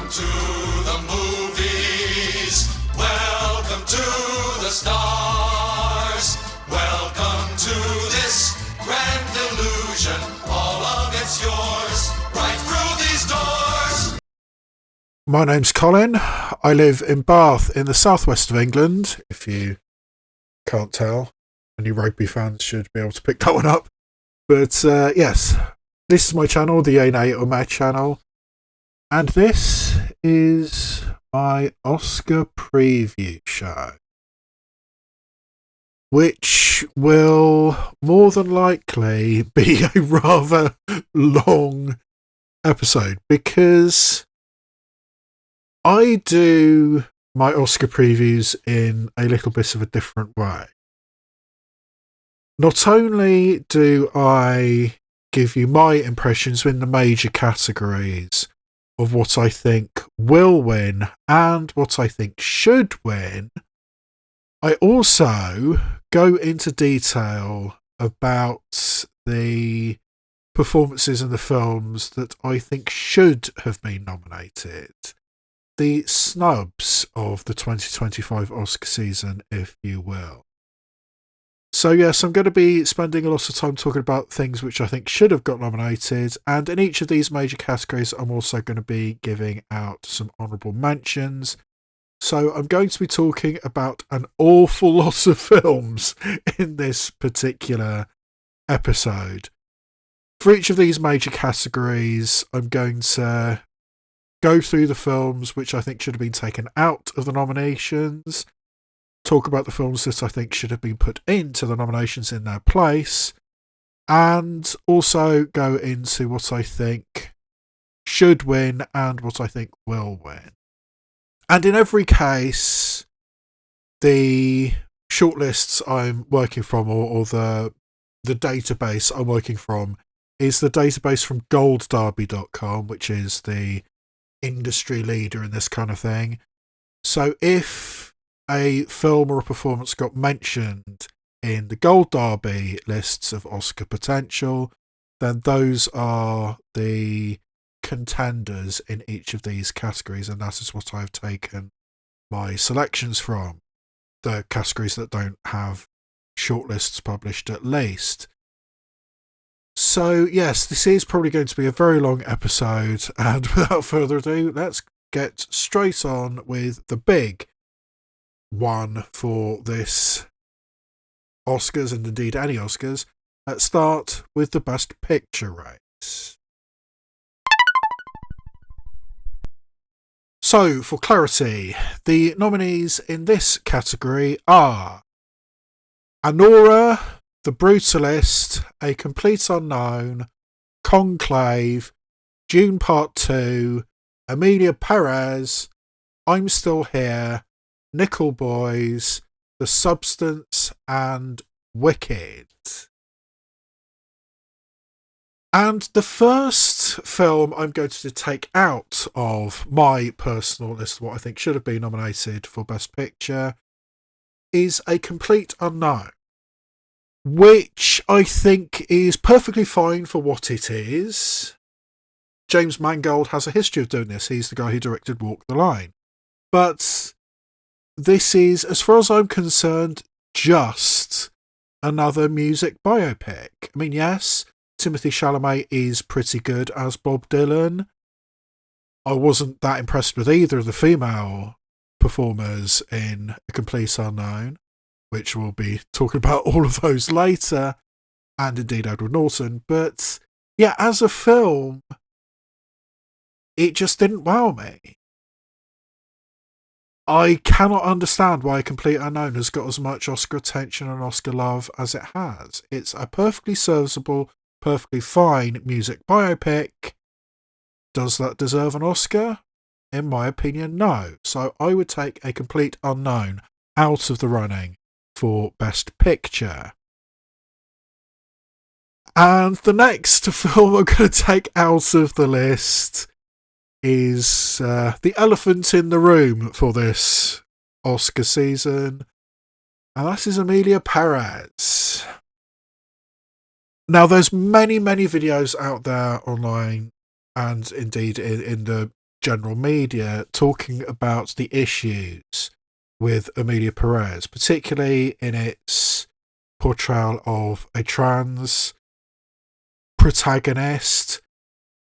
to the movies. Welcome to the stars. Welcome to this grand illusion. All of it's yours, right through these doors. My name's Colin. I live in Bath in the southwest of England, if you can't tell. Any rugby fans should be able to pick that one up. But yes, this is my channel, the A or Mad channel. And this is my Oscar preview show, which will more than likely be a rather long episode because I do my Oscar previews in a little bit of a different way. Not only do I give you my impressions in the major categories of what I think will win and what I think should win, I also go into detail about the performances in the films that I think should have been nominated. The snubs of the 2025 Oscar season, if you will. So yes, I'm going to be spending a lot of time talking about things which I think should have got nominated, and in each of these major categories I'm also going to be giving out some honourable mentions. So I'm going to be talking about an awful lot of films in this particular episode. For each of these major categories, I'm going to go through the films which I think should have been taken out of the nominations, talk about the films that I think should have been put into the nominations in their place, and also go into what I think should win and what I think will win. And in every case, the shortlists I'm working from, or the database I'm working from, is the database from goldderby.com, which is the industry leader in this kind of thing. So if a film or a performance got mentioned in the Gold Derby lists of Oscar potential, then those are the contenders in each of these categories, and that is what I've taken my selections from, the categories that don't have shortlists published at least. So yes, this is probably going to be a very long episode, and without further ado, let's get straight on with the big one for this Oscars, and indeed any Oscars. Let's start with the Best Picture race. So, for clarity, the nominees in this category are Anora, The Brutalist, A Complete Unknown, Conclave, Dune Part 2, Emilia Perez, I'm Still Here, Nickel Boys, The Substance, and Wicked. And the first film I'm going to take out of my personal list of what I think should have been nominated for Best Picture is A Complete Unknown, which I think is perfectly fine for what it is. James Mangold has a history of doing this. He's the guy who directed Walk the Line. But this is, as far as I'm concerned, just another music biopic. I mean, yes, Timothée Chalamet is pretty good as Bob Dylan. I wasn't that impressed with either of the female performers in A Complete Unknown, which we'll be talking about all of those later, and indeed Edward Norton. But yeah, as a film, it just didn't wow me. I cannot understand why A Complete Unknown has got as much Oscar attention and Oscar love as it has. It's a perfectly serviceable, perfectly fine music biopic. Does that deserve an Oscar? In my opinion, no. So I would take A Complete Unknown out of the running for Best Picture. And the next film I'm going to take out of the list is the elephant in the room for this Oscar season, and that is Emilia Perez. Now, there's many videos out there online, and indeed in the general media talking about the issues with Emilia Perez, particularly in its portrayal of a trans protagonist.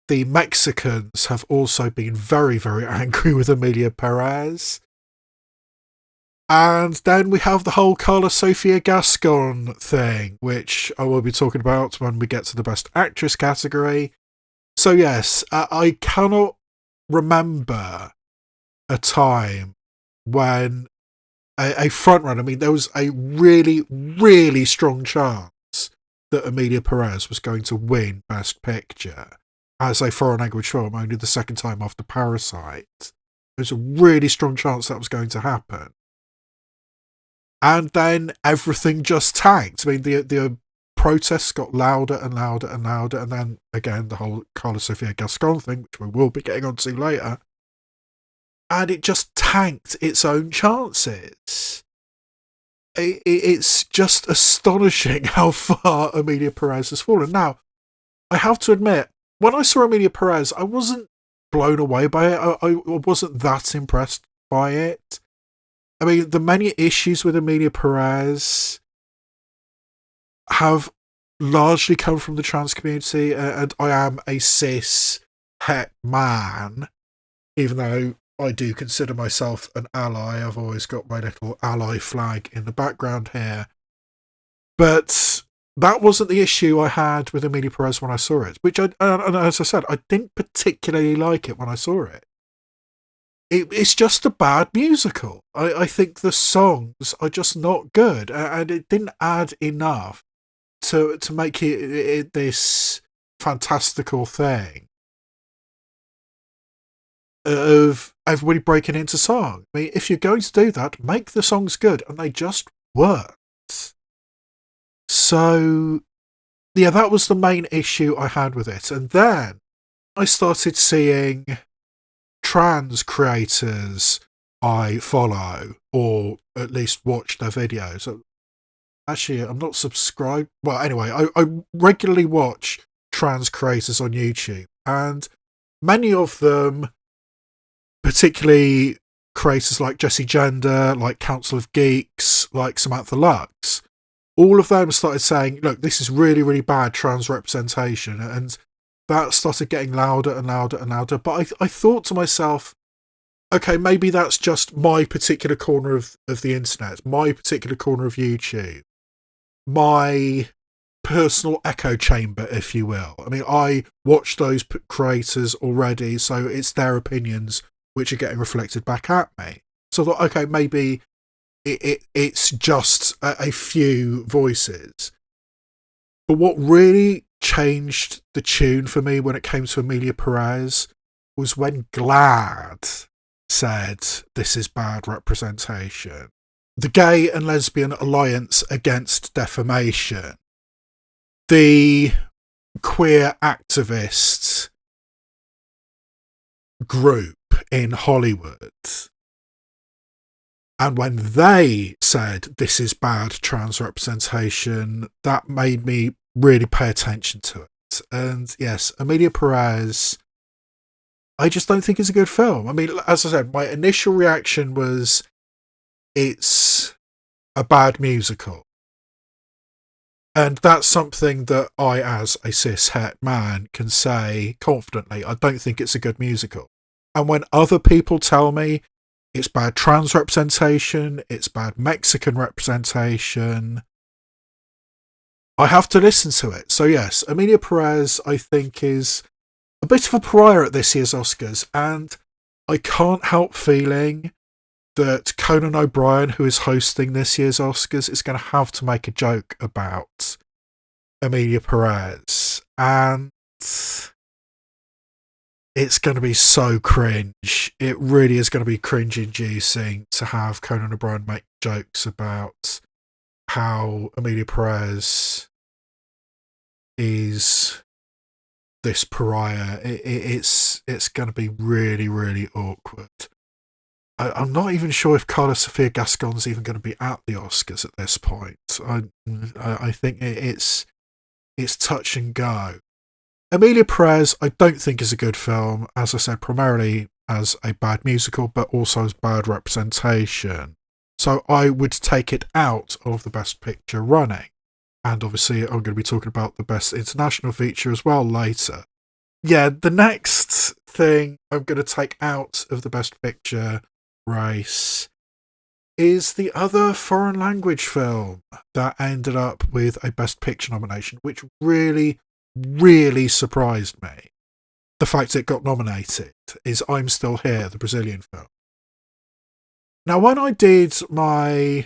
The Mexicans have also been very, very angry with Emilia Perez. And then we have the whole Carla Sofia Gascon thing, which I will be talking about when we get to the Best Actress category. So yes, I cannot remember a time when a frontrunner, I mean, there was a really, really strong chance that Emilia Perez was going to win Best Picture as a foreign language film, only the second time after Parasite. There's a really strong chance that was going to happen. And then everything just tanked. I mean, the protests got louder and louder and louder, and then, again, the whole Carla Sofia Gascon thing, which we will be getting onto later, and it just tanked its own chances. It's just astonishing how far Emilia Perez has fallen. Now, I have to admit, when I saw Emilia Perez, I wasn't blown away by it. I wasn't that impressed by it. I mean, the many issues with Emilia Perez have largely come from the trans community, and I am a cis het man, even though I do consider myself an ally. I've always got my little ally flag in the background here. But that wasn't the issue I had with Emilia Perez when I saw it, which, and as I said, I didn't particularly like it when I saw it. It's just a bad musical. I think the songs are just not good, and it didn't add enough to make it this fantastical thing of everybody breaking into song. I mean, if you're going to do that, make the songs good, and they just weren't. So, yeah, that was the main issue I had with it. And then I started seeing trans creators I follow, or at least watch their videos. Actually, I'm not subscribed. Well, anyway, I regularly watch trans creators on YouTube, and many of them, particularly creators like Jessie Gender, like Council of Geeks, like Samantha Lux, all of them started saying, look, this is really, really bad trans representation, and that started getting louder and louder and louder. But I thought to myself, okay, maybe that's just my particular corner of the internet, my particular corner of YouTube, my personal echo chamber, if you will. I mean, I watch those creators already, so it's their opinions which are getting reflected back at me. So I thought, okay, maybe it's just a few voices. But what really changed the tune for me when it came to Emilia Perez was when GLAAD said, this is bad representation. The Gay and Lesbian Alliance Against Defamation. The queer activist group in Hollywood. And when they said, this is bad trans representation, that made me really pay attention to it. And yes, Emilia Perez, I just don't think is a good film. I mean, as I said, my initial reaction was, it's a bad musical. And that's something that I, as a cis-het man, can say confidently. I don't think it's a good musical. And when other people tell me it's bad trans representation, it's bad Mexican representation, I have to listen to it. So yes, Emilia Perez, I think, is a bit of a pariah at this year's Oscars, and I can't help feeling that Conan O'Brien, who is hosting this year's Oscars, is going to have to make a joke about Emilia Perez, and it's going to be so cringe. It really is going to be cringe-inducing to have Conan O'Brien make jokes about how Emilia Perez is this pariah. It's going to be really, really awkward. I'm not even sure if Carla Sofia Gascon's even going to be at the Oscars at this point. I think it's touch and go. Emilia Perez, I don't think is a good film. As I said, primarily as a bad musical, but also as bad representation. So I would take it out of the Best Picture running. And obviously I'm going to be talking about the Best International Feature as well later. Yeah, the next thing I'm going to take out of the Best Picture race is the other foreign language film that ended up with a Best Picture nomination, which really, really surprised me. The fact it got nominated is I'm Still Here, the Brazilian film. Now, when I did my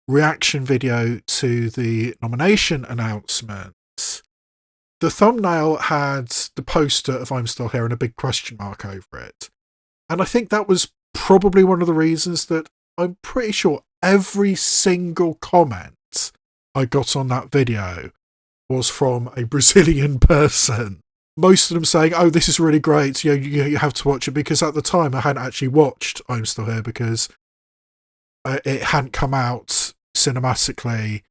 reaction video to the nomination announcement, the thumbnail had the poster of I'm Still Here and a big question mark over it. And I think that was probably one of the reasons that I'm pretty sure every single comment I got on that video was from a Brazilian person. Most of them saying, oh, this is really great, you have to watch it, because at the time I hadn't actually watched I'm Still Here because it hadn't come out cinematically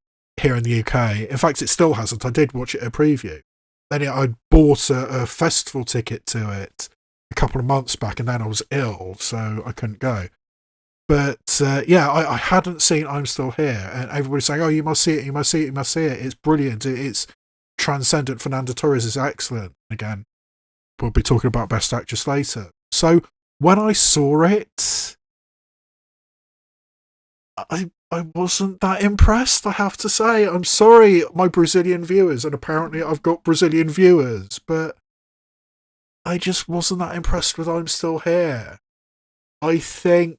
here in the UK. In fact, it still hasn't. I did watch it at a preview. Then I bought a festival ticket to it a couple of months back, and then I was ill, so I couldn't go. But I hadn't seen I'm Still Here, and everybody's saying, oh, you must see it, you must see it, you must see it. It's brilliant. It's transcendent. Fernando Torres is excellent. Again, we'll be talking about Best Actress later. So when I saw it, I wasn't that impressed, I have to say. I'm sorry, my Brazilian viewers, and apparently I've got Brazilian viewers, but I just wasn't that impressed with I'm Still Here. I think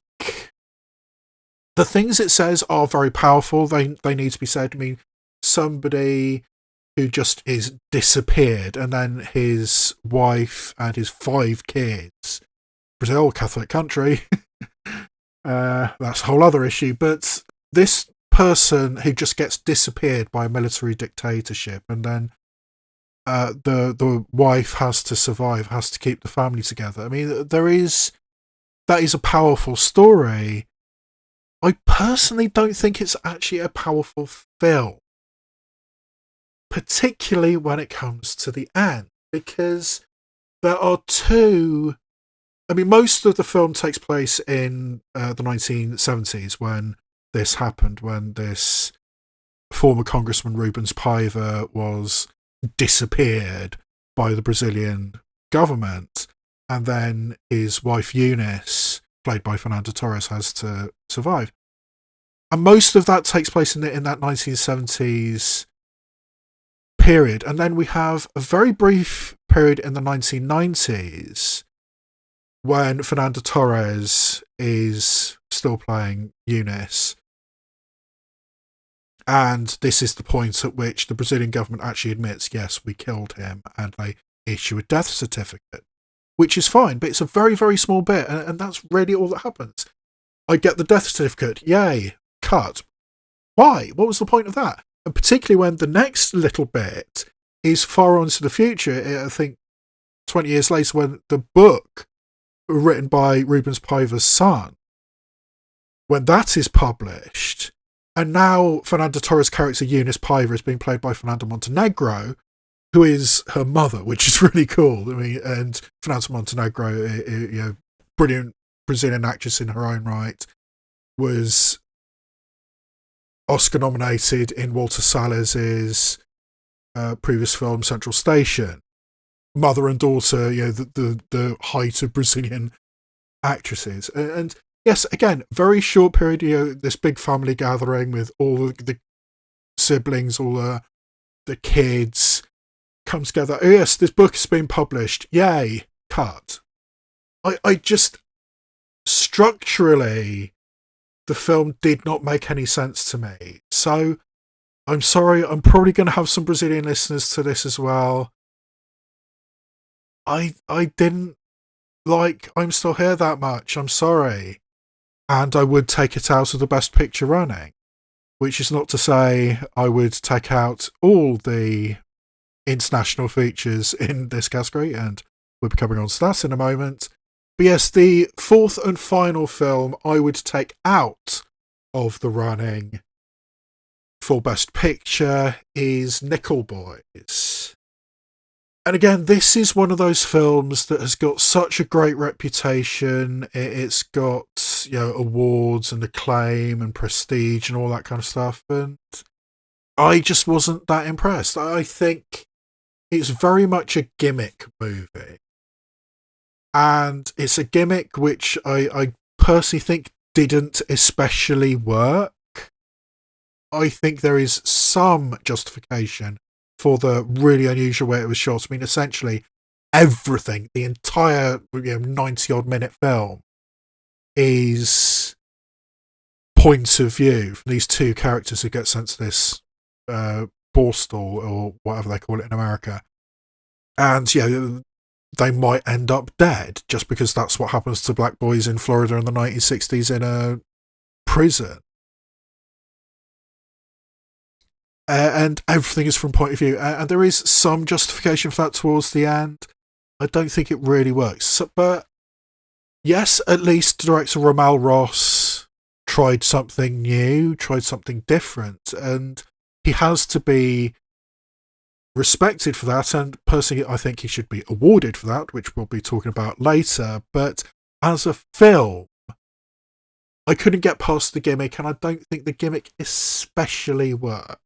the things it says are very powerful. They need to be said. I mean, somebody who just is disappeared, and then his wife and his 5 kids. Brazil, Catholic country. That's a whole other issue. But this person who just gets disappeared by a military dictatorship, and then the wife has to survive, has to keep the family together. I mean, that is a powerful story. I personally don't think it's actually a powerful film, particularly when it comes to the end, because there are two. I mean, most of the film takes place in the 1970s when this happened, when this former Congressman Rubens Paiva was disappeared by the Brazilian government, and then his wife Eunice, played by Fernando Torres, has to survive. And most of that takes place in that 1970s period. And then we have a very brief period in the 1990s when Fernando Torres is still playing Eunice. And this is the point at which the Brazilian government actually admits, yes, we killed him, and they issue a death certificate, which is fine, but it's a very, very small bit, and that's really all that happens. I get the death certificate, yay, cut. Why? What was the point of that? And particularly when the next little bit is far on into the future, I think 20 years later, when the book written by Rubens Paiva's son, when that is published, and now Fernando Torres' character Eunice Paiva is being played by Fernanda Montenegro, who is her mother, which is really cool. I mean, and Fernanda Montenegro, brilliant Brazilian actress in her own right, was Oscar nominated in Walter Salles' previous film Central Station. Mother and daughter, the height of Brazilian actresses. And yes, again, very short period, this big family gathering with all the siblings, all the kids come together. Oh yes, this book has been published. Yay, cut. I just, structurally, the film did not make any sense to me. So, I'm sorry, I'm probably going to have some Brazilian listeners to this as well. I didn't like I'm Still Here that much, I'm sorry. And I would take it out of the Best Picture running, which is not to say I would take out all the international features in this category, and we'll be coming on to that in a moment. But yes, the fourth and final film I would take out of the running for Best Picture is Nickel Boys. And again, this is one of those films that has got such a great reputation. It's got, awards and acclaim and prestige and all that kind of stuff. And I just wasn't that impressed. I think it's very much a gimmick movie. And it's a gimmick which I personally think didn't especially work. I think there is some justification for the really unusual way it was shot. I mean, essentially, everything, the entire 90-odd minute film is point of view from these two characters who get sent to this borstal, or whatever they call it in America. And, they might end up dead, just because that's what happens to black boys in Florida in the 1960s in a prison. And everything is from point of view. And there is some justification for that towards the end. I don't think it really works. But yes, at least director Ramal Ross tried something new, tried something different. And he has to be respected for that. And personally, I think he should be awarded for that, which we'll be talking about later. But as a film, I couldn't get past the gimmick. And I don't think the gimmick especially worked.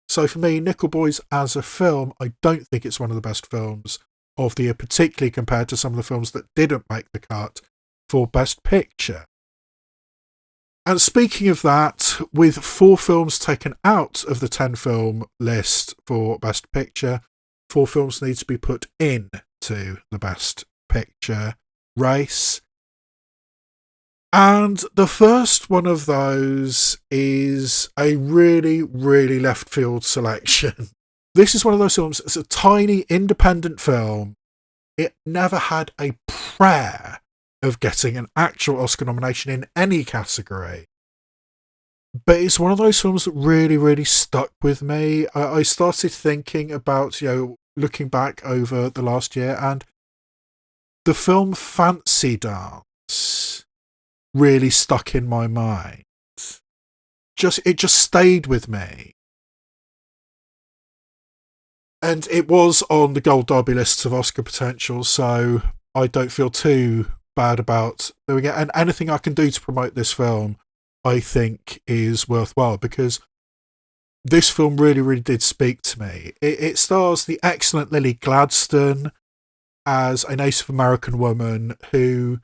So for me, Nickel Boys as a film, I don't think it's one of the best films of the year, particularly compared to some of the films that didn't make the cut for Best Picture. And speaking of that, with 4 films taken out of the 10-film list for Best Picture, 4 films need to be put into the Best Picture race. And the first one of those is a really, really left field selection. This is one of those films, it's a tiny independent film. It never had a prayer of getting an actual Oscar nomination in any category. But it's one of those films that really, really stuck with me. I started thinking about, looking back over the last year, and the film Fancy Dance really stuck in my mind. It just stayed with me. And it was on the Gold Derby lists of Oscar potential, so I don't feel too bad about doing it. And anything I can do to promote this film, I think, is worthwhile, because this film really, really did speak to me. It stars the excellent Lily Gladstone as a Native American woman who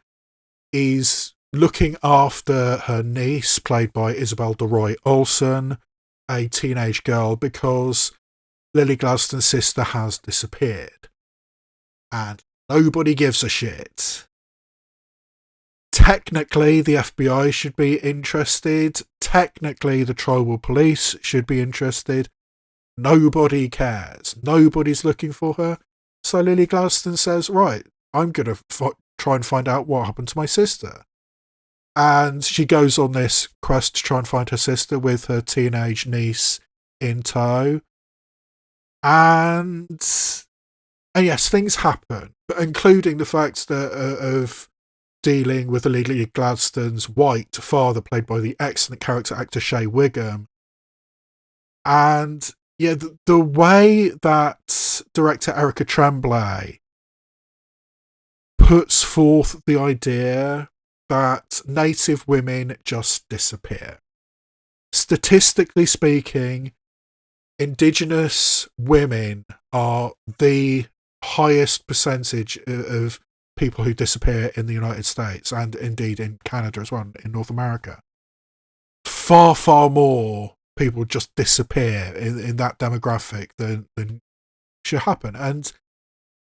is looking after her niece, played by Isabel DeRoy Olsen, a teenage girl, because Lily Gladstone's sister has disappeared. And nobody gives a shit. Technically, the FBI should be interested. Technically, the tribal police should be interested. Nobody cares. Nobody's looking for her. So Lily Gladstone says, right, I'm going to try and find out what happened to my sister. And she goes on this quest to try and find her sister with her teenage niece in tow. And yes, things happen, including the fact that of dealing with Lily Gladstone's white father, played by the excellent character actor Shea Whigham. And yeah, the way that director Erica Tremblay puts forth the idea that Native women just disappear. Statistically speaking, Indigenous women are the highest percentage of people who disappear in the United States, and indeed in Canada as well, in North America. Far, far more people just disappear in that demographic than should happen. And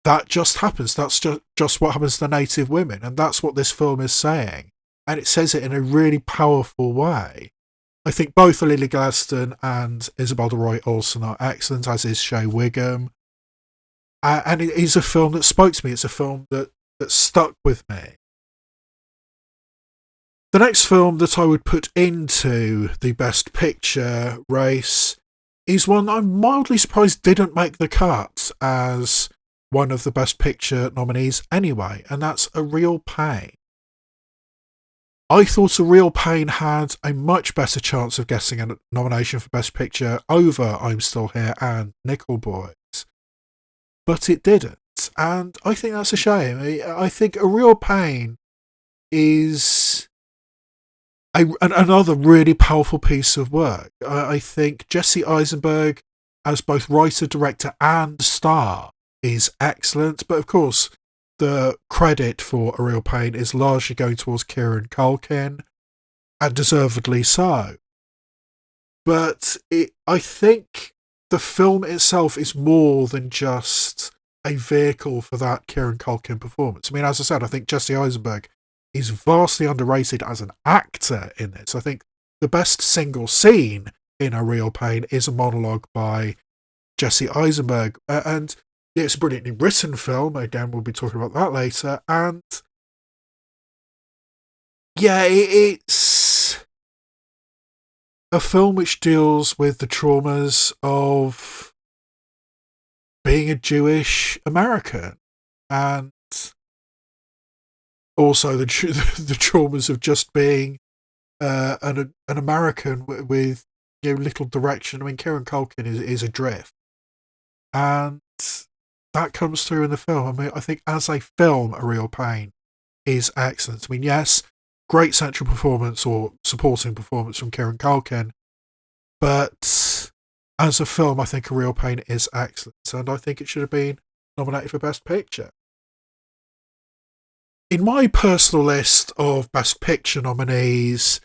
that just happens. That's just what happens to Native women. And that's what this film is saying. And it says it in a really powerful way. I think both Lily Gladstone and Isabel DeRoy Olsen are excellent, as is Shea Whigham. And it is a film that spoke to me. It's a film that stuck with me. The next film that I would put into the Best Picture race is one I'm mildly surprised didn't make the cut as one of the Best Picture nominees anyway, and that's A Real Pain. I thought A Real Pain had a much better chance of getting a nomination for Best Picture over I'm Still Here and Nickel Boys. but it didn't. And I think that's a shame. I think A Real Pain is another really powerful piece of work. I think Jesse Eisenberg, as both writer, director, and star, is excellent. But of course, the credit for A Real Pain is largely going towards Kieran Culkin, and deservedly so. But I think the film itself is more than just a vehicle for that Kieran Culkin performance. I mean, as I said, I think Jesse Eisenberg is vastly underrated as an actor in this. I think the best single scene in A Real Pain is a monologue by Jesse Eisenberg. And it's a brilliantly written film. Again, we'll be talking about that later. And yeah, it's a film which deals with the traumas of being a Jewish American, and also the traumas of just being an American with little direction. I mean, Kieran Culkin is adrift, and that comes through in the film. I mean, I think as a film, A Real Pain is excellent. I mean, yes, great central performance or supporting performance from Kieran Culkin, but as a film, I think A Real Pain is excellent, and I think it should have been nominated for Best Picture. In my personal list of Best Picture nominees,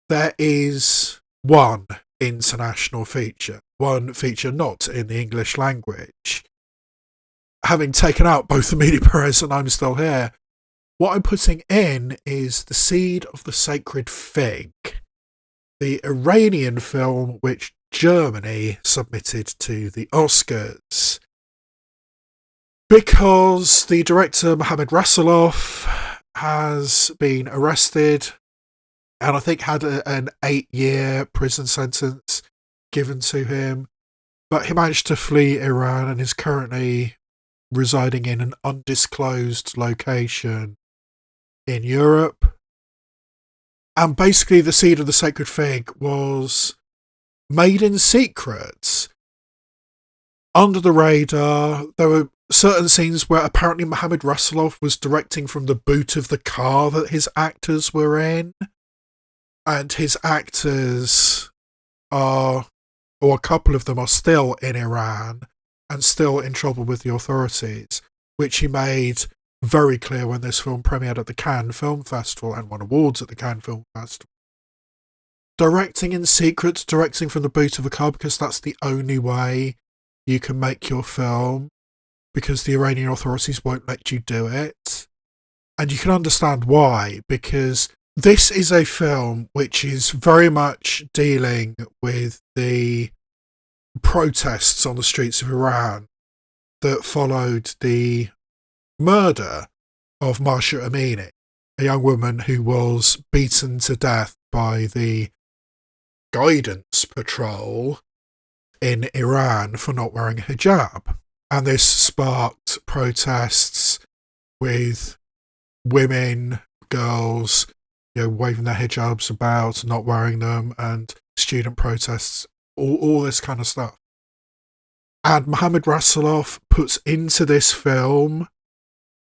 there is one international feature, one feature not in the English language. Having taken out both Amelia Perez and I'm Still Here, what I'm putting in is The Seed of the Sacred Fig, the Iranian film which Germany submitted to the Oscars. Because the director Mohammad Rasulov has been arrested and I think had an 8-year prison sentence given to him, but he managed to flee Iran and is currently residing in an undisclosed location in Europe. And basically The Seed of the Sacred Fig was made in secret, under the radar. There were certain scenes where apparently Mohammad Rasulov was directing from the boot of the car that his actors were in, and his actors are, or a couple of them are, still in Iran and still in trouble with the authorities, which he made very clear when this film premiered at the Cannes Film Festival and won awards at the Cannes Film Festival. Directing in secret, directing from the boot of a car, because that's the only way you can make your film, because the Iranian authorities won't let you do it. And you can understand why, because this is a film which is very much dealing with the protests on the streets of Iran that followed the murder of Mahsa Amini, a young woman who was beaten to death by the guidance patrol in Iran for not wearing hijab. And this sparked protests with women, girls, waving their hijabs about, not wearing them, and student protests, all this kind of stuff. And Mohammad Rasulov puts into this film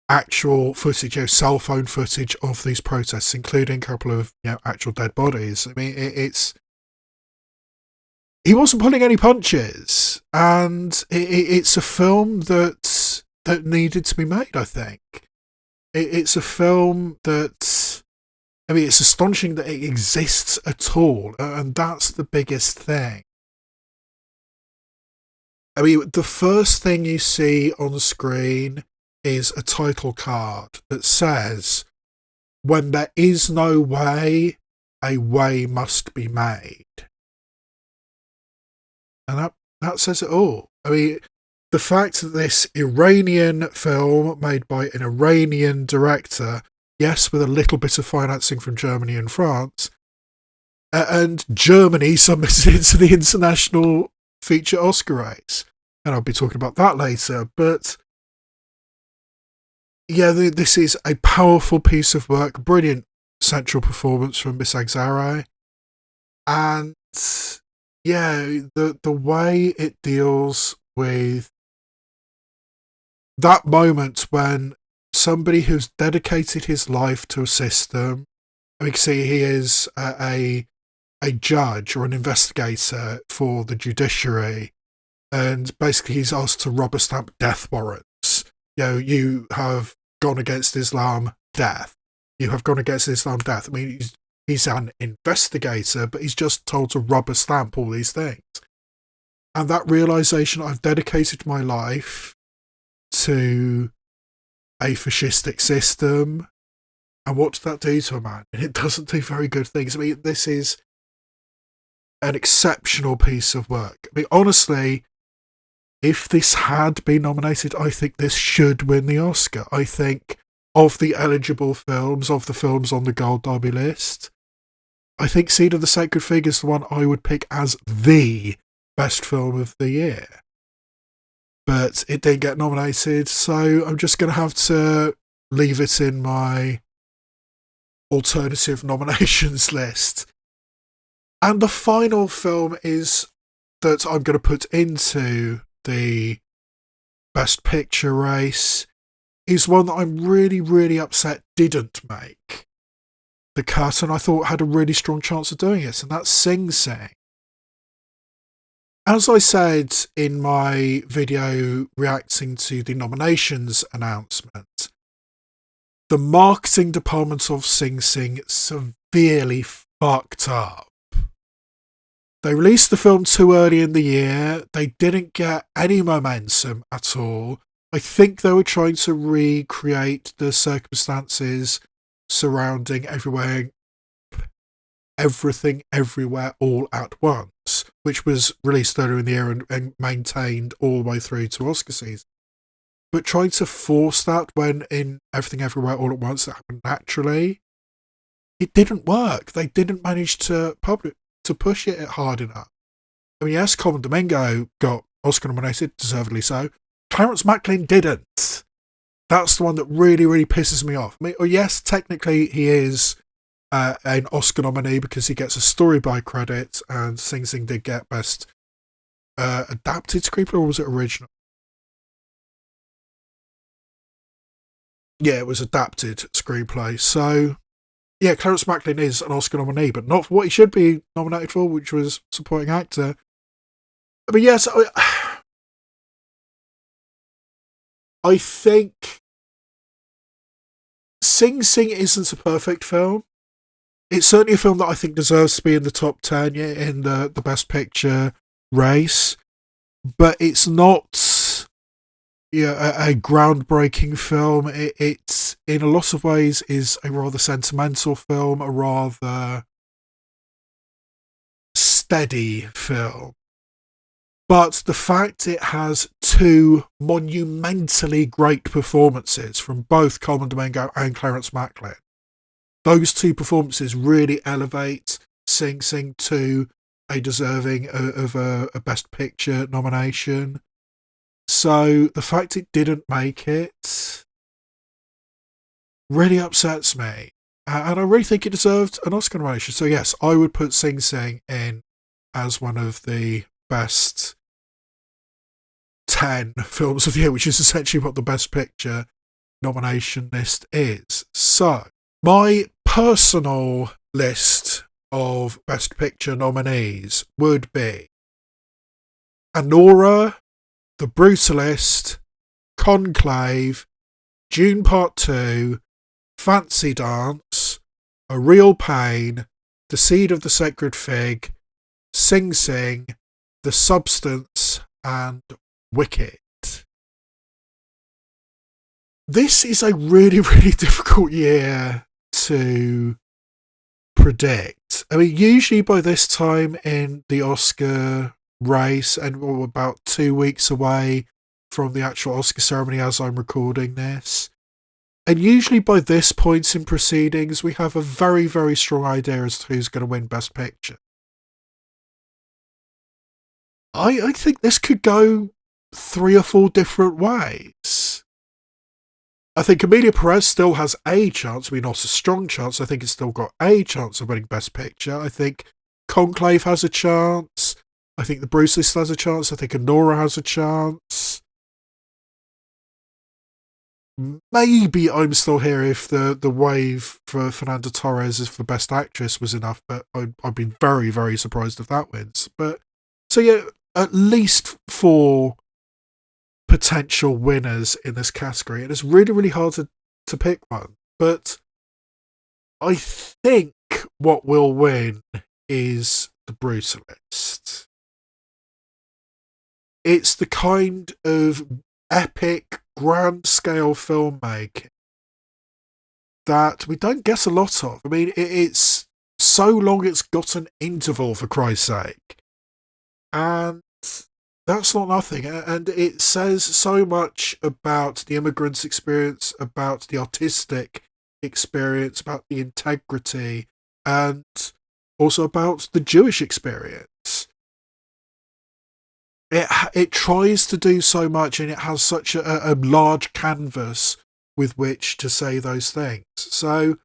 actual footage, cell phone footage of these protests, including a couple of actual dead bodies. I mean, he wasn't pulling any punches, and it's a film that needed to be made, I think. It's a film that, I mean, it's astonishing that it exists at all, and that's the biggest thing. I mean, the first thing you see on the screen is a title card that says, "When there is no way, a way must be made." And that says it all. I mean, the fact that this Iranian film made by an Iranian director, yes, with a little bit of financing from Germany and France, and Germany submitted it to the international feature Oscar race. And I'll be talking about that later. But yeah, this is a powerful piece of work, brilliant central performance from Miss Agzare. And yeah, the way it deals with that moment when somebody who's dedicated his life to a system, we can see he is a judge or an investigator for the judiciary, and basically he's asked to rubber stamp death warrants. You have gone against Islam, death. You have gone against Islam, death. I mean, he's an investigator, but he's just told to rubber stamp all these things. And that realization, I've dedicated my life to a fascistic system. And what does that do to a man? And it doesn't do very good things. I mean, this is an exceptional piece of work. I mean, honestly, if this had been nominated, I think this should win the Oscar. I think of the eligible films, of the films on the Gold Derby list, I think Seed of the Sacred Fig is the one I would pick as the best film of the year. But it didn't get nominated, so I'm just going to have to leave it in my alternative nominations list. And the final film is that I'm going to put into the Best Picture race is one that I'm really, really upset didn't make the cut, and I thought had a really strong chance of doing it, and that's Sing Sing. As I said in my video reacting to the nominations announcement, the marketing department of Sing Sing severely fucked up. They released the film too early in the year. They didn't get any momentum at all. I think they were trying to recreate the circumstances surrounding Everything Everywhere All at Once, which was released earlier in the year and maintained all the way through to Oscar season. But trying to force that when in Everything Everywhere All at Once that happened naturally, it didn't work. They didn't manage to push it hard enough. I mean, yes, Common Domingo got Oscar nominated, deservedly so. Clarence Macklin didn't. That's the one that really, really pisses me off. I mean, yes, technically he is an Oscar nominee because he gets a story by credit, and Sing Sing did get Best Adapted Screenplay, or was it original? Yeah, it was Adapted Screenplay. So, yeah, Clarence Macklin is an Oscar nominee, but not for what he should be nominated for, which was supporting actor. But yes, I think Sing Sing isn't a perfect film. It's certainly a film that I think deserves to be in the top 10 in the Best Picture race, but it's not a groundbreaking film. It's in a lot of ways is a rather sentimental film, a rather steady film. But the fact it has two monumentally great performances from both Coleman Domingo and Clarence Macklin, those two performances really elevate Sing Sing to a deserving of a Best Picture nomination. So the fact it didn't make it really upsets me. And I really think it deserved an Oscar nomination. So yes, I would put Sing Sing in as one of the best 10 films of the year, which is essentially what the Best Picture nomination list is. So, my personal list of Best Picture nominees would be Anora, The Brutalist, Conclave, Dune Part 2, Fancy Dance, A Real Pain, The Seed of the Sacred Fig, Sing Sing, The Substance, and Wicked. This is a really, really difficult year to predict. I mean, usually by this time in the Oscar race, and we're about 2 weeks away from the actual Oscar ceremony as I'm recording this, and usually by this point in proceedings, we have a very, very strong idea as to who's going to win Best Picture. I think this could go 3 or 4 different ways. I think Emilia Perez still has a chance. I mean, not a strong chance. I think it's still got a chance of winning Best Picture. I think Conclave has a chance. I think The Bruce List has a chance. I think Anora has a chance. maybe I'm still here if the wave for Fernanda Torres for Best Actress was enough, but I'd be very, very surprised if that wins. But so yeah, at least 4 potential winners in this category, and it's really, really hard to pick one. But I think what will win is The Brutalist. It's the kind of epic, grand scale filmmaking that we don't get a lot of. I mean, it's so long it's got an interval, for Christ's sake. And that's not nothing. And it says so much about the immigrant's experience, about the artistic experience, about the integrity, and also about the Jewish experience. It tries to do so much, and it has such a large canvas with which to say those things. So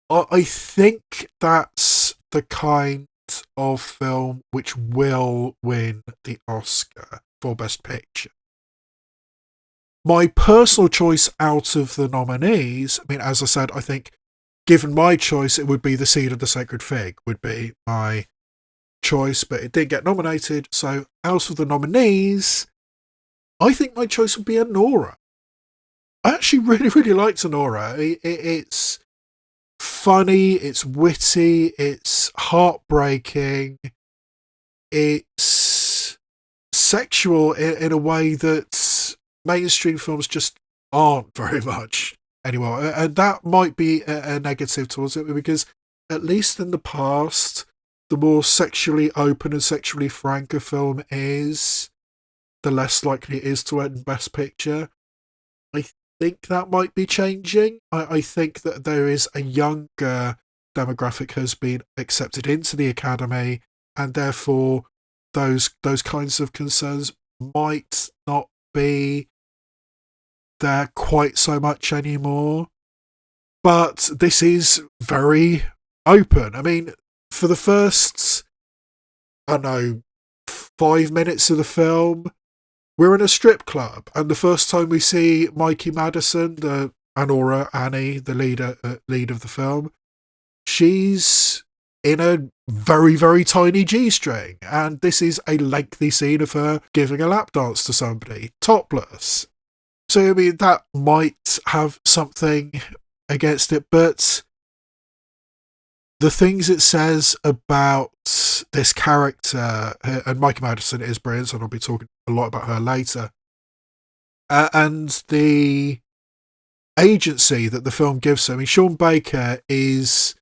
I think that's the kind of film which will win the Oscar for Best Picture. My personal choice out of the nominees, I mean, as I said, I think given my choice, it would be The Seed of the Sacred Fig would be my choice, but it didn't get nominated. So out of the nominees, I think my choice would be Anora. I actually really, really liked Anora. It's funny, it's witty, it's heartbreaking, it's sexual in a way that mainstream films just aren't very much anymore. And that might be a negative towards it, because at least in the past, the more sexually open and sexually frank a film is, the less likely it is to win Best Picture. I think that might be changing. I think that there is a younger demographic has been accepted into the Academy, and therefore those kinds of concerns might not be there quite so much anymore. But this is very open. I mean, for the first, 5 minutes of the film, we're in a strip club, and the first time we see Mikey Madison, the Annie, the lead of the film, she's in a very, very tiny G-string, and this is a lengthy scene of her giving a lap dance to somebody, topless. So, I mean, that might have something against it, but the things it says about this character, and Mikey Madison is brilliant, and I'll be talking a lot about her later, and the agency that the film gives her. I mean, Sean Baker is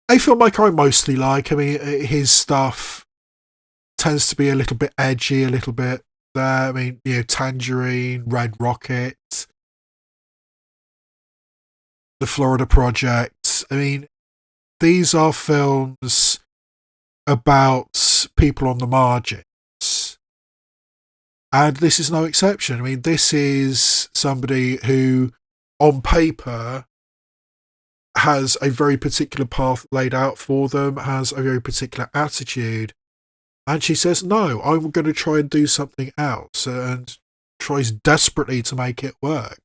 a filmmaker I mostly like. I mean, his stuff tends to be a little bit edgy, a little bit there. I mean, Tangerine, Red Rocket, The Florida Project. I mean, these are films about people on the margins. And this is no exception. I mean, this is somebody who, on paper, has a very particular path laid out for them, has a very particular attitude. And she says, no, I'm going to try and do something else, and tries desperately to make it work.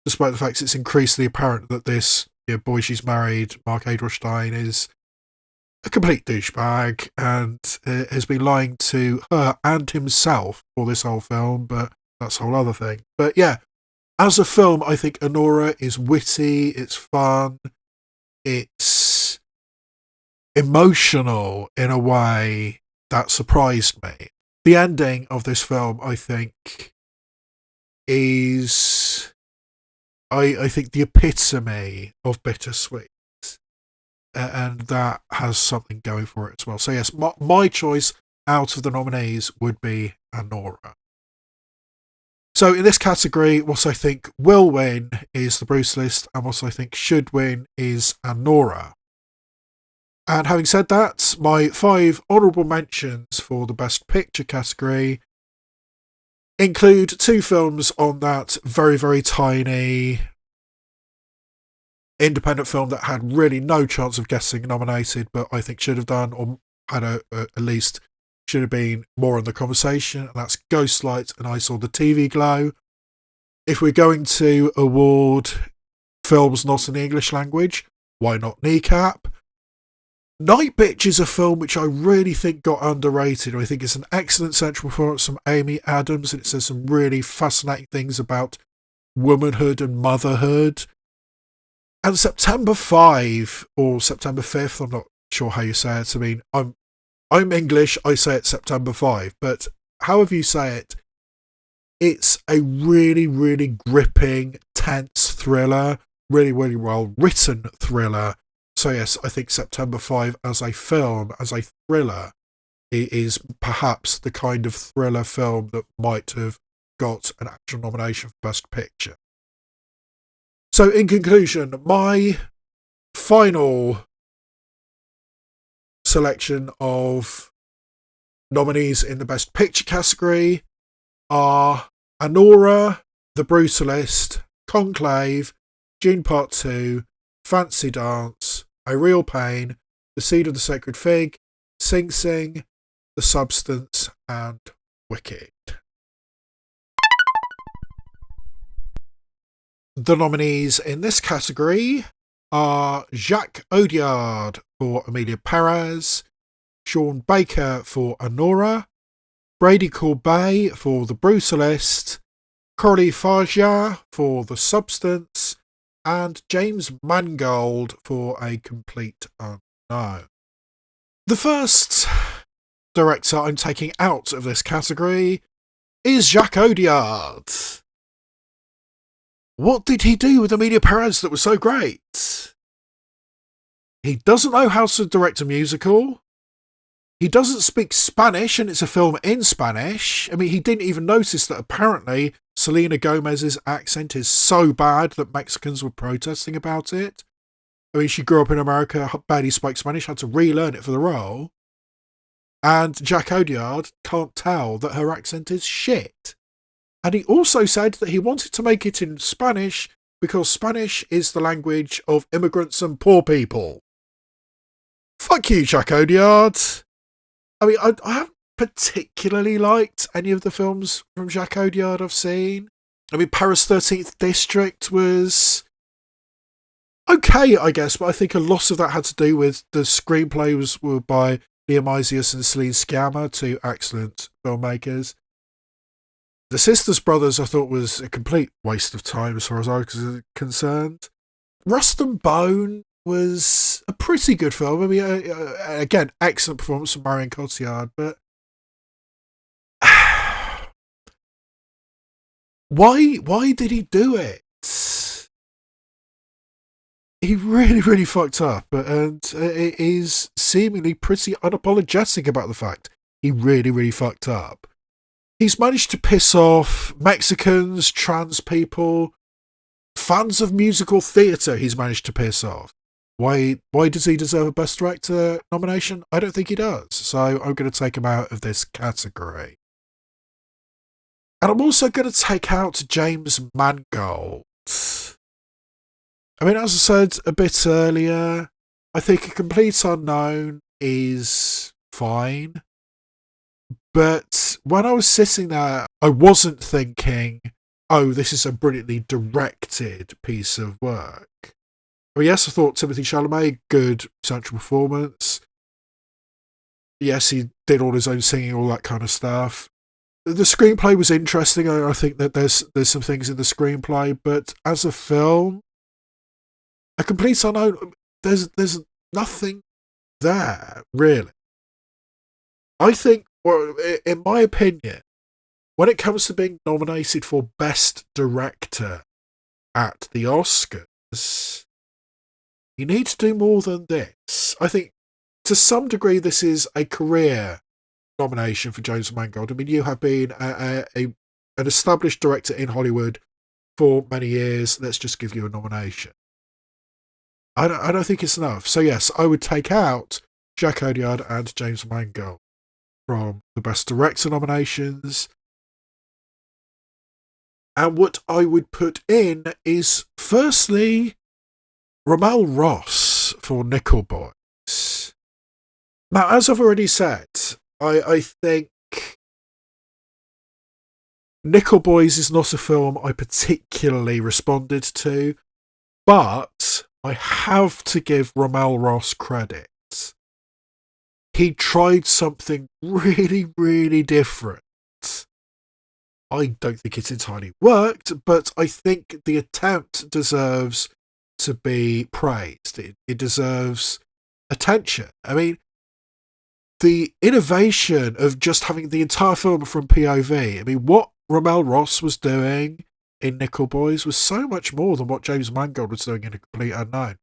Despite the fact it's increasingly apparent that this boy she's married, Mark Edelstein, is a complete douchebag and has been lying to her and himself for this whole film, but that's a whole other thing. But yeah, as a film, I think Anora is witty, it's fun, it's emotional in a way that surprised me. The ending of this film, I think, is I think the epitome of bittersweet, and that has something going for it as well. So yes, my choice out of the nominees would be Anora. So in this category, what I think will win is The Brutalist, and what I think should win is Anora. And having said that, my 5 honourable mentions for the Best Picture category include 2 films on that very, very tiny independent film that had really no chance of getting nominated, but I think should have done, or had at least should have been more in the conversation, and that's Ghostlight and I Saw the TV Glow. if we're going to award films not in the English language, why not Kneecap? Night Bitch is a film which I really think got underrated. I think it's an excellent central performance from Amy Adams, and it says some really fascinating things about womanhood and motherhood. And September 5, or September 5th, I'm not sure how you say it. I mean, I'm English, I say it September 5, but however you say it, it's a really, really gripping, tense thriller, really, really well written thriller. So yes, I think September 5 as a film, as a thriller, is perhaps the kind of thriller film that might have got an actual nomination for Best Picture. So in conclusion, my final selection of nominees in the Best Picture category are Anora, The Brutalist, Conclave, Dune Part 2, Fancy Dance, A Real Pain, The Seed of the Sacred Fig, Sing Sing, The Substance, and Wicked. The nominees in this category are Jacques Audiard for Amelia Perez, Sean Baker for Anora, Brady Corbet for The Brutalist, Coralie Fargia for The Substance, and James Mangold for A Complete Unknown. The first director I'm taking out of this category is Jacques Audiard. What did he do with Amelia Perez that was so great? He doesn't know how to direct a musical. He doesn't speak Spanish, and it's a film in Spanish. I mean, he didn't even notice that apparently Selena Gomez's accent is so bad that Mexicans were protesting about it. I mean, she grew up in America, barely spoke Spanish, had to relearn it for the role. And Jacques Audiard can't tell that her accent is shit. And he also said that he wanted to make it in Spanish because Spanish is the language of immigrants and poor people. Fuck you, Jacques Audiard. I mean, I haven't particularly liked any of the films from Jacques Audiard I've seen. I mean, Paris 13th District was okay, I guess, but I think a lot of that had to do with the screenplay were by Liam Isias and Celine Sciamma, two excellent filmmakers. The Sisters Brothers I thought was a complete waste of time as far as I was concerned. Rust and Bone was a pretty good film. I mean, again, excellent performance from Marion Cotillard, but why did he do it? He really, really fucked up, and it is seemingly pretty unapologetic about the fact he really, really fucked up. He's managed to piss off Mexicans, trans people, fans of musical theatre he's managed to piss off. Why does he deserve a Best Director nomination? I don't think he does, so I'm going to take him out of this category. And I'm also going to take out James Mangold. I mean, as I said a bit earlier, I think A Complete Unknown is fine. But when I was sitting there, I wasn't thinking, oh, this is a brilliantly directed piece of work. Well, yes, I thought Timothée Chalamet, good central performance. Yes, he did all his own singing, all that kind of stuff. The screenplay was interesting. I think that there's some things in the screenplay, but as a film, A Complete Unknown, there's nothing there, really. I think, well, in my opinion, when it comes to being nominated for Best Director at the Oscars, you need to do more than this. I think, to some degree, this is a career nomination for James Mangold. I mean, you have been an established director in Hollywood for many years. Let's just give you a nomination. I don't think it's enough. So yes, I would take out Jacques Audiard and James Mangold from the Best Director nominations. And what I would put in is, firstly, Ramal Ross for Nickel Boys. Now, as I've already said, I think Nickel Boys is not a film I particularly responded to, but I have to give Rommel Ross credit. He tried something really, really different. I don't think it entirely worked, but I think the attempt deserves to be praised. It deserves attention. I mean, the innovation of just having the entire film from POV. I mean, what Rommel Ross was doing in Nickel Boys was so much more than what James Mangold was doing in A Complete Unknown.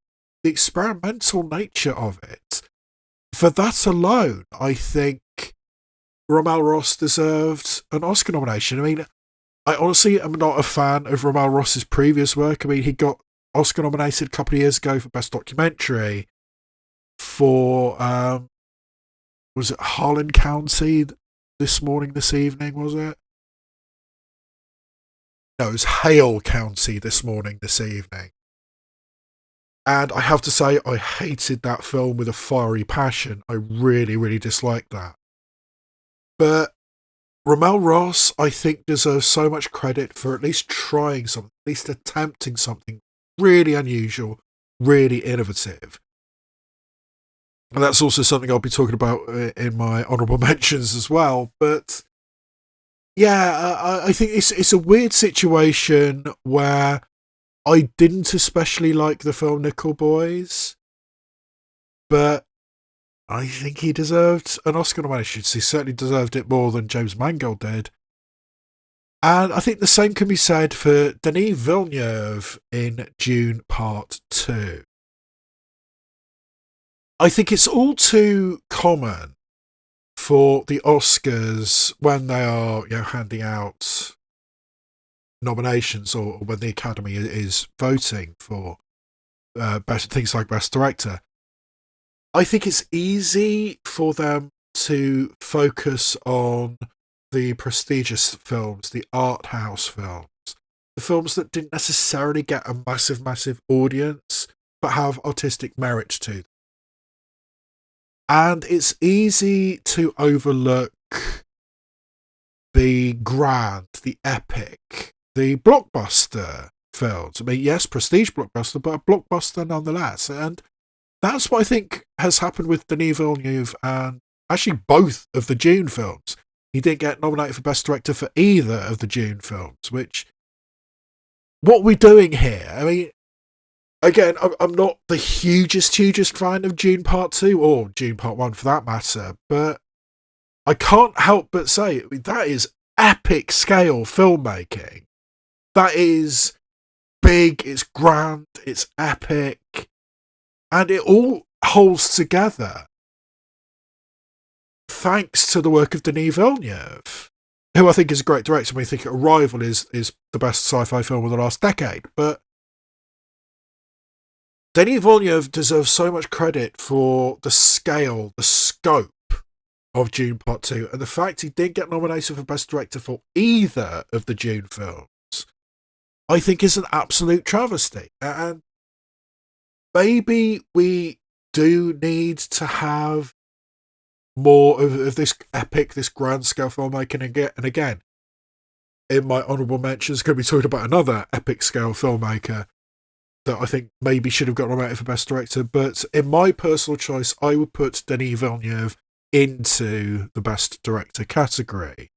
The experimental nature of it, for that alone, I think Rommel Ross deserved an Oscar nomination. I mean, I honestly am not a fan of Rommel Ross's previous work. I mean, he got Oscar nominated a couple of years ago for Best Documentary for, was it Harlan County this evening, was it? No, it was Hale County this evening. And I have to say, I hated that film with a fiery passion. I really, really disliked that. But Rommel Ross, I think, deserves so much credit for at least trying something, at least attempting something really unusual, really innovative. And that's also something I'll be talking about in my honourable mentions as well. But yeah, I think it's a weird situation where I didn't especially like the film Nickel Boys, but I think he deserved an Oscar nomination. He certainly deserved it more than James Mangold did. And I think the same can be said for Denis Villeneuve in Dune Part 2. I think it's all too common for the Oscars when they are, handing out nominations or when the Academy is voting for things like Best Director. I think it's easy for them to focus on the prestigious films, the art house films, the films that didn't necessarily get a massive, massive audience, but have artistic merit to them. And it's easy to overlook the grand, the epic, the blockbuster films. I mean, yes, prestige blockbuster, but a blockbuster nonetheless. And that's what I think has happened with Denis Villeneuve and actually both of the Dune films. He didn't get nominated for Best Director for either of the Dune films, which... What are we doing here? I mean, again, I'm not the hugest fan of Dune Part 2, or Dune Part 1 for that matter, but I can't help but say, that is epic scale filmmaking. That is big, it's grand, it's epic, and it all holds together thanks to the work of Denis Villeneuve, who I think is a great director. I mean, I think Arrival is the best sci-fi film of the last decade, but Denis Villeneuve deserves so much credit for the scale, the scope of Dune Part 2, and the fact he didn't get nominated for Best Director for either of the Dune films, I think is an absolute travesty. And maybe we do need to have more of this epic, this grand scale filmmaking again. And again, in my honourable mentions, going to be talking about another epic scale filmmaker that I think maybe should have got nominated for Best Director. But in my personal choice, I would put Denis Villeneuve into the Best Director category.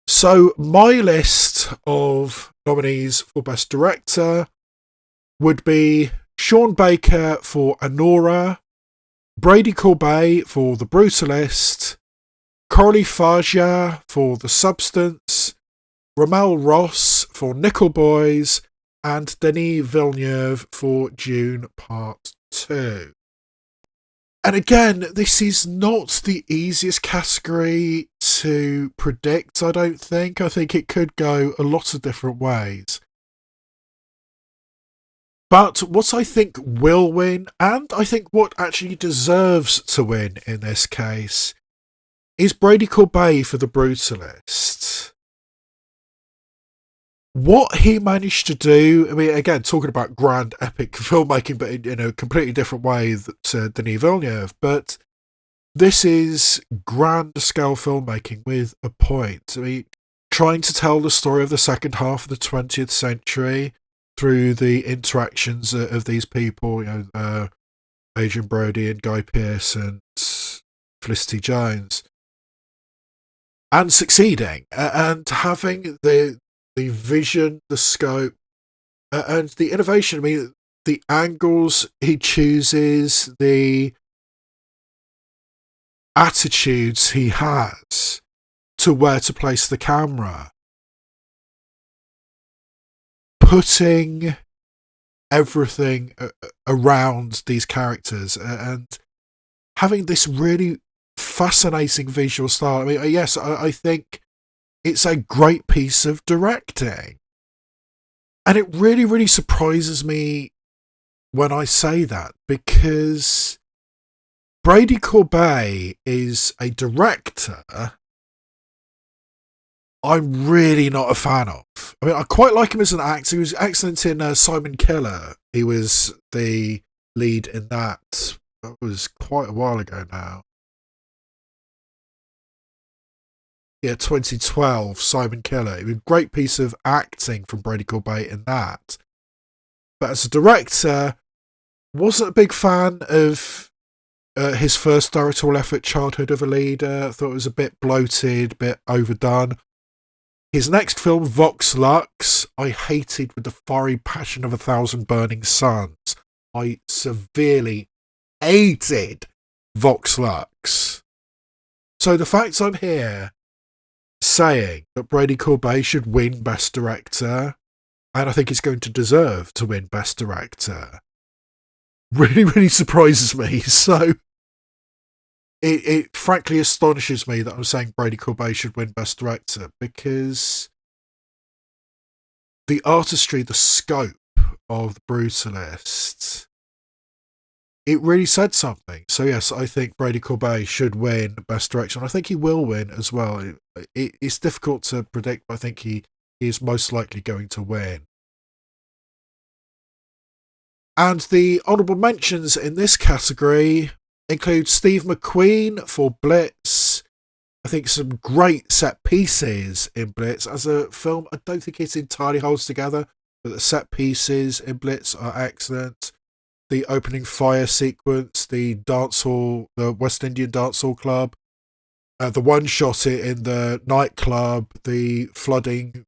So my list of nominees for Best Director would be Sean Baker for Anora, Brady Corbet for The Brutalist, Coralie Faja for The Substance, Rommel Ross for Nickel Boys, and Denis Villeneuve for Dune Part 2. And again, this is not the easiest category to predict, I don't think. I think it could go a lot of different ways. But what I think will win, and I think what actually deserves to win in this case, is Brady Corbet for The Brutalist. What he managed to do, I mean, again, talking about grand epic filmmaking, but in a completely different way to Denis Villeneuve, but this is grand scale filmmaking with a point. I mean, trying to tell the story of the second half of the 20th century through the interactions of these people, Adrian Brody and Guy Pearce and Felicity Jones, and succeeding, and having the vision, the scope, and the innovation. I mean, the angles he chooses, the attitudes he has to where to place the camera, putting everything around these characters, and having this really fascinating visual style. I mean, yes, I think it's a great piece of directing. And it really, really surprises me when I say that, because Brady Corbet is a director I'm really not a fan of. I mean, I quite like him as an actor. He was excellent in Simon Killer. He was the lead in that. That was quite a while ago now. Yeah, 2012, Simon Killer. It was a great piece of acting from Brady Corbet in that. But as a director, wasn't a big fan of his first directorial effort, Childhood of a Leader. Thought it was a bit bloated, a bit overdone. His next film, Vox Lux, I hated with the fiery passion of 1,000 burning suns. I severely hated Vox Lux. So the fact I'm here saying that Brady Corbet should win Best Director, and I think he's going to deserve to win Best Director, really, really surprises me. So it frankly astonishes me that I'm saying Brady Corbet should win Best Director, because the artistry, the scope of The Brutalist, it really said something. So yes, I think Brady Corbet should win Best Director, and I think he will win as well. It's difficult to predict, but I think he is most likely going to win. And the honourable mentions in this category include Steve McQueen for Blitz. I think some great set pieces in Blitz. As a film, I don't think it entirely holds together, but the set pieces in Blitz are excellent. The opening fire sequence, the dance hall, the West Indian dance hall club, the one shot in the nightclub, the flooding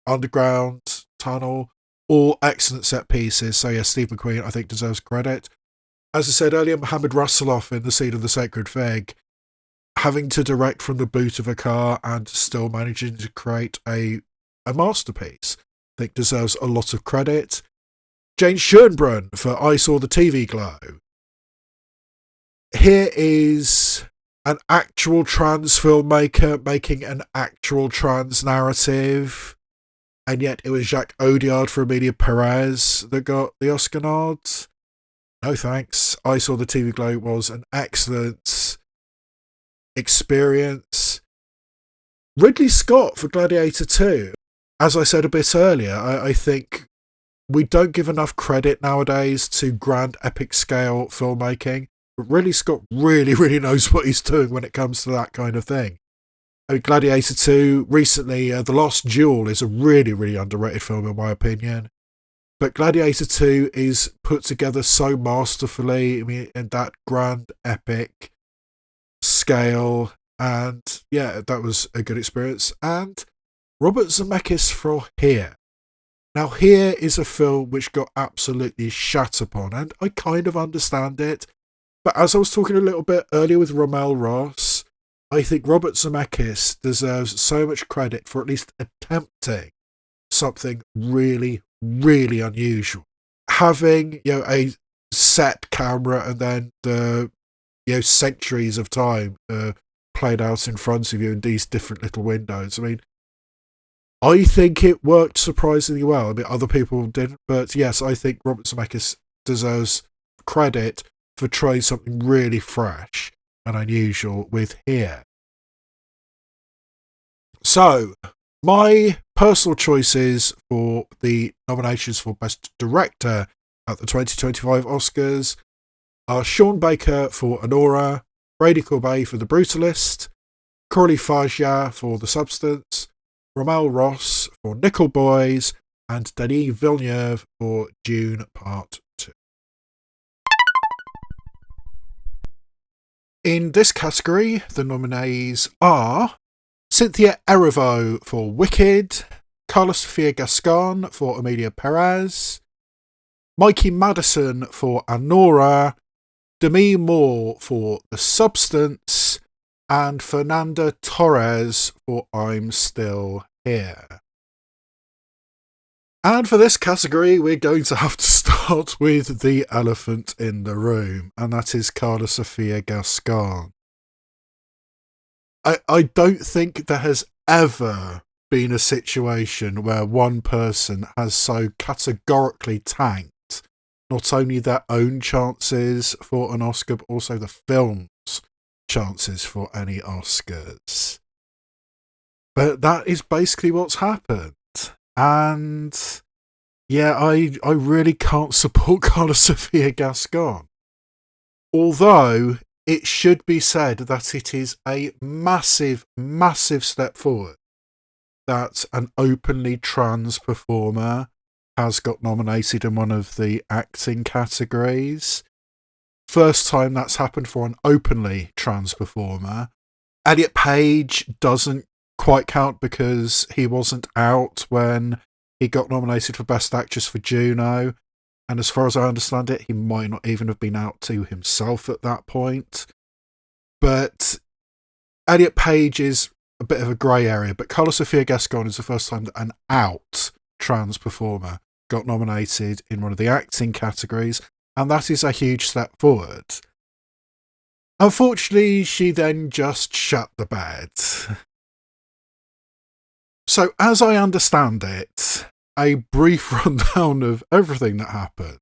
underground tunnel, all excellent set pieces. So yeah, Steve McQueen, I think, deserves credit. As I said earlier, Mohammed Rasoloff in The Seed of the Sacred Fig, having to direct from the boot of a car and still managing to create a masterpiece, I think deserves a lot of credit. Jane Schoenbrunn for I Saw the TV Glow. Here is an actual trans filmmaker making an actual trans narrative, and yet it was Jacques Audiard for Amelia Perez that got the Oscar nod. No thanks. I Saw the TV Glow was an excellent experience. Ridley Scott for Gladiator 2. As I said a bit earlier, I think we don't give enough credit nowadays to grand epic scale filmmaking, but Ridley Scott really, really knows what he's doing when it comes to that kind of thing. I mean, Gladiator 2, recently, The Lost Duel is a really, really underrated film in my opinion. But Gladiator 2 is put together so masterfully, I mean, in that grand epic scale, and yeah, that was a good experience. And Robert Zemeckis for Here. Now, Here is a film which got absolutely shat upon, and I kind of understand it. But as I was talking a little bit earlier with Rommel Ross, I think Robert Zemeckis deserves so much credit for at least attempting something really, really unusual. Having, a set camera and then the, centuries of time played out in front of you in these different little windows. I mean, I think it worked surprisingly well. I mean, other people didn't, but yes, I think Robert Zemeckis deserves credit for trying something really fresh and unusual with Here. So, my personal choices for the nominations for Best Director at the 2025 Oscars are Sean Baker for Anora, Brady Corbet for The Brutalist, Coralie Fagia for The Substance, Rommel Ross for Nickel Boys, and Denis Villeneuve for Dune Part 2. In this category, the nominees are Cynthia Erivo for Wicked, Carla Sofia Gascon for Emilia Perez, Mikey Madison for Anora, Demi Moore for The Substance, and Fernanda Torres for I'm Still Here. And for this category, we're going to have to start with the elephant in the room, and that is Carla Sofia Gascon. I don't think there has ever been a situation where one person has so categorically tanked not only their own chances for an Oscar, but also the film's chances for any Oscars. But that is basically what's happened. And yeah, I really can't support Carla Sofia Gascon. Although it should be said that it is a massive, massive step forward that an openly trans performer has got nominated in one of the acting categories. First time that's happened for an openly trans performer. Elliot Page doesn't quite count because he wasn't out when he got nominated for Best Actress for Juno, and as far as I understand it, he might not even have been out to himself at that point. But Elliot Page is a bit of a grey area, but Carla Sofia Gascon is the first time that an out trans performer got nominated in one of the acting categories, and that is a huge step forward. Unfortunately, she then just shut the bed. So, as I understand it, a brief rundown of everything that happened.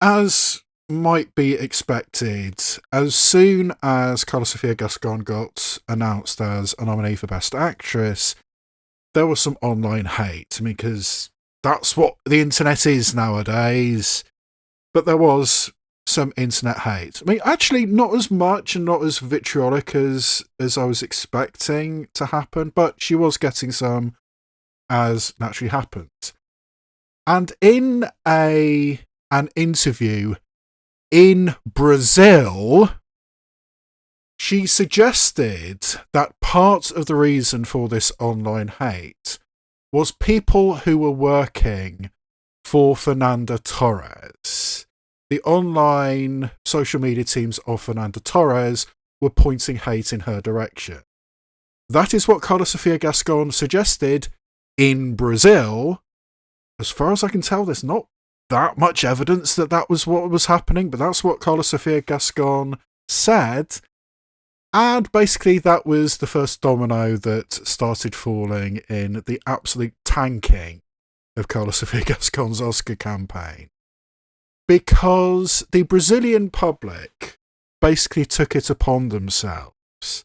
As might be expected, as soon as Carla Sofia Gascon got announced as a nominee for Best Actress, there was some online hate. I mean, because that's what the internet is nowadays. But there was some internet hate. I mean, actually, not as much and not as vitriolic as I was expecting to happen, but she was getting some, as naturally happened. And in an interview in Brazil, she suggested that part of the reason for this online hate was people who were working for Fernanda Torres. The online social media teams of Fernanda Torres were pointing hate in her direction. That is what Carla Sofia Gascon suggested in Brazil. As far as I can tell, there's not that much evidence that that was what was happening, but that's what Carla Sofia Gascon said. And basically that was the first domino that started falling in the absolute tanking of Carla Sofia Gascon's Oscar campaign. Because the Brazilian public basically took it upon themselves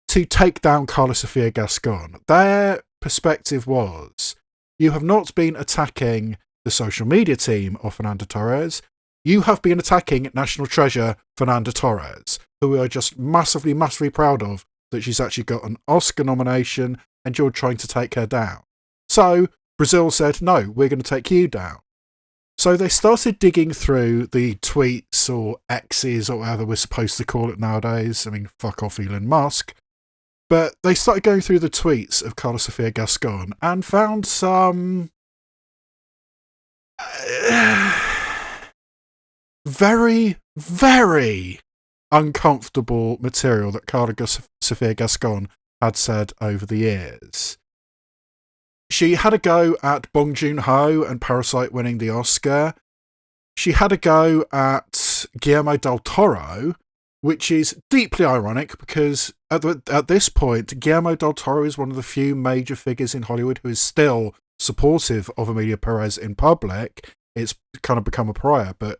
to take down Carla Sofia Gascon. Their perspective was, you have not been attacking the social media team of Fernanda Torres, you have been attacking National Treasure Fernanda Torres, who we are just massively, massively proud of that she's actually got an Oscar nomination and you're trying to take her down. So Brazil said, no, we're going to take you down. So they started digging through the tweets or X's or whatever we're supposed to call it nowadays. I mean, fuck off Elon Musk. But they started going through the tweets of Carla Sofia Gascon and found some very, very uncomfortable material that Carla Sofia Gascon had said over the years. She had a go at Bong Joon-ho and Parasite winning the Oscar. She had a go at Guillermo del Toro, which is deeply ironic because at this point, Guillermo del Toro is one of the few major figures in Hollywood who is still supportive of Emilia Perez in public. It's kind of become a pariah, but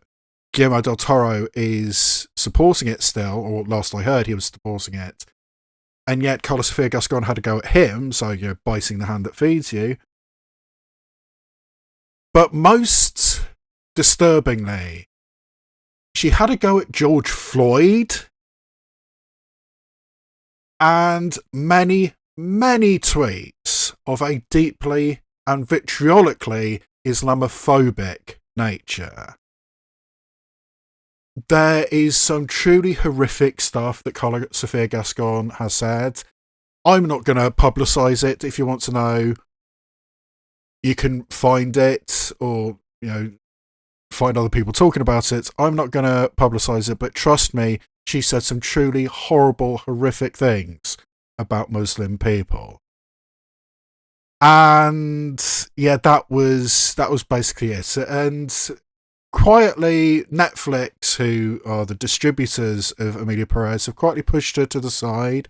Guillermo del Toro is supporting it still, or last I heard he was supporting it. And yet Carla Sofia Gascon had to go at him, so you're biting the hand that feeds you. But most disturbingly, she had a go at George Floyd and many, many tweets of a deeply and vitriolically Islamophobic nature. There is some truly horrific stuff that Carla Sophia Gascon has said. I'm not going to publicise it. If you want to know, you can find it, or, you know, find other people talking about it. I'm not going to publicise it, but trust me, she said some truly horrible, horrific things about Muslim people. And yeah, that was basically it. And quietly, Netflix, who are the distributors of Emilia Perez, have quietly pushed her to the side.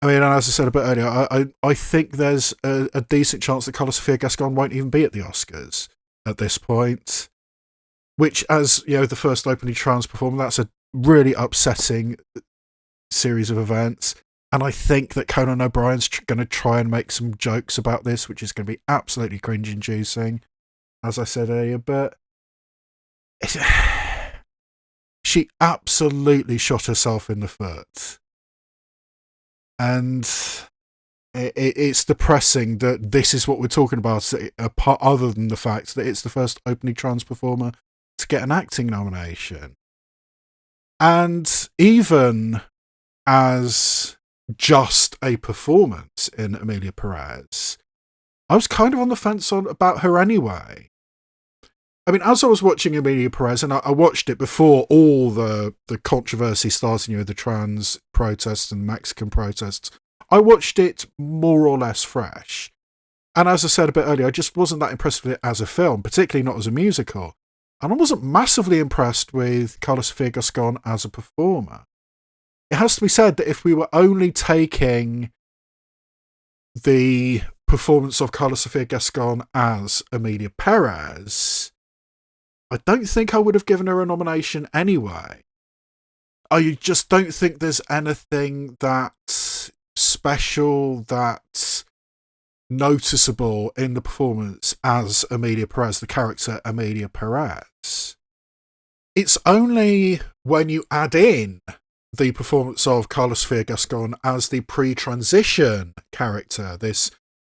I mean, and as I said a bit earlier, I think there's a decent chance that Carla Sophia Gascon won't even be at the Oscars at this point. Which, as you know, the first openly trans performer, that's a really upsetting series of events. And I think that Conan O'Brien's going to try and make some jokes about this, which is going to be absolutely cringe-inducing, as I said earlier. But she absolutely shot herself in the foot. And it's depressing that this is what we're talking about, other than the fact that it's the first openly trans performer to get an acting nomination. And even as just a performance in Emilia Perez, I was kind of on the fence about her anyway. I mean, as I was watching Emilia Perez, and I watched it before all the controversy starting, you know, the trans protests and Mexican protests, I watched it more or less fresh. And as I said a bit earlier, I just wasn't that impressed with it as a film, particularly not as a musical. And I wasn't massively impressed with Carla Sophia Gascon as a performer. It has to be said that if we were only taking the performance of Carla Sophia Gascon as Emilia Perez, I don't think I would have given her a nomination anyway. I just don't think there's anything that special, that noticeable in the performance as Emilia Perez, the character Emilia Perez. It's only when you add in the performance of Carla Sophia Gascon as the pre-transition character, this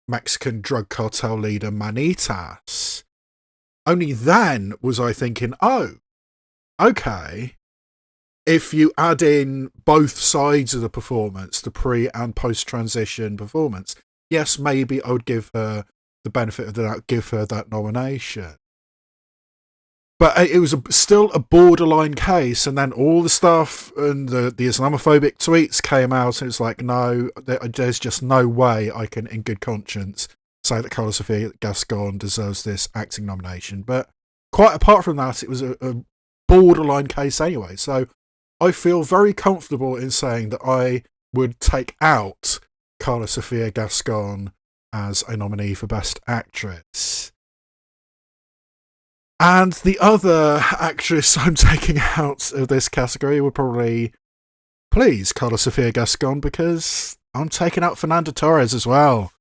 Mexican drug cartel leader Manitas, only then was I thinking, oh, okay, if you add in both sides of the performance, the pre and post-transition performance, yes, maybe I would give her the benefit of the doubt, give her that nomination. But it was still a borderline case, and then all the stuff and the Islamophobic tweets came out, and it's like, no, there's just no way I can, in good conscience, say that Carla Sophia Gascon deserves this acting nomination. But quite apart from that, it was a borderline case anyway. So I feel very comfortable in saying that I would take out Carla Sophia Gascon as a nominee for Best Actress. And the other actress I'm taking out of this category would probably please Carla Sophia Gascon, because I'm taking out Fernanda Torres as well.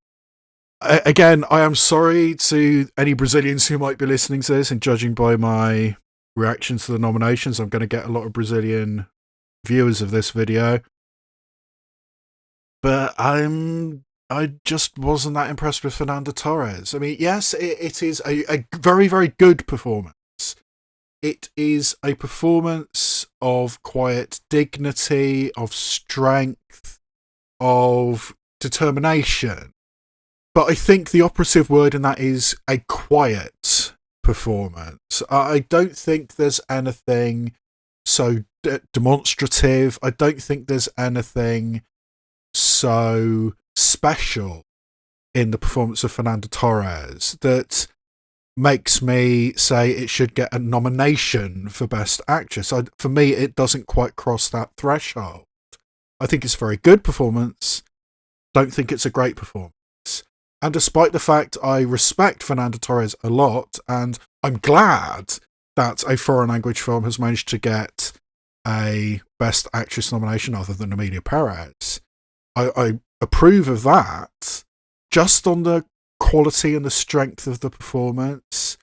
Again, I am sorry to any Brazilians who might be listening to this, and judging by my reactions to the nominations, I'm going to get a lot of Brazilian viewers of this video. But I just wasn't that impressed with Fernanda Torres. I mean, yes, it is a very, very good performance. It is a performance of quiet dignity, of strength, of determination. But I think the operative word in that is a quiet performance. I don't think there's anything so demonstrative. I don't think there's anything so special in the performance of Fernanda Torres that makes me say it should get a nomination for Best Actress. For me, it doesn't quite cross that threshold. I think it's a very good performance. Don't think it's a great performance. And despite the fact I respect Fernanda Torres a lot, and I'm glad that a foreign language film has managed to get a Best Actress nomination other than Emilia Perez, I approve of that. Just on the quality and the strength of the performance,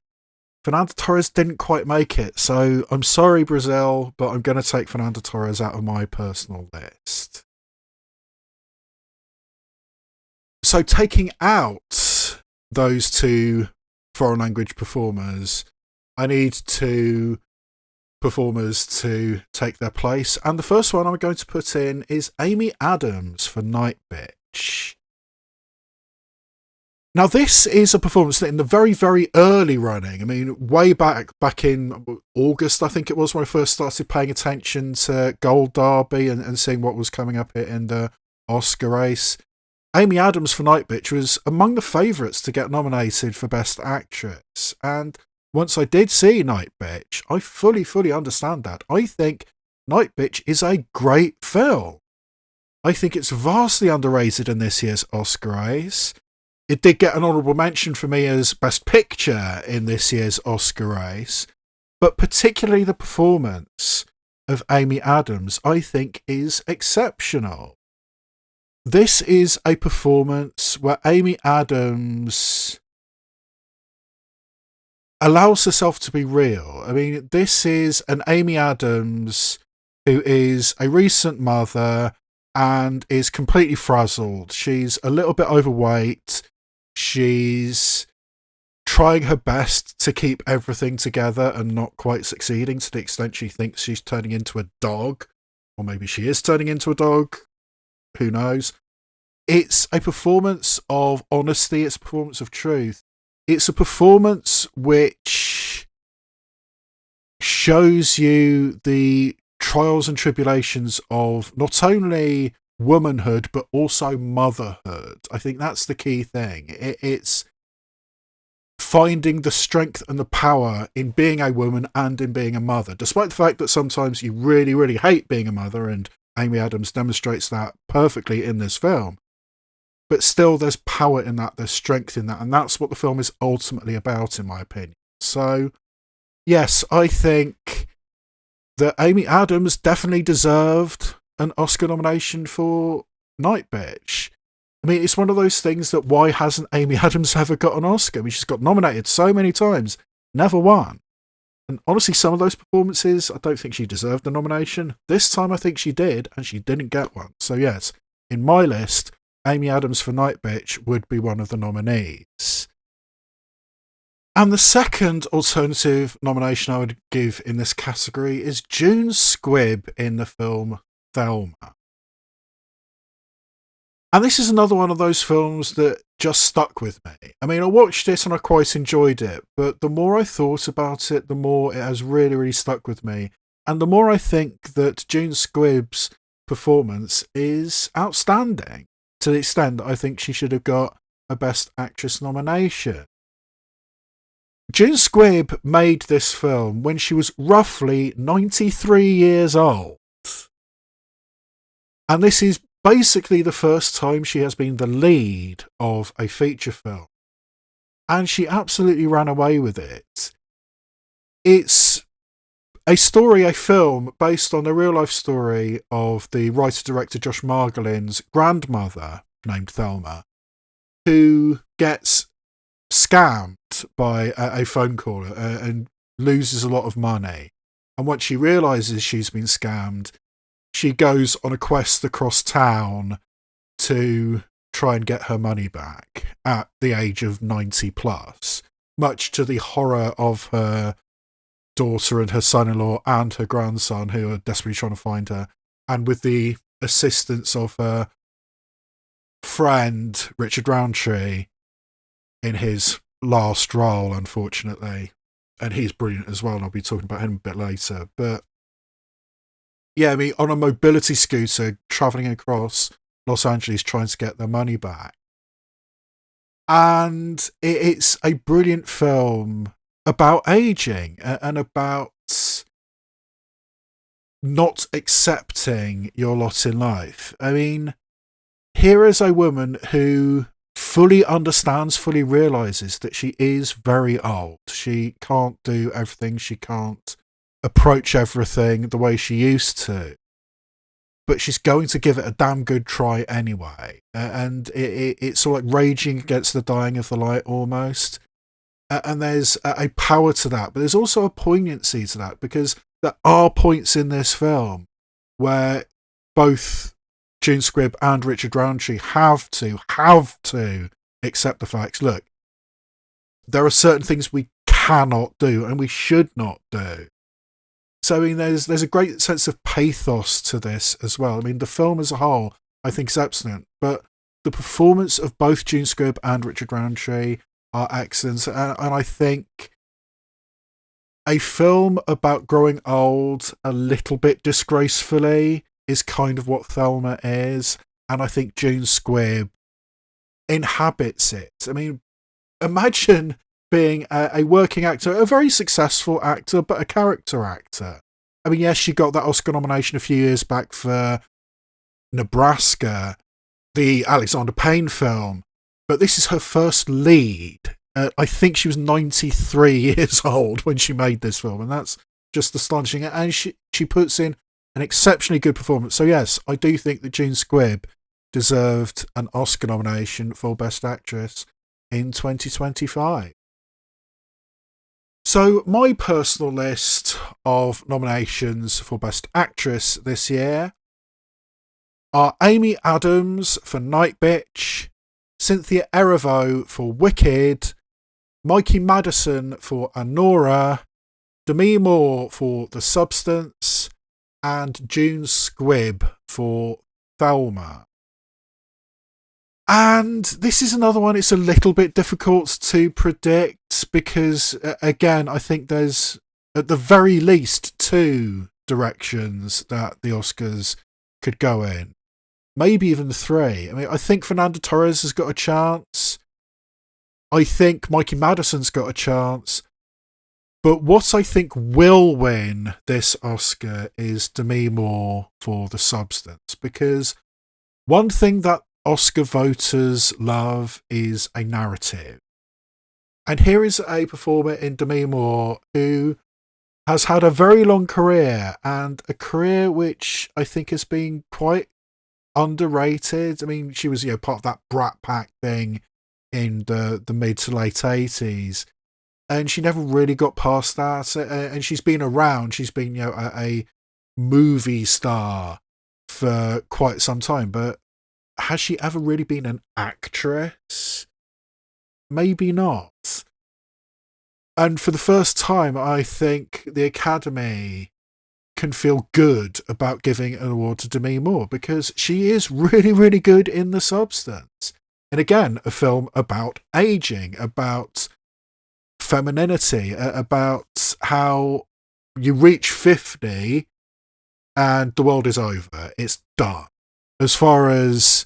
Fernanda Torres didn't quite make it. So I'm sorry, Brazil, but I'm going to take Fernanda Torres out of my personal list. So taking out those two foreign language performers, I need two performers to take their place. And the first one I'm going to put in is Amy Adams for Night Bitch. Now, this is a performance that in the very, very early running, I mean, way back in August, I think it was, when I first started paying attention to Gold Derby and seeing what was coming up in the Oscar race, Amy Adams for Night Bitch was among the favourites to get nominated for Best Actress. And once I did see Night Bitch, I fully understand that. I think Night Bitch is a great film. I think it's vastly underrated in this year's Oscar race. It did get an honourable mention for me as Best Picture in this year's Oscar race, but particularly the performance of Amy Adams, I think, is exceptional. This is a performance where Amy Adams allows herself to be real. I mean, this is an Amy Adams who is a recent mother and is completely frazzled. She's a little bit overweight. She's trying her best to keep everything together and not quite succeeding, to the extent she thinks she's turning into a dog. Or maybe she is turning into a dog. Who knows? It's a performance of honesty. It's a performance of truth. It's a performance which shows you the trials and tribulations of not only womanhood but also motherhood. I think that's the key thing. It's finding the strength and the power in being a woman and in being a mother, despite the fact that sometimes you really hate being a mother, and Amy Adams demonstrates that perfectly in this film. But still, there's power in that, there's strength in that, and that's what the film is ultimately about, in my opinion. So, yes, I think that Amy Adams definitely deserved an Oscar nomination for Night Bitch. I mean, it's one of those things that why hasn't Amy Adams ever got an Oscar? I mean, she's got nominated so many times, never won. And honestly, some of those performances, I don't think she deserved a nomination. This time I think she did, and she didn't get one. So yes, in my list, Amy Adams for Night Bitch would be one of the nominees. And the second alternative nomination I would give in this category is June Squibb in the film Thelma. And this is another one of those films that just stuck with me. I mean, I watched it and I quite enjoyed it, but the more I thought about it, the more it has really stuck with me. And the more I think that June Squibb's performance is outstanding, to the extent that I think she should have got a Best Actress nomination. June Squibb made this film when she was roughly 93 years old. And this is basically the first time she has been the lead of a feature film. And she absolutely ran away with it. It's a film based on a real-life story of the writer-director Josh Margolin's grandmother, named Thelma, who gets scammed by a phone caller and loses a lot of money. And once she realises she's been scammed, she goes on a quest across town to try and get her money back at the age of 90 plus, much to the horror of her daughter and her son-in-law and her grandson, who are desperately trying to find her, and with the assistance of her friend Richard Roundtree in his last role, unfortunately. And he's brilliant as well, and I'll be talking about him a bit later. But yeah, I mean, on a mobility scooter travelling across Los Angeles trying to get their money back. And it's a brilliant film about aging and about not accepting your lot in life. I mean, here is a woman who fully understands, fully realises that she is very old. She can't do everything. She can't approach everything the way she used to. But she's going to give it a damn good try anyway. And it's sort of like raging against the dying of the light almost. And there's a power to that. But there's also a poignancy to that, because there are points in this film where both June Squibb and Richard Roundtree have to accept the facts. Look, there are certain things we cannot do and we should not do. So I mean, there's a great sense of pathos to this as well. I mean, the film as a whole, I think, is excellent, but the performance of both June Squibb and Richard Roundtree are excellent, and I think a film about growing old a little bit disgracefully is kind of what Thelma is, and I think June Squibb inhabits it. I mean, imagine being a working actor, a very successful actor, but a character actor. I mean, yes, she got that Oscar nomination a few years back for Nebraska, the Alexander Payne film, but this is her first lead. I think she was 93 years old when she made this film, and that's just astonishing. And she puts in an exceptionally good performance. So yes, I do think that June Squibb deserved an Oscar nomination for Best Actress in 2025. So my personal list of nominations for Best Actress this year are Amy Adams for Night Bitch, Cynthia Erivo for Wicked, Mikey Madison for Anora, Demi Moore for The Substance, and June Squibb for Thelma. And this is another one, it's a little bit difficult to predict because, again, I think there's at the very least two directions that the Oscars could go in. Maybe even three. I mean, I think Fernando Torres has got a chance. I think Mikey Madison's got a chance. But what I think will win this Oscar is Demi Moore for The Substance. Because one thing that Oscar voters love is a narrative. And here is a performer in Demi Moore who has had a very long career, and a career which I think has been quite underrated. I mean, she was, part of that Brat Pack thing in the mid to late 80s, and she never really got past that. And she's been around. She's been, a movie star for quite some time, but has she ever really been an actress? Maybe not. And for the first time, I think the Academy can feel good about giving an award to Demi Moore because she is really, really good in The Substance. And again, a film about aging, about femininity, about how you reach 50 and the world is over. It's done. As far as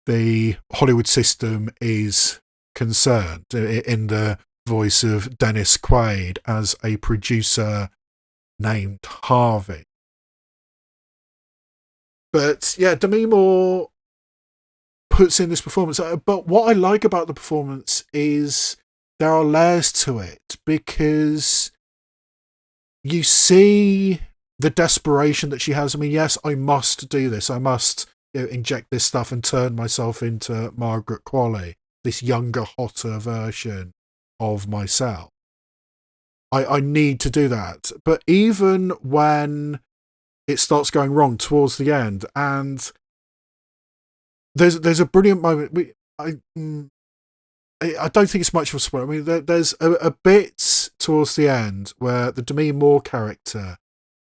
the Hollywood system is concerned, in the voice of Dennis Quaid as a producer named Harvey. But yeah, Demi Moore puts in this performance. But what I like about the performance is there are layers to it because you see the desperation that she has. I mean, yes, I must do this. I must inject this stuff and turn myself into Margaret Qualley, this younger, hotter version of myself. I need to do that. But even when it starts going wrong towards the end, and there's a brilliant moment. I don't think it's much of a spoiler. I mean, there's a bit towards the end where the Demi Moore character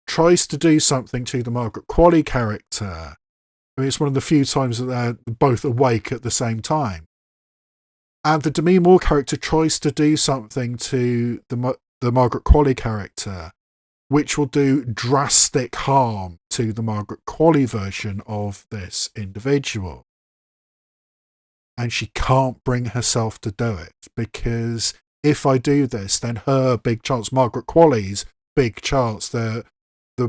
tries to do something to the Margaret Qualley character. I mean, it's one of the few times that they're both awake at the same time. And the Demi Moore character tries to do something to the Margaret Qualley character, which will do drastic harm to the Margaret Qualley version of this individual. And she can't bring herself to do it, because if I do this, then her big chance, Margaret Qualley's big chance, the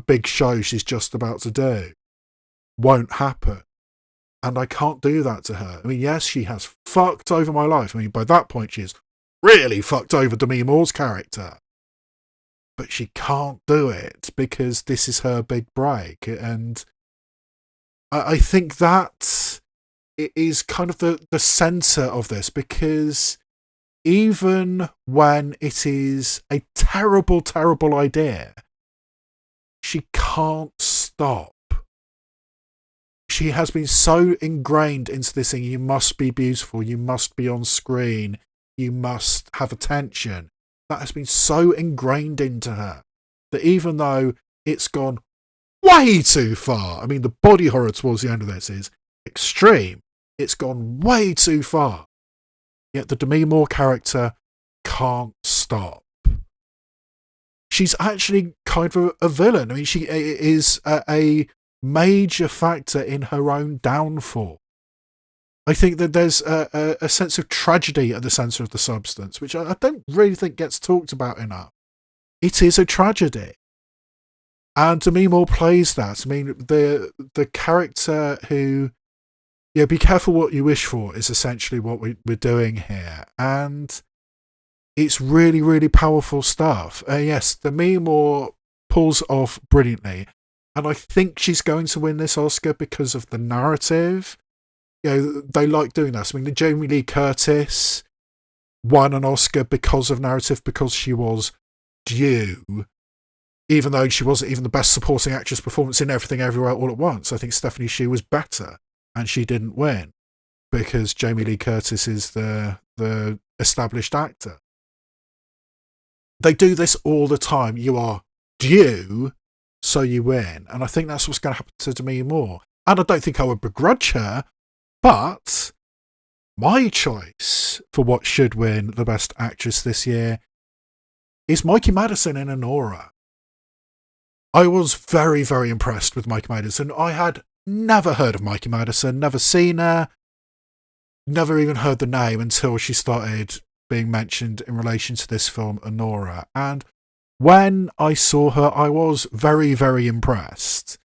big show she's just about to do, won't happen. And I can't do that to her. I mean, yes, she has fucked over my life. I mean, by that point, she has really fucked over Demi Moore's character. But she can't do it because this is her big break. And I think that it is kind of the centre of this, because even when it is a terrible, terrible idea, she can't stop. she has been so ingrained into this thing. You must be beautiful. You must be on screen. You must have attention. That has been so ingrained into her that even though it's gone way too far, I mean, the body horror towards the end of this is extreme. It's gone way too far. Yet the Demi Moore character can't stop. She's actually kind of a villain. I mean, she is a major factor in her own downfall. I think that there's a sense of tragedy at the centre of the substance, which I don't really think gets talked about enough. It is a tragedy. And Demi Moore plays that. I mean, the character who, be careful what you wish for is essentially what we're doing here. And it's really, really powerful stuff. Yes, Demi Moore pulls off brilliantly. And I think she's going to win this Oscar because of the narrative. They like doing that. I mean, Jamie Lee Curtis won an Oscar because of narrative, because she was due, even though she wasn't even the best supporting actress performance in Everything Everywhere All at Once. I think Stephanie Hsu was better, and she didn't win because Jamie Lee Curtis is the established actor. They do this all the time. You are due, so you win. And I think that's what's going to happen to Demi Moore. And I don't think I would begrudge her, but my choice for what should win the Best Actress this year is Mikey Madison in Anora. I was very, very impressed with Mikey Madison. I had never heard of Mikey Madison, never seen her, never even heard the name until she started being mentioned in relation to this film, Anora. And when I saw her, I was very, very impressed.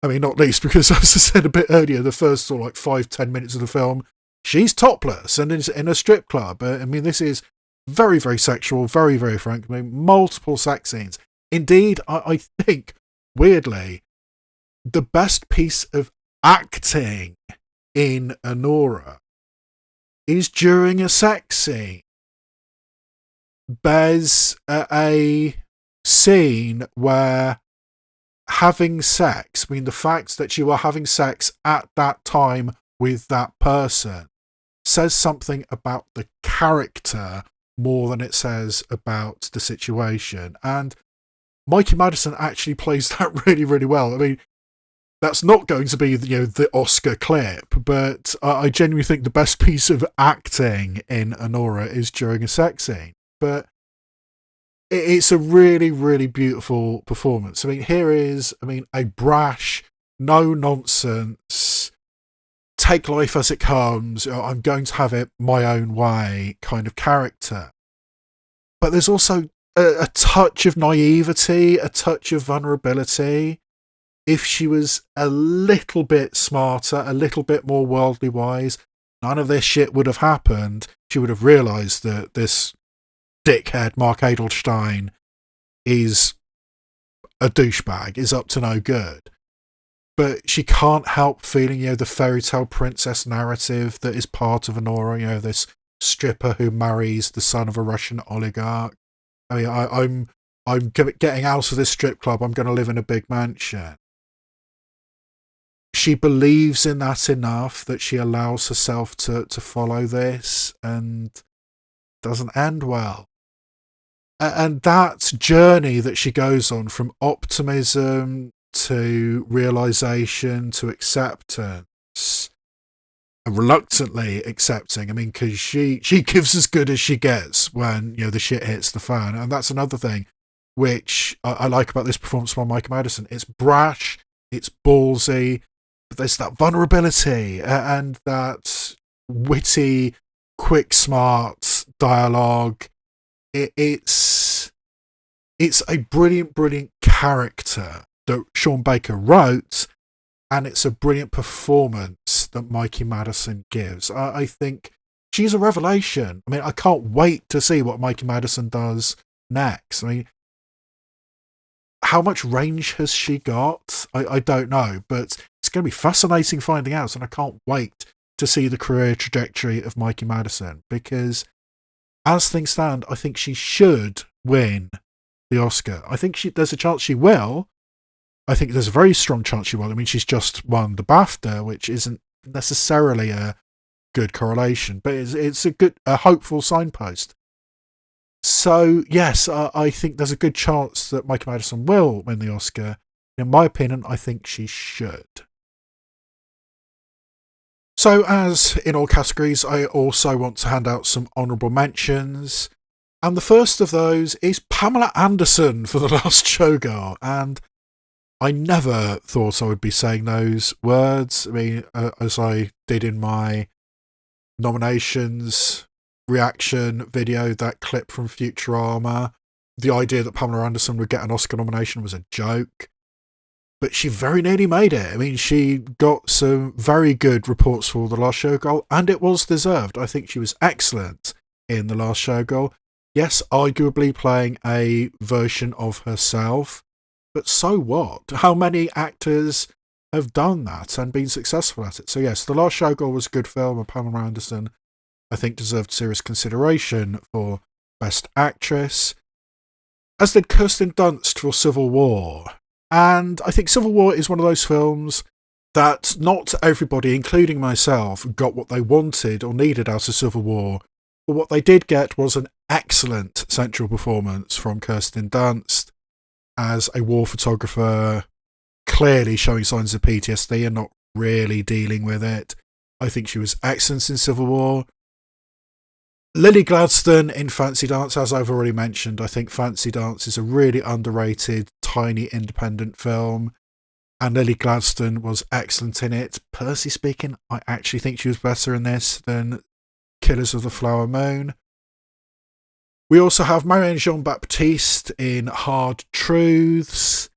I mean, not least because, as I said a bit earlier, the first 5-10 minutes of the film, she's topless and is in a strip club. I mean, this is very, very sexual, very, very frank. I mean, multiple sex scenes. Indeed, I think, weirdly, the best piece of acting in Anora is during a sex scene. There's a scene where having sex, I mean, the fact that you are having sex at that time with that person says something about the character more than it says about the situation. And Mikey Madison actually plays that really, really well. I mean, that's not going to be, the Oscar clip, but I genuinely think the best piece of acting in Anora is during a sex scene. But it's a really, really beautiful performance. I mean, here is, a brash, no nonsense, take life as it comes, I'm going to have it my own way kind of character. But there's also a touch of naivety, a touch of vulnerability. If she was a little bit smarter, a little bit more worldly wise, none of this shit would have happened. She would have realised that this dickhead Mark Edelstein is a douchebag, is up to no good. But she can't help feeling, the fairy tale princess narrative that is part of Anora, this stripper who marries the son of a Russian oligarch. I mean, I'm getting out of this strip club, I'm going to live in a big mansion. She believes in that enough that she allows herself to follow this, and doesn't end well. And that journey that she goes on from optimism to realisation to acceptance, and reluctantly accepting, because she gives as good as she gets when, the shit hits the fan. And that's another thing which I like about this performance by Mikey Madison. It's brash, it's ballsy, but there's that vulnerability and that witty, quick, smart dialogue. It's a brilliant, brilliant character that Sean Baker wrote, and it's a brilliant performance that Mikey Madison gives. I think she's a revelation. I can't wait to see what Mikey Madison does next. How much range has she got? I don't know, but it's going to be fascinating finding out, and I can't wait to see the career trajectory of Mikey Madison, because as things stand, I think she should win the Oscar. I think there's a chance she will. I think there's a very strong chance she will. I mean, she's just won the BAFTA, which isn't necessarily a good correlation, but it's a hopeful signpost. So yes, I think there's a good chance that Mikey Madison will win the Oscar. In my opinion, I think she should. So as in all categories, I also want to hand out some honourable mentions. And the first of those is Pamela Anderson for The Last Showgirl. And I never thought I would be saying those words. I mean, as I did in my nominations reaction video, that clip from Futurama, the idea that Pamela Anderson would get an Oscar nomination was a joke. But she very nearly made it. I mean, she got some very good reports for The Last Showgirl, and it was deserved. I think she was excellent in The Last Showgirl. Yes, arguably playing a version of herself. But so what? How many actors have done that and been successful at it? So yes, The Last Showgirl was a good film, and Pamela Anderson, I think, deserved serious consideration for Best Actress, as did Kirsten Dunst for Civil War. And I think Civil War is one of those films that not everybody, including myself, got what they wanted or needed out of Civil War. But what they did get was an excellent central performance from Kirsten Dunst as a war photographer, clearly showing signs of PTSD and not really dealing with it. I think she was excellent in Civil War. Lily Gladstone in Fancy Dance, as I've already mentioned, I think Fancy Dance is a really underrated, tiny, independent film, and Lily Gladstone was excellent in it. Personally speaking, I actually think she was better in this than Killers of the Flower Moon. We also have Marianne Jean-Baptiste in Hard Truths,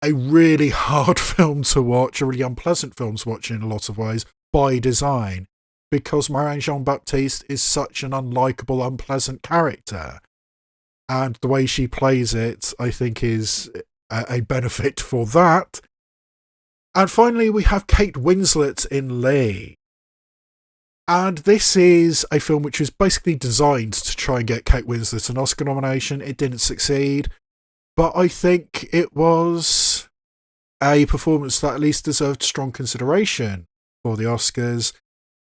a really hard film to watch, a really unpleasant film to watch in a lot of ways, by design, because Marianne Jean-Baptiste is such an unlikable, unpleasant character. And the way she plays it, I think, is a benefit for that. And finally, we have Kate Winslet in Lee. And this is a film which was basically designed to try and get Kate Winslet an Oscar nomination. It didn't succeed, but I think it was a performance that at least deserved strong consideration for the Oscars,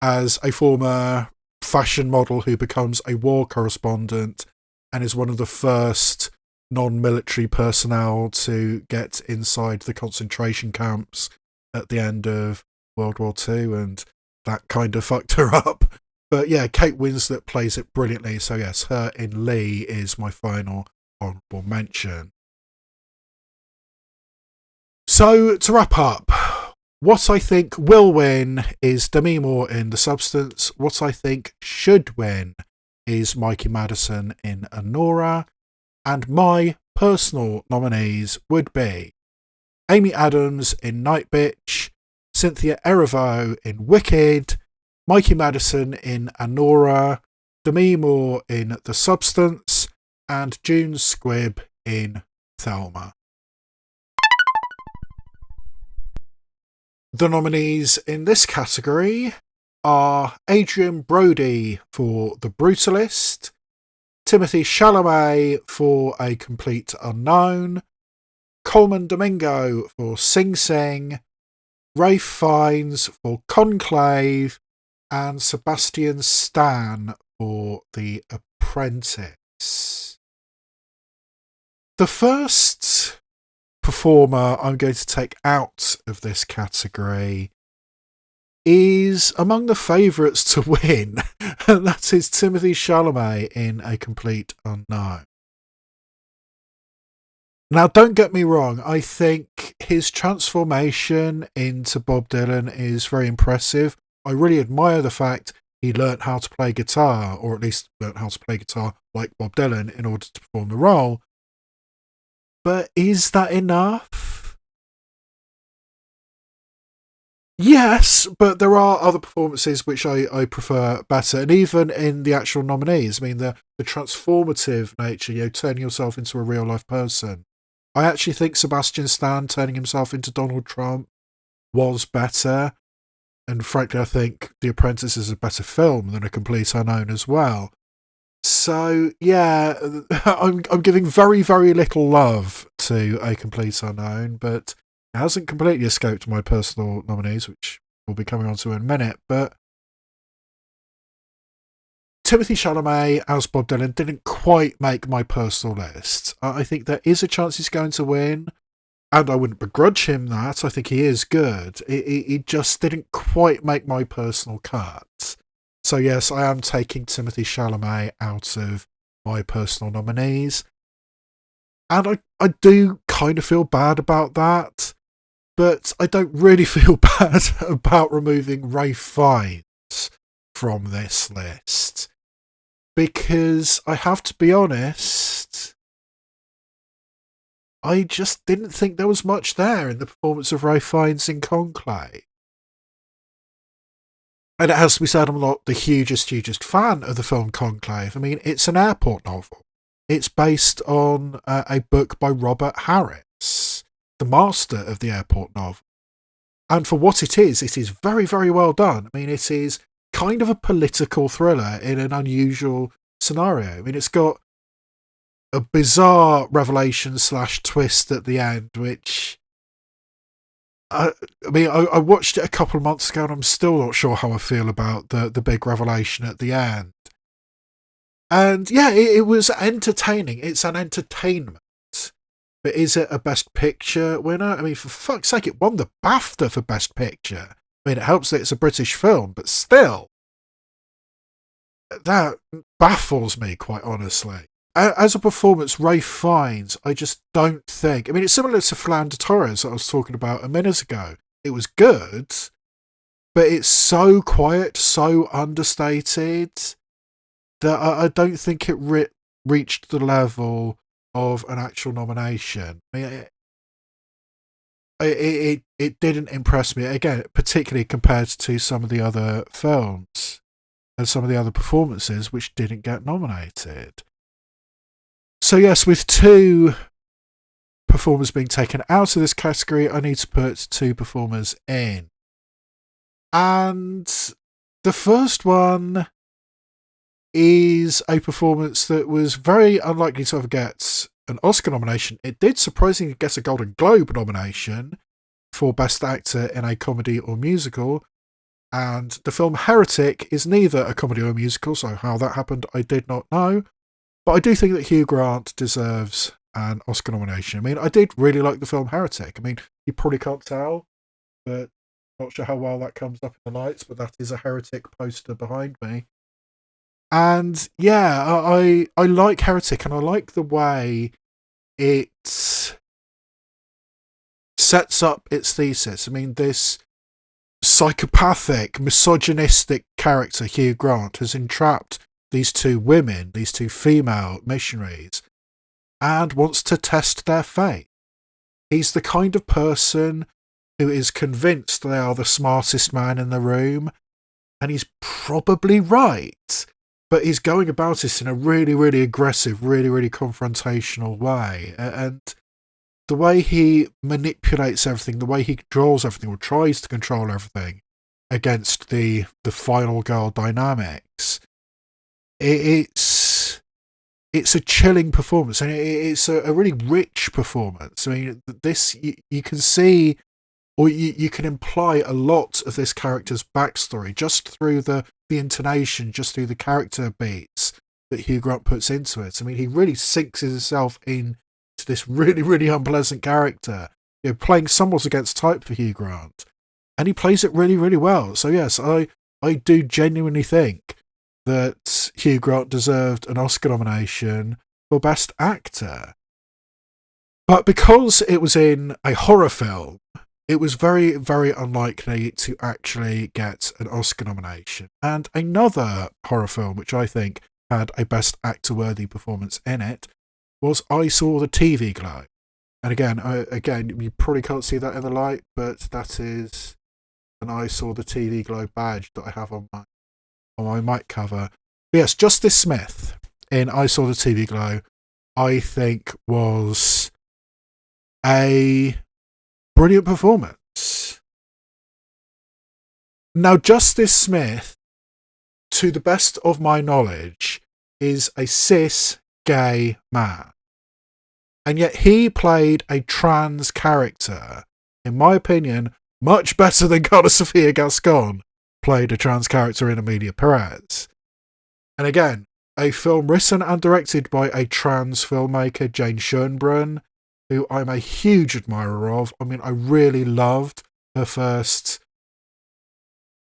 as a former fashion model who becomes a war correspondent and is one of the first non-military personnel to get inside the concentration camps at the end of World War II, and that kind of fucked her up. But yeah, Kate Winslet plays it brilliantly, so yes, her in Lee is my final honourable mention. So to wrap up, what I think will win is Demi Moore in The Substance. What I think should win is Mikey Madison in Anora. And my personal nominees would be Amy Adams in Night Bitch, Cynthia Erivo in Wicked, Mikey Madison in Anora, Demi Moore in The Substance, and June Squibb in Thelma. The nominees in this category are Adrian Brody for The Brutalist, Timothy Chalamet for A Complete Unknown, Coleman Domingo for Sing Sing, Ralph Fiennes for Conclave, and Sebastian Stan for The Apprentice. The first performer I'm going to take out of this category is among the favourites to win, and that is Timothy Chalamet in A Complete Unknown. Now, don't get me wrong, I think his transformation into Bob Dylan is very impressive. I really admire the fact he learnt how to play guitar, or at least learnt how to play guitar like Bob Dylan in order to perform the role. But is that enough? Yes, but there are other performances which I prefer better, and even in the actual nominees, I mean, the transformative nature, turning yourself into a real-life person. I actually think Sebastian Stan turning himself into Donald Trump was better, and frankly, I think The Apprentice is a better film than A Complete Unknown as well. So, yeah, I'm giving very, very little love to A Complete Unknown, but it hasn't completely escaped my personal nominees, which we'll be coming on to in a minute. But Timothée Chalamet as Bob Dylan didn't quite make my personal list. I think there is a chance he's going to win, and I wouldn't begrudge him that. I think he is good. It just didn't quite make my personal cut. So yes, I am taking Timothée Chalamet out of my personal nominees. And I do kind of feel bad about that, but I don't really feel bad about removing Ralph Fiennes from this list. Because I have to be honest, I just didn't think there was much there in the performance of Ralph Fiennes in Conclave. And it has to be said, I'm not the hugest fan of the film Conclave. I mean, it's an airport novel. It's based on a book by Robert Harris, the master of the airport novel. And for what it is very, very well done. I mean, it is kind of a political thriller in an unusual scenario. I mean, it's got a bizarre revelation / twist at the end, which... I watched it a couple of months ago and I'm still not sure how I feel about the big revelation at the end. And yeah, it was entertaining. It's an entertainment. But is it a Best Picture winner? I mean, for fuck's sake, it won the BAFTA for Best Picture. I mean, it helps that it's a British film, but still. That baffles me, quite honestly. As a performance, Ralph Fiennes, I just don't think... I mean, it's similar to Fernando Torres that I was talking about a minute ago. It was good, but it's so quiet, so understated, that I don't think it reached the level of an actual nomination. I mean, it didn't impress me, again, particularly compared to some of the other films and some of the other performances which didn't get nominated. So yes, with two performers being taken out of this category, I need to put two performers in. And the first one is a performance that was very unlikely to ever get an Oscar nomination. It did surprisingly get a Golden Globe nomination for Best Actor in a Comedy or Musical. And the film Heretic is neither a comedy or a musical, so how that happened I did not know. But I do think that Hugh Grant deserves an Oscar nomination. I mean, I did really like the film Heretic. I mean, you probably can't tell, but not sure how well that comes up in the lights, but that is a Heretic poster behind me. And yeah, I like Heretic, and I like the way it sets up its thesis. I mean, this psychopathic, misogynistic character, Hugh Grant, has entrapped these two women, these two female missionaries, and wants to test their faith. He's the kind of person who is convinced they are the smartest man in the room, and he's probably right, but he's going about it in a really, really aggressive, really, really confrontational way. And the way he manipulates everything, the way he controls everything, or tries to control everything against the final girl dynamics, it's a chilling performance, and it's a really rich performance. I mean, this you can see, or you can imply a lot of this character's backstory just through the intonation, just through the character beats that Hugh Grant puts into it. I mean, he really sinks himself into this really, really unpleasant character, playing somewhat against type for Hugh Grant, and he plays it really, really well. So yes, I do genuinely think that Hugh Grant deserved an Oscar nomination for Best Actor. But because it was in a horror film, it was very, very unlikely to actually get an Oscar nomination. And another horror film, which I think had a Best Actor-worthy performance in it, was I Saw the TV Glow. And again, you probably can't see that in the light, but that is an I Saw the TV Glow badge that I have on my mic cover. But yes, Justice Smith in I Saw the TV Glow, I think was a brilliant performance. Now, Justice Smith, to the best of my knowledge, is a cis gay man. And yet he played a trans character, in my opinion, much better than Carla Sofia Gascon played a trans character in Emilia Perez. And again, a film written and directed by a trans filmmaker, Jane Schoenbrunn, who I'm a huge admirer of. I mean, I really loved her first,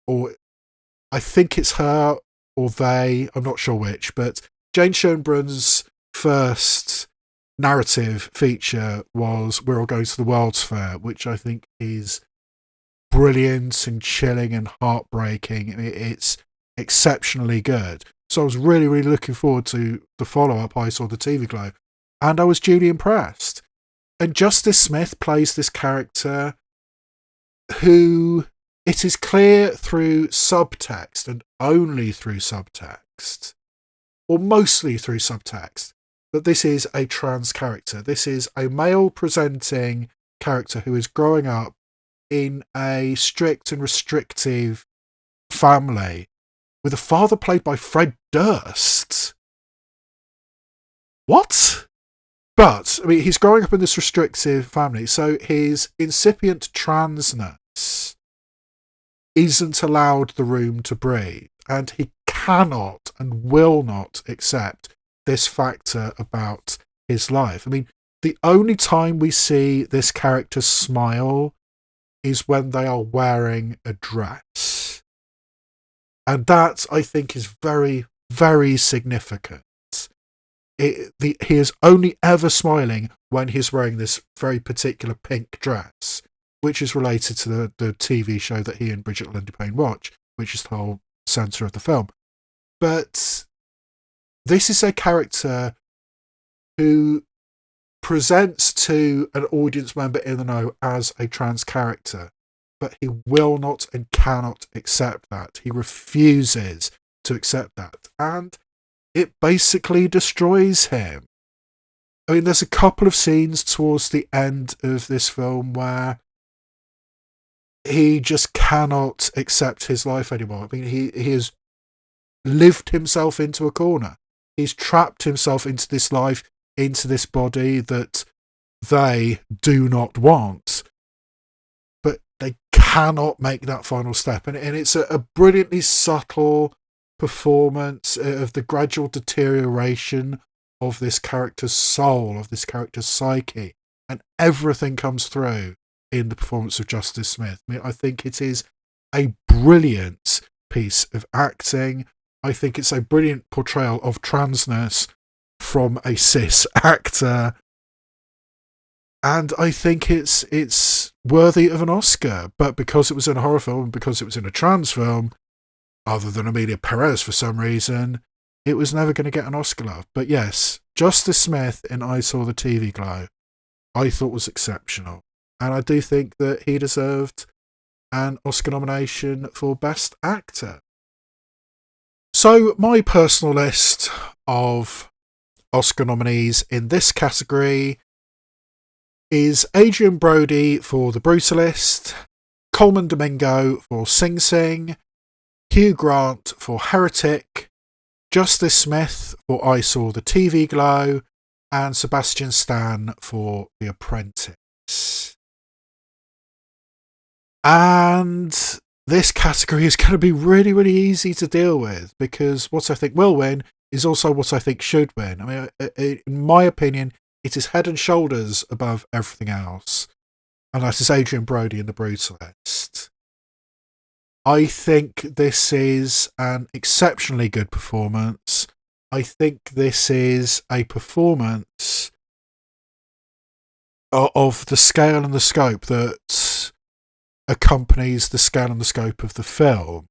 or I think it's her or they, I'm not sure which, but Jane Schoenbrunn's first narrative feature was We're All Going to the World's Fair, which I think is brilliant and chilling and heartbreaking. It's exceptionally good. So I was really, really looking forward to the follow-up, I Saw the TV Glow, and I was duly impressed. And Justice Smith plays this character who, it is clear through subtext and only through subtext, or mostly through subtext, that this is a trans character. This is a male-presenting character who is growing up in a strict and restrictive family with a father played by Fred Durst. What? But, I mean, he's growing up in this restrictive family, so his incipient transness isn't allowed the room to breathe, and he cannot and will not accept this factor about his life. I mean, the only time we see this character smile is when they are wearing a dress. And that, I think, is very, very significant. He is only ever smiling when he's wearing this very particular pink dress, which is related to the TV show that he and Bridget Lindy Payne watch, which is the whole centre of the film. But this is a character who presents to an audience member in the know as a trans character, but he will not and cannot accept that. He refuses to accept that. And it basically destroys him. I mean, there's a couple of scenes towards the end of this film where he just cannot accept his life anymore. I mean, he has lived himself into a corner. He's trapped himself into this life, into this body that they do not want. But they cannot make that final step. And it's a brilliantly subtle performance of the gradual deterioration of this character's soul, of this character's psyche. And everything comes through in the performance of Justice Smith. I mean, I think it is a brilliant piece of acting. I think it's a brilliant portrayal of transness from a cis actor. And I think it's worthy of an Oscar. But because it was in a horror film, and because it was in a trans film, other than Emilia Perez for some reason, it was never going to get an Oscar love. But yes, Justice Smith in I Saw the TV Glow, I thought was exceptional. And I do think that he deserved an Oscar nomination for Best Actor. So my personal list of Oscar nominees in this category is Adrian Brody for The Brutalist, Coleman Domingo for Sing Sing, Hugh Grant for Heretic, Justice Smith for I Saw the TV Glow, and Sebastian Stan for The Apprentice. And this category is going to be really, really easy to deal with, because what I think will win is also what I think should win. I mean, in my opinion, it is head and shoulders above everything else, and that is Adrian Brody in The Brutalist. I think this is an exceptionally good performance. I think this is a performance of the scale and the scope that accompanies the scale and the scope of the film.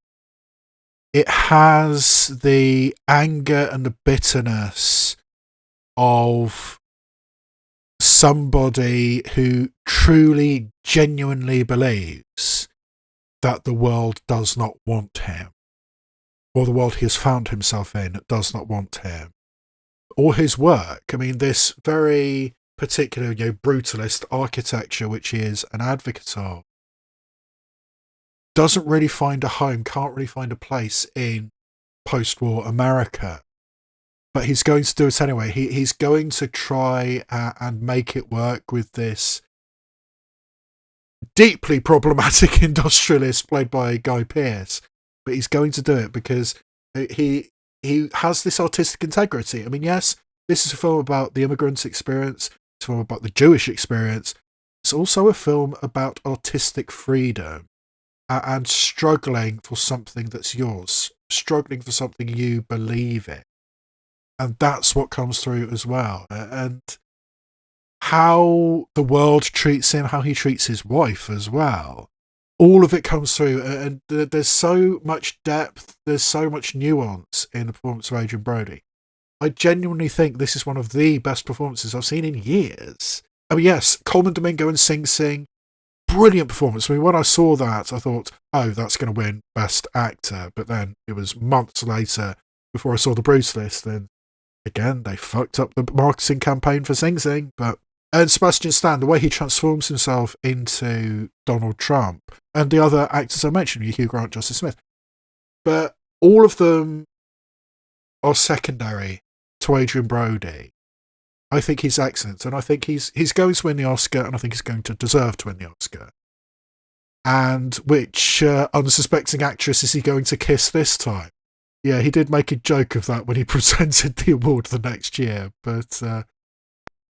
It has the anger and the bitterness of somebody who truly, genuinely believes that the world does not want him, or the world he has found himself in does not want him, or his work. I mean, this very particular, brutalist architecture, which he is an advocate of, doesn't really find a home, can't really find a place in post-war America. but he's going to do it anyway. He's going to try and make it work with this deeply problematic industrialist played by Guy Pearce, but he's going to do it because he has this artistic integrity. I mean, yes, this is a film about the immigrant experience. It's a film about the Jewish experience. It's also a film about artistic freedom and struggling for something that's yours, struggling for something you believe in. And that's what comes through as well. And how the world treats him, how he treats his wife as well. All of it comes through, and there's so much depth, there's so much nuance in the performance of Adrian Brody. I genuinely think this is one of the best performances I've seen in years. I mean, yes, Coleman Domingo and Sing Sing, brilliant performance. I mean, when I saw that, I thought, oh, that's going to win Best Actor. But then it was months later before I saw the Bruce list, and again, they fucked up the marketing campaign for Sing Sing. And Sebastian Stan, the way he transforms himself into Donald Trump, and the other actors I mentioned, Hugh Grant, Justice Smith, but all of them are secondary to Adrian Brody. I think he's excellent, and I think he's going to win the Oscar, and I think he's going to deserve to win the Oscar. And which unsuspecting actress is he going to kiss this time? Yeah, he did make a joke of that when he presented the award the next year, but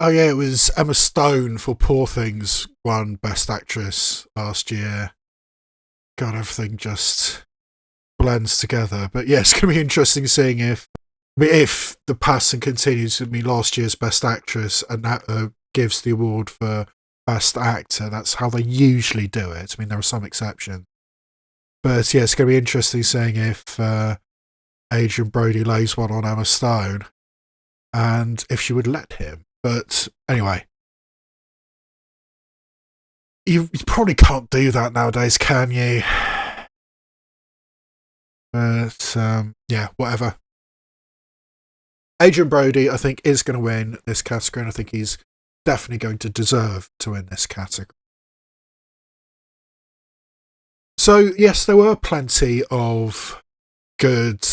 oh yeah, it was Emma Stone for Poor Things won Best Actress last year. God, everything just blends together. But yeah, it's going to be interesting seeing if the pattern continues. I mean, last year's Best Actress and that gives the award for Best Actor. That's how they usually do it. I mean, there are some exceptions. But yeah, it's going to be interesting seeing if Adrian Brody lays one on Emma Stone and if she would let him. But anyway, you probably can't do that nowadays, can you? But yeah, whatever. Adrian Brody, I think, is going to win this category, and I think he's definitely going to deserve to win this category. So, yes, there were plenty of good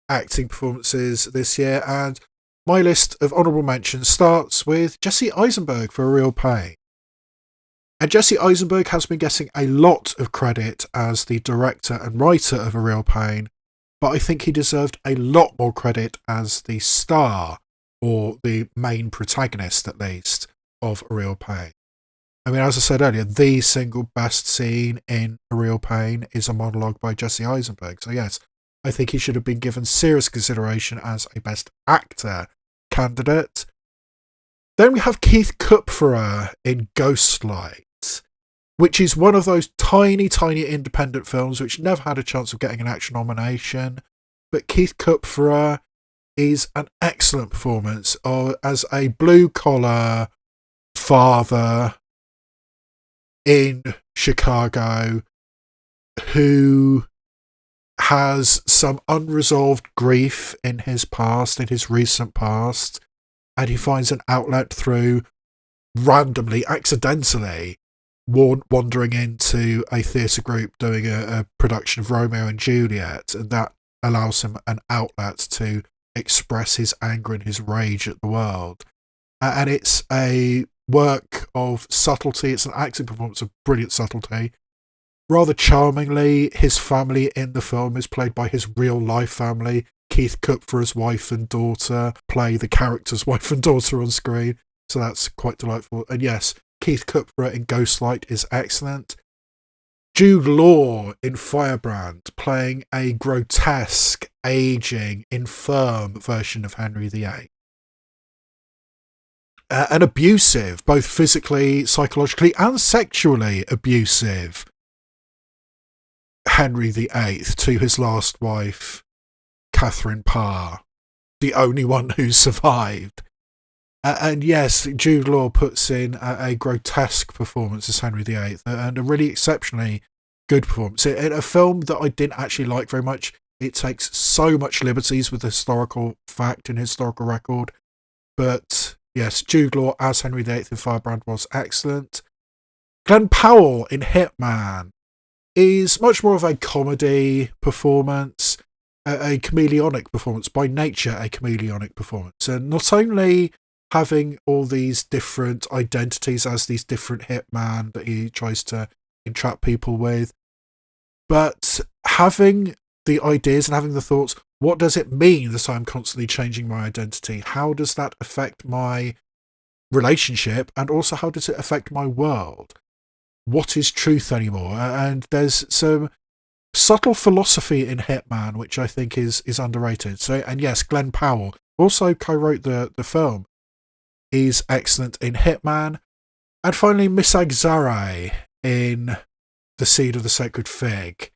acting performances this year, and my list of honourable mentions starts with Jesse Eisenberg for A Real Pain. And Jesse Eisenberg has been getting a lot of credit as the director and writer of A Real Pain, but I think he deserved a lot more credit as the star, or the main protagonist at least, of A Real Pain. I mean, as I said earlier, the single best scene in A Real Pain is a monologue by Jesse Eisenberg. So yes, I think he should have been given serious consideration as a Best Actor candidate. Then we have Keith Kupferer in Ghostlight, which is one of those tiny, tiny independent films which never had a chance of getting an Actor nomination. But Keith Kupferer is an excellent performance as a blue-collar father in Chicago who has some unresolved grief in his past, in his recent past, and he finds an outlet through randomly, accidentally, wandering into a theatre group doing a production of Romeo and Juliet, and that allows him an outlet to express his anger and his rage at the world. And it's a work of subtlety. It's an acting performance of brilliant subtlety. Rather charmingly, his family in the film is played by his real-life family. Keith Kupferer's wife and daughter play the character's wife and daughter on screen, so that's quite delightful. And yes, Keith Kupferer in Ghostlight is excellent. Jude Law in Firebrand, playing a grotesque, aging, infirm version of Henry VIII. An abusive, both physically, psychologically, and sexually abusive Henry VIII to his last wife, Catherine Parr, the only one who survived. And yes, Jude Law puts in a grotesque performance as Henry VIII, and a really exceptionally good performance. In a film that I didn't actually like very much, it takes so much liberties with the historical fact and historical record. But yes, Jude Law as Henry VIII in Firebrand was excellent. Glenn Powell in Hitman is much more of a comedy performance. a chameleonic performance, by nature a chameleonic performance. And not only having all these different identities as these different hitman that he tries to entrap people with, but having the ideas and having the thoughts, what does it mean that I'm constantly changing my identity? How does that affect my relationship? And also, how does it affect my world? What is truth anymore? And there's some subtle philosophy in Hitman, which I think is underrated. So, and yes, Glenn Powell also co-wrote the film, is excellent in Hitman. And finally, Miss Agzare in The Seed of the Sacred Fig,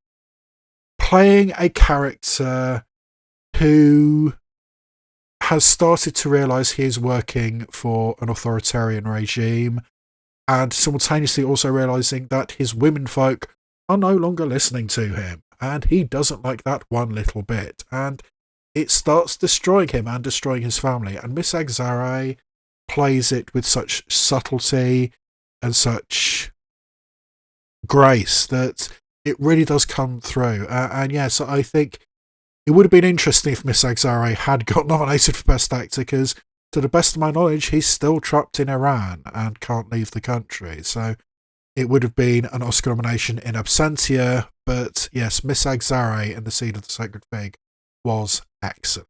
playing a character who has started to realise he is working for an authoritarian regime, and simultaneously also realising that his womenfolk are no longer listening to him, and he doesn't like that one little bit, and it starts destroying him and destroying his family. And Miss Agzare plays it with such subtlety and such grace that it really does come through. And yes, I think it would have been interesting if Miss Agzare had got nominated for Best Actor, because to the best of my knowledge, he's still trapped in Iran and can't leave the country. So it would have been an Oscar nomination in absentia. But yes, Miss Agzare in The Seed of the Sacred Fig was excellent.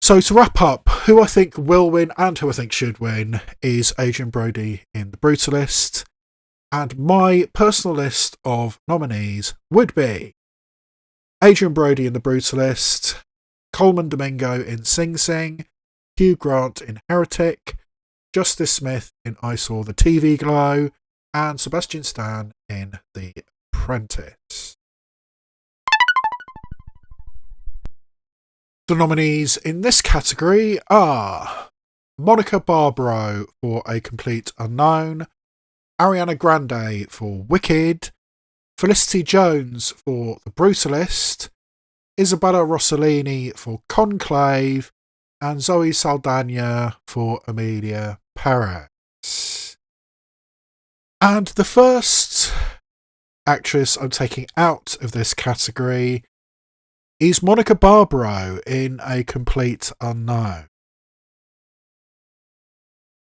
So to wrap up, who I think will win and who I think should win is Adrien Brody in The Brutalist. And my personal list of nominees would be Adrien Brody in The Brutalist, Coleman Domingo in Sing Sing, Hugh Grant in Heretic, Justice Smith in I Saw the TV Glow, and Sebastian Stan in The Apprentice. The nominees in this category are Monica Barbaro for A Complete Unknown, Ariana Grande for Wicked, Felicity Jones for The Brutalist, Isabella Rossellini for Conclave, and Zoe Saldana for Emilia Perez. And the first actress I'm taking out of this category is Monica Barbaro in A Complete Unknown.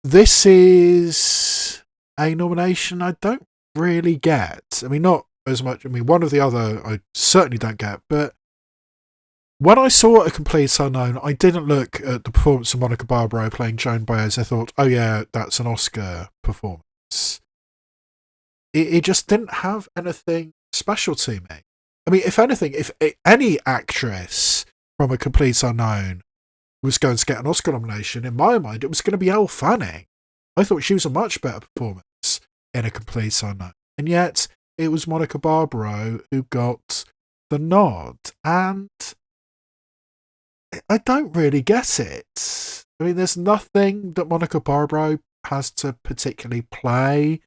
This is a nomination I don't really get. I mean, not as much. I mean, one or the other I certainly don't get, but when I saw A Complete Unknown, I didn't look at the performance of Monica Barbaro playing Joan Baez. I thought, oh yeah, that's an Oscar performance. It just didn't have anything special to me. I mean, if anything, if any actress from A Complete Unknown was going to get an Oscar nomination, in my mind, it was going to be Elle Fanning. I thought she was a much better performance in A Complete Unknown. And yet, it was Monica Barbaro who got the nod. And I don't really get it. I mean, there's nothing that Monica Barbaro has to particularly play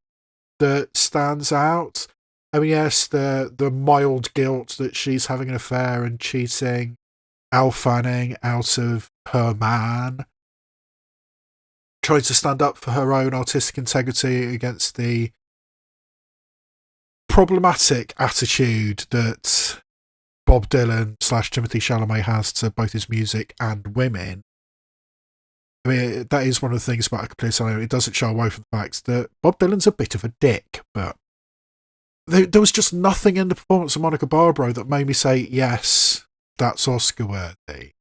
that stands out. I mean, yes, the mild guilt that she's having an affair and cheating Elle Fanning out of her man, trying to stand up for her own artistic integrity against the problematic attitude that Bob Dylan / Timothée Chalamet has to both his music and women. I mean, that is one of the things about A Complete Unknown. It doesn't shy away from the fact that Bob Dylan's a bit of a dick, but there was just nothing in the performance of Monica Barbaro that made me say, yes, that's Oscar worthy.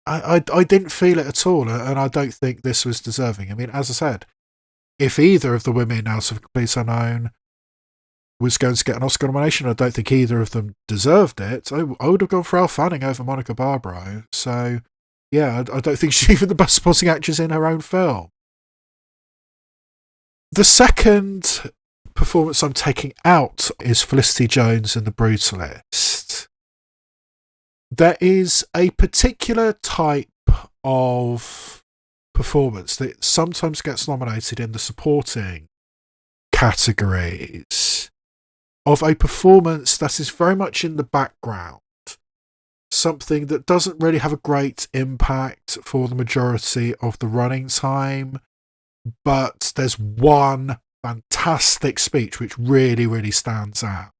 I didn't feel it at all, and I don't think this was deserving. I mean, as I said, if either of the women out of A Complete Unknown was going to get an Oscar nomination, I don't think either of them deserved it. I would have gone for Elle Fanning over Monica Barbaro. So, yeah, I don't think she's even the best supporting actress in her own film. The second performance I'm taking out is Felicity Jones in The Brutalist. There is a particular type of performance that sometimes gets nominated in the supporting categories, of a performance that is very much in the background, something that doesn't really have a great impact for the majority of the running time, but there's one fantastic speech which really, really stands out.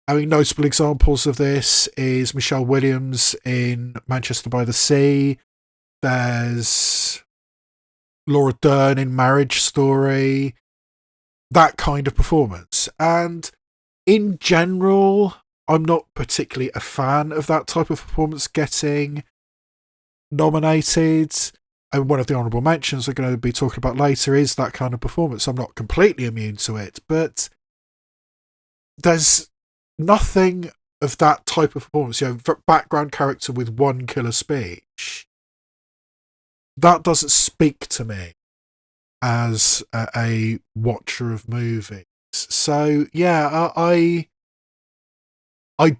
I mean, notable examples of this is Michelle Williams in Manchester by the Sea. There's Laura Dern in Marriage Story. That kind of performance. And in general, I'm not particularly a fan of that type of performance getting nominated. And one of the honourable mentions we're going to be talking about later is that kind of performance. I'm not completely immune to it, but there's nothing of that type of performance. Background character with one killer speech. That doesn't speak to me as a watcher of movies. So, yeah, I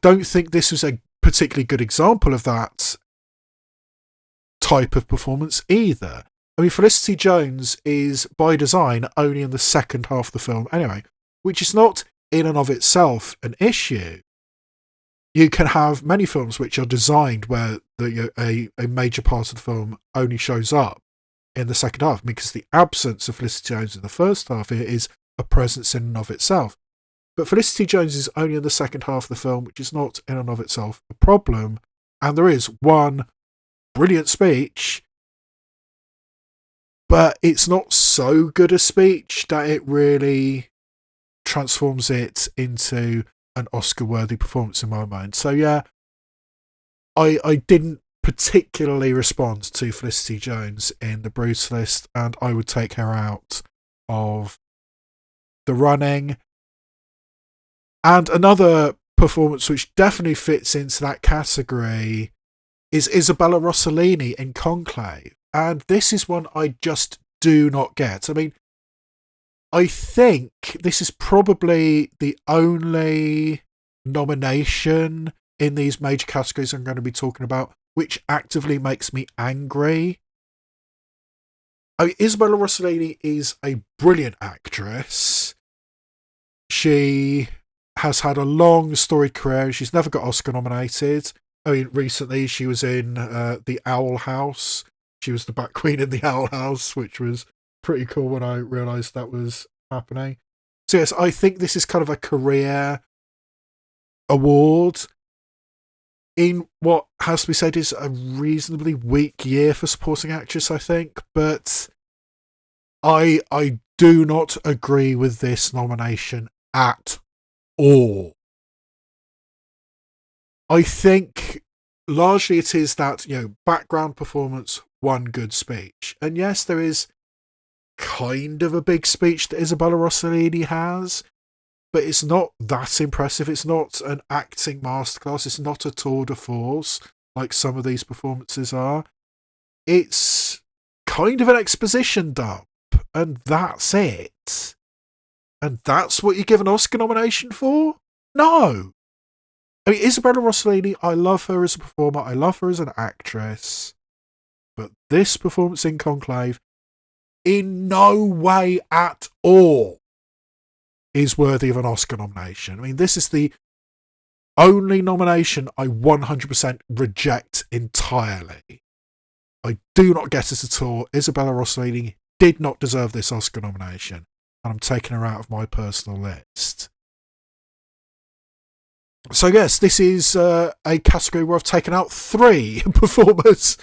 don't think this was a particularly good example of that type of performance either. I mean, Felicity Jones is, by design, only in the second half of the film anyway, which is not, in and of itself, an issue. You can have many films which are designed where a major part of the film only shows up in the second half, because the absence of Felicity Jones in the first half is a presence in and of itself. But Felicity Jones is only in the second half of the film, which is not in and of itself a problem. And there is one brilliant speech, but it's not so good a speech that it really transforms it into an Oscar-worthy performance in my mind. So yeah, I didn't particularly respond to Felicity Jones in The Brutalist, and I would take her out of the running. And another performance which definitely fits into that category is Isabella Rossellini in Conclave. And this is one I just do not get. I mean, I think this is probably the only nomination in these major categories I'm going to be talking about which actively makes me angry. I mean, Isabella Rossellini is a brilliant actress. She has had a long storied career. She's never got Oscar nominated. I mean, recently she was in The Owl House. She was the Bat Queen in The Owl House, which was pretty cool when I realised that was happening. So yes, I think this is kind of a career award in what has to be said is a reasonably weak year for supporting actress, I think. But I do not agree with this nomination at all. I think largely it is that, background performance, one good speech. And yes, there is kind of a big speech that Isabella Rossellini has, but it's not that impressive. It's not an acting masterclass. It's not a tour de force like some of these performances are. It's kind of an exposition dump, and that's it. And that's what you give an Oscar nomination for? No. I mean, Isabella Rossellini, I love her as a performer. I love her as an actress. But this performance in Conclave, in no way at all, is worthy of an Oscar nomination. I mean, this is the only nomination I 100% reject entirely. I do not get it at all. Isabella Rossellini did not deserve this Oscar nomination, and I'm taking her out of my personal list. So yes, this is a category where I've taken out 3 performers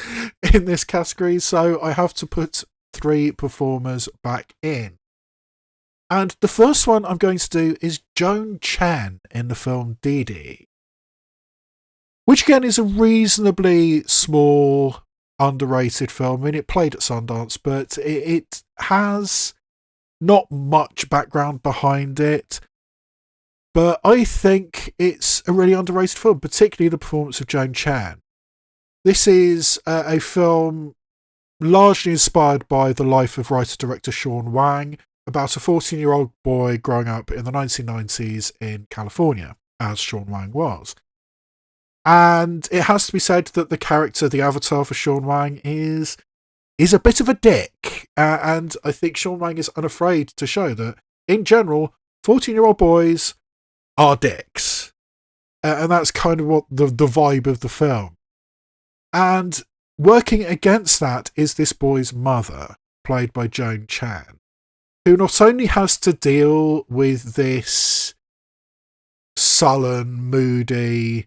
in this category, so I have to put 3 performers back in. And the first one I'm going to do is Joan Chen in the film Dee Dee, which again is a reasonably small, underrated film. I mean, it played at Sundance, but it has not much background behind it. But I think it's a really underrated film, particularly the performance of Joan Chen. This is a film largely inspired by the life of writer-director Sean Wang, about a 14-year-old boy growing up in the 1990s in California, as Sean Wang was. And it has to be said that the character, the avatar for Sean Wang, is a bit of a dick. And I think Sean Wang is unafraid to show that, in general, 14-year-old boys are dicks. And that's kind of what the vibe of the film. And working against that is this boy's mother, played by Joan Chen, who not only has to deal with this sullen, moody,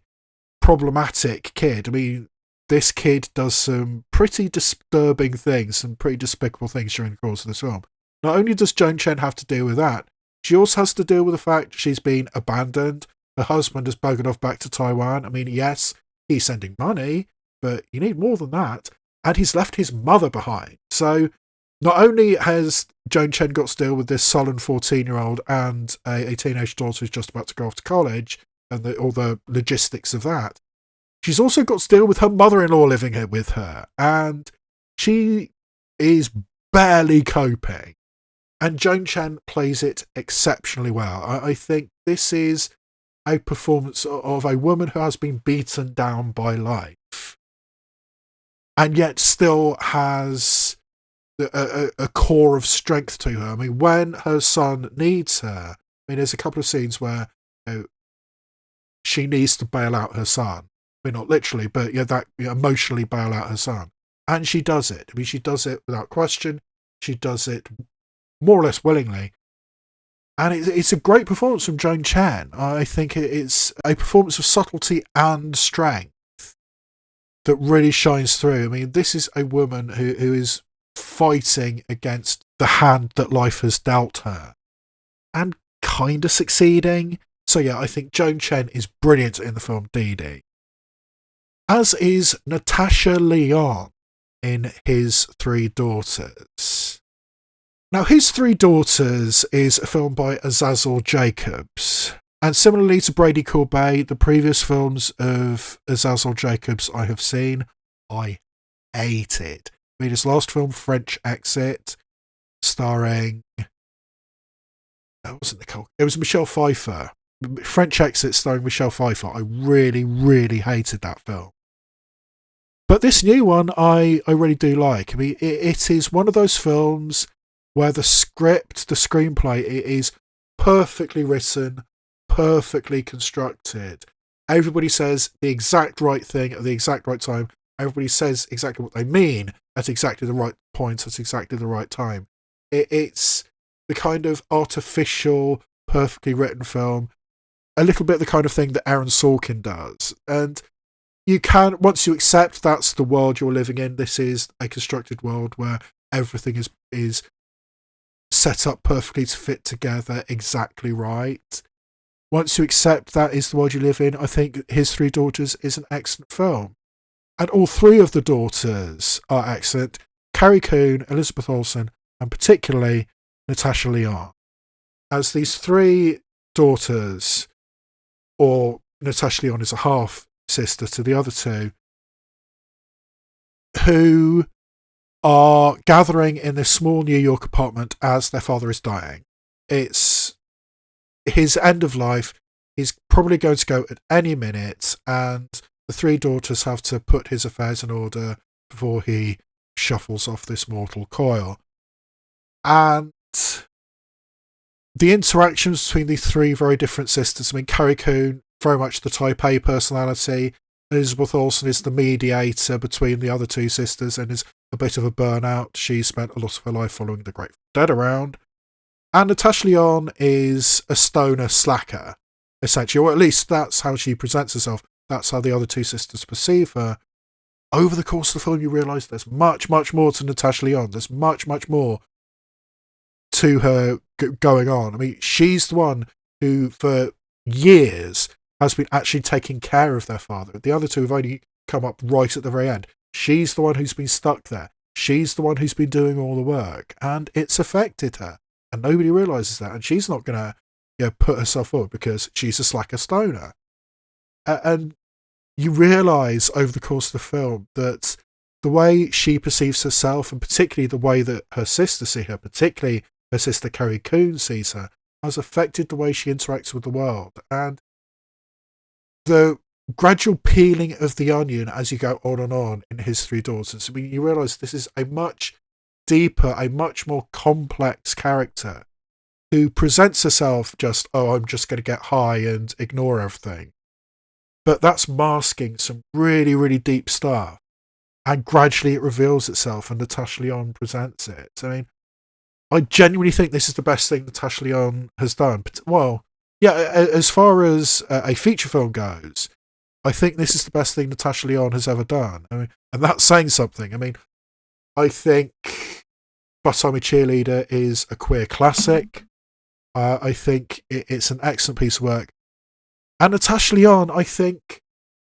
problematic kid. I mean, this kid does some pretty disturbing things, some pretty despicable things during the course of this film. Not only does Joan Chen have to deal with that, she also has to deal with the fact she's been abandoned. Her husband has buggered off back to Taiwan. I mean, yes, he's sending money, but you need more than that. And he's left his mother behind. So not only has Joan Chen got to deal with this sullen 14-year-old and a teenage daughter who's just about to go off to college, and all the logistics of that, she's also got to deal with her mother-in-law living here with her. And she is barely coping. And Joan Chen plays it exceptionally well. I think this is a performance of a woman who has been beaten down by life and yet still has a core of strength to her. I mean, when her son needs her, I mean, there's a couple of scenes where she needs to bail out her son. I mean, not literally, but emotionally bail out her son. And she does it. I mean, she does it without question. She does it more or less willingly. And it's a great performance from Joan Chen. I think it's a performance of subtlety and strength that really shines through. I mean, this is a woman who is fighting against the hand that life has dealt her and kind of succeeding. So yeah, I think Joan Chen is brilliant in the film Dee Dee. As is Natasha Lyonne in His Three Daughters. Now, His Three Daughters is a film by Azazel Jacobs. And similarly to Brady Corbet, the previous films of Azazel Jacobs I have seen, I hated. I mean, his last film, French Exit, starring... That wasn't Nicole. It was Michelle Pfeiffer. French Exit starring Michelle Pfeiffer. I really, really hated that film. But this new one, I really do like. I mean, it is one of those films where the script, the screenplay, it is perfectly written, perfectly constructed. Everybody says the exact right thing at the exact right time. Everybody says exactly what they mean at exactly the right point, at exactly the right time. It's the kind of artificial, perfectly written film, a little bit the kind of thing that Aaron Sorkin does. And you can, once you accept that's the world you're living in, this is a constructed world where everything is set up perfectly to fit together exactly right. Once you accept that is the world you live in, I think His Three Daughters is an excellent film. And all three of the daughters are excellent. Carrie Coon, Elizabeth Olsen, and particularly Natasha Lyonne. As these three daughters, or Natasha Lyonne is a half sister to the other two, who are gathering in this small New York apartment as their father is dying. It's his end of life. He's probably going to go at any minute, and the three daughters have to put his affairs in order before he shuffles off this mortal coil. And the interactions between these three very different sisters, I mean, Carrie Coon, very much the type A personality. Elizabeth Olsen is the mediator between the other two sisters and is a bit of a burnout. She spent a lot of her life following the Grateful Dead around. And Natasha Lyonne is a stoner slacker, essentially, or at least that's how she presents herself. That's how the other two sisters perceive her. Over the course of the film, you realise there's much, much more to Natasha Lyonne. There's much, much more to her going on. I mean, she's the one who, for years, has been actually taking care of their father. The other two have only come up right at the very end. She's the one who's been stuck there. She's the one who's been doing all the work, and it's affected her. And nobody realises that. And she's not going to put herself forward because she's a slacker stoner. And you realise over the course of the film that the way she perceives herself, and particularly the way that her sisters see her, particularly her sister Carrie Coon sees her, has affected the way she interacts with the world. And the gradual peeling of the onion as you go on in His Three Daughters, I mean, you realise this is a much deeper, a much more complex character who presents herself just, I'm just going to get high and ignore everything. But that's masking some really, really deep stuff. And gradually it reveals itself, and Natasha Lyonne presents it. I mean, I genuinely think this is the best thing Natasha Lyonne has done. But, well, as far as a feature film goes, I think this is the best thing Natasha Lyonne has ever done. I mean, and that's saying something. I mean, I think But I'm a Cheerleader is a queer classic. I think it's an excellent piece of work. And Natasha Lyonne, I think,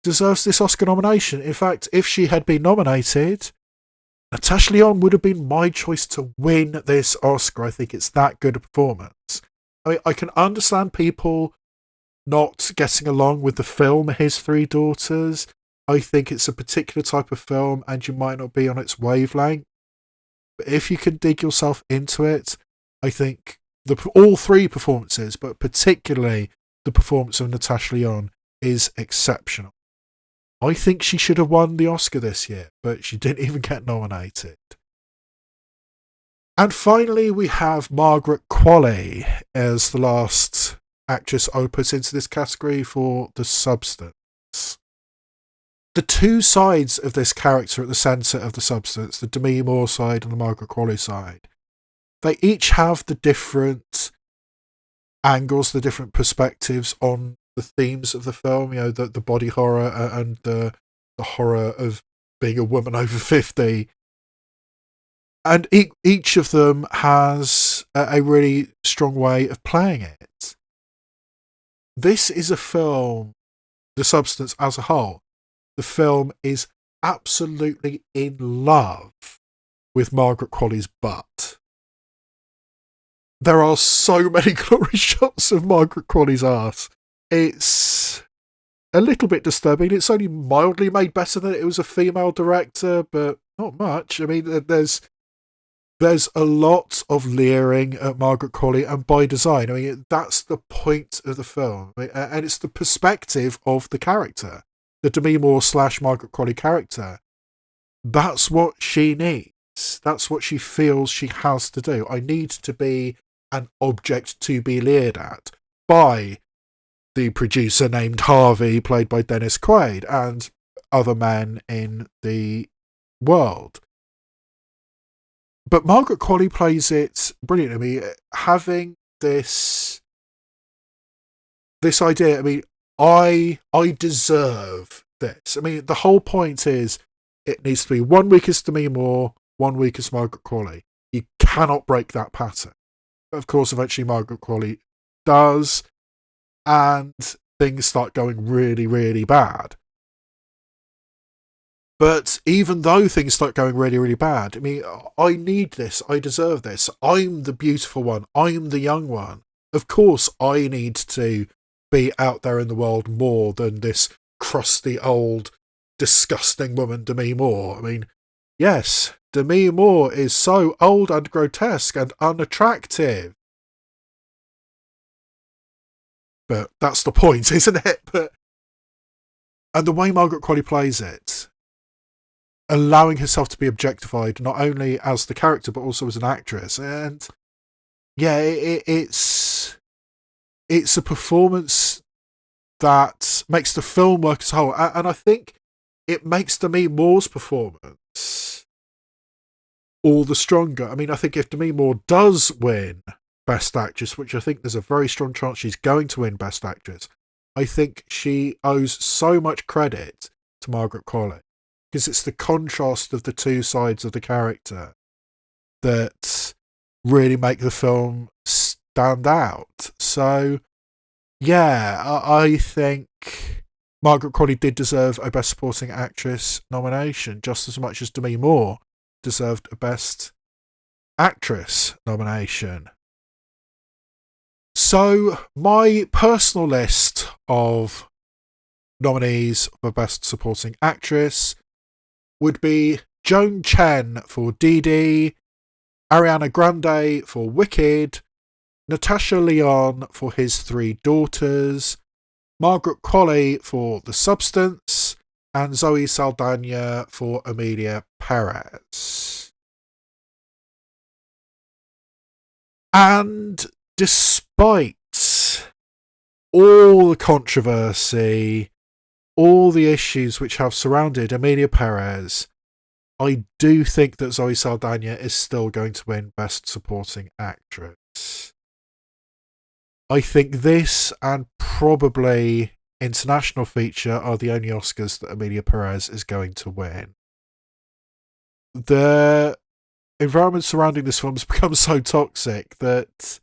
deserves this Oscar nomination. In fact, if she had been nominated, Natasha Lyonne would have been my choice to win this Oscar. I think it's that good a performance. I mean, I can understand people not getting along with the film His Three Daughters. I think it's a particular type of film and you might not be on its wavelength. But if you can dig yourself into it, I think all three performances, but particularly the performance of Natasha Lyonne, is exceptional. I think she should have won the Oscar this year, but she didn't even get nominated. And finally, we have Margaret Qualley as the last actress I put into this category for The Substance. The two sides of this character at the centre of The Substance, the Demi Moore side and the Margaret Qualley side, they each have the different angles, the different perspectives on the themes of the film, you know, the body horror and the horror of being a woman over 50. And each of them has a really strong way of playing it. This is a film, The Substance as a whole, the film is absolutely in love with Margaret Qualley's butt. There are so many glory shots of Margaret Qualley's arse. It's a little bit disturbing. It's only mildly made better that it was a female director, but not much. I mean, there's a lot of leering at Margaret Qualley, and by design. I mean, that's the point of the film. I mean, and it's the perspective of the character, the Demi Moore / Margaret Qualley character. That's what she needs. That's what she feels she has to do. I need to be an object to be leered at by the producer named Harvey, played by Dennis Quaid, and other men in the world. But Margaret Qualley plays it brilliantly. I mean, having this idea, I mean, I deserve this. I mean, the whole point is it needs to be 1 week is Demi Moore, 1 week is Margaret Qualley. You cannot break that pattern. Of course, eventually Margaret Qualley does, and things start going really, really bad. But even though things start going really, really bad, I mean, I need this. I deserve this. I'm the beautiful one. I'm the young one. Of course, I need to be out there in the world more than this crusty, old, disgusting woman, Demi Moore. I mean, yes, Demi Moore is so old and grotesque and unattractive. But that's the point, isn't it? And the way Margaret Qualley plays it, allowing herself to be objectified not only as the character but also as an actress, and yeah, it's a performance that makes the film work as a whole, and I think it makes Demi Moore's performance all the stronger. I mean, I think if Demi Moore does win Best Actress, which I think there's a very strong chance she's going to win Best Actress, I think she owes so much credit to Margaret Qualley, because it's the contrast of the two sides of the character that really make the film stand out. So, yeah, I think Margaret Qualley did deserve a Best Supporting Actress nomination, just as much as Demi Moore deserved a Best Actress nomination. So, my personal list of nominees for Best Supporting Actress would be Joan Chen for Dee Dee, Ariana Grande for Wicked, Natasha Lyonne for His Three Daughters, Margaret Qualley for The Substance, and Zoe Saldana for Emilia Perez. And despite all the controversy, all the issues which have surrounded Emilia Perez, I do think that Zoe Saldana is still going to win Best Supporting Actress. I think this and probably international feature are the only Oscars that Emilia Perez is going to win. The environment surrounding this film has become so toxic that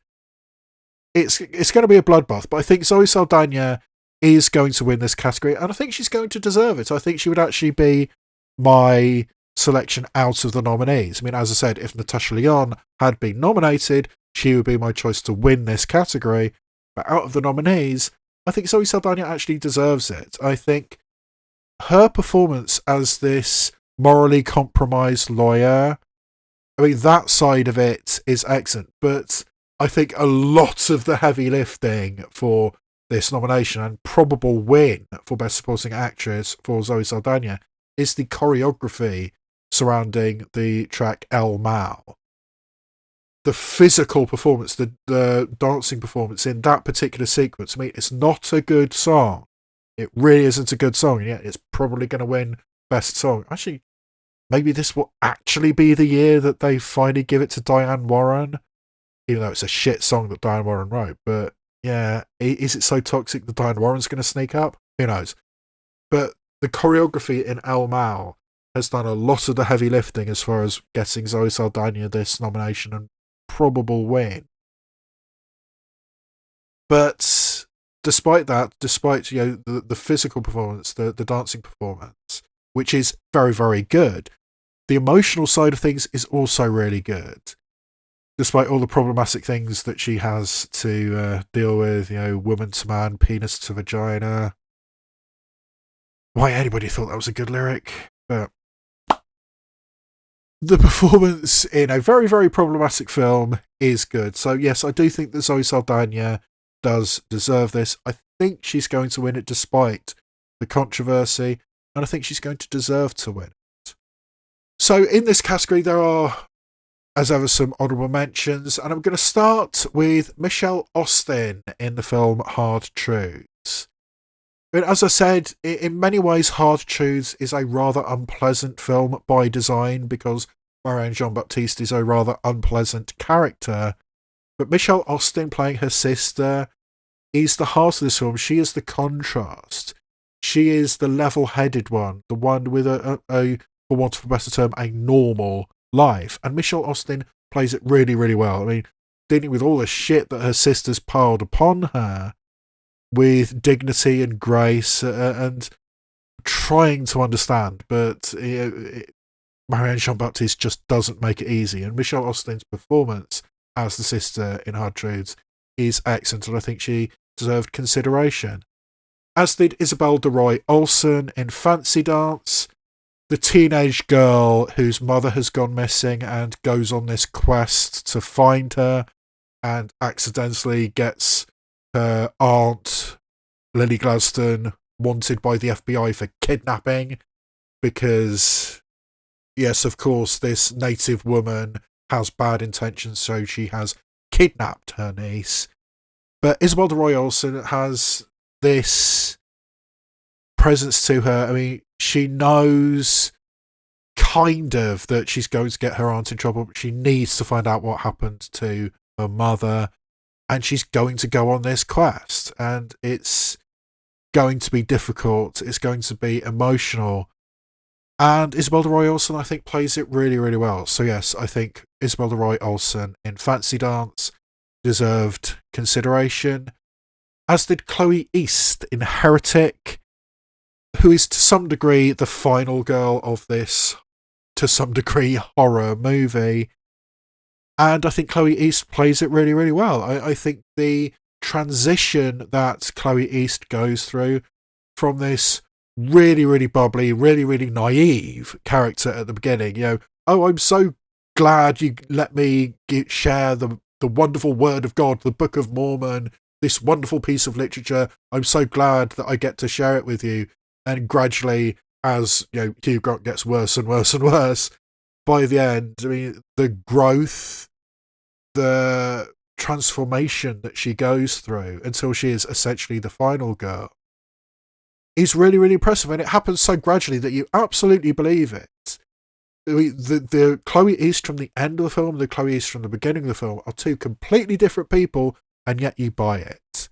it's going to be a bloodbath. But I think Zoe Saldana is going to win this category, and I think she's going to deserve it. I think she would actually be my selection out of the nominees. I mean, as I said, if Natasha Lyonne had been nominated, she would be my choice to win this category. But out of the nominees, I think Zoe Saldana actually deserves it. I think her performance as this morally compromised lawyer, I mean, that side of it is excellent. But I think a lot of the heavy lifting for this nomination and probable win for Best Supporting Actress for Zoe Saldana is the choreography surrounding the track El Mal. The physical performance, the dancing performance in that particular sequence, I mean, it's not a good song. It really isn't a good song, and yet it's probably going to win Best Song. Actually, maybe this will actually be the year that they finally give it to Diane Warren, even though it's a shit song that Diane Warren wrote. But yeah, is it so toxic that Diane Warren's going to sneak up? Who knows? But the choreography in El Mal has done a lot of the heavy lifting as far as getting Zoe Saldana this nomination and probable win. But despite that, despite the physical performance, the dancing performance, which is very, very good, the emotional side of things is also really good. Despite all the problematic things that she has to deal with, woman to man, penis to vagina. Why anybody thought that was a good lyric, but the performance in a very, very problematic film is good. So yes, I do think that Zoe Saldana does deserve this. I think she's going to win it despite the controversy, and I think she's going to deserve to win it. So in this category, there are, as ever, some honourable mentions, and I'm going to start with Michelle Austin in the film Hard Truths. But as I said, in many ways, Hard Truths is a rather unpleasant film by design because Marianne Jean-Baptiste is a rather unpleasant character. But Michelle Austin playing her sister is the heart of this film. She is the contrast. She is the level-headed one, the one with a for want of a better term, a normal life. And Michelle Austin plays it really, really well. I mean, dealing with all the shit that her sister's piled upon her with dignity and grace and trying to understand, but Marianne Jean-Baptiste just doesn't make it easy. And Michelle Austin's performance as the sister in Hard Truths is excellent, and I think she deserved consideration. As did Isabel DeRoy Olsen in Fancy Dance, the teenage girl whose mother has gone missing and goes on this quest to find her and accidentally gets her aunt, Lily Gladstone, wanted by the FBI for kidnapping because, yes, of course, this native woman has bad intentions, so she has kidnapped her niece. But Isabel DeRoy Olsen has this presence to her. I mean, she knows kind of that she's going to get her aunt in trouble, but she needs to find out what happened to her mother, and she's going to go on this quest, and it's going to be difficult, it's going to be emotional, and Isabel DeRoy Olsen, I think, plays it really, really well. So yes, I think Isabel DeRoy Olsen in Fancy Dance deserved consideration, as did Chloe East in Heretic, who is to some degree the final girl of this, to some degree, horror movie. And I think Chloe East plays it really, really well. I think the transition that Chloe East goes through from this really, really bubbly, really, really naive character at the beginning, oh, I'm so glad you let me share the wonderful word of God, the Book of Mormon, this wonderful piece of literature. I'm so glad that I get to share it with you. And gradually, as Hugh Grant gets worse and worse and worse, by the end, I mean, the growth, the transformation that she goes through until she is essentially the final girl is really, really impressive. And it happens so gradually that you absolutely believe it. I mean, the Chloe East from the end of the film and the Chloe East from the beginning of the film are two completely different people, and yet you buy it.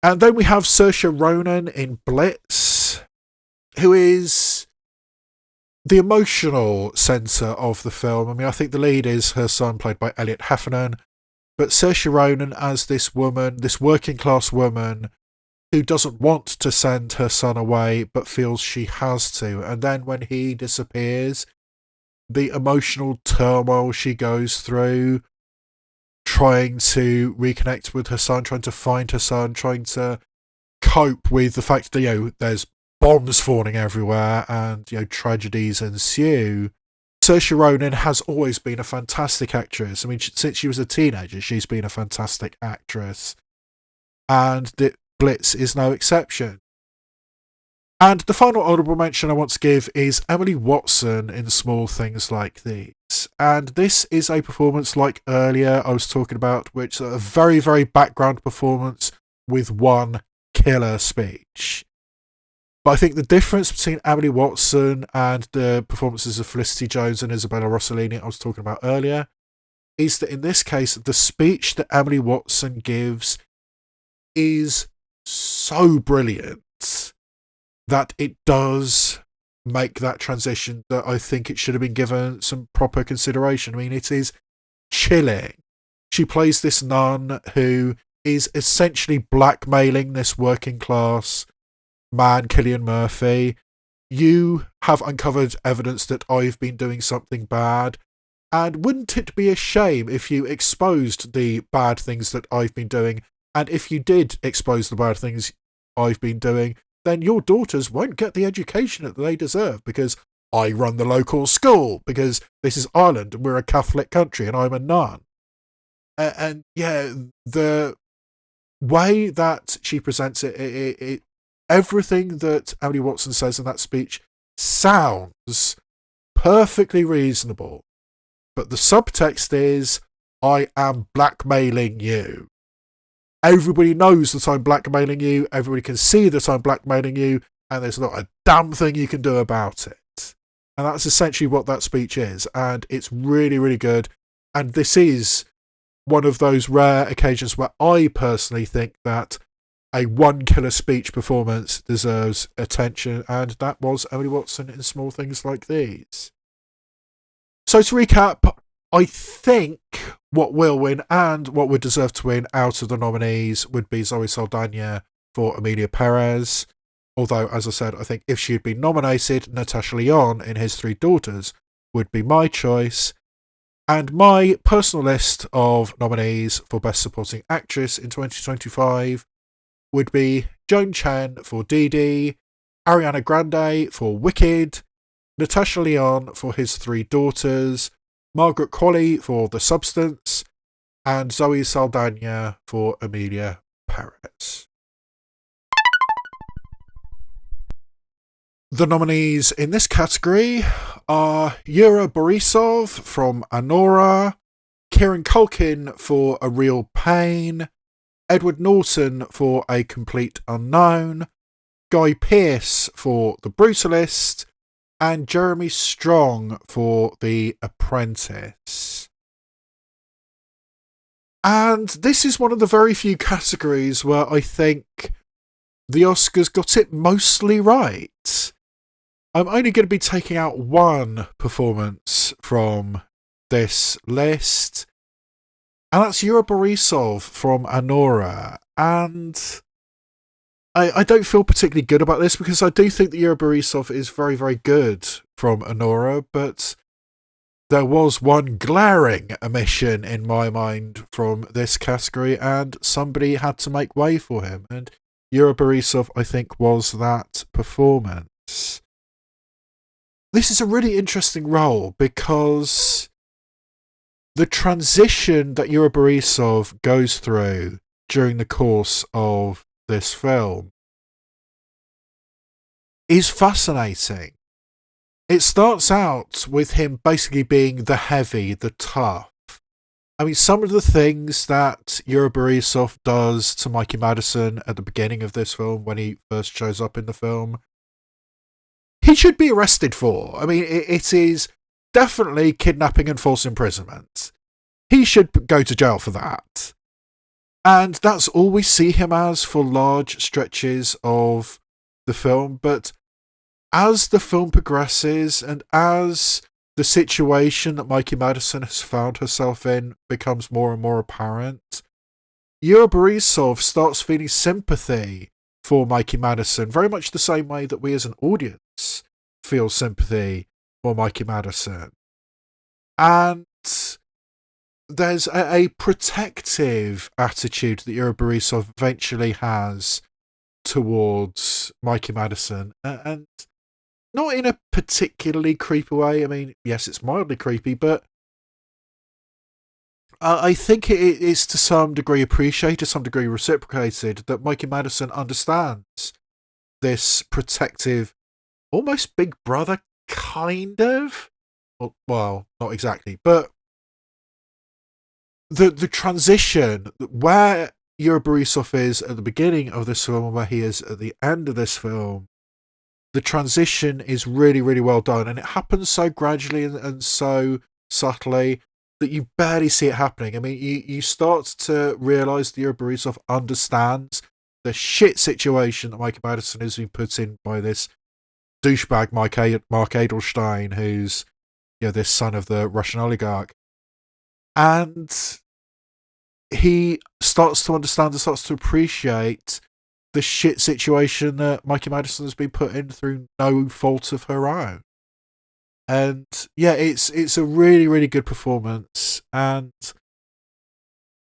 And then we have Saoirse Ronan in Blitz, who is the emotional centre of the film. I mean, I think the lead is her son, played by Elliot Heffernan, but Saoirse Ronan as this woman, this working class woman, who doesn't want to send her son away, but feels she has to. And then when he disappears, the emotional turmoil she goes through, trying to reconnect with her son, trying to find her son, trying to cope with the fact that, there's bombs falling everywhere and, tragedies ensue. Saoirse Ronan has always been a fantastic actress. I mean, since she was a teenager, she's been a fantastic actress. And Blitz is no exception. And the final honourable mention I want to give is Emily Watson in Small Things Like These. And this is a performance like earlier I was talking about, which is a very, very background performance with one killer speech. But I think the difference between Emily Watson and the performances of Felicity Jones and Isabella Rossellini I was talking about earlier is that in this case, the speech that Emily Watson gives is so brilliant that it does make that transition that I think it should have been given some proper consideration. I mean, it is chilling. She plays this nun who is essentially blackmailing this working class man, Cillian Murphy. You have uncovered evidence that I've been doing something bad, and wouldn't it be a shame if you exposed the bad things that I've been doing? And if you did expose the bad things I've been doing, then your daughters won't get the education that they deserve, because I run the local school, because this is Ireland and we're a Catholic country and I'm a nun. And the way that she presents it, everything that Emily Watson says in that speech sounds perfectly reasonable. But the subtext is, I am blackmailing you. Everybody knows that I'm blackmailing you. Everybody can see that I'm blackmailing you. And there's not a damn thing you can do about it. And that's essentially what that speech is. And it's really, really good. And this is one of those rare occasions where I personally think that a one killer speech performance deserves attention. And that was Emily Watson in Small Things Like These. So to recap, I think what will win and what would deserve to win out of the nominees would be Zoe Saldana for Emilia Perez. Although, as I said, I think if she had been nominated, Natasha Lyonne in His Three Daughters would be my choice. And my personal list of nominees for Best Supporting Actress in 2025 would be Joan Chen for Dee Dee, Ariana Grande for Wicked, Natasha Lyonne for His Three Daughters, Margaret Qualley for The Substance, and Zoe Saldana for Emilia Perez. The nominees in this category are Yura Borisov from Anora, Kieran Culkin for A Real Pain, Edward Norton for A Complete Unknown, Guy Pearce for The Brutalist, and Jeremy Strong for The Apprentice. And this is one of the very few categories where I think the Oscars got it mostly right. I'm only going to be taking out one performance from this list, and that's Yura Borisov from Anora. And I don't feel particularly good about this, because I do think that Yura Borisov is very, very good from Anora, but there was one glaring omission in my mind from this category, and somebody had to make way for him. And Yura Borisov, I think, was that performance. This is a really interesting role, because the transition that Yura Borisov goes through during the course of this film is fascinating. It starts out with him basically being the heavy, the tough. I mean, some of the things that Yura Borisov does to Mikey Madison at the beginning of this film, when he first shows up in the film, he should be arrested for. I mean, it is definitely kidnapping and false imprisonment. He should go to jail for that. And that's all we see him as for large stretches of the film. But as the film progresses and as the situation that Mikey Madison has found herself in becomes more and more apparent, Yura Borisov starts feeling sympathy for Mikey Madison, very much the same way that we as an audience feel sympathy for Mikey Madison. And there's a protective attitude that Yura Borisov eventually has towards Mikey Madison, and not in a particularly creepy way. I mean, yes, it's mildly creepy, but I think it is to some degree appreciated, to some degree reciprocated, that Mikey Madison understands this protective, almost big brother kind of. Well, not exactly, but the transition where Yura Borisov is at the beginning of this film and where he is at the end of this film, the transition is really, really well done, and it happens so gradually and so subtly that you barely see it happening. I mean, you start to realise that Yura Borisov understands the shit situation that Mikey Madison has been put in by this douchebag Mark Edelstein, who's this son of the Russian oligarch. And he starts to understand and starts to appreciate the shit situation that Mikey Madison has been put in through no fault of her own. And yeah, it's a really, really good performance. And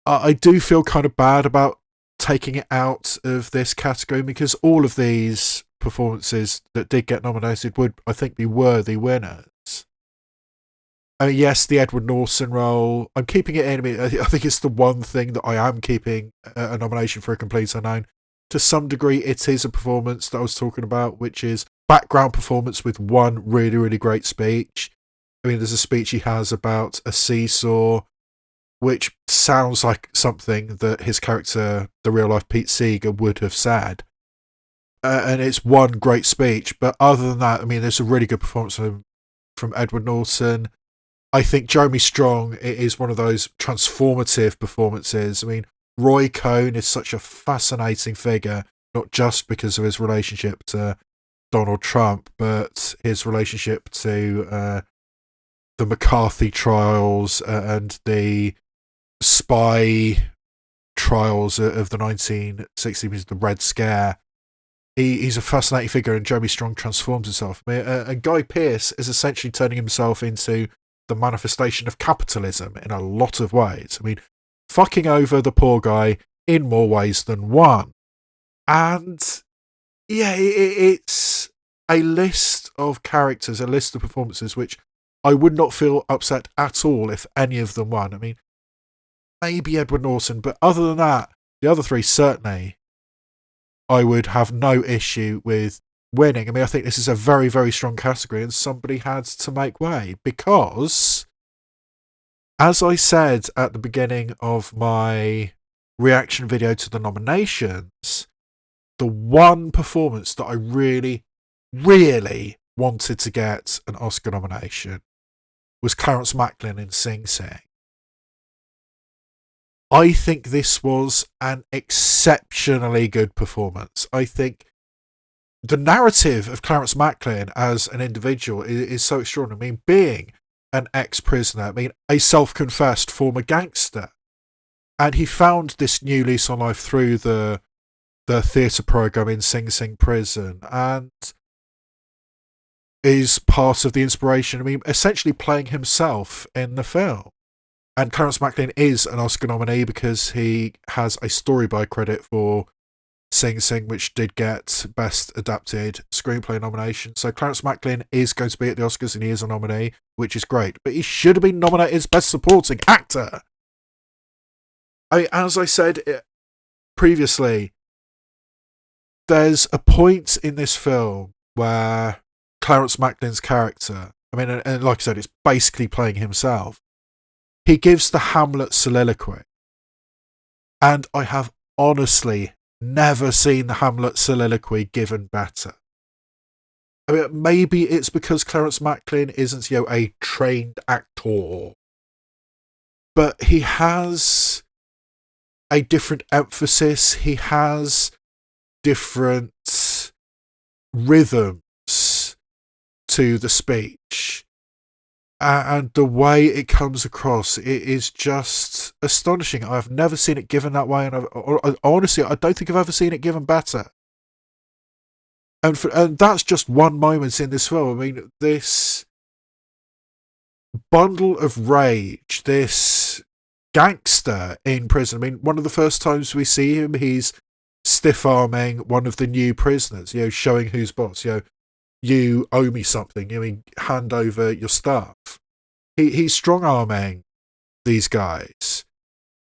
I do feel kind of bad about taking it out of this category, because all of these performances that did get nominated would, I think, be worthy winners. I mean, yes, the Edward Norton role, I'm keeping it in. I mean, I think it's the one thing that I am keeping a nomination for A Complete Unknown. To some degree, it is a performance that I was talking about, which is background performance with one really, really great speech. I mean, there's a speech he has about a seesaw, which sounds like something that his character, the real-life Pete Seeger, would have said. And it's one great speech. But other than that, I mean, there's a really good performance from Edward Norton. I think Jeremy Strong is one of those transformative performances. I mean, Roy Cohn is such a fascinating figure, not just because of his relationship to Donald Trump, but his relationship to the McCarthy trials and the spy trials of the 1960s, the Red Scare. He's a fascinating figure, and Jeremy Strong transforms himself. I mean, and Guy Pearce is essentially turning himself into the manifestation of capitalism in a lot of ways. I mean, fucking over the poor guy in more ways than one. And yeah, it's a list of characters, a list of performances, which I would not feel upset at all if any of them won. I mean, maybe Edward Norton, but other than that, the other three, certainly, I would have no issue with winning. I mean, I think this is a very, very strong category, and somebody had to make way, because, as I said at the beginning of my reaction video to the nominations, the one performance that I really, really wanted to get an Oscar nomination was Clarence Macklin in Sing Sing. I think this was an exceptionally good performance. I think the narrative of Clarence Macklin as an individual is so extraordinary. I mean, being an ex-prisoner, I mean, a self-confessed former gangster, and he found this new lease on life through the theatre programme in Sing Sing prison, and is part of the inspiration. I mean, essentially playing himself in the film. And Clarence Macklin is an Oscar nominee because he has a story by credit for Sing Sing, which did get Best Adapted Screenplay nomination. So Clarence Macklin is going to be at the Oscars, and he is a nominee, which is great. But he should have been nominated as Best Supporting Actor. As I said previously, there's a point in this film where Clarence Macklin's character, I mean, and like I said, it's basically playing himself. He gives the Hamlet soliloquy. And I have honestly never seen the Hamlet soliloquy given better. I mean, maybe it's because Clarence Macklin isn't, a trained actor. But he has a different emphasis. He has different rhythms to the speech. And the way it comes across, it is just astonishing. I've never seen it given that way, and honestly, I don't think I've ever seen it given better. And that's just one moment in this film. I mean, this bundle of rage, this gangster in prison. I mean, one of the first times we see him, he's stiff-arming one of the new prisoners, showing who's boss. You owe me something. Hand over your stuff. He's strong-arming these guys.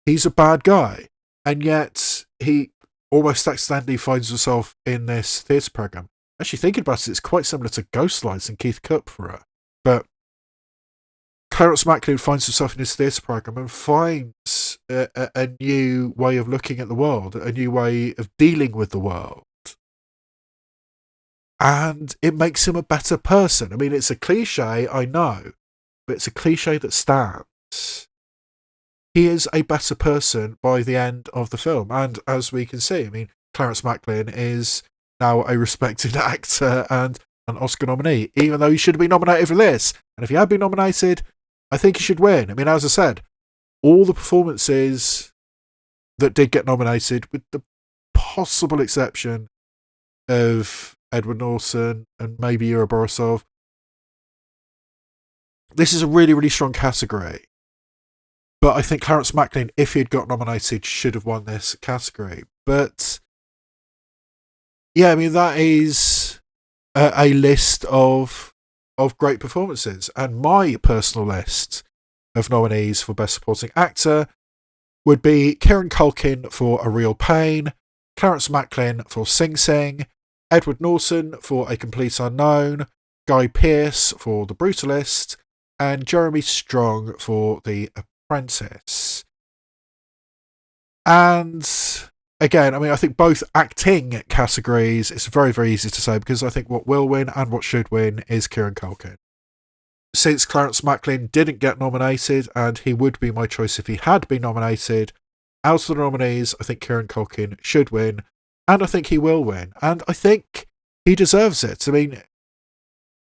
He's a bad guy. And yet, he almost accidentally finds himself in this theatre programme. Actually, thinking about it, it's quite similar to Ghostlights and Keith Cupfer. But Clarence Macklin finds himself in this theatre programme and finds a new way of looking at the world, a new way of dealing with the world. And it makes him a better person. I mean, it's a cliche, I know, but it's a cliche that stands. He is a better person by the end of the film. And as we can see, I mean, Clarence Macklin is now a respected actor and an Oscar nominee, even though he should have been nominated for this. And if he had been nominated, I think he should win. I mean, as I said, all the performances that did get nominated, with the possible exception of Edward Norton and maybe Yuri Borisov, this is a really, really strong category. But I think Clarence Macklin, if he had got nominated, should have won this category. But yeah, I mean, that is a list of great performances. And my personal list of nominees for Best Supporting Actor would be Kieran Culkin for A Real Pain, Clarence Macklin for Sing Sing, Edward Norton for A Complete Unknown, Guy Pearce for The Brutalist, and Jeremy Strong for The Apprentice. And again, I mean, I think both acting categories, it's very, very easy to say, because I think what will win and what should win is Kieran Culkin. Since Clarence Macklin didn't get nominated, and he would be my choice if he had been nominated, out of the nominees, I think Kieran Culkin should win, and I think he will win, and I think he deserves it. I mean,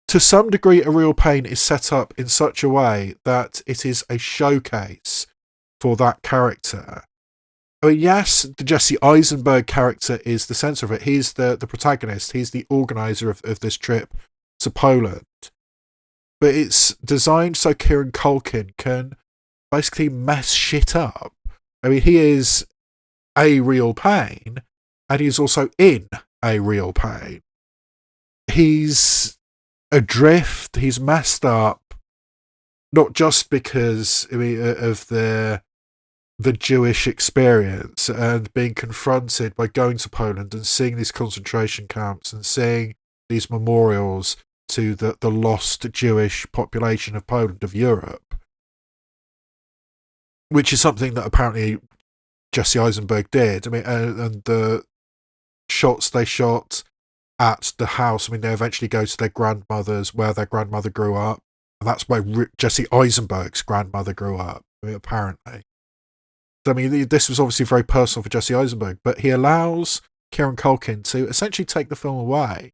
to some degree, A Real Pain is set up in such a way that it is a showcase for that character. I mean, yes, the Jesse Eisenberg character is the centre of it. He's the protagonist. He's the organiser of this trip to Poland. But it's designed so Kieran Culkin can basically mess shit up. I mean, he is a real pain, and he's also in a real pain. He's adrift, he's messed up, not just because, I mean, of the Jewish experience and being confronted by going to Poland and seeing these concentration camps and seeing these memorials to the lost Jewish population of Poland, of Europe, which is something that apparently Jesse Eisenberg did. I mean, and the shots they shot at the house, I mean, they eventually go to their grandmother's, where their grandmother grew up, and that's where Jesse Eisenberg's grandmother grew up, I mean, apparently. I mean, this was obviously very personal for Jesse Eisenberg, but he allows Kieran Culkin to essentially take the film away.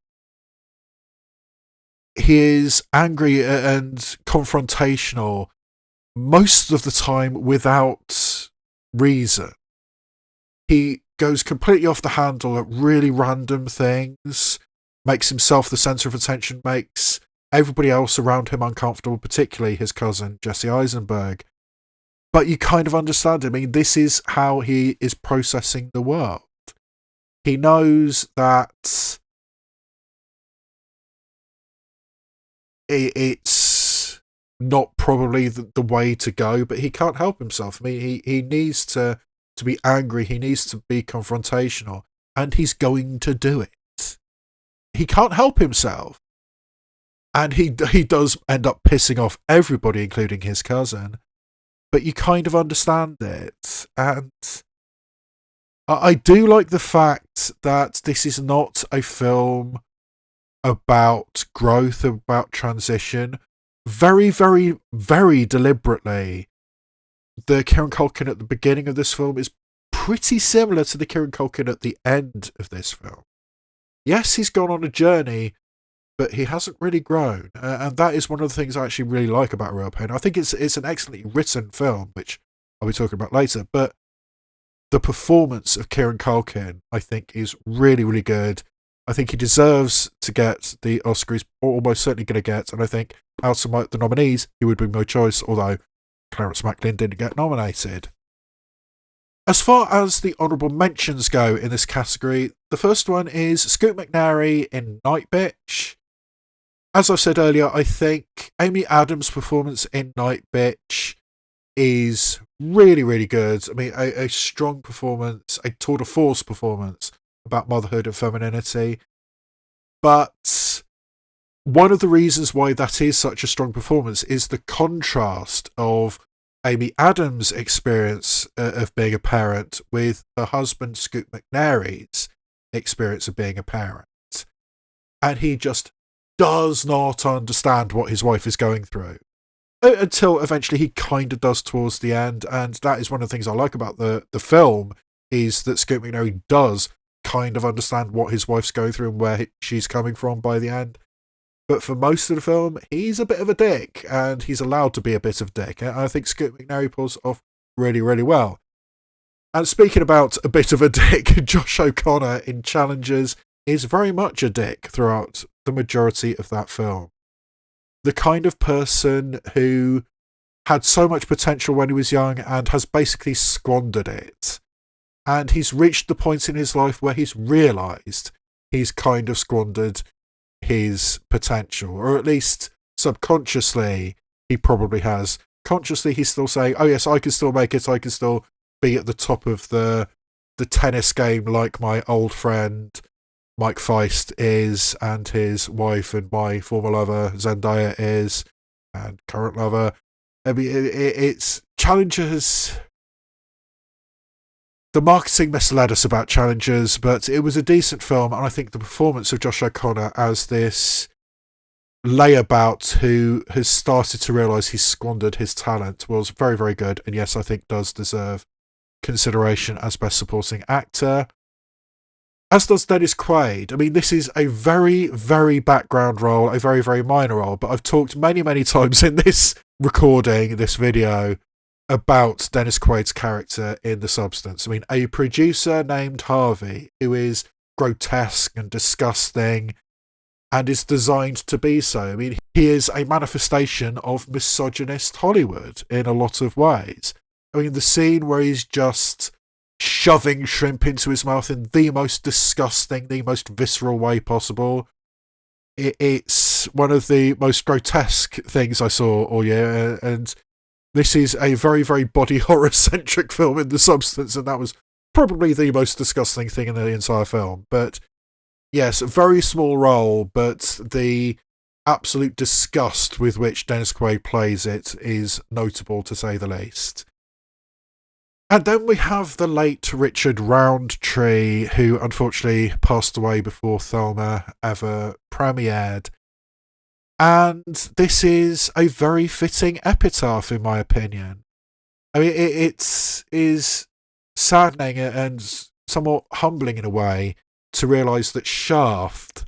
He is angry and confrontational most of the time without reason. He goes completely off the handle at really random things, makes himself the centre of attention, makes everybody else around him uncomfortable, particularly his cousin, Jesse Eisenberg. But you kind of understand. I mean, this is how he is processing the world. He knows that it's not probably the way to go, but he can't help himself. I mean, he needs to be angry, he needs to be confrontational, and he's going to do it. He can't help himself. And he does end up pissing off everybody, including his cousin. But you kind of understand it. And I do like the fact that this is not a film about growth, about transition. Very, very, very deliberately, the Kieran Culkin at the beginning of this film is pretty similar to the Kieran Culkin at the end of this film. Yes, he's gone on a journey, but he hasn't really grown. And that is one of the things I actually really like about Real Pain. I think it's an excellently written film, which I'll be talking about later, but the performance of Kieran Culkin, I think, is really, really good. I think he deserves to get the Oscar he's almost certainly going to get, and I think out of the nominees, he would be my choice, although Clarence Macklin didn't get nominated. As far as the honourable mentions go in this category, the first one is Scoot McNairy in Night Bitch. As I've said earlier, I think Amy Adams' performance in Night Bitch is really, really good. I mean, a strong performance, a tour de force performance about motherhood and femininity. But one of the reasons why that is such a strong performance is the contrast of Amy Adams' experience of being a parent with her husband Scoot McNairy's experience of being a parent. And he just does not understand what his wife is going through. Until eventually he kind of does towards the end, and that is one of the things I like about the film, is that Scoot McNairy does kind of understand what his wife's going through and where she's coming from by the end. But for most of the film, he's a bit of a dick, and he's allowed to be a bit of a dick. And I think Scoot McNairy pulls off really, really well. And speaking about a bit of a dick, Josh O'Connor in Challengers is very much a dick throughout the majority of that film. The kind of person who had so much potential when he was young and has basically squandered it. And he's reached the point in his life where he's realised he's kind of squandered his potential, or at least subconsciously he probably has. Consciously he's still saying, oh yes, I can still make it, I can still be at the top of the tennis game like my old friend Mike Feist is, and his wife and my former lover Zendaya is, and current lover. I mean, it's Challengers. The marketing misled us about Challengers, but it was a decent film, and I think the performance of Josh O'Connor as this layabout who has started to realise he's squandered his talent was very, very good, and yes, I think does deserve consideration as Best Supporting Actor. As does Dennis Quaid. I mean, this is a very, very background role, a very, very minor role, but I've talked many, many times in this recording, this video, about Dennis Quaid's character in The Substance. I mean, a producer named Harvey, who is grotesque and disgusting, and is designed to be so. I mean, he is a manifestation of misogynist Hollywood in a lot of ways. I mean, the scene where he's just shoving shrimp into his mouth in the most disgusting, the most visceral way possible. It's one of the most grotesque things I saw all year, and this is a very, very body horror-centric film in The Substance, and that was probably the most disgusting thing in the entire film. But yes, a very small role, but the absolute disgust with which Dennis Quaid plays it is notable, to say the least. And then we have the late Richard Roundtree, who unfortunately passed away before Thelma ever premiered. And this is a very fitting epitaph, in my opinion. I mean, it is saddening and somewhat humbling in a way to realise that Shaft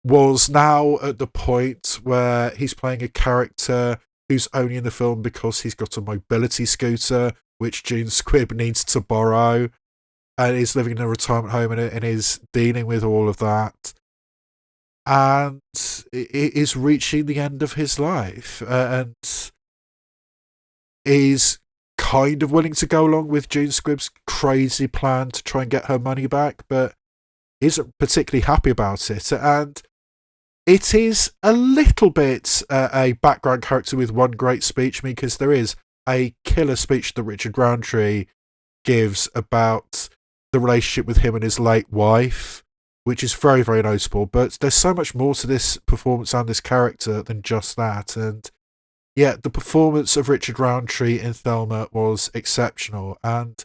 was now at the point where he's playing a character who's only in the film because he's got a mobility scooter, which June Squibb needs to borrow, and is living in a retirement home and is dealing with all of that. And it is reaching the end of his life, and is kind of willing to go along with June Squibb's crazy plan to try and get her money back, but isn't particularly happy about it. And it is a little bit a background character with one great speech, because there is a killer speech that Richard Roundtree gives about the relationship with him and his late wife, which is very, very noticeable. But there's so much more to this performance and this character than just that. And yet the performance of Richard Roundtree in Thelma was exceptional. And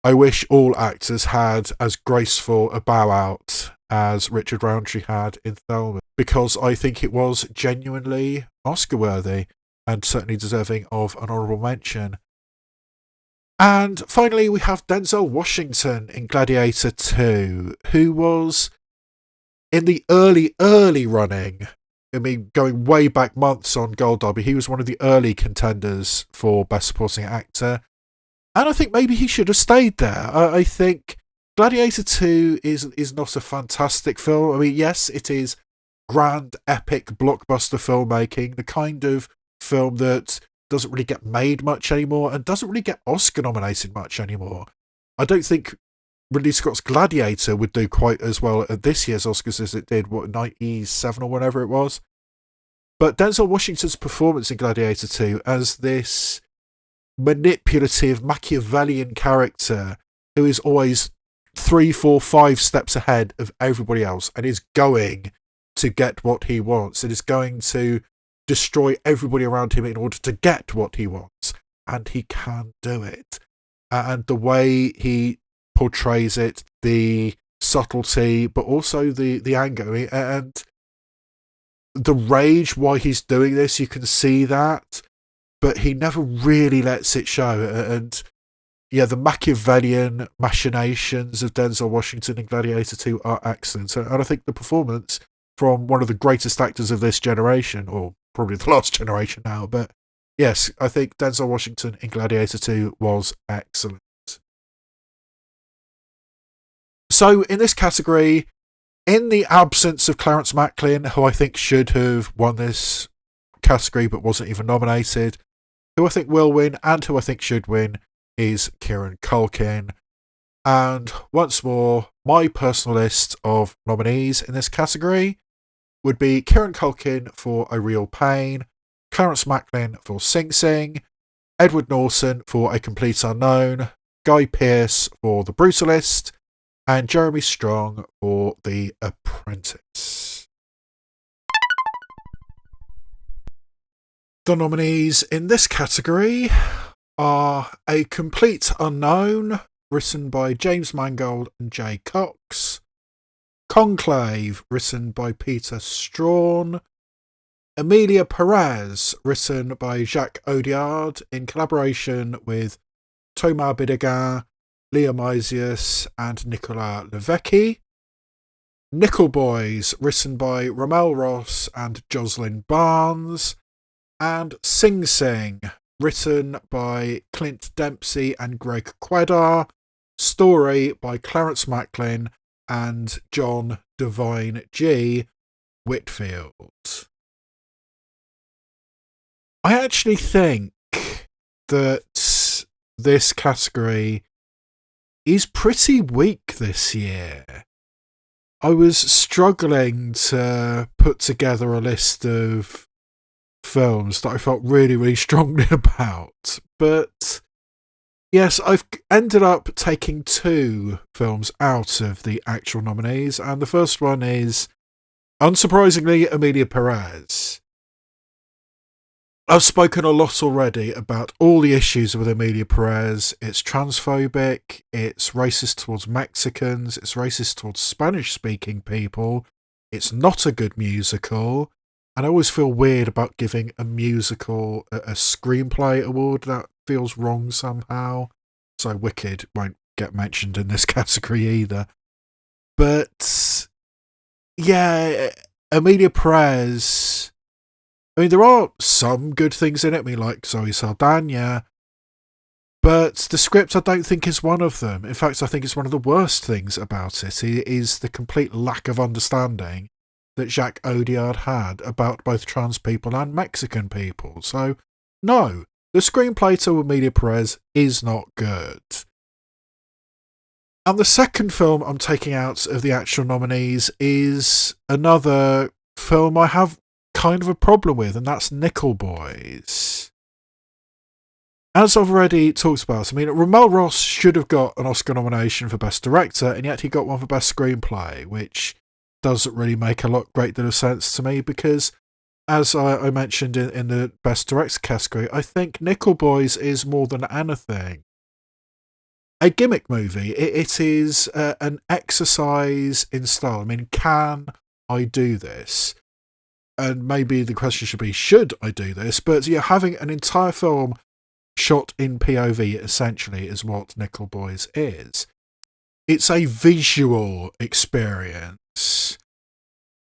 I wish all actors had as graceful a bow out as Richard Roundtree had in Thelma, because I think it was genuinely Oscar worthy and certainly deserving of an honourable mention. And finally, we have Denzel Washington in Gladiator 2, who was in the early running. I mean, going way back months on Gold Derby, he was one of the early contenders for Best Supporting Actor. And I think maybe he should have stayed there. I think Gladiator 2 is not a fantastic film. I mean, yes, it is grand, epic, blockbuster filmmaking, the kind of film that doesn't really get made much anymore and doesn't really get Oscar nominated much anymore. I don't think Ridley Scott's Gladiator would do quite as well at this year's Oscars as it did, 97 or whatever it was. But Denzel Washington's performance in Gladiator 2 as this manipulative Machiavellian character who is always 3, 4, 5 steps ahead of everybody else and is going to get what he wants and is going to destroy everybody around him in order to get what he wants, and he can do it. And the way he portrays it, the subtlety, but also the anger and the rage why he's doing this, you can see that, but he never really lets it show. And yeah, the Machiavellian machinations of Denzel Washington in Gladiator 2 are excellent, and I think the performance from one of the greatest actors of this generation, or probably the last generation now, but yes, I think Denzel Washington in Gladiator 2 was excellent. So in this category, in the absence of Clarence Macklin, who I think should have won this category but wasn't even nominated, who I think will win and who I think should win is Kieran Culkin. And once more, my personal list of nominees in this category would be Kieran Culkin for A Real Pain, Clarence Macklin for Sing Sing, Edward Norton for A Complete Unknown, Guy Pearce for The Brutalist, and Jeremy Strong for The Apprentice. The nominees in this category are A Complete Unknown, written by James Mangold and Jay Cox, Conclave, written by Peter Strawn, Emilia Perez, written by Jacques Audiard in collaboration with Thomas Bidegain, Leah Maisius and Nicolas Levesque, Nickel Boys, written by Ramel Ross and Jocelyn Barnes, and Sing Sing, written by Clint Dempsey and Greg Quedar, story by Clarence Macklin and John Devine G. Whitfield. I actually think that this category is pretty weak this year. I was struggling to put together a list of films that I felt really, really strongly about, but yes, I've ended up taking 2 films out of the actual nominees, and the first one is, unsurprisingly, Emilia Perez. I've spoken a lot already about all the issues with Emilia Perez. It's transphobic, it's racist towards Mexicans, it's racist towards Spanish-speaking people, it's not a good musical, and I always feel weird about giving a musical a screenplay award. That feels wrong somehow. So Wicked won't get mentioned in this category either. But yeah, Emilia Perez, I mean, there are some good things in it. I mean, like Zoe Saldana, but the script I don't think is one of them. In fact, I think it's one of the worst things about it. It is the complete lack of understanding that Jacques Audiard had about both trans people and Mexican people. So, no, the screenplay to Emilia Perez is not good. And the second film I'm taking out of the actual nominees is another film I have kind of a problem with, and that's Nickel Boys. As I've already talked about, I mean, Ramel Ross should have got an Oscar nomination for Best Director, and yet he got one for Best Screenplay, which doesn't really make a great deal of sense to me, because as I mentioned in the Best Director category, I think Nickel Boys is more than anything a gimmick movie. It is an exercise in style. I mean, can I do this? And maybe the question should be, should I do this? But having an entire film shot in POV, essentially, is what Nickel Boys is. It's a visual experience,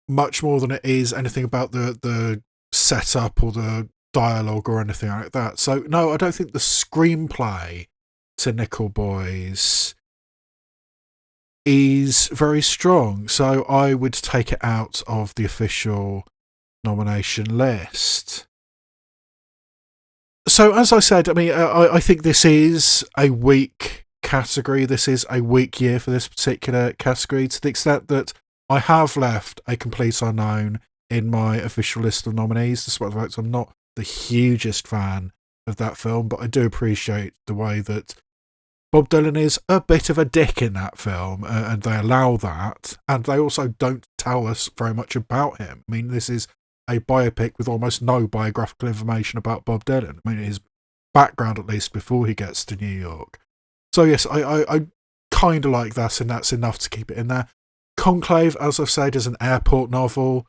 much more than it is anything about the setup or the dialogue or anything like that. So, no, I don't think the screenplay to Nickel Boys is very strong. So I would take it out of the official nomination list. So, as I said, I mean, I think this is a weak category. This is a weak year for this particular category, to the extent that I have left A Complete Unknown in my official list of nominees, despite the fact I'm not the hugest fan of that film, but I do appreciate the way that Bob Dylan is a bit of a dick in that film, and they allow that, and they also don't tell us very much about him. I mean, this is a biopic with almost no biographical information about Bob Dylan. I mean, his background, at least, before he gets to New York. So yes, I kind of like that, and that's enough to keep it in there. Conclave, as I've said, is an airport novel,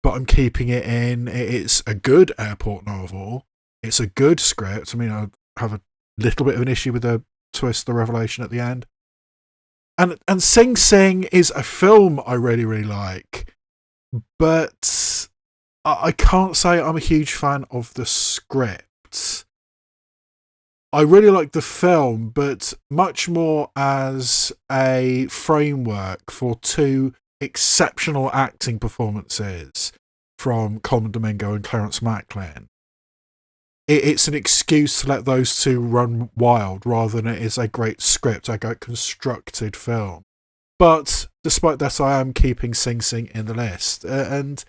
but I'm keeping it in. It's a good airport novel. It's a good script. I mean, I have a little bit of an issue with the twist, the revelation at the end. And Sing Sing is a film I really, really like, but I can't say I'm a huge fan of the script. I really like the film, but much more as a framework for two exceptional acting performances from Colman Domingo and Clarence Macklin. It's an excuse to let those two run wild rather than it is a great script, a great constructed film. But despite that, I am keeping Sing Sing in the list. And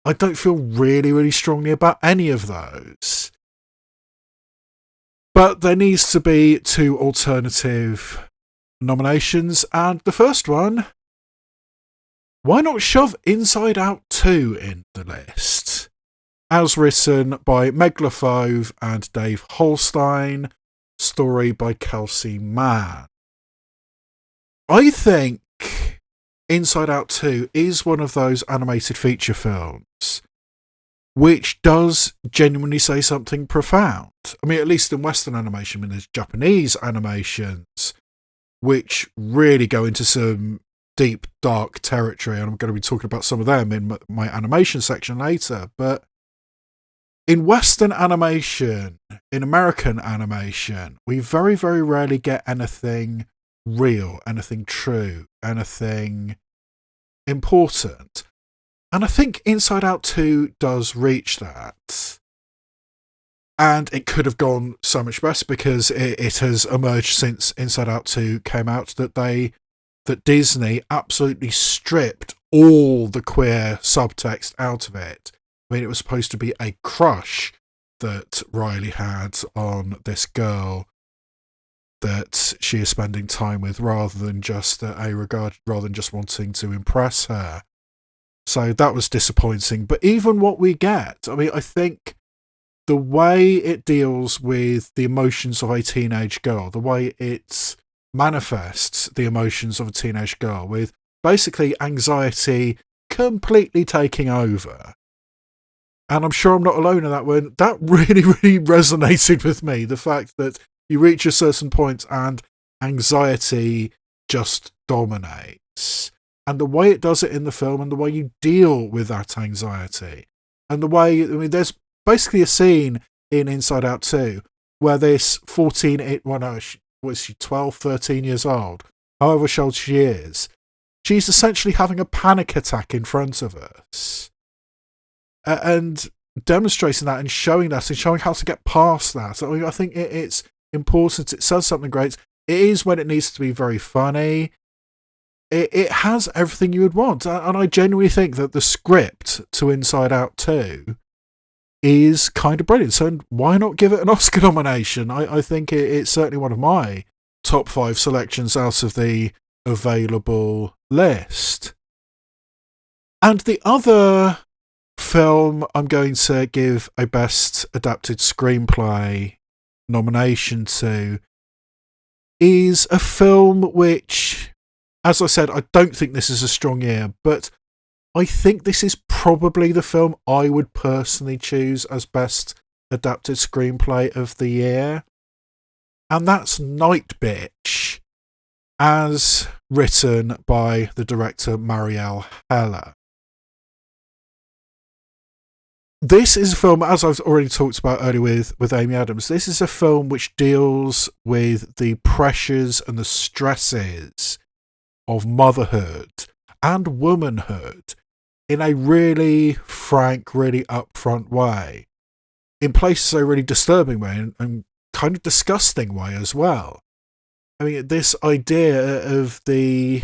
I don't feel really, really strongly about any of those. But there needs to be two alternative nominations. And the first one, why not shove Inside Out 2 in the list? As written by Meg Lafove and Dave Holstein, story by Kelsey Mann. I think Inside Out 2 is one of those animated feature films which does genuinely say something profound. I mean, at least in Western animation, I mean, there's Japanese animations which really go into some deep, dark territory, and I'm going to be talking about some of them in my animation section later, but in Western animation, in American animation, we very, very rarely get anything real, anything true, anything important. And I think Inside Out 2 does reach that. And it could have gone so much better because it has emerged since Inside Out 2 came out that Disney absolutely stripped all the queer subtext out of it. I mean, it was supposed to be a crush that Riley had on this girl that she is spending time with, rather than just wanting to impress her. So that was disappointing. But even what we get, I mean, I think the way it deals with the emotions of a teenage girl, the way it manifests the emotions of a teenage girl, with basically anxiety completely taking over. And I'm sure I'm not alone in that one. That really, really resonated with me. The fact that you reach a certain point and anxiety just dominates. And the way it does it in the film, and the way you deal with that anxiety. And the way, I mean, there's basically a scene in Inside Out 2 where this was she 12, 13 years old, however old she is, she's essentially having a panic attack in front of us. And demonstrating that and showing that and showing how to get past that. I mean, I think it's important. It says something great. It is when it needs to be very funny. It has everything you would want. And I genuinely think that the script to Inside Out 2 is kind of brilliant. So why not give it an Oscar nomination? I think it's certainly one of my top 5 selections out of the available list. And the other film I'm going to give a Best Adapted Screenplay nomination to is a film which, as I said, I don't think this is a strong year, but I think this is probably the film I would personally choose as Best Adapted Screenplay of the year. and that's Night Bitch, as written by the director Marielle Heller. This is a film, as I've already talked about earlier with Amy Adams, this is a film which deals with the pressures and the stresses of motherhood and womanhood in a really frank, really upfront way. In places a really disturbing way and kind of disgusting way as well. I mean, this idea of the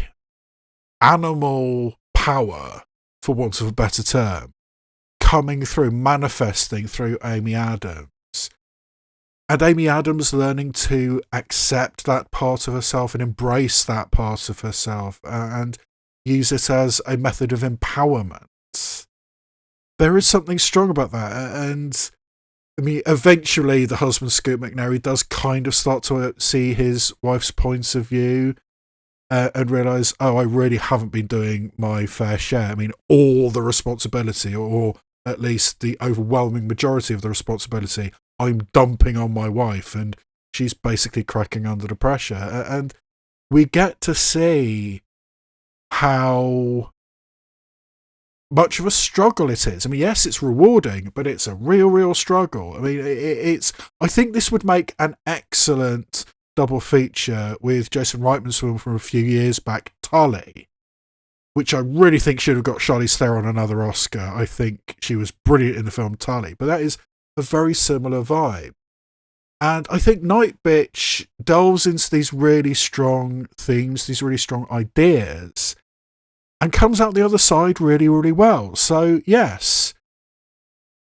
animal power, for want of a better term, coming through, manifesting through Amy Adams. And Amy Adams learning to accept that part of herself and embrace that part of herself and use it as a method of empowerment. There is something strong about that. And I mean, eventually the husband, Scoot McNairy, does kind of start to see his wife's points of view and realise, oh, I really haven't been doing my fair share. I mean, all the responsibility, or at least the overwhelming majority of the responsibility, I'm dumping on my wife, and she's basically cracking under the pressure. And we get to see how much of a struggle it is. I mean, yes, it's rewarding, but it's a real struggle. I mean, I think this would make an excellent double feature with Jason Reitman's film from a few years back, Tully, which I really think should have got Charlize Theron another Oscar. I think she was brilliant in the film Tully, but that is a very similar vibe. And I think Night Bitch delves into these really strong themes, these really strong ideas, and comes out the other side really well. So, yes,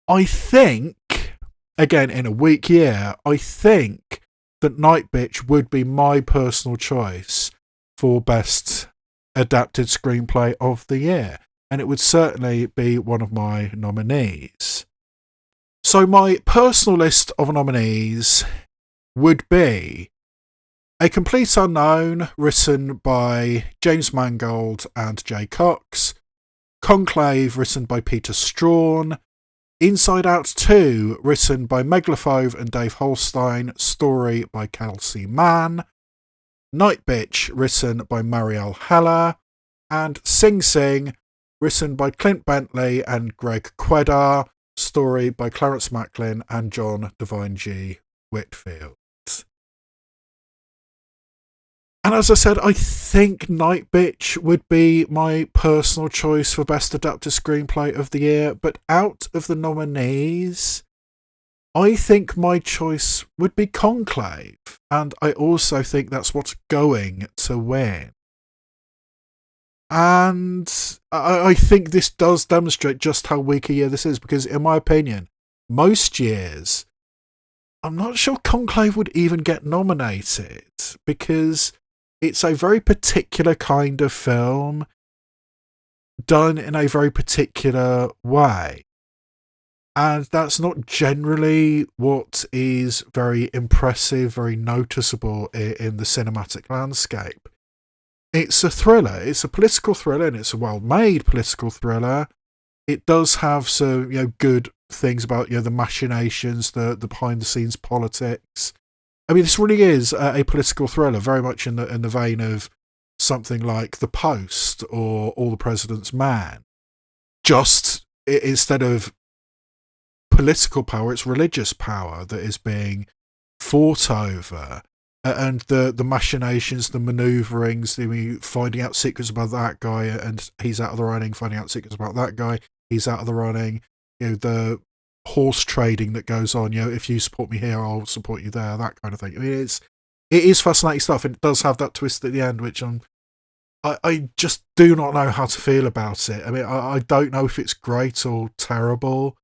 I think, again, in a weak year, I think that Night Bitch would be my personal choice for Best Adapted Screenplay of the year. And it would certainly be one of my nominees. So my personal list of nominees would be A Complete Unknown, written by James Mangold and Jay Cox, Conclave, written by Peter Strawn, Inside Out 2, written by Meg Lefauve and Dave Holstein, story by Kelsey Mann, Night Bitch, written by Marielle Heller, and Sing Sing, written by Clint Bentley and Greg Quedar, story by Clarence Macklin and John Devine G. Whitfield. And as I said, I think Night Bitch would be my personal choice for Best Adapted Screenplay of the year, but out of the nominees, I think my choice would be Conclave, and I also think that's what's going to win. And I think this does demonstrate just how weak a year this is, because in my opinion, most years, I'm not sure Conclave would even get nominated, because it's a very particular kind of film done in a very particular way. And that's not generally what is very impressive, very noticeable in the cinematic landscape. It's a thriller. It's a political thriller, and it's a well-made political thriller. It does have some, good things about, the machinations, the behind-the-scenes politics. I mean, this really is a political thriller, very much in the vein of something like The Post or All the President's Man. Just instead of political power, it's religious power that is being fought over. And the machinations, the manoeuvrings, finding out secrets about that guy and he's out of the running, finding out secrets about that guy, he's out of the running, the horse trading that goes on, if you support me here, I'll support you there, that kind of thing. I mean, it is fascinating stuff, and it does have that twist at the end, which I just do not know how to feel about it. I mean, I don't know if it's great or terrible,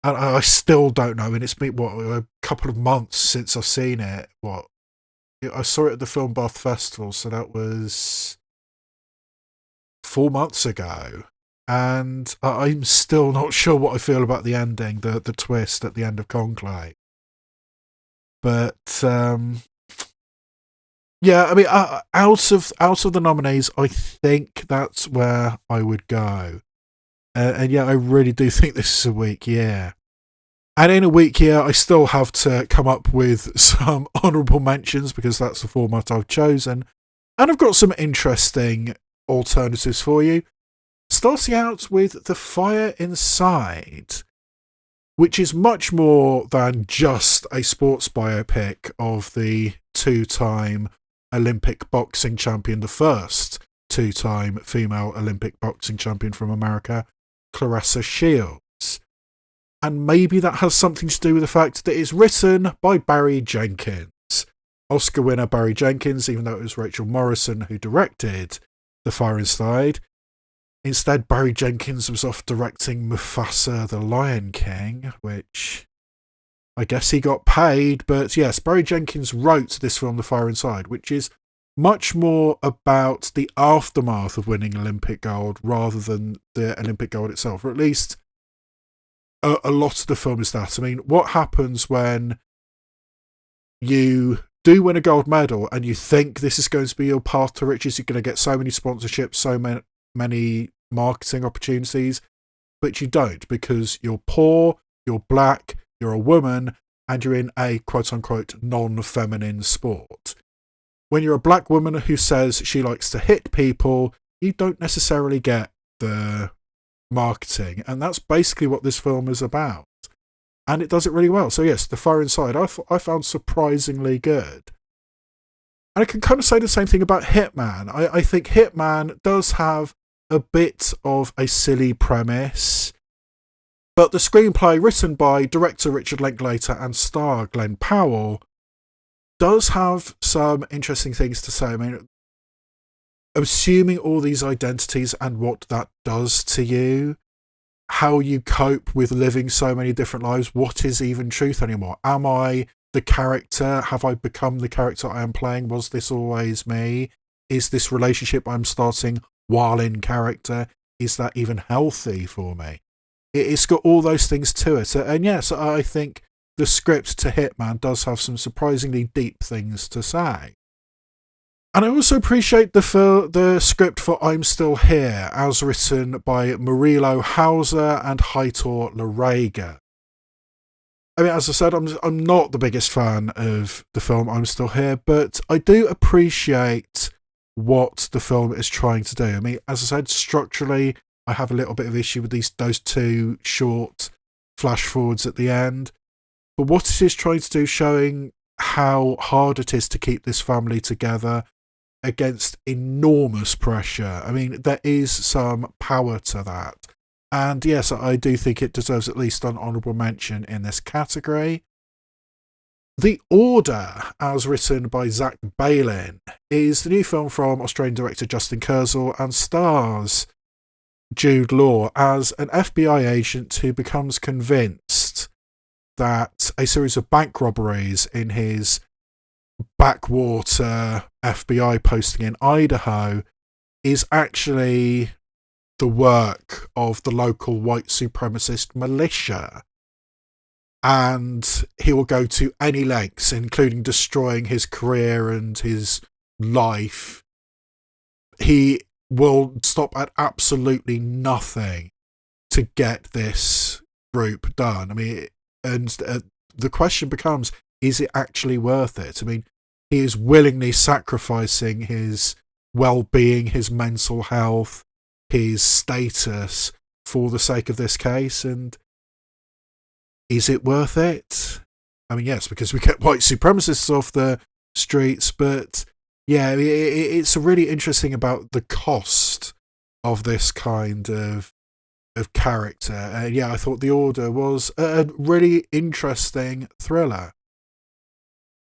and I still don't know, and it's been, a couple of months since I've seen it. I saw it at the Film Bath Festival, so that was 4 months ago. And I'm still not sure what I feel about the ending, the twist at the end of Conclave. But yeah, I mean, out of the nominees, I think that's where I would go. And yeah, I really do think this is a weak year. And in a week here, I still have to come up with some honourable mentions because that's the format I've chosen. And I've got some interesting alternatives for you. Starting out with The Fire Inside, which is much more than just a sports biopic of the two-time Olympic boxing champion, the first two-time female Olympic boxing champion from America, Claressa Shields. And maybe that has something to do with the fact that it's written by Barry Jenkins. Oscar winner Barry Jenkins, even though it was Rachel Morrison who directed The Fire Inside. Instead, Barry Jenkins was off directing Mufasa the Lion King, which I guess he got paid. But yes, Barry Jenkins wrote this film, The Fire Inside, which is much more about the aftermath of winning Olympic gold rather than the Olympic gold itself, or at least a lot of the film is that. I mean, what happens when you do win a gold medal and you think this is going to be your path to riches? You're going to get so many sponsorships, so many marketing opportunities, but you don't, because you're poor, you're black, you're a woman, and you're in a quote-unquote non-feminine sport. When you're a black woman who says she likes to hit people, you don't necessarily get the marketing, and that's basically what this film is about, and it does it really well. So yes, The Fire Inside I found surprisingly good. And I can kind of say the same thing about Hitman. I think Hitman does have a bit of a silly premise, but the screenplay, written by director Richard Linklater and star Glenn Powell, does have some interesting things to say. I mean, assuming all these identities and what that does to you, how you cope with living so many different lives, what is even truth anymore? Am I the character? Have I become the character I am playing? Was this always me? Is this relationship I'm starting while in character, is that even healthy for me? It's got all those things to it. And yes, I think the script to Hitman does have some surprisingly deep things to say. And I also appreciate the script for I'm Still Here, as written by Murilo Hauser and Heitor Larrega. I mean, as I said, I'm not the biggest fan of the film I'm Still Here, but I do appreciate what the film is trying to do. I mean, as I said, structurally, I have a little bit of issue with those two short flash forwards at the end. But what it is trying to do, showing how hard it is to keep this family together against enormous pressure. I mean, there is some power to that. And yes, I do think it deserves at least an honourable mention in this category. The Order, as written by Zach Baylin, is the new film from Australian director Justin Kurzel and stars Jude Law as an FBI agent who becomes convinced that a series of bank robberies in his backwater FBI posting in Idaho is actually the work of the local white supremacist militia. And he will go to any lengths, including destroying his career and his life. He will stop at absolutely nothing to get this group done. I mean, and the question becomes, is it actually worth it? I mean, he is willingly sacrificing his well-being, his mental health, his status for the sake of this case, and is it worth it? I mean, yes, because we get white supremacists off the streets, but yeah, it's really interesting about the cost of this kind of character. Yeah, I thought The Order was a really interesting thriller.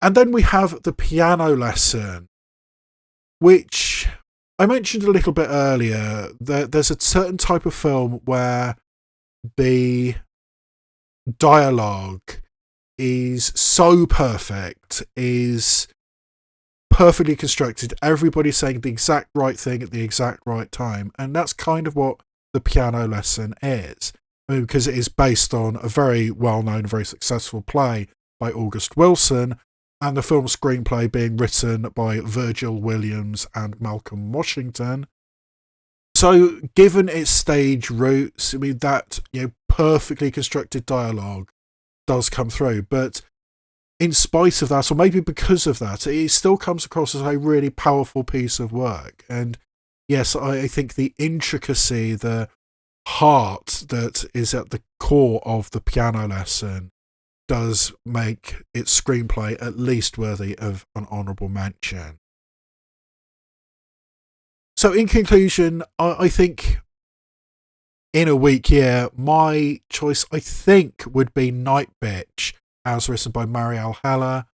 And then we have The Piano Lesson, which I mentioned a little bit earlier. There's a certain type of film where the dialogue is so perfect, is perfectly constructed, everybody's saying the exact right thing at the exact right time, and that's kind of what The Piano Lesson is. I mean, because it is based on a very well-known, very successful play by August Wilson, and the film's screenplay being written by Virgil Williams and Malcolm Washington. So, given its stage roots, I mean, that perfectly constructed dialogue does come through. But in spite of that, or maybe because of that, it still comes across as a really powerful piece of work. And yes, I think the intricacy, the heart that is at the core of the piano lesson does make its screenplay at least worthy of an honourable mention. So in conclusion, I think in a weak year, my choice I think would be Night Bitch, as written by Marielle Heller.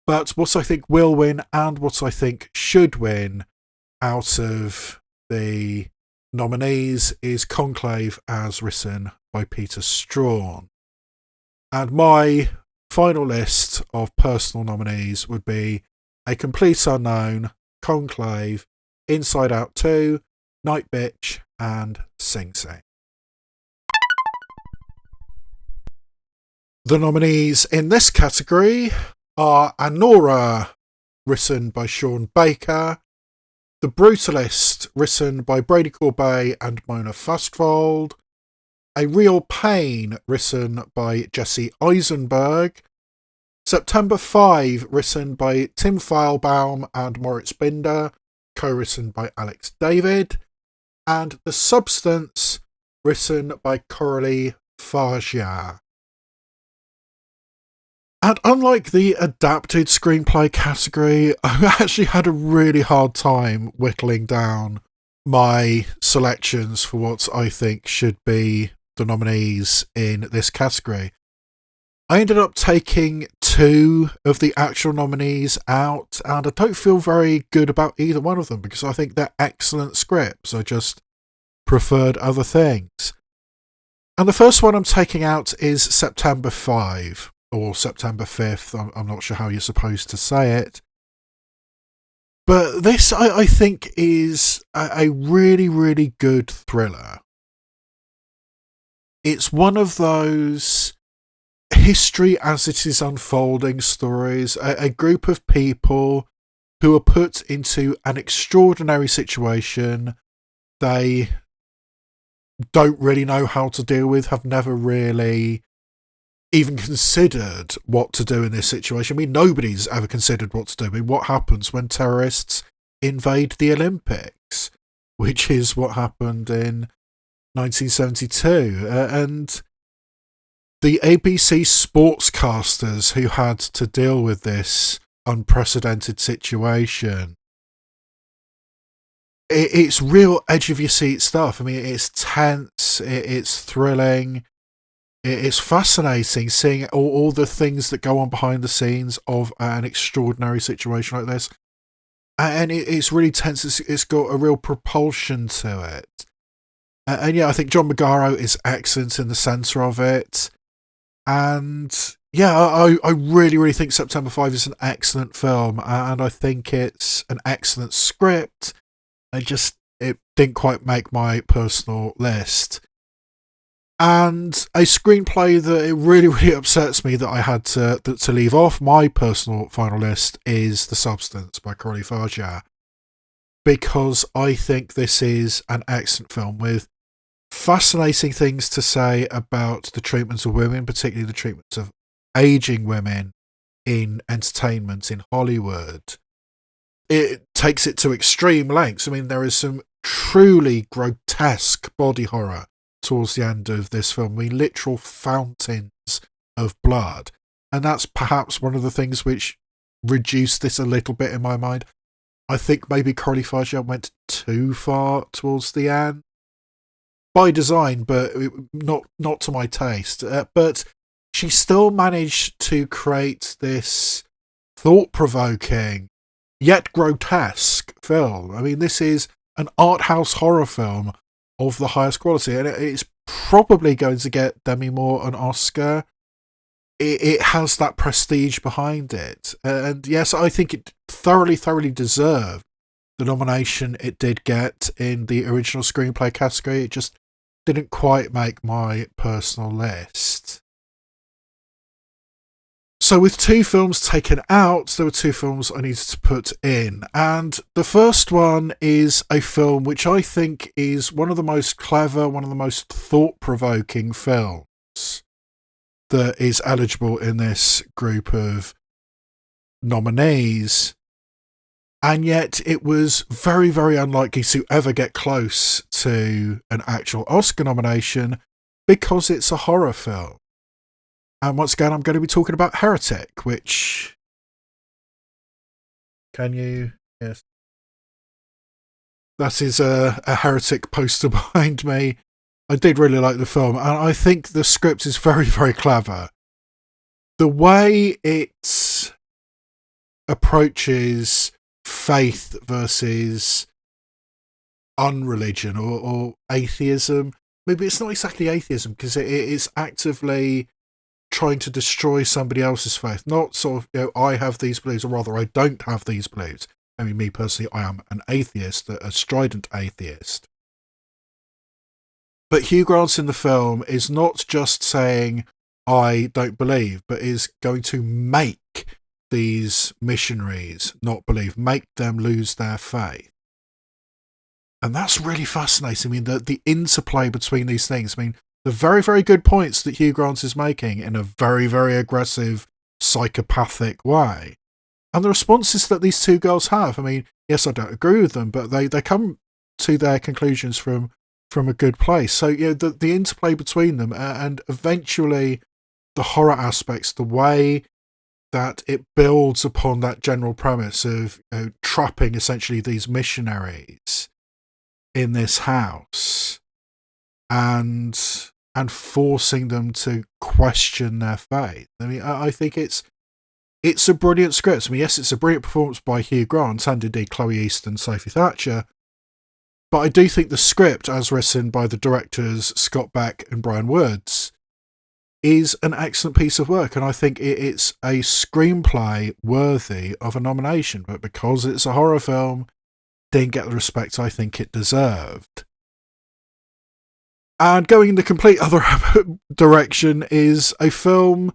But what I think will win and what I think should win out of the nominees is Conclave, as written by Peter Strawn. And my final list of personal nominees would be A Complete Unknown, Conclave, Inside Out 2, Night Bitch, and Sing Sing. The nominees in this category are Anora, written by Sean Baker, The Brutalist, written by Brady Corbet and Mona Fustfold, A Real Pain, written by Jesse Eisenberg, September 5, written by Tim Feilbaum and Moritz Binder, co-written by Alex David, and The Substance, written by Coralie Fargia. And unlike the adapted screenplay category, I actually had a really hard time whittling down my selections for what I think should be the nominees in this category. I ended up taking 2 of the actual nominees out, and I don't feel very good about either one of them because I think they're excellent scripts. I just preferred other things. And the first one I'm taking out is September 5. Or September 5th, I'm not sure how you're supposed to say it. But this, I think, is a really, really good thriller. It's one of those history as it is unfolding stories, a group of people who are put into an extraordinary situation they don't really know how to deal with, have never really even considered what to do in this situation. I mean, nobody's ever considered what to do. I mean, what happens when terrorists invade the Olympics, which is what happened in 1972. And the ABC sportscasters who had to deal with this unprecedented situation, it's real edge of your seat stuff. I mean, it's tense, it's thrilling. It's fascinating seeing all the things that go on behind the scenes of an extraordinary situation like this. And it's really tense. It's got a real propulsion to it. And yeah, I think John Magaro is excellent in the centre of it. And yeah, I really, really think September 5 is an excellent film. And I think it's an excellent script. It didn't quite make my personal list. And a screenplay that it really, really upsets me that I had to leave off my personal final list is The Substance by Coralie Fargia, because I think this is an excellent film with fascinating things to say about the treatment of women, particularly the treatment of aging women in entertainment in Hollywood. It takes it to extreme lengths. I mean, there is some truly grotesque body horror towards the end of this film. I mean, literal fountains of blood. And that's perhaps one of the things which reduced this a little bit in my mind. I think maybe Coralie Fargia went too far towards the end. By design, but not to my taste. But she still managed to create this thought-provoking, yet grotesque film. I mean, this is an art house horror film of the highest quality, and it's probably going to get Demi Moore an Oscar. It has that prestige behind it, and yes, I think it thoroughly deserved the nomination it did get in the original screenplay category. It just didn't quite make my personal list. So with 2 films taken out, there were 2 films I needed to put in. And the first one is a film which I think is one of the most clever, one of the most thought-provoking films that is eligible in this group of nominees. And yet it was very, very unlikely to ever get close to an actual Oscar nomination because it's a horror film. And once again, I'm going to be talking about Heretic, which... Can you... Yes. That is a Heretic poster behind me. I did really like the film, and I think the script is very, very clever. The way it approaches faith versus unreligion or atheism. Maybe it's not exactly atheism, because it is actively trying to destroy somebody else's faith. Not sort of, I have these beliefs, or rather, I don't have these beliefs. I mean, me personally, I am an atheist, a strident atheist. But Hugh Grant in the film is not just saying, I don't believe, but is going to make these missionaries not believe, make them lose their faith. And that's really fascinating. I mean, the interplay between these things. I mean, the very, very good points that Hugh Grant is making in a very, very aggressive, psychopathic way. And the responses that these two girls have. I mean, yes, I don't agree with them, but they come to their conclusions from a good place. So, the interplay between them, and eventually the horror aspects, the way that it builds upon that general premise of trapping essentially these missionaries in this house and forcing them to question their faith. I mean, I think it's a brilliant script. I mean, yes, it's a brilliant performance by Hugh Grant and indeed Chloe East and Sophie Thatcher, but I do think the script, as written by the directors Scott Beck and Brian Woods, is an excellent piece of work, and I think it's a screenplay worthy of a nomination, but because it's a horror film, didn't get the respect I think it deserved. And going in the complete other direction is a film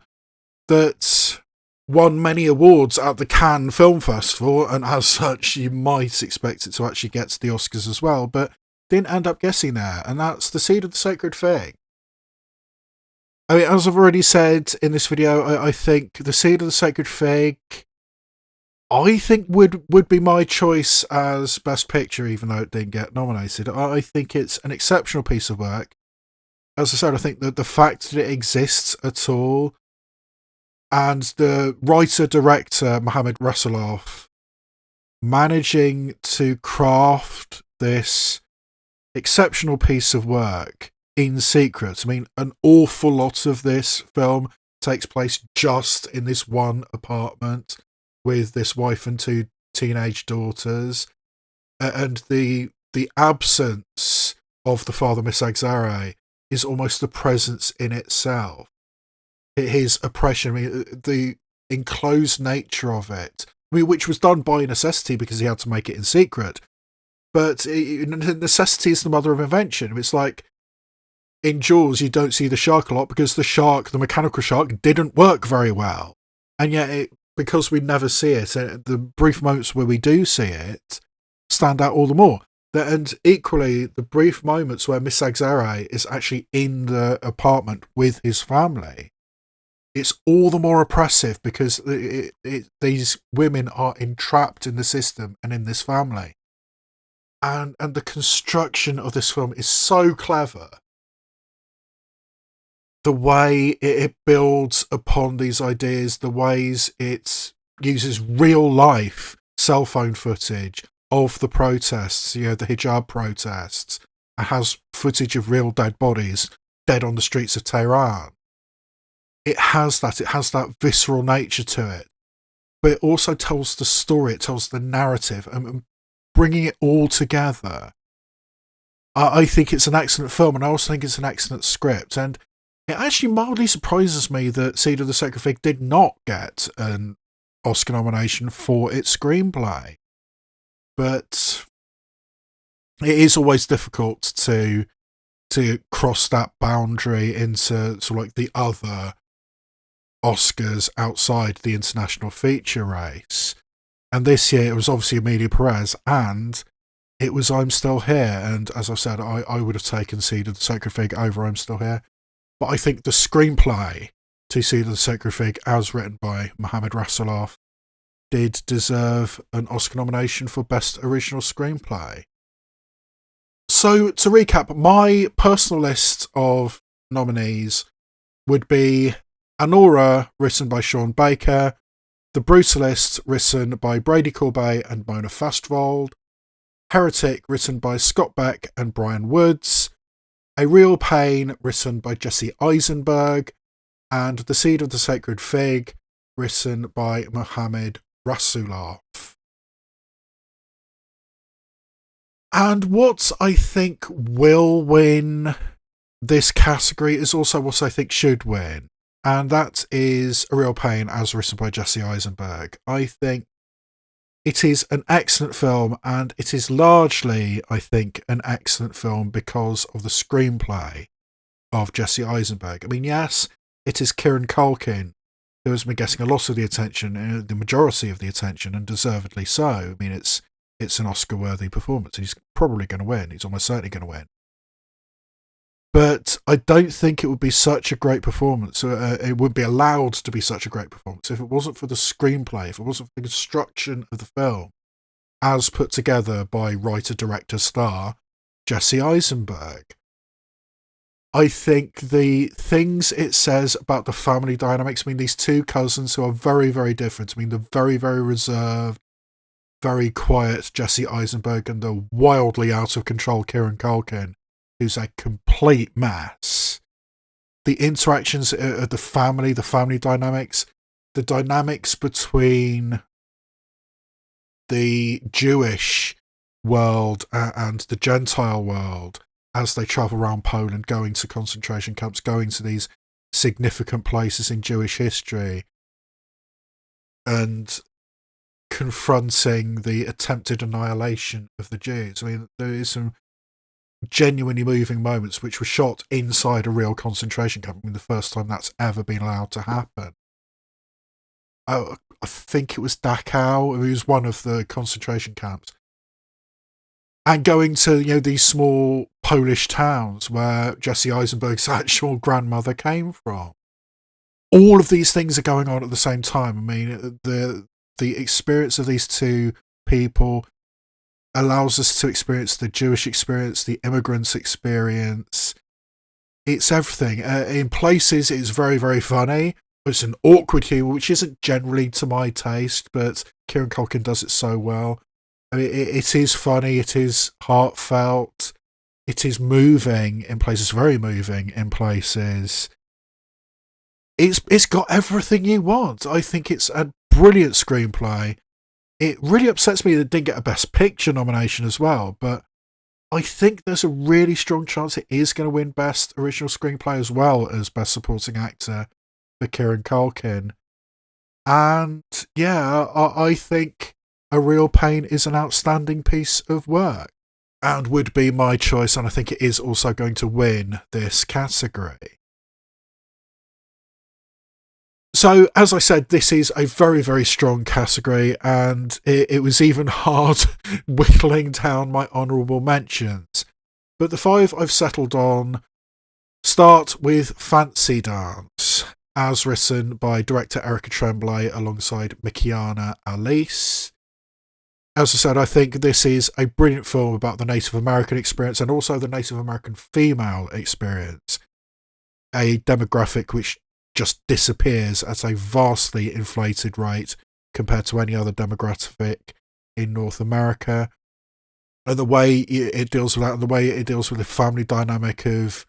that won many awards at the Cannes Film Festival, and as such you might expect it to actually get to the Oscars as well, but didn't end up getting there, and that's The Seed of the Sacred Fig. I mean, as I've already said in this video, I think The Seed of the Sacred Fig, I think would be my choice as Best Picture, even though it didn't get nominated. I think it's an exceptional piece of work. As I said, I think that the fact that it exists at all, and the writer-director Mohamed Rasoulof managing to craft this exceptional piece of work in secret. I mean, an awful lot of this film takes place just in this one apartment with this wife and two teenage daughters, and the absence of the father, Misagzare, is almost a presence in itself. His oppression, I mean, the enclosed nature of it, I mean, which was done by necessity because he had to make it in secret, but necessity is the mother of invention. It's like in Jaws, you don't see the shark a lot because the mechanical shark, didn't work very well. And yet, because we never see it, the brief moments where we do see it stand out all the more. And equally, the brief moments where Misagzare is actually in the apartment with his family, it's all the more oppressive because these women are entrapped in the system and in this family. And the construction of this film is so clever. The way it builds upon these ideas, the ways it uses real life cell phone footage of the protests, the hijab protests, and has footage of real dead bodies dead on the streets of Tehran. It has that visceral nature to it, but it also tells the story, it tells the narrative, and bringing it all together. I think it's an excellent film, and I also think it's an excellent script, and it actually mildly surprises me that Seed of the Sacred Fig did not get an Oscar nomination for its screenplay. But it is always difficult to cross that boundary into sort of like the other Oscars outside the international feature race. And this year it was obviously Emilia Perez, and it was I'm Still Here. And as I've said, I would have taken Seed of the Sacred Fig over I'm Still Here. But I think the screenplay To Seed of the Sacred Fig, as written by Mohamed Rasoulof, did deserve an Oscar nomination for Best Original Screenplay. So, to recap, my personal list of nominees would be Anora, written by Sean Baker, The Brutalist, written by Brady Corbet and Mona Fastvold, Heretic, written by Scott Beck and Brian Woods, A Real Pain, written by Jesse Eisenberg, and The Seed of the Sacred Fig, written by Mohamed Rasoulof. And what I think will win this category is also what I think should win, and that is A Real Pain, as written by Jesse Eisenberg. I think it is an excellent film, and it is largely, I think, an excellent film because of the screenplay of Jesse Eisenberg. I mean, yes, it is Kieran Culkin who has been getting a lot of the attention, the majority of the attention, and deservedly so. I mean, it's an Oscar-worthy performance. He's probably going to win. He's almost certainly going to win. But I don't think it would be such a great performance. It wouldn't be allowed to be such a great performance if it wasn't for the screenplay, if it wasn't for the construction of the film, as put together by writer-director-star Jesse Eisenberg. I think the things it says about the family dynamics, I mean, these two cousins who are very, very different. I mean, the very, very reserved, very quiet Jesse Eisenberg and the wildly out of control Kieran Culkin, who's a complete mess. The interactions of the family dynamics, the dynamics between the Jewish world and the Gentile world as they travel around Poland, going to concentration camps, going to these significant places in Jewish history, and confronting the attempted annihilation of the Jews. I mean, there is some genuinely moving moments which were shot inside a real concentration camp. I mean, the first time that's ever been allowed to happen. I think it was Dachau. It was one of the concentration camps. And going to, these small Polish towns where Jesse Eisenberg's actual grandmother came from. All of these things are going on at the same time. I mean, the experience of these two people allows us to experience the Jewish experience, the immigrants' experience. It's everything. In places, it's very, very funny. It's an awkward humour, which isn't generally to my taste, but Kieran Culkin does it so well. I mean, it is funny, it is heartfelt, it is moving in places, very moving in places. It's got everything you want. I think it's a brilliant screenplay. It really upsets me that it didn't get a Best Picture nomination as well, but I think there's a really strong chance it is going to win Best Original Screenplay as well as Best Supporting Actor for Kieran Culkin. And yeah, I think A Real Pain is an outstanding piece of work and would be my choice, and I think it is also going to win this category. So, as I said, this is a very, very strong category, and it was even hard whittling down my honourable mentions. But the 5 I've settled on start with Fancy Dance, as written by director Erica Tremblay alongside Mikiana Alice. As I said, I think this is a brilliant film about the Native American experience and also the Native American female experience, a demographic which just disappears at a vastly inflated rate compared to any other demographic in North America. And the way it deals with that, and the way it deals with the family dynamic of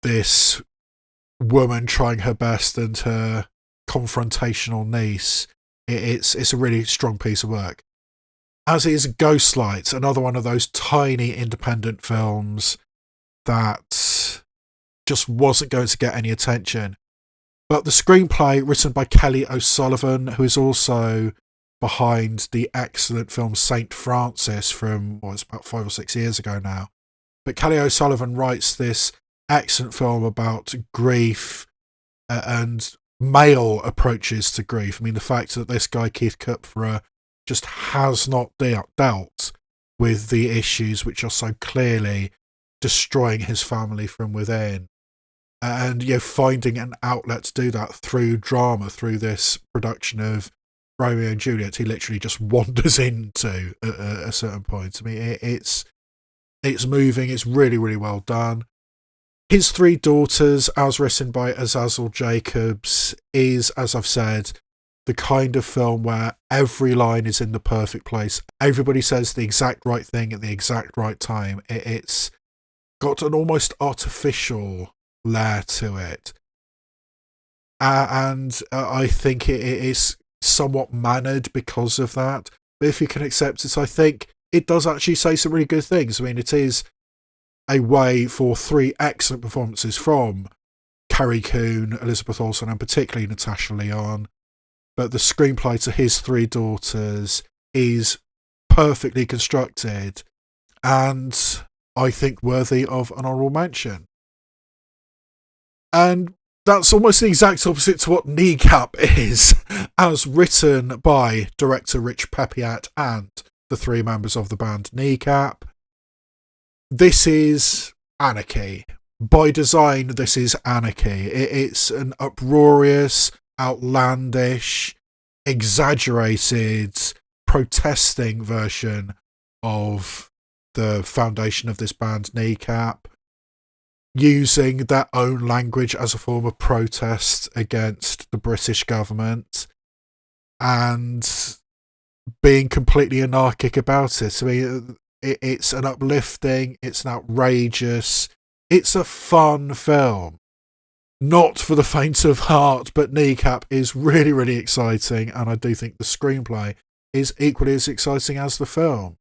this woman trying her best and her confrontational niece, it's a really strong piece of work. As is Ghostlight, another one of those tiny independent films that just wasn't going to get any attention. But the screenplay, written by Kelly O'Sullivan, who is also behind the excellent film Saint Francis from, it's about 5 or 6 years ago now. But Kelly O'Sullivan writes this excellent film about grief and male approaches to grief. I mean, the fact that this guy, Keith Kupferer, just has not dealt with the issues which are so clearly destroying his family from within. and finding an outlet to do that through drama, through this production of Romeo and Juliet. He literally just wanders into at a certain point. I mean, it's moving. It's really, really well done. His Three Daughters, as written by Azazel Jacobs, is, as I've said, the kind of film where every line is in the perfect place. Everybody says the exact right thing at the exact right time. It's got an almost artificial layer to it. And I think it is somewhat mannered because of that. But if you can accept it, I think it does actually say some really good things. I mean, it is a way for three excellent performances from Carrie Coon, Elizabeth Olsen, and particularly Natasha Lyonne. But the screenplay to His Three Daughters is perfectly constructed and I think worthy of an honourable mention. And that's almost the exact opposite to what Kneecap is, as written by director Rich Pepiat and the three members of the band Kneecap. This is anarchy. By design, this is anarchy. It's an uproarious, outlandish, exaggerated, protesting version of the foundation of this band Kneecap, using their own language as a form of protest against the British government and being completely anarchic about it. I mean, it's an uplifting, it's an outrageous, it's a fun film. Not for the faint of heart, but Kneecap is really, really exciting, and I do think the screenplay is equally as exciting as the film.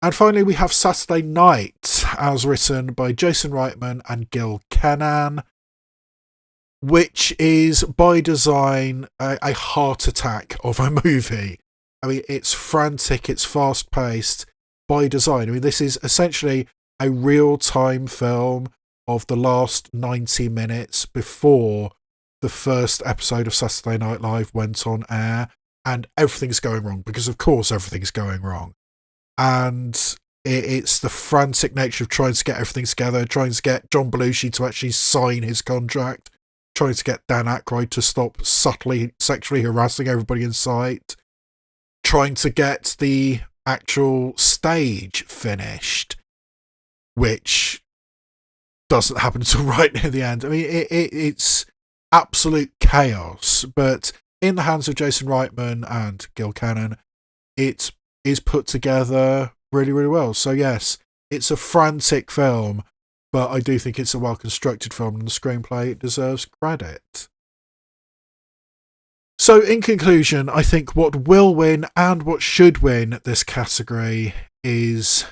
And finally, we have Saturday Night, as written by Jason Reitman and Gil Kenan, which is, by design, a heart attack of a movie. I mean, it's frantic, it's fast-paced, by design. I mean, this is essentially a real-time film of the last 90 minutes before the first episode of Saturday Night Live went on air, and everything's going wrong, because of course everything's going wrong. And it's the frantic nature of trying to get everything together, trying to get John Belushi to actually sign his contract, trying to get Dan Aykroyd to stop subtly sexually harassing everybody in sight, trying to get the actual stage finished, which doesn't happen until right near the end. I mean, it's absolute chaos, but in the hands of Jason Reitman and Gil Kenan, it is put together really, really well. So yes, it's a frantic film, but I do think it's a well-constructed film, and the screenplay deserves credit. So in conclusion, I think what will win and what should win this category is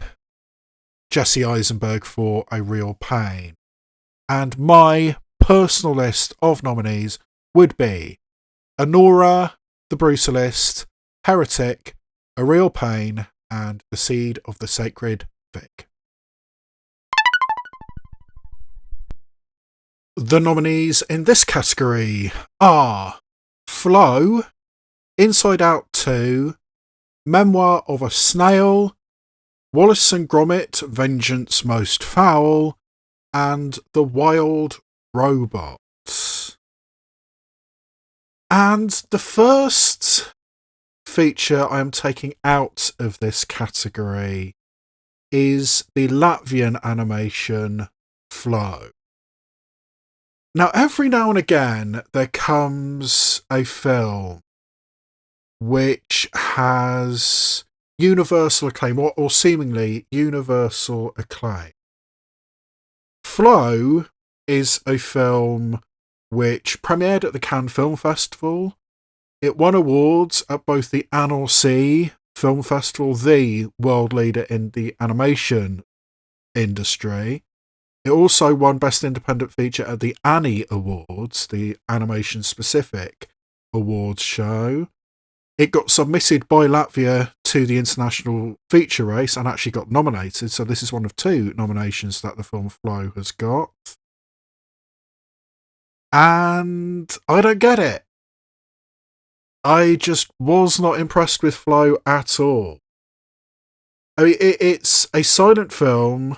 Jesse Eisenberg for A Real Pain. And my personal list of nominees would be Anora, The Brutalist, Heretic, A Real Pain, and The Seed of the Sacred Vic. The nominees in this category are Flow, Inside Out 2, Memoir of a Snail, Wallace and Gromit, Vengeance Most Foul, and The Wild Robot. And the first feature I am taking out of this category is the Latvian animation Flow. Now, every now and again, there comes a film which has universal acclaim, or seemingly universal acclaim. Flow is a film which premiered at the Cannes Film Festival. It won awards at both the Annecy Film Festival, the world leader in the animation industry. It also won Best Independent Feature at the Annie Awards, the animation-specific awards show. It got submitted by Latvia to the international feature race and actually got nominated, so this is one of 2 nominations that the film Flow has got. And I don't get it. I just was not impressed with Flow at all. I mean, it's a silent film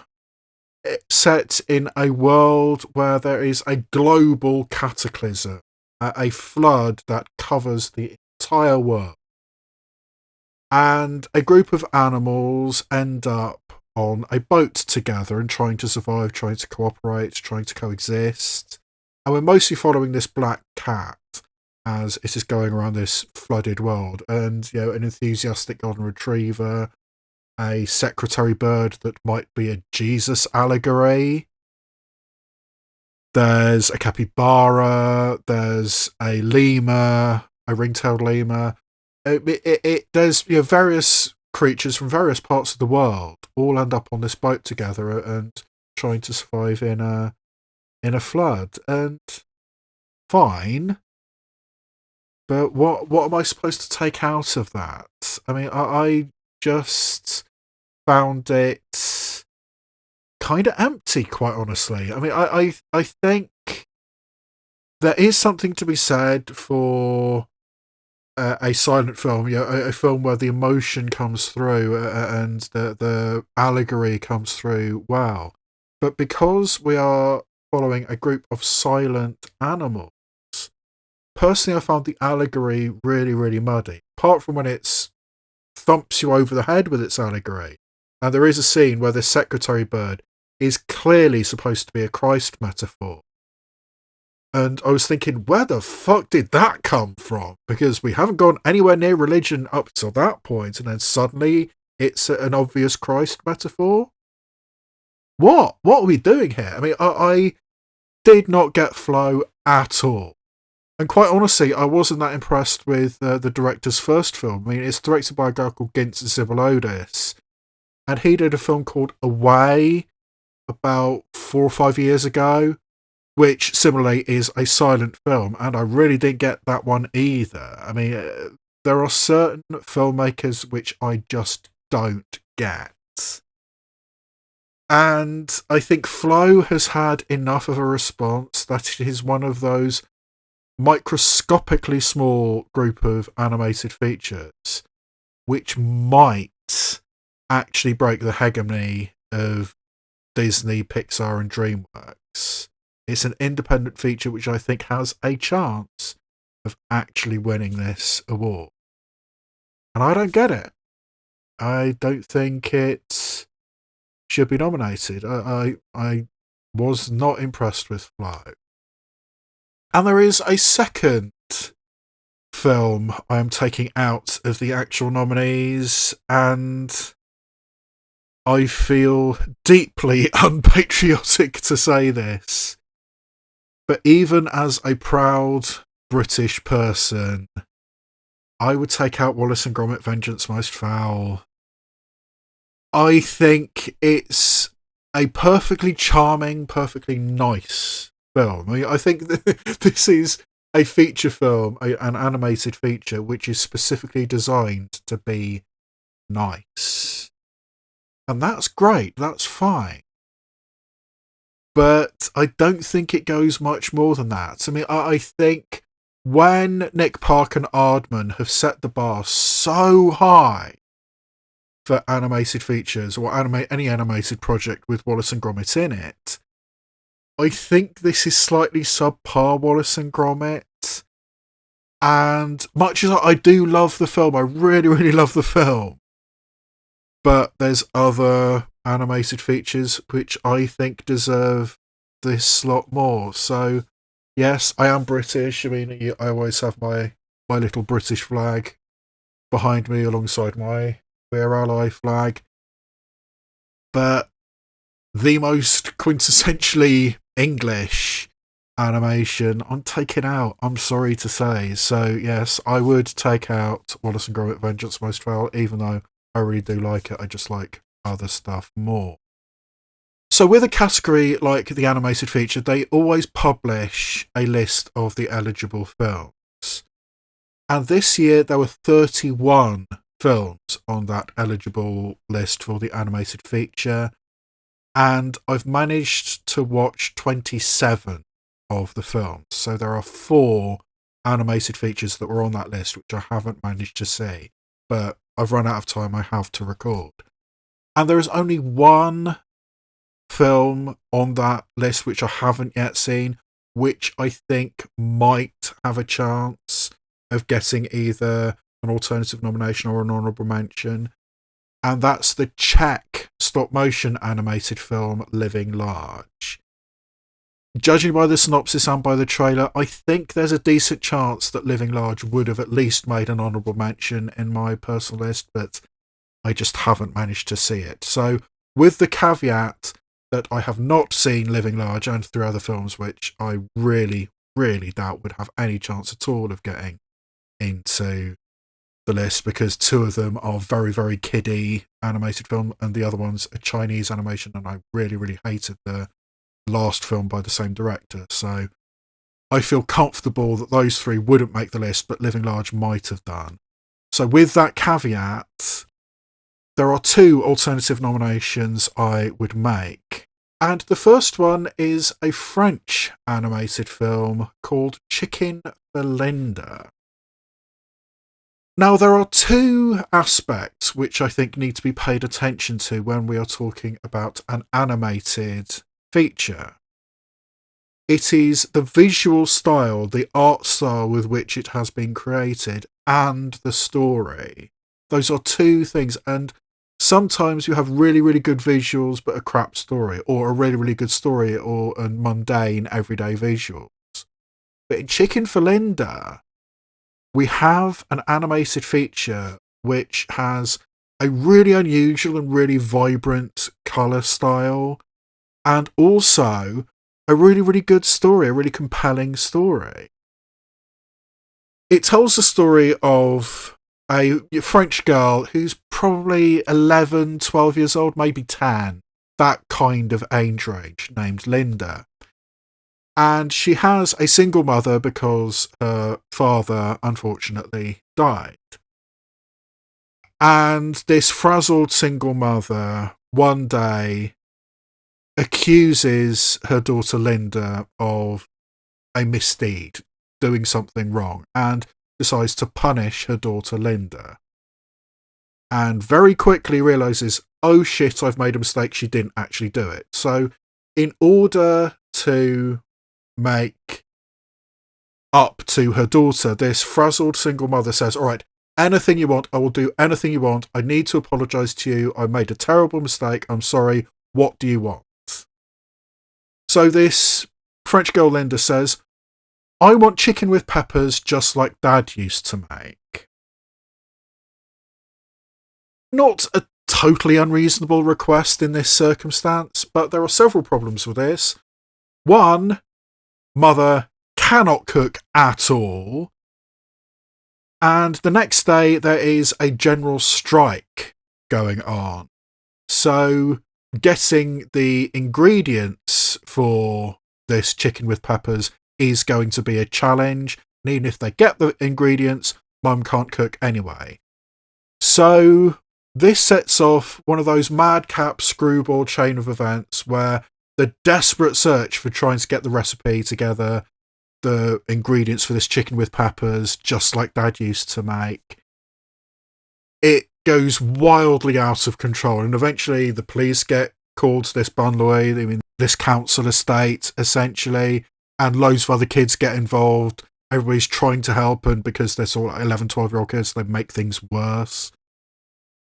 set in a world where there is a global cataclysm, a flood that covers the entire world. And a group of animals end up on a boat together and trying to survive, trying to cooperate, trying to coexist. And we're mostly following this black cat as it is going around this flooded world. And, an enthusiastic golden retriever, a secretary bird that might be a Jesus allegory. There's a capybara, there's a lemur, a ring-tailed lemur. There's various creatures from various parts of the world all end up on this boat together and trying to survive in a flood. And fine, but what am I supposed to take out of that? I mean, I just found it kind of empty, quite honestly. I mean, I think there is something to be said for a silent film, a film where the emotion comes through and the allegory comes through well. But because we are following a group of silent animals, personally I found the allegory really, really muddy. Apart from when it thumps you over the head with its allegory. And there is a scene where this secretary bird is clearly supposed to be a Christ metaphor. And I was thinking, where the fuck did that come from? Because we haven't gone anywhere near religion up till that point, and then suddenly it's an obvious Christ metaphor? What? What are we doing here? I mean, I did not get flow at all. And quite honestly, I wasn't that impressed with the director's first film. I mean, it's directed by a guy called Gintz Zibalodis, and he did a film called Away about 4 or 5 years ago, which similarly is a silent film, and I really didn't get that one either. I mean, there are certain filmmakers which I just don't get. And I think Flow has had enough of a response that it is one of those microscopically small group of animated features which might actually break the hegemony of Disney, Pixar and DreamWorks. It's an independent feature which I think has a chance of actually winning this award. And I don't get it. I don't think it should be nominated. I was not impressed with Flow. And there is a second film I am taking out of the actual nominees, and I feel deeply unpatriotic to say this. But even as a proud British person, I would take out Wallace and Gromit: Vengeance Most Foul. I think it's a perfectly charming, perfectly nice film. I mean, I think this is a feature film, an animated feature, which is specifically designed to be nice. And that's great, that's fine. But I don't think it goes much more than that. I mean, I think when Nick Park and Aardman have set the bar so high for animated features or any animated project with Wallace and Gromit in it, I think this is slightly subpar Wallace and Gromit. And much as I do love the film, I really, really love the film, but there's other animated features which I think deserve this slot more. So yes, I am British. I mean, I always have my little British flag behind me alongside my We're Ally flag, but the most quintessentially English animation I'm taking out, I'm sorry to say. So yes, I would take out Wallace and Gromit: Vengeance Most Foul, even though I really do like it. I just like other stuff more. So with a category like the animated feature, they always publish a list of the eligible films. And this year there were 31 films on that eligible list for the animated feature. And I've managed to watch 27 of the films. So there are 4 animated features that were on that list, which I haven't managed to see. But I've run out of time, I have to record. And there is only one film on that list which I haven't yet seen, which I think might have a chance of getting either an alternative nomination or an honourable mention, and that's the Czech stop-motion animated film Living Large. Judging by the synopsis and by the trailer, I think there's a decent chance that Living Large would have at least made an honourable mention in my personal list, but I just haven't managed to see it. So, with the caveat that I have not seen Living Large and 3 other films which I really, really doubt would have any chance at all of getting into the list, because 2 of them are very, very kiddie animated film and the other one's a Chinese animation, and I really, really hated the last film by the same director. So I feel comfortable that those 3 wouldn't make the list, but Living Large might have done. So with that caveat, there are 2 alternative nominations I would make. And the first one is a French animated film called Chicken for Linda. Now, there are 2 aspects which I think need to be paid attention to when we are talking about an animated feature. It is the visual style, the art style with which it has been created, and the story. Those are 2 things, and sometimes you have really, really good visuals but a crap story, or a really, really good story or a mundane everyday visuals. But in Chicken for Linda, we have an animated feature which has a really unusual and really vibrant colour style, and also a really, really good story, a really compelling story. It tells the story of a French girl who's probably 11, 12 years old, maybe 10, that kind of age range, named Linda. And she has a single mother because her father, unfortunately, died. And this frazzled single mother one day accuses her daughter Linda of a misdeed, doing something wrong, and decides to punish her daughter Linda. And very quickly realises, oh shit, I've made a mistake, she didn't actually do it. So in order to make up to her daughter, this frazzled single mother says, all right, anything you want, I will do anything you want. I need to apologise to you. I made a terrible mistake. I'm sorry. What do you want? So this French girl Linda says, I want chicken with peppers just like Dad used to make. Not a totally unreasonable request in this circumstance, but there are several problems with this. One, mother cannot cook at all. And the next day there is a general strike going on. So getting the ingredients for this chicken with peppers is going to be a challenge. And even if they get the ingredients, Mum can't cook anyway. So this sets off one of those madcap screwball chain of events where the desperate search for trying to get the recipe together, the ingredients for this chicken with peppers, just like Dad used to make, it goes wildly out of control. And eventually the police get called to this bunloy, this council estate, essentially, and loads of other kids get involved. Everybody's trying to help, and because they're sort of 11, 12-year-old kids, they make things worse.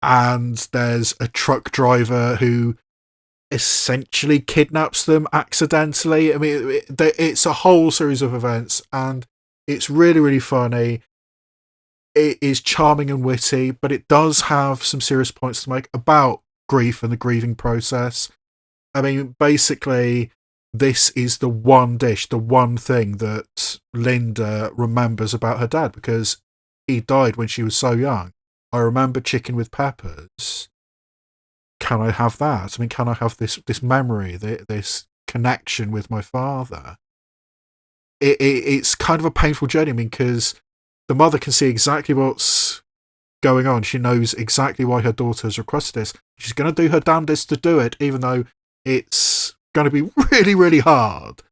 And there's a truck driver who essentially kidnaps them accidentally. I mean, it's a whole series of events, and it's really, really funny. It is charming and witty, but it does have some serious points to make about grief and the grieving process. I mean, basically, this is the one dish, the one thing that Linda remembers about her dad, because he died when she was so young. I remember chicken with peppers. Can I have that? I mean, can I have this memory, this connection with my father? It's kind of a painful journey, I mean, because the mother can see exactly what's going on. She knows exactly why her daughter has requested this. She's going to do her damnedest to do it, even though it's going to be really, really hard.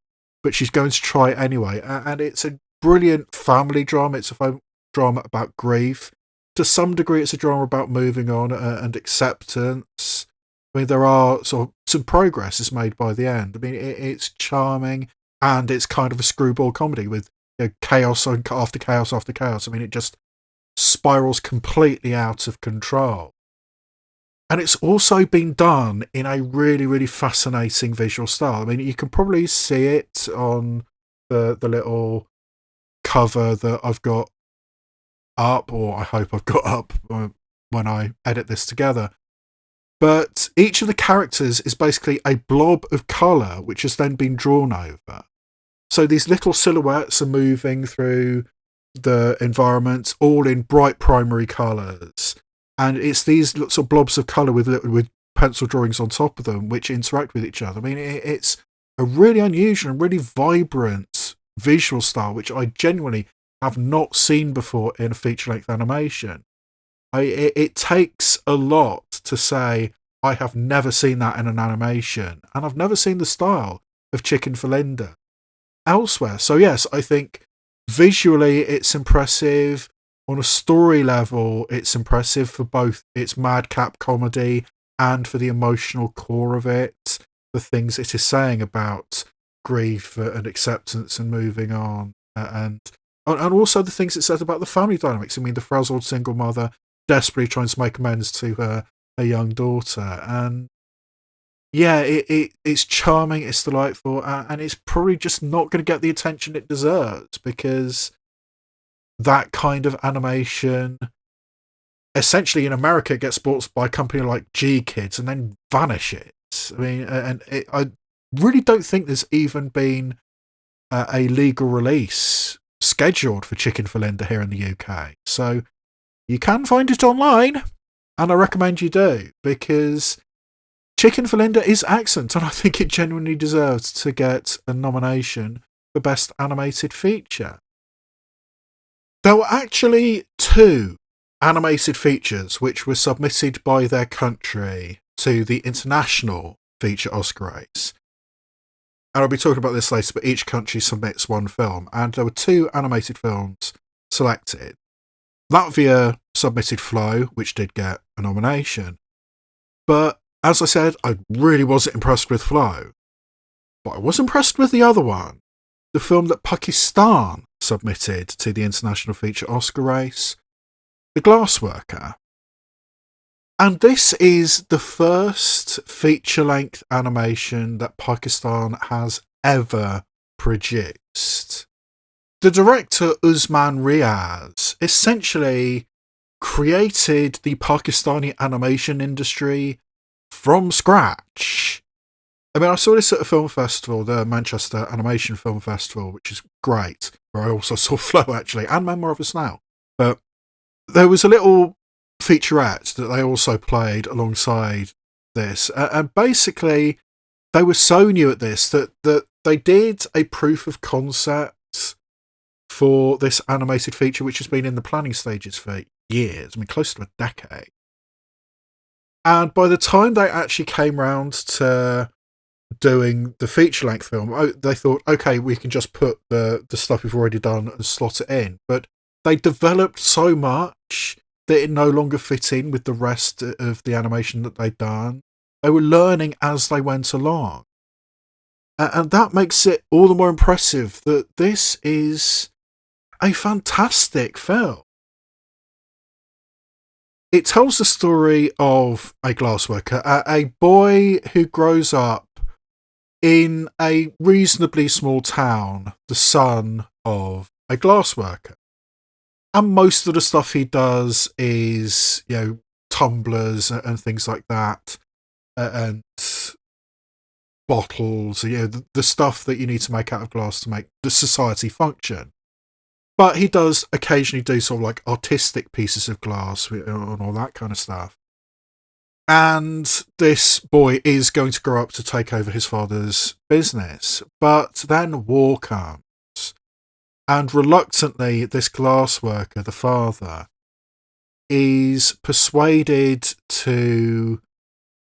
But she's going to try it anyway. And it's a brilliant family drama. It's a drama about grief. To some degree, it's a drama about moving on and acceptance. I mean, there are sort of some progress is made by the end. I mean, it's charming, and it's kind of a screwball comedy with chaos after chaos after chaos. I mean, it just spirals completely out of control. And it's also been done in a really, really fascinating visual style. I mean, you can probably see it on the little cover that I've got up, or I hope I've got up when I edit this together. But each of the characters is basically a blob of colour which has then been drawn over. So these little silhouettes are moving through the environment, all in bright primary colours. And it's these sort of blobs of colour with pencil drawings on top of them which interact with each other. I mean, it's a really unusual and really vibrant visual style which I genuinely have not seen before in a feature-length animation. It takes a lot to say I have never seen that in an animation, and I've never seen the style of Chicken for Linda elsewhere. So yes, I think visually it's impressive. On a story level, it's impressive for both its madcap comedy and for the emotional core of it, the things it is saying about grief and acceptance and moving on, and also the things it says about the family dynamics. I mean, the frazzled single mother desperately trying to make amends to her young daughter, and yeah, it's charming, it's delightful, and it's probably just not going to get the attention it deserves, because that kind of animation essentially in America gets bought by a company like G Kids and then vanishes. I mean, I really don't think there's even been a legal release scheduled for Chicken for Linda here in the UK. So you can find it online, and I recommend you do, because Chicken for Linda is excellent, and I think it genuinely deserves to get a nomination for Best Animated Feature. There were actually 2 animated features which were submitted by their country to the International Feature Oscar race. And I'll be talking about this later, but each country submits 1 film, and there were 2 animated films selected. Latvia submitted Flow, which did get a nomination. But as I said, I really wasn't impressed with Flow. But I was impressed with the other one, the film that Pakistan submitted to the International Feature Oscar race, The Glassworker. And this is the first feature-length animation that Pakistan has ever produced. The director Usman Riaz essentially created the Pakistani animation industry from scratch. I mean, I saw this at a film festival, the Manchester Animation Film Festival, which is great, where I also saw Flow, actually, and Memoir of a Snail. But there was a little featurette that they also played alongside this, and basically they were so new at this that they did a proof of concept for this animated feature, which has been in the planning stages for years, I mean, close to a decade. And by the time they actually came round to doing the feature-length film, they thought, okay, we can just put the stuff we've already done and slot it in. But they developed so much that it no longer fit in with the rest of the animation that they'd done. They were learning as they went along. And that makes it all the more impressive that this is a fantastic film. It tells the story of a glassworker, a boy who grows up in a reasonably small town, the son of a glassworker. And most of the stuff he does is, tumblers and things like that, and bottles, the stuff that you need to make out of glass to make the society function. But he does occasionally do sort of like artistic pieces of glass and all that kind of stuff. And this boy is going to grow up to take over his father's business. But then war comes. And reluctantly, this glassworker, the father, is persuaded to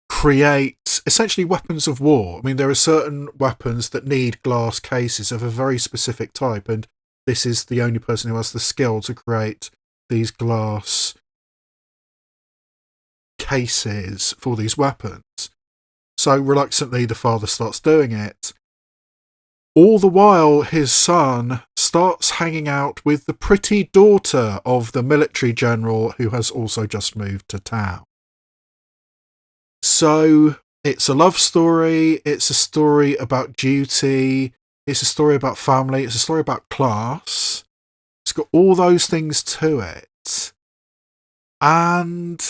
create essentially weapons of war. I mean, there are certain weapons that need glass cases of a very specific type, and this is the only person who has the skill to create these glass cases for these weapons. So reluctantly, the father starts doing it. All the while, his son starts hanging out with the pretty daughter of the military general who has also just moved to town. So it's a love story, it's a story about duty, it's a story about family, it's a story about class. It's got all those things to it. And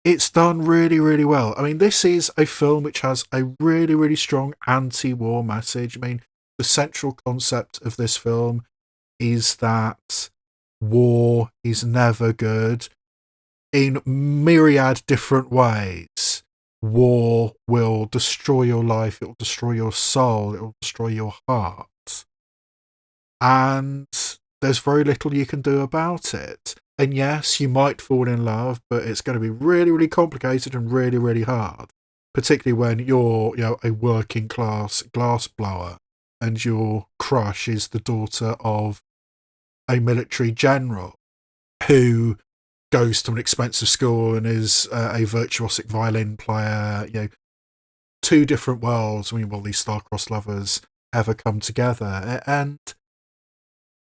it's done really, really well. I mean, this is a film which has a really, really strong anti-war message. I mean, the central concept of this film is that war is never good in myriad different ways. War will destroy your life, it will destroy your soul, it will destroy your heart. And there's very little you can do about it. And yes, you might fall in love, but it's going to be really, really complicated and really, really hard. Particularly when you're, a working class glassblower and your crush is the daughter of a military general who goes to an expensive school and is a virtuosic violin player. Two different worlds. I mean, will these star-crossed lovers ever come together? And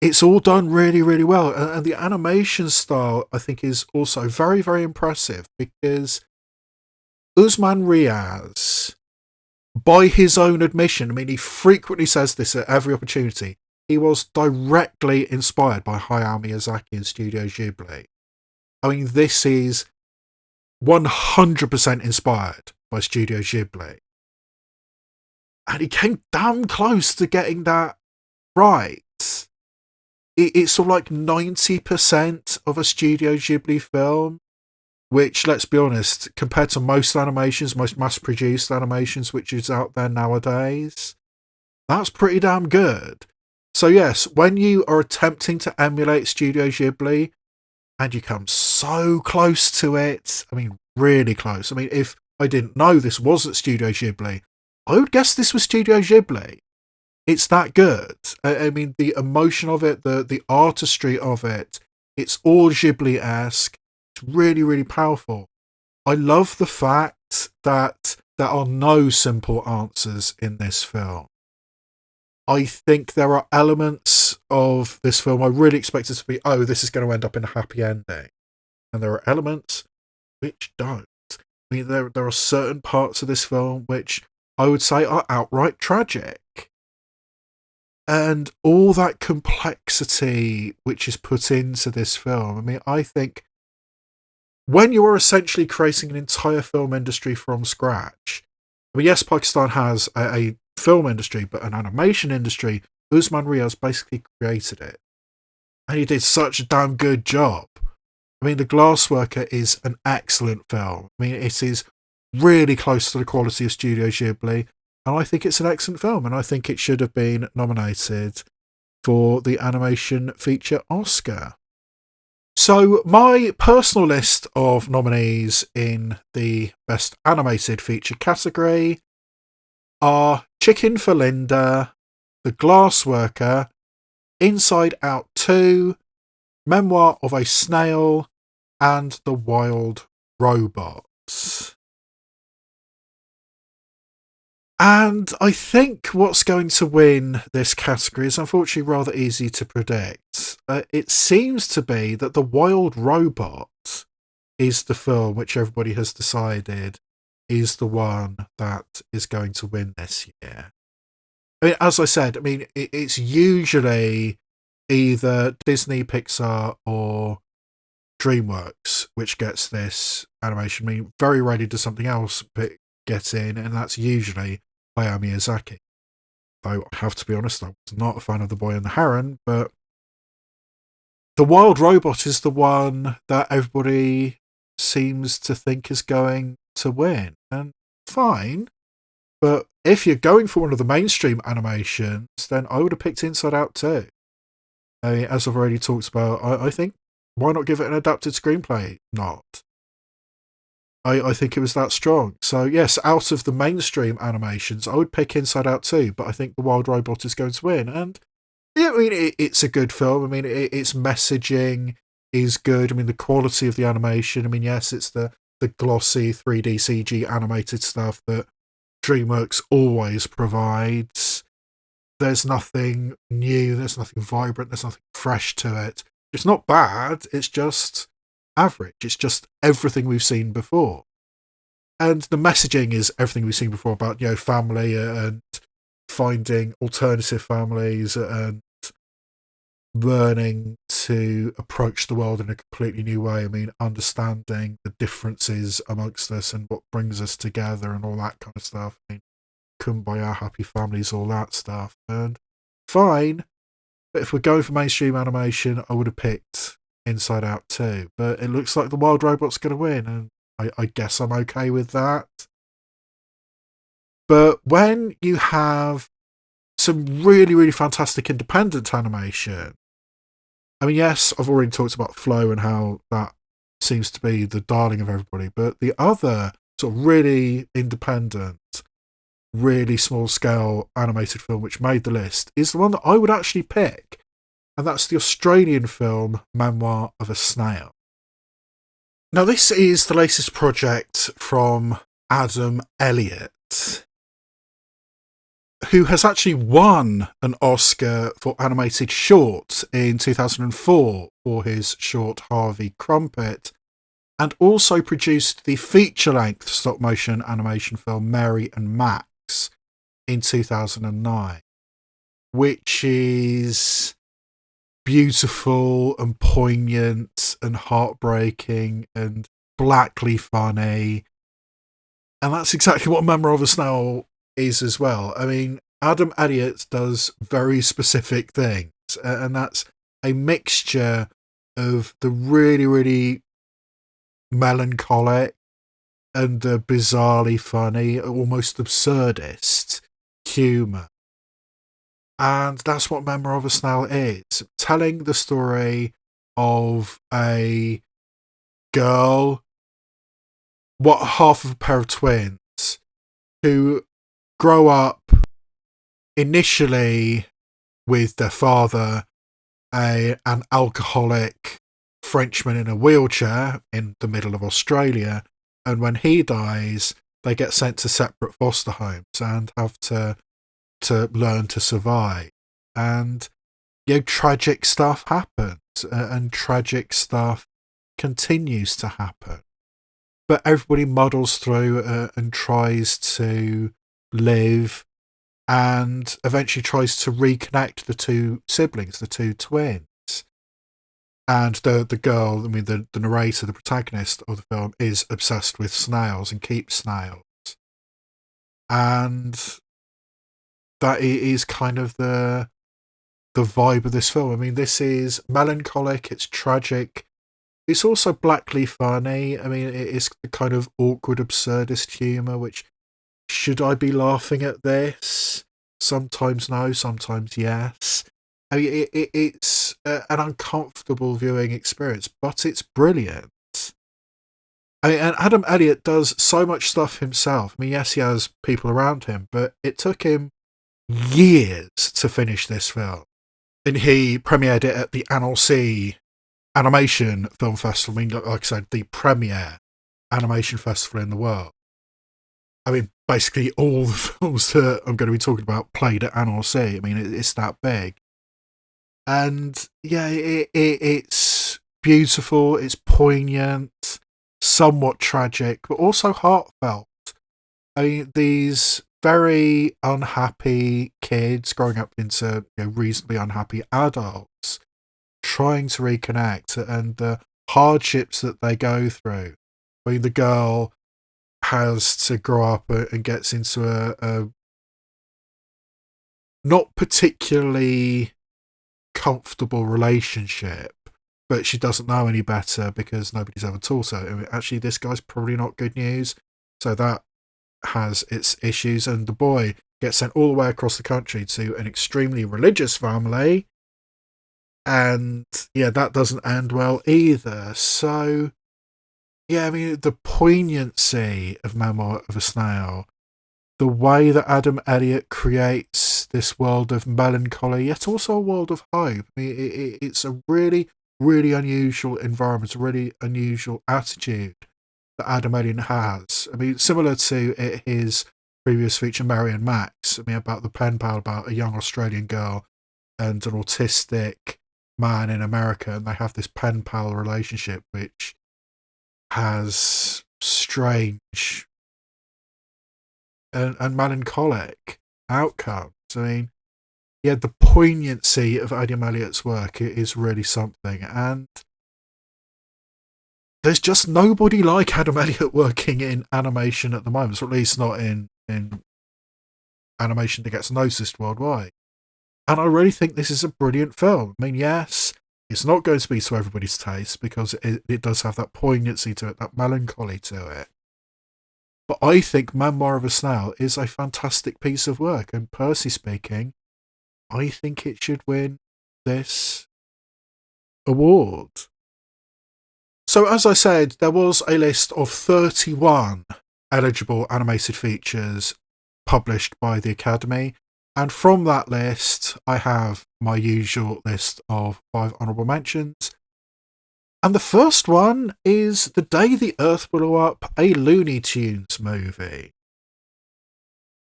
it's all done really, really well. And the animation style, I think, is also very, very impressive because Usman Riaz, by his own admission, I mean, he frequently says this at every opportunity, he was directly inspired by Hayao Miyazaki and Studio Ghibli. I mean, this is 100% inspired by Studio Ghibli. And he came damn close to getting that right. It's sort of like 90% of a Studio Ghibli film, which, let's be honest, compared to most animations, most mass-produced animations which is out there nowadays, that's pretty damn good. So yes, when you are attempting to emulate Studio Ghibli, and you come so close to it, I mean, really close. I mean, if I didn't know this wasn't Studio Ghibli, I would guess this was Studio Ghibli. It's that good. I mean, the emotion of it, the artistry of it, it's all Ghibli-esque. It's really, really powerful. I love the fact that there are no simple answers in this film. I think there are elements of this film I really expect it to be, this is going to end up in a happy ending. And there are elements which don't. I mean, there are certain parts of this film which I would say are outright tragic. And all that complexity which is put into this film, I mean, I think when you are essentially creating an entire film industry from scratch, I mean, yes, Pakistan has a film industry, but an animation industry, Usman Riaz basically created it. And he did such a damn good job. I mean, The Glassworker is an excellent film. I mean, it is really close to the quality of Studio Ghibli, and I think it's an excellent film, and I think it should have been nominated for the Animation Feature Oscar. So my personal list of nominees in the Best Animated Feature category are Chicken for Linda, The Glassworker, Inside Out 2, Memoir of a Snail, and The Wild Robots. And I think what's going to win this category is unfortunately rather easy to predict. It seems to be that The Wild Robot is the film which everybody has decided is the one that is going to win this year. I mean, as I said, I mean, it's usually either Disney, Pixar, or DreamWorks which gets this animation. I mean, very rarely does something else get in, and that's usually Hayao Miyazaki. Though I have to be honest, I was not a fan of The Boy and the Heron, but The Wild Robot is the one that everybody seems to think is going to win. And fine, but if you're going for one of the mainstream animations, then I would have picked Inside Out too. As I've already talked about, I think, why not give it an adapted screenplay? Not. I think it was that strong. So yes, out of the mainstream animations, I would pick Inside Out too, but I think The Wild Robot is going to win. And yeah, I mean, it's a good film. I mean, its messaging is good. I mean, the quality of the animation. I mean, yes, it's the glossy 3D CG animated stuff that DreamWorks always provides. There's nothing new, there's nothing vibrant, there's nothing fresh to it. It's not bad, it's just average. It's just everything we've seen before. And the messaging is everything we've seen before about, family and finding alternative families and learning to approach the world in a completely new way. I mean, understanding the differences amongst us and what brings us together and all that kind of stuff. I mean, kumbaya, happy families, all that stuff. And fine, but if we're going for mainstream animation, I would have picked Inside Out 2. But it looks like The Wild Robot's going to win, and I guess I'm okay with that. But when you have some really, really fantastic independent animation, I mean, yes, I've already talked about Flow and how that seems to be the darling of everybody, but the other sort of really independent, really small-scale animated film which made the list is the one that I would actually pick, and that's the Australian film Memoir of a Snail. Now, this is the latest project from Adam Elliott, who has actually won an Oscar for animated short in 2004 for his short Harvey Crumpet, and also produced the feature-length stop-motion animation film Mary and Max in 2009, which is beautiful and poignant and heartbreaking and blackly funny. And that's exactly what Memoir of a Snail is as well. I mean, Adam Elliott does very specific things, and that's a mixture of the really, really melancholic and the bizarrely funny, almost absurdist humour. And that's what Memoir of a Snail is. Telling the story of a girl, half of a pair of twins, who grow up initially with their father, an alcoholic Frenchman in a wheelchair in the middle of Australia, and when he dies, they get sent to separate foster homes and have to learn to survive. And tragic stuff happens, and tragic stuff continues to happen. But everybody muddles through and tries to live, and eventually tries to reconnect the two siblings, the two twins. And the girl, I mean, the narrator, the protagonist of the film, is obsessed with snails and keeps snails. And that is kind of the vibe of this film. I mean, this is melancholic, it's tragic, it's also blackly funny. I mean, it is the kind of awkward, absurdist humour, which, should I be laughing at this? Sometimes no, sometimes yes. I mean, it's an uncomfortable viewing experience, but it's brilliant. I mean, and Adam Elliott does so much stuff himself. I mean, yes, he has people around him, but it took him years to finish this film. And he premiered it at the Annecy Animation Film Festival. I mean, like I said, the premier animation festival in the world. I mean, basically all the films that I'm going to be talking about played at Annecy. I mean, it's that big. And yeah, it's beautiful, it's poignant, somewhat tragic, but also heartfelt. I mean, these very unhappy kids growing up into reasonably unhappy adults, trying to reconnect, and the hardships that they go through. I mean, the girl has to grow up and gets into a not particularly comfortable relationship, but she doesn't know any better because nobody's ever taught her. I mean, actually, this guy's probably not good news, so that has its issues. And the boy gets sent all the way across the country to an extremely religious family, and yeah, that doesn't end well either. So yeah, I mean, the poignancy of Memoir of a Snail, the way that Adam Elliott creates this world of melancholy, yet also a world of hope. I mean, it's a really, really unusual environment, a really unusual attitude that Adam Elliott has. I mean, similar to his previous feature, Mary and Max, I mean, about the pen pal about a young Australian girl and an autistic man in America, and they have this pen pal relationship which has strange and melancholic outcomes. I mean, yeah, the poignancy of Adam Elliott's work is really something, and there's just nobody like Adam Elliott working in animation at the moment, or at least not in animation that gets noticed worldwide. And I really think this is a brilliant film. I mean, yes, it's not going to be to everybody's taste because it does have that poignancy to it, that melancholy to it. But I think Memoir of a Snail is a fantastic piece of work, and personally speaking, I think it should win this award. So as I said, there was a list of 31 eligible animated features published by the Academy, and from that list I have my usual list of 5 honourable mentions. And the first one is The Day the Earth Blew Up, a Looney Tunes movie.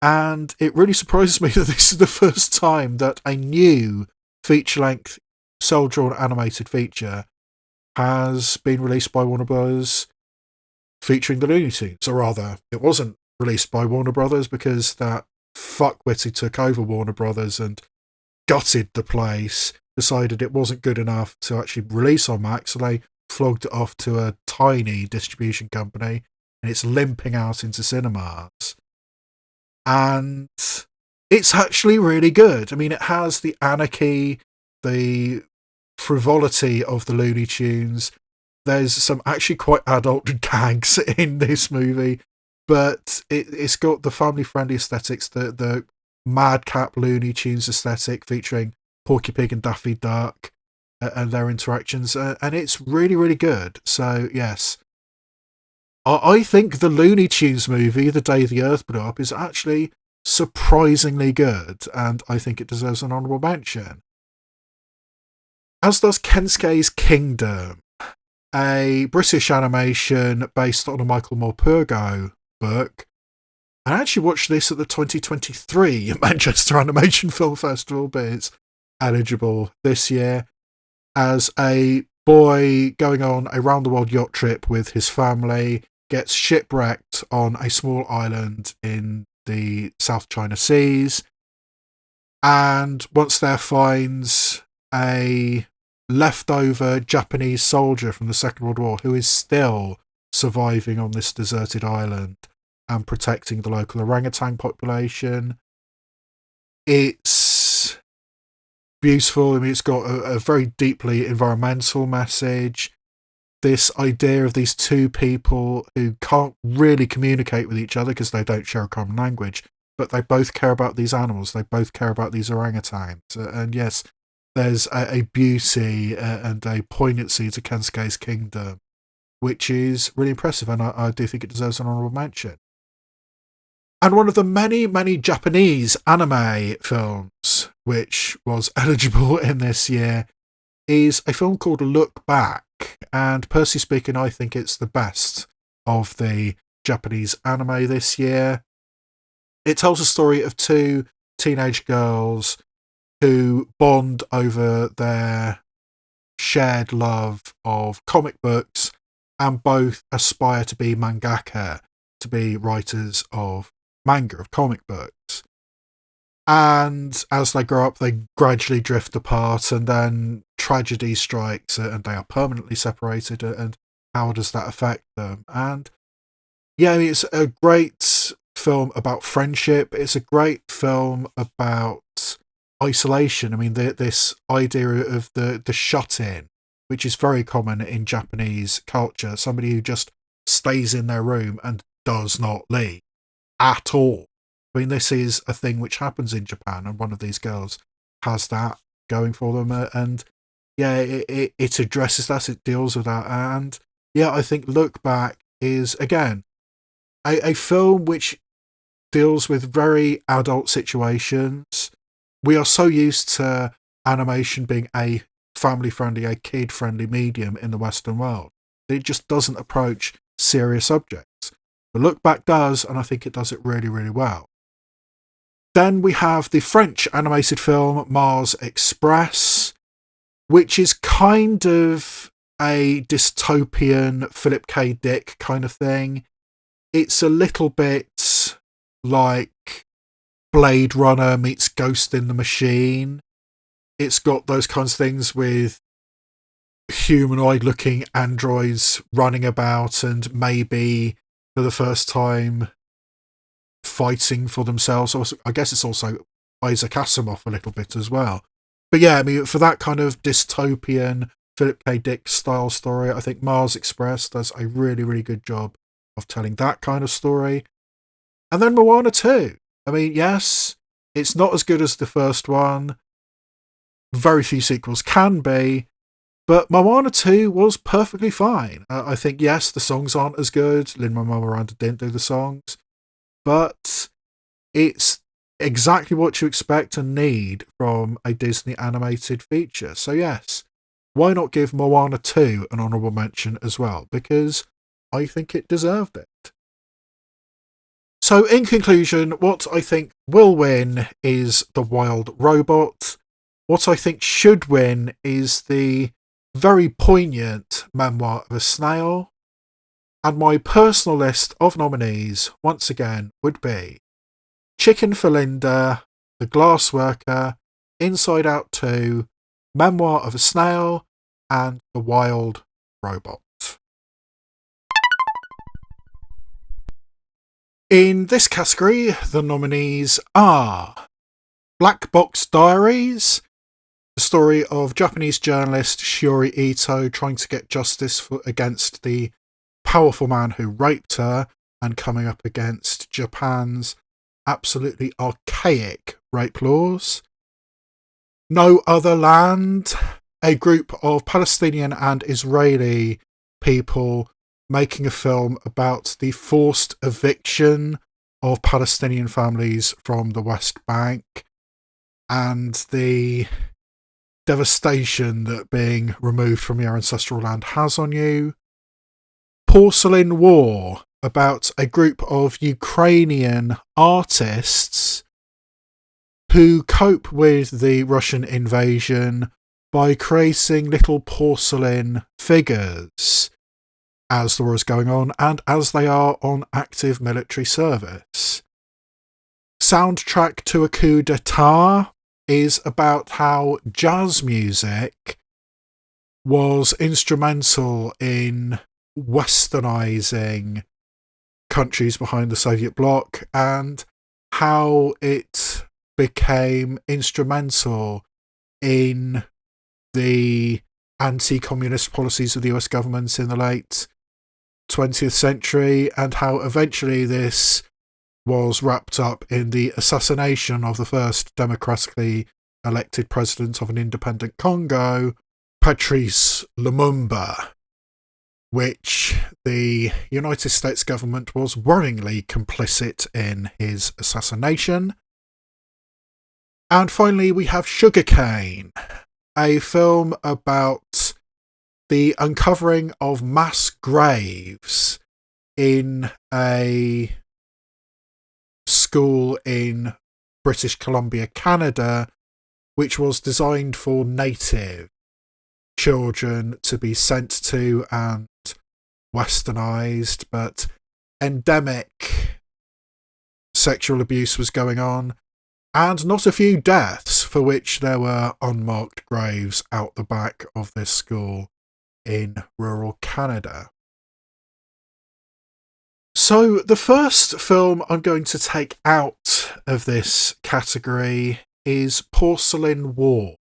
And it really surprises me that this is the first time that a new feature-length, cel-drawn animated feature has been released by Warner Bros. Featuring the Looney Tunes. Or rather, it wasn't released by Warner Bros. Because that fuckwit who took over Warner Bros. And gutted the place, decided it wasn't good enough to actually release on Max, so they flogged it off to a tiny distribution company, and it's limping out into cinemas. And it's actually really good. I mean, it has the anarchy, the frivolity of the Looney Tunes. There's some actually quite adult gags in this movie, but it's got the family-friendly aesthetics, the madcap Looney Tunes aesthetic featuring Porky Pig and Daffy Duck and their interactions, and it's really, really good. So, yes, I think the Looney Tunes movie, The Day the Earth Blew Up, is actually surprisingly good, and I think it deserves an honourable mention. As does Kensuke's Kingdom, a British animation based on a Michael Morpurgo book. I actually watched this at the 2023 Manchester Animation Film Festival, but it's eligible this year, as a boy going on a round-the-world yacht trip with his family gets shipwrecked on a small island in the South China Seas, and once there finds a leftover Japanese soldier from the Second World War who is still surviving on this deserted island and protecting the local orangutan population. It's beautiful. I mean, it's got a very deeply environmental message. This idea of these two people who can't really communicate with each other because they don't share a common language, but they both care about these animals. They both care about these orangutans. And yes, there's a beauty and a poignancy to Kensuke's Kingdom, which is really impressive, and I do think it deserves an honourable mention. And one of the many, many Japanese anime films which was eligible in this year is a film called Look Back. And personally speaking, I think it's the best of the Japanese anime this year. It tells a story of two teenage girls who bond over their shared love of comic books and both aspire to be mangaka, to be writers of manga, of comic books. And as they grow up, they gradually drift apart, and then tragedy strikes and they are permanently separated, and how does that affect them? And yeah, I mean, it's a great film about friendship. It's a great film about isolation. I mean, this idea of the shut-in, which is very common in Japanese culture, somebody who just stays in their room and does not leave at all. I mean, this is a thing which happens in Japan, and one of these girls has that going for them, and yeah, it addresses that, it deals with that, and yeah, I think Look Back is, again, a film which deals with very adult situations. We are so used to animation being a family-friendly, a kid-friendly medium in the Western world. It just doesn't approach serious subjects. But Look Back does, and I think it does it really, really well. Then we have the French animated film Mars Express, which is kind of a dystopian Philip K. Dick kind of thing. It's a little bit like Blade Runner meets Ghost in the Machine. It's got those kinds of things with humanoid-looking androids running about and maybe for the first time fighting for themselves. I guess it's also Isaac Asimov a little bit as well. But yeah, I mean, for that kind of dystopian Philip K. Dick style story, I think Mars Express does a really, really good job of telling that kind of story. And then Moana 2. I mean, yes, it's not as good as the first one. Very few sequels can be. But Moana 2 was perfectly fine. I think, yes, the songs aren't as good. Lin-Manuel Miranda didn't do the songs. But it's exactly what you expect and need from a Disney animated feature. So yes, why not give Moana 2 an honourable mention as well? Because I think it deserved it. So in conclusion, what I think will win is The Wild Robot. What I think should win is the very poignant Memoir of a Snail. And my personal list of nominees, once again, would be Chicken for Linda, The Glass Worker, Inside Out 2, Memoir of a Snail, and The Wild Robot. In this category, the nominees are Black Box Diaries, the story of Japanese journalist Shiori Ito trying to get justice against the powerful man who raped her and coming up against Japan's absolutely archaic rape laws. No Other Land, a group of Palestinian and Israeli people making a film about the forced eviction of Palestinian families from the West Bank and the devastation that being removed from your ancestral land has on you. Porcelain War, about a group of Ukrainian artists who cope with the Russian invasion by creating little porcelain figures as the war is going on and as they are on active military service. Soundtrack to a Coup d'etat is about how jazz music was instrumental in westernizing countries behind the Soviet bloc and how it became instrumental in the anti-communist policies of the US government in the late 20th century, and how eventually this was wrapped up in the assassination of the first democratically elected president of an independent Congo, Patrice Lumumba, which the United States government was worryingly complicit in his assassination. And finally, we have Sugarcane, a film about the uncovering of mass graves in a school in British Columbia, Canada, which was designed for native children to be sent to and westernized, but endemic sexual abuse was going on, and not a few deaths, for which there were unmarked graves out the back of this school in rural Canada. So the first film I'm going to take out of this category is Porcelain War,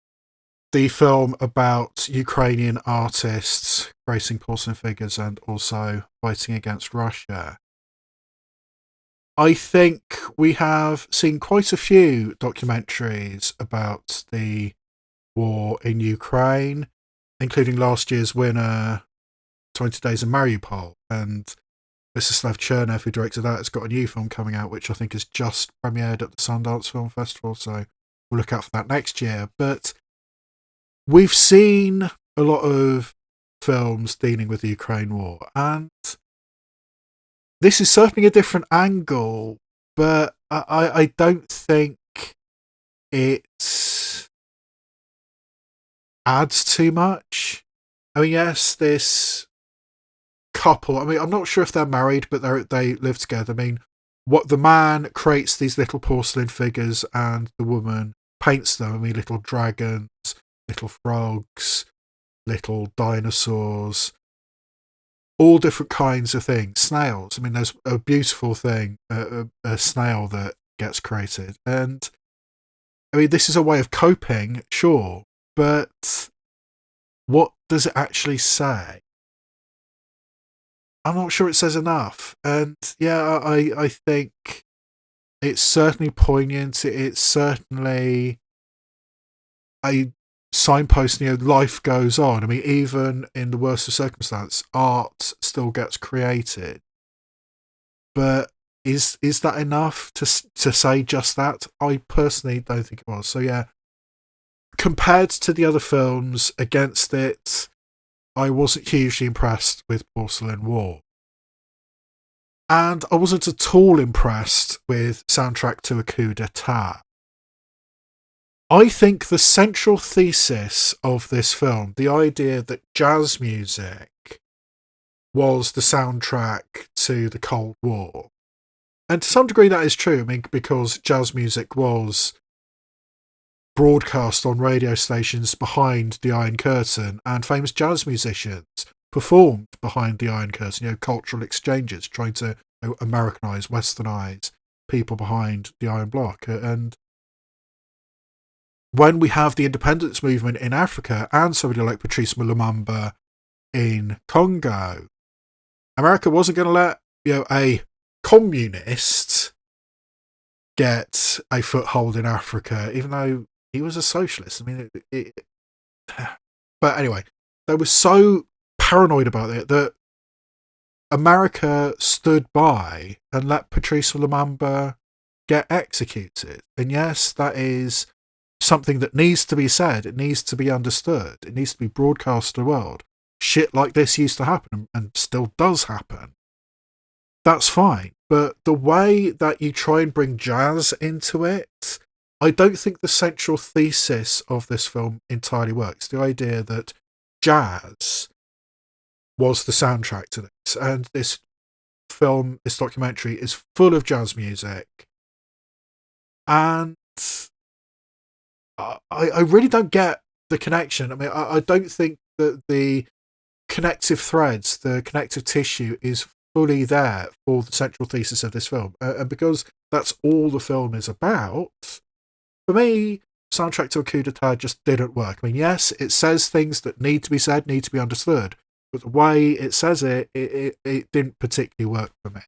the film about Ukrainian artists creating porcelain figures and also fighting against Russia. I think we have seen quite a few documentaries about the war in Ukraine, including last year's winner, 20 Days in Mariupol, and Mstislav Chernev, who directed that, has got a new film coming out, which I think has just premiered at the Sundance Film Festival, so we'll look out for that next year. But we've seen a lot of films dealing with the Ukraine war, and this is certainly a different angle, but I don't think it adds too much. I mean, yes, this couple, I mean, I'm not sure if they're married, but they live together. I mean, what the man creates these little porcelain figures and the woman paints them. I mean, little dragons, little frogs, little dinosaurs, all different kinds of things. Snails. I mean, there's a beautiful thing, a snail that gets created. And I mean, this is a way of coping, sure, but what does it actually say? I'm not sure it says enough. And yeah, I think it's certainly poignant. It's certainly a signpost, life goes on. I mean, even in the worst of circumstance, art still gets created. But is that enough to say just that? I personally don't think it was. So yeah, compared to the other films against it, I wasn't hugely impressed with Porcelain War. And I wasn't at all impressed with Soundtrack to a Coup d'etat. I think the central thesis of this film, the idea that jazz music was the soundtrack to the Cold War, and to some degree that is true, I mean, because jazz music was broadcast on radio stations behind the Iron Curtain, and famous jazz musicians performed behind the Iron Curtain, cultural exchanges, trying to Americanize, westernize people behind the Iron Bloc. And when we have the independence movement in Africa and somebody like Patrice Lumumba in Congo, America wasn't going to let a communist get a foothold in Africa, even though he was a socialist. I mean, but anyway, they were so paranoid about it that America stood by and let Patrice Lumumba get executed. And yes, that is something that needs to be said. It needs to be understood. It needs to be broadcast to the world. Shit like this used to happen and still does happen. That's fine. But the way that you try and bring jazz into it, I don't think the central thesis of this film entirely works. The idea that jazz was the soundtrack to this, and this film, this documentary, is full of jazz music, and I really don't get the connection. I mean, I don't think that the connective threads, the connective tissue is fully there for the central thesis of this film. And because that's all the film is about, for me, Soundtrack to a Coup d'etat just didn't work. I mean, yes, it says things that need to be said, need to be understood, but the way it says it didn't particularly work for me.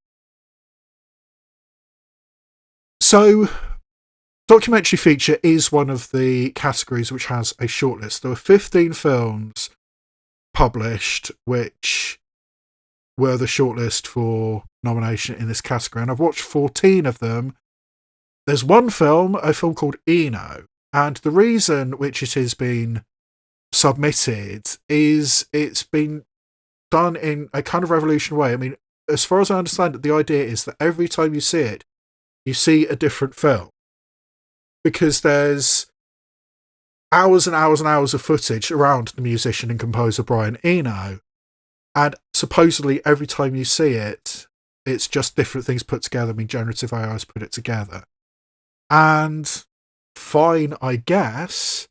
So, documentary feature is one of the categories which has a shortlist. There were 15 films published which were the shortlist for nomination in this category, and I've watched 14 of them. There's one film, a film called Eno, and the reason which it has been submitted is it's been done in a kind of revolutionary way. I mean, as far as I understand it, the idea is that every time you see it, you see a different film, because there's hours and hours and hours of footage around the musician and composer Brian Eno, and supposedly every time you see it, it's just different things put together. I mean, generative AI has put it together. And fine, I guess,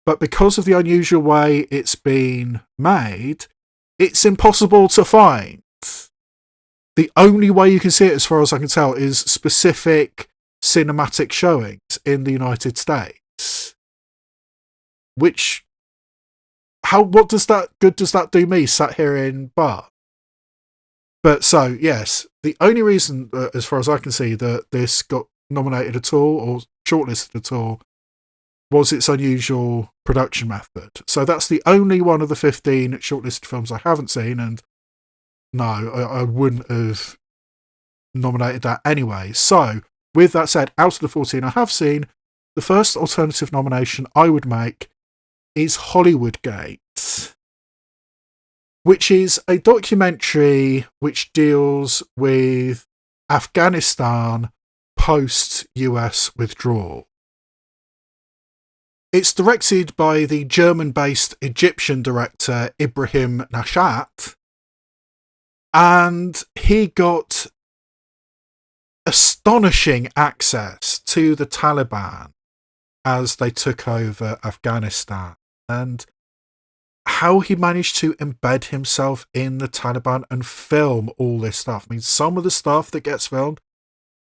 but because of the unusual way it's been made, it's impossible to find. The only way you can see it, as far as I can tell, is specific cinematic showings in the United States. Which, what does that good does that do me sat here in Bath? But so, yes, the only reason, as far as I can see, that this got nominated at all or shortlisted at all was its unusual production method. So that's the only one of the 15 shortlisted films I haven't seen, and no, I wouldn't have nominated that anyway. So, with that said, out of the 14 I have seen, the first alternative nomination I would make is Hollywoodgate. which is a documentary which deals with Afghanistan post-US withdrawal. It's directed by the German-based Egyptian director Ibrahim Nashat, and he got astonishing access to the Taliban as they took over Afghanistan, and how he managed to embed himself in the Taliban and film all this stuff. I mean, some of the stuff that gets filmed,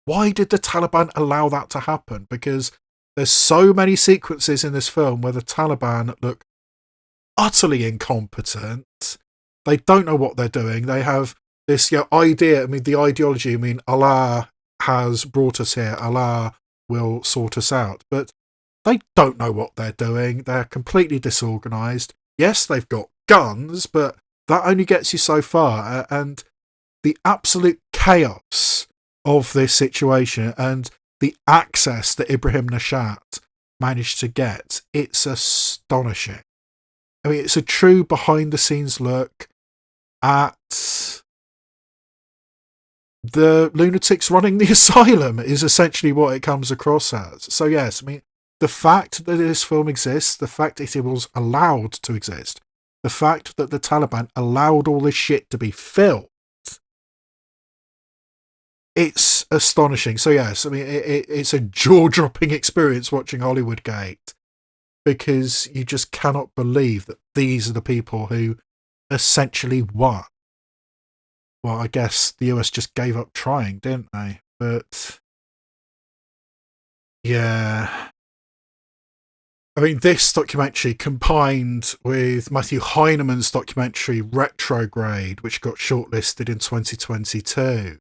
why did the Taliban allow that to happen? Because there's so many sequences in this film where the Taliban look utterly incompetent. They don't know what they're doing. They have this idea, I mean, the ideology, I mean, Allah has brought us here. Allah will sort us out. But they don't know what they're doing. They're completely disorganised. Yes, they've got guns, but that only gets you so far. And the absolute chaos of this situation and the access that Ibrahim Nashat managed to get, it's astonishing. I mean, it's a true behind-the-scenes look at the lunatics running the asylum is essentially what it comes across as. So yes, I mean, the fact that this film exists, the fact that it was allowed to exist, the fact that the Taliban allowed all this shit to be filmed, it's astonishing. So yes, I mean, it's a jaw-dropping experience watching Hollywood Gate, because you just cannot believe that these are the people who essentially won. Well, I guess the US just gave up trying, didn't they? But yeah, I mean, this documentary combined with Matthew Heinemann's documentary Retrograde, which got shortlisted in 2022.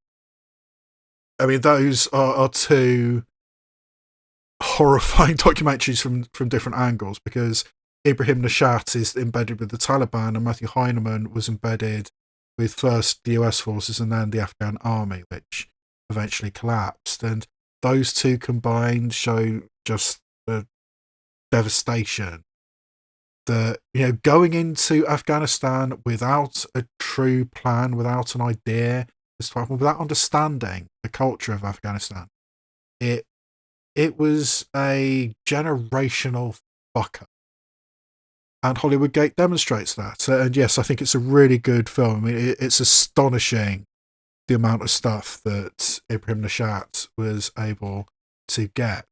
I mean, those are two horrifying documentaries from different angles, because Ibrahim Nashat is embedded with the Taliban and Matthew Heinemann was embedded with first the US forces and then the Afghan army, which eventually collapsed. And those two combined show just the devastation that, going into Afghanistan without a true plan, without an idea, without understanding the culture of Afghanistan, it was a generational fuck up. And Hollywood Gate demonstrates that. And yes, I think it's a really good film. I mean, it's astonishing the amount of stuff that Ibrahim Nashat was able to get.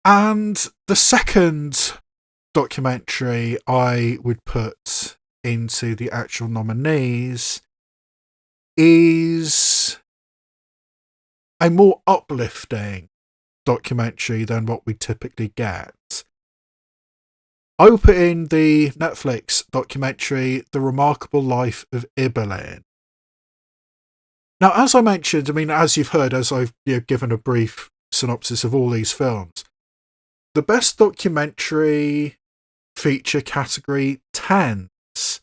And the second documentary I would put into the actual nominees is a more uplifting documentary than what we typically get. I will put in the Netflix documentary The Remarkable Life of Ibelin. Now, as I mentioned, I mean, as you've heard, as I've given a brief synopsis of all these films, the best documentary feature category tends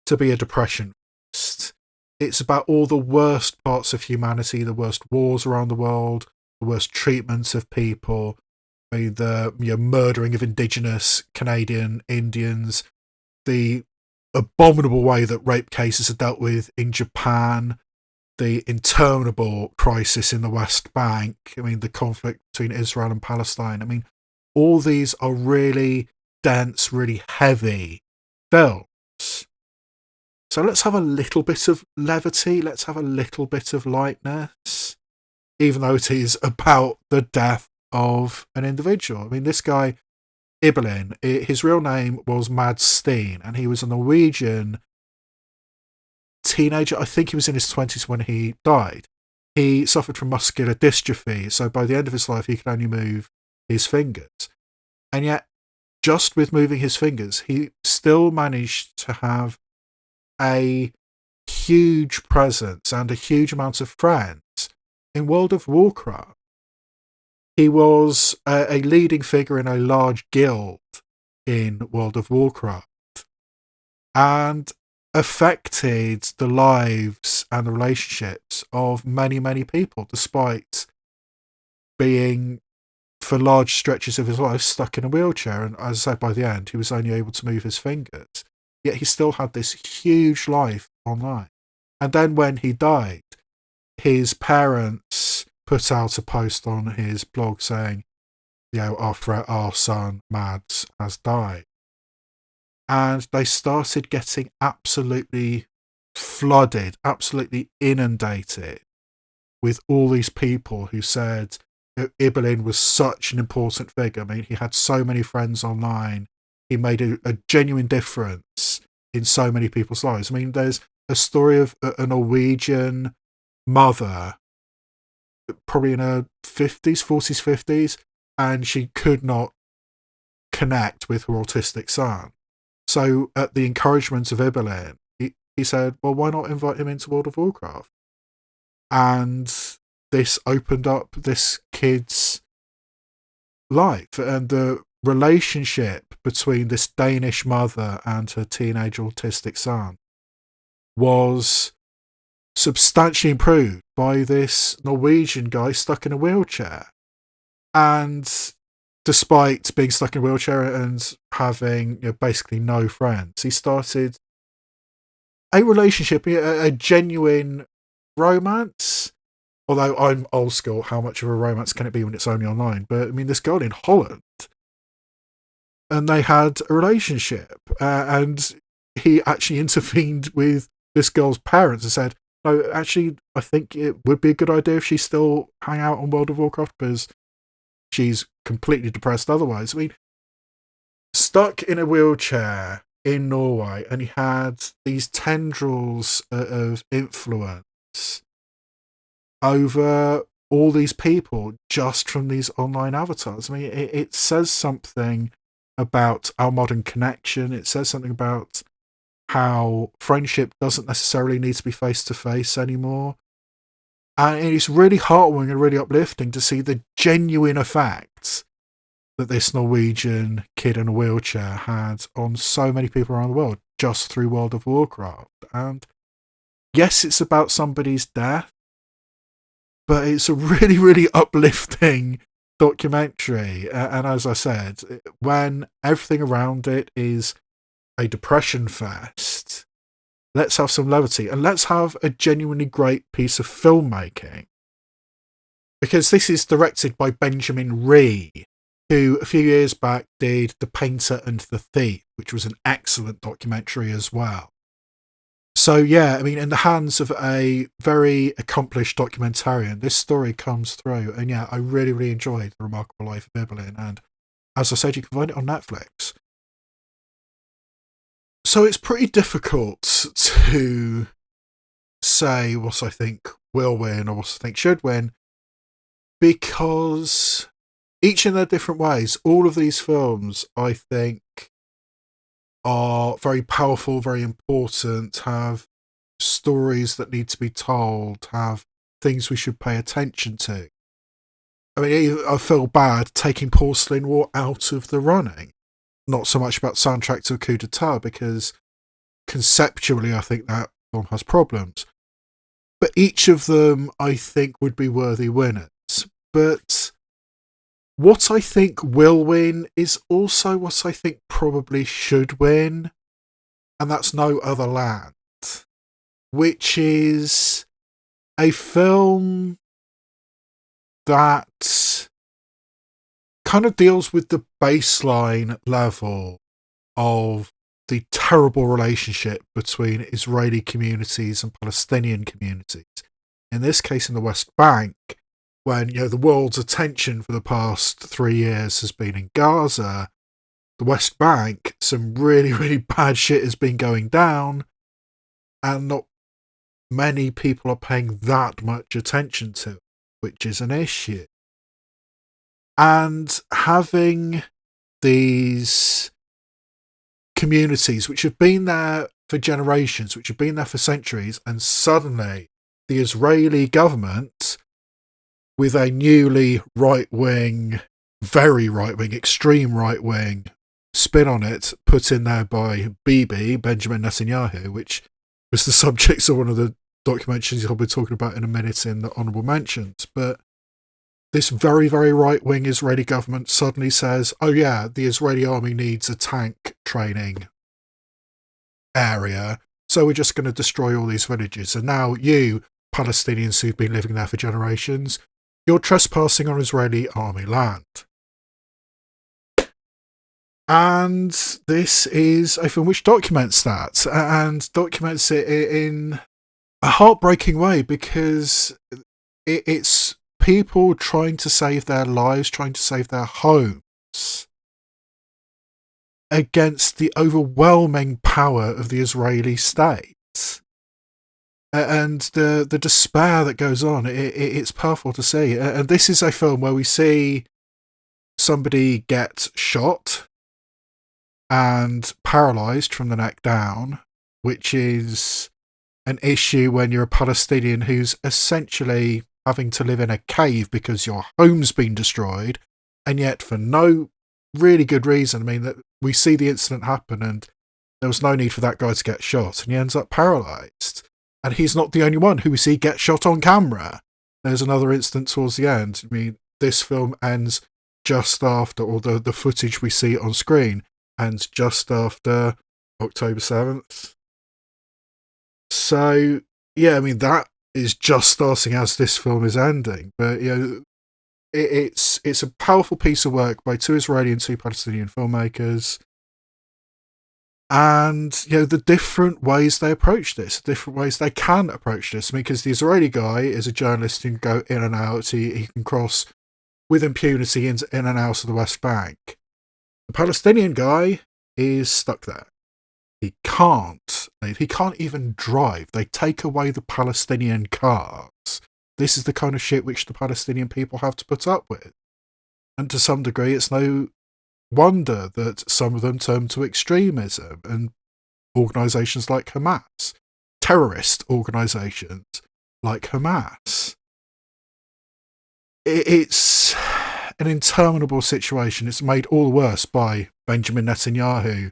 to be a depression fest. It's about all the worst parts of humanity, the worst wars around the world, the worst treatments of people, the murdering of indigenous Canadian Indians, the abominable way that rape cases are dealt with in Japan, the interminable crisis in the West Bank, I mean, the conflict between Israel and Palestine. I mean, all these are really dense, really heavy films. So let's have a little bit of levity, let's have a little bit of lightness, even though it is about the death of an individual. I mean, this guy, Ibelin, his real name was Mads Steen, and he was a Norwegian teenager. I think he was in his 20s when he died. He suffered from muscular dystrophy, so by the end of his life, he could only move his fingers. And yet, just with moving his fingers, he still managed to have a huge presence and a huge amount of friends in World of Warcraft. He was a leading figure in a large guild in World of Warcraft and affected the lives and the relationships of many, many people, despite being, for large stretches of his life, stuck in a wheelchair. And as I said, by the end, he was only able to move his fingers. yet he still had this huge life online. And then when he died, his parents put out a post on his blog saying, our son Mads has died. And they started getting absolutely flooded, absolutely inundated with all these people who said Ibelin was such an important figure. I mean, he had so many friends online. He made a genuine difference in so many people's lives. I mean, there's a story of a Norwegian mother, probably in her 50s, 40s, 50s, and she could not connect with her autistic son. So at the encouragement of Ibelin, he said, well, why not invite him into World of Warcraft? And this opened up this kid's life, and the relationship between this Danish mother and her teenage autistic son was substantially improved by this Norwegian guy stuck in a wheelchair. And despite being stuck in a wheelchair and having basically no friends, he started a relationship, a genuine romance. Although I'm old school, how much of a romance can it be when it's only online? But I mean, this girl in Holland, and they had a relationship, and he actually intervened with this girl's parents and said, no, actually, I think it would be a good idea if she still hang out on World of Warcraft because she's completely depressed otherwise. I mean, stuck in a wheelchair in Norway, and he had these tendrils of influence over all these people just from these online avatars. I mean, it says something about our modern connection. It says something about how friendship doesn't necessarily need to be face-to-face anymore. And it's really heartwarming and really uplifting to see the genuine effects that this Norwegian kid in a wheelchair had on so many people around the world just through World of Warcraft. And yes, it's about somebody's death, but it's a really, really uplifting documentary. And as I said, when everything around it is a depression fest, let's have some levity and let's have a genuinely great piece of filmmaking. Because this is directed by Benjamin Ree, who a few years back did The Painter and the Thief, which was an excellent documentary as well. So yeah, I mean, in the hands of a very accomplished documentarian, this story comes through. And yeah, I really, really enjoyed The Remarkable Life of Ibelin. And as I said, you can find it on Netflix. So it's pretty difficult to say what I think will win or what I think should win, because each in their different ways, all of these films, I think, are very powerful, very important, have stories that need to be told, have things we should pay attention to. I mean, I feel bad taking Porcelain War out of the running. Not so much about soundtrack to a coup d'etat, because conceptually I think that film has problems. But each of them, I think, would be worthy winners. But what I think will win is also what I think probably should win, and that's No Other Land, which is a film that kind of deals with the baseline level of the terrible relationship between Israeli communities and Palestinian communities. In this case, in the West Bank, when the world's attention for the past 3 years has been in Gaza, the West Bank, some really, really bad shit has been going down, and not many people are paying that much attention to it, which is an issue. And having these communities which have been there for generations, which have been there for centuries, and suddenly the Israeli government, with a newly right-wing, very right-wing, extreme right-wing spin on it, put in there by Bibi, Benjamin Netanyahu, which was the subject of one of the documentaries I'll be talking about in a minute in the honourable mentions. But this very, very right-wing Israeli government suddenly says, oh yeah, the Israeli army needs a tank training area, so we're just going to destroy all these villages. And now you, Palestinians who've been living there for generations, you're trespassing on Israeli army land. And this is a film which documents that, and documents it in a heartbreaking way, because it's people trying to save their lives, trying to save their homes against the overwhelming power of the Israeli state. And the despair that goes on, it's powerful to see. And this is a film where we see somebody get shot and paralysed from the neck down, which is an issue when you're a Palestinian who's essentially having to live in a cave because your home's been destroyed, and yet for no really good reason. I mean, that we see the incident happen and there was no need for that guy to get shot, and he ends up paralysed. And he's not the only one who we see get shot on camera. There's another instance towards the end. I mean, this film ends just after, or the footage we see on screen ends just after October 7th. So, yeah, I mean, that is just starting as this film is ending. But, you know, it's a powerful piece of work by two Israeli and two Palestinian filmmakers. And, you know, the different ways they approach this, different ways they can approach this. I mean, because the Israeli guy is a journalist who can go in and out. He can cross with impunity in and out of the West Bank. The Palestinian guy is stuck there. He can't even drive. They take away the Palestinian cars. This is the kind of shit which the Palestinian people have to put up with. And to some degree, it's no wonder that some of them turn to extremism, and organisations like Hamas, terrorist organisations like Hamas. It's an interminable situation. It's made all worse by Benjamin Netanyahu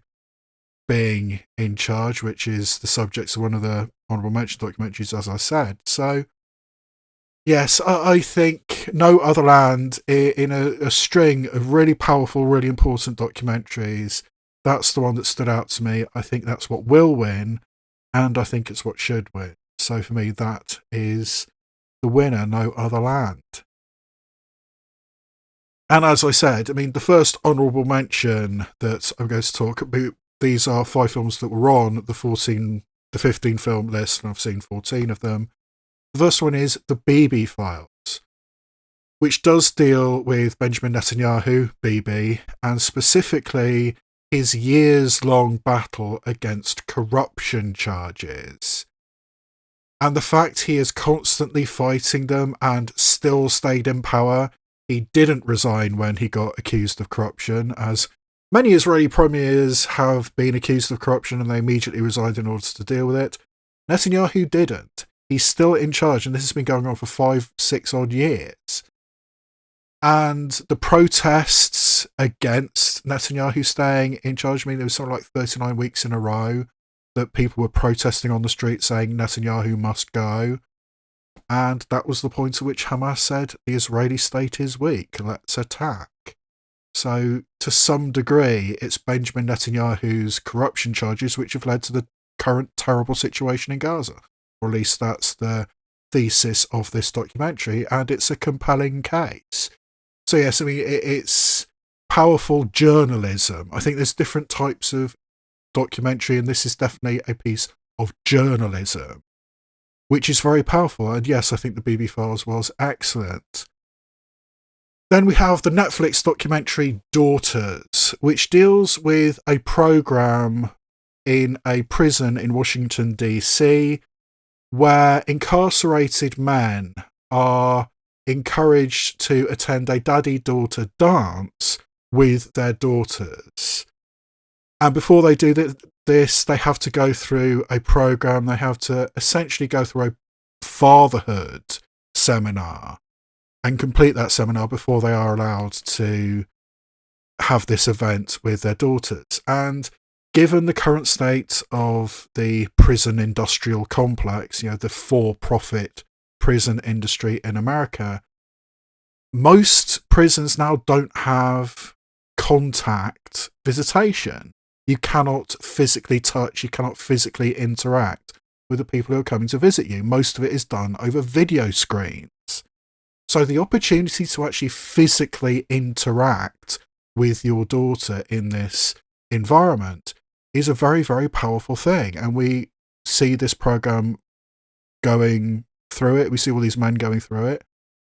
being in charge, which is the subject of one of the honourable mention documentaries, as I said. So, yes, I think No Other Land, in a string of really powerful, really important documentaries, that's the one that stood out to me. I think that's what will win, and I think it's what should win. So for me, that is the winner, No Other Land. And as I said, I mean, the first honourable mention that I'm going to talk about, these are 5 films that were on the 15 film list, and I've seen 14 of them. The first one is The Bibi Files, which does deal with Benjamin Netanyahu, Bibi, and specifically his years-long battle against corruption charges. And the fact he is constantly fighting them and still stayed in power. He didn't resign when he got accused of corruption, as many Israeli premiers have been accused of corruption and they immediately resigned in order to deal with it. Netanyahu didn't. He's still in charge, and this has been going on for 5-6 odd years. And the protests against Netanyahu staying in charge, I mean, there was something like 39 weeks in a row that people were protesting on the street saying Netanyahu must go. And that was the point at which Hamas said the Israeli state is weak, let's attack. So, to some degree, it's Benjamin Netanyahu's corruption charges which have led to the current terrible situation in Gaza. Or at least that's the thesis of this documentary, and it's a compelling case. So yes, I mean, it's powerful journalism. I think there's different types of documentary, and this is definitely a piece of journalism, which is very powerful. And yes, I think the Bibi Files was excellent. Then we have the Netflix documentary Daughters, which deals with a program in a prison in Washington, D.C., where incarcerated men are encouraged to attend a daddy-daughter dance with their daughters. And before they do this, they have to go through a program. They have to essentially go through a fatherhood seminar and complete that seminar before they are allowed to have this event with their daughters. And given the current state of the prison industrial complex, you know, the for-profit prison industry in America, most prisons now don't have contact visitation. You cannot physically touch, you cannot physically interact with the people who are coming to visit you. Most of it is done over video screens. So the opportunity to actually physically interact with your daughter in this environment is a very, very powerful thing. And we see this program going through it. We see all these men going through it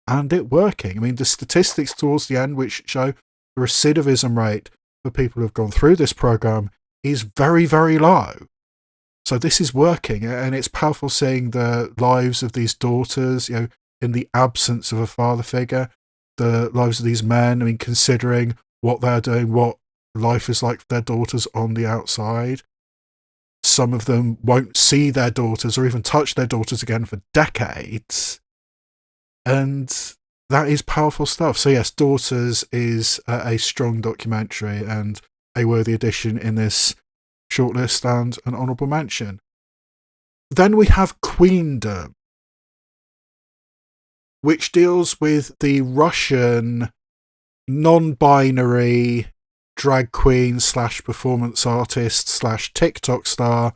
and it working. I mean, the statistics towards the end, which show the recidivism rate for people who have gone through this program is very, very low. So this is working, and it's powerful seeing the lives of these daughters, in the absence of a father figure, the lives of these men. I mean, considering what they're doing, what life is like for their daughters on the outside. Some of them won't see their daughters or even touch their daughters again for decades. And that is powerful stuff. So yes, Daughters is a strong documentary and a worthy addition in this shortlist and an honourable mention. Then we have Queendom, which deals with the Russian non-binary drag queen / performance artist / TikTok star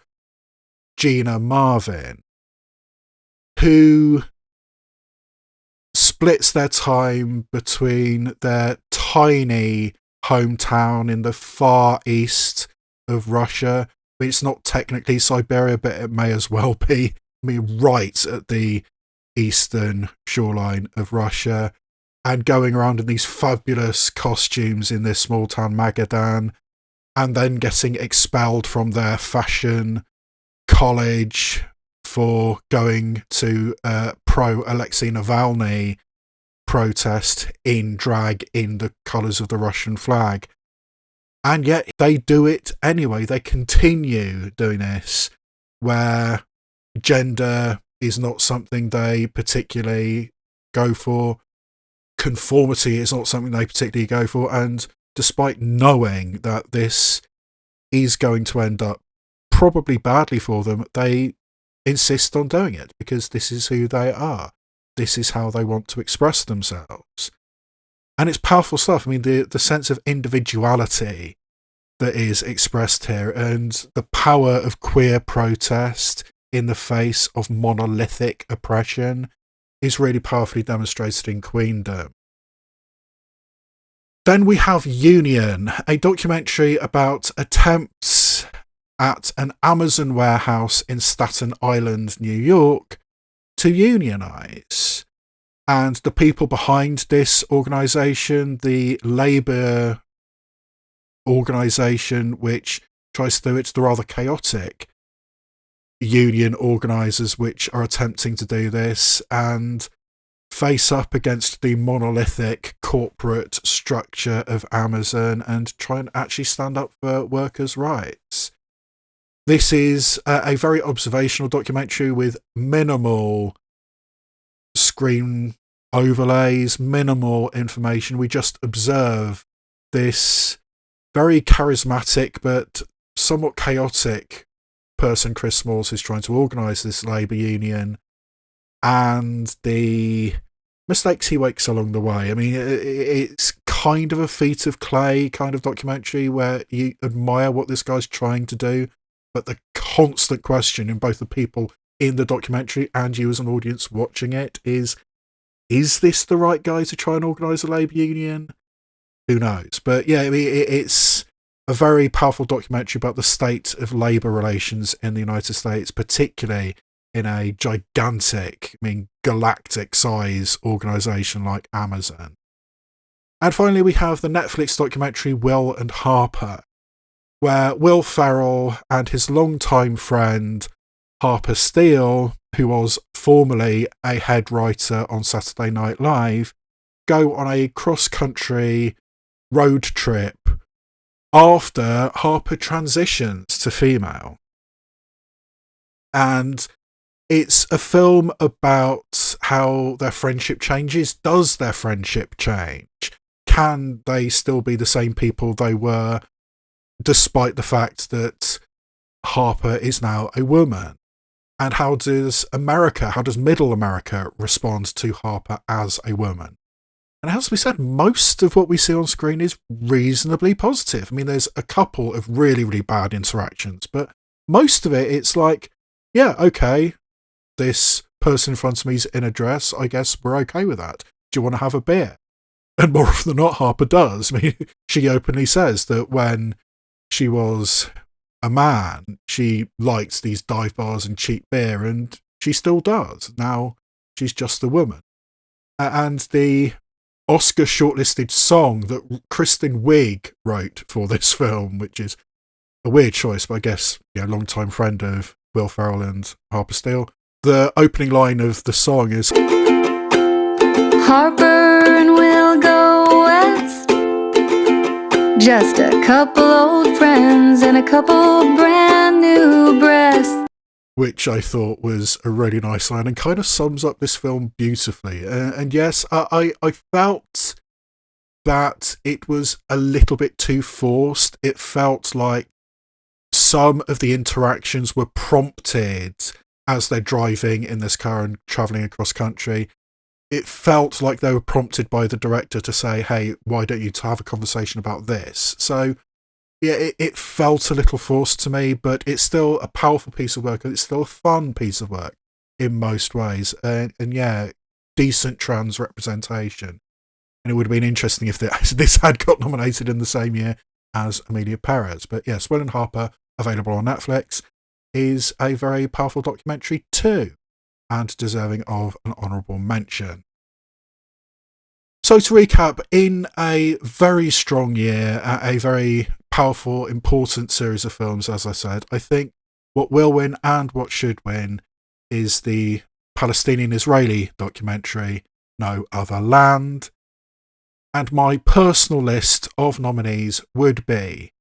Gina Marvin, who splits their time between their tiny hometown in the far east of Russia. I mean, it's not technically Siberia, but it may as well be. I mean, right at the eastern shoreline of Russia, and going around in these fabulous costumes in this small town Magadan, and then getting expelled from their fashion college for going to pro Alexei Navalny protest in drag in the colours of the Russian flag. And yet they do it anyway. They continue doing this, where gender is not something they particularly go for. Conformity is not something they particularly go for. And despite knowing that this is going to end up probably badly for them, they insist on doing it because this is who they are. This is how they want to express themselves. And it's powerful stuff. I mean, the sense of individuality that is expressed here and the power of queer protest in the face of monolithic oppression is really powerfully demonstrated in Queendom. Then we have Union, a documentary about attempts at an Amazon warehouse in Staten Island, New York, to unionise. And the people behind this organisation, the labour organisation which tries to do it, the rather chaotic union organisers which are attempting to do this and face up against the monolithic corporate structure of Amazon and try and actually stand up for workers' rights. This is a very observational documentary with minimal screen overlays, minimal information. We just observe this very charismatic but somewhat chaotic person, Chris Smalls, who's trying to organise this labour union, and the mistakes he makes along the way. I mean, it's kind of a feat of clay kind of documentary where you admire what this guy's trying to do, but the constant question in both the people in the documentary and you as an audience watching it is this the right guy to try and organise a labour union? Who knows? But yeah, I mean, it's a very powerful documentary about the state of labour relations in the United States, particularly in a gigantic, galactic size organisation like Amazon. And finally, we have the Netflix documentary Will and Harper, where Will Ferrell and his longtime friend Harper Steele, who was formerly a head writer on Saturday Night Live, go on a cross-country road trip after Harper transitions to female. And it's a film about how their friendship changes. Does their friendship change? Can they still be the same people they were, despite the fact that Harper is now a woman? And how does middle America respond to Harper as a woman? And it has to be said, most of what we see on screen is reasonably positive. I mean, there's a couple of really, really bad interactions, but most of it, it's like, yeah, okay, this person in front of me is in a dress. I guess we're okay with that. Do you want to have a beer? And more often than not, Harper does. I mean, she openly says that when she was a man, she liked these dive bars and cheap beer, and she still does. Now she's just a woman. And the Oscar shortlisted song that Kristen Wiig wrote for this film, which is a weird choice, but I guess, long-time friend of Will Ferrell and Harper Steele. The opening line of the song is Harper and Will go west. Just a couple old friends and a couple brand new breasts. Which I thought was a really nice line and kind of sums up this film beautifully. And yes, I felt that it was a little bit too forced. It felt like some of the interactions were prompted as they're driving in this car and travelling across country. It felt like they were prompted by the director to say, hey, why don't you have a conversation about this? So yeah, it felt a little forced to me, but it's still a powerful piece of work, and it's still a fun piece of work in most ways. And yeah, decent trans representation. And it would have been interesting if this had got nominated in the same year as Amelia Perez. But yes, Will and Harper, available on Netflix, is a very powerful documentary too, and deserving of an honourable mention. So to recap, in a very strong year, a very powerful, important series of films, as I said, I think what will win and what should win is the Palestinian-Israeli documentary No Other Land. And my personal list of nominees would be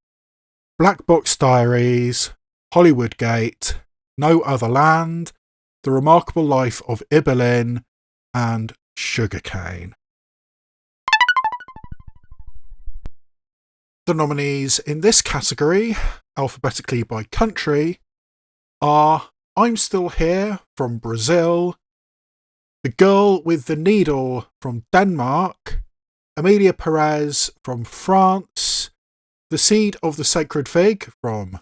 Black Box Diaries, Hollywood Gate, No Other Land, The Remarkable Life of Ibelin, and Sugarcane. The nominees in this category, alphabetically by country, are I'm Still Here from Brazil, The Girl with the Needle from Denmark, Amelia Perez from France, The Seed of the Sacred Fig from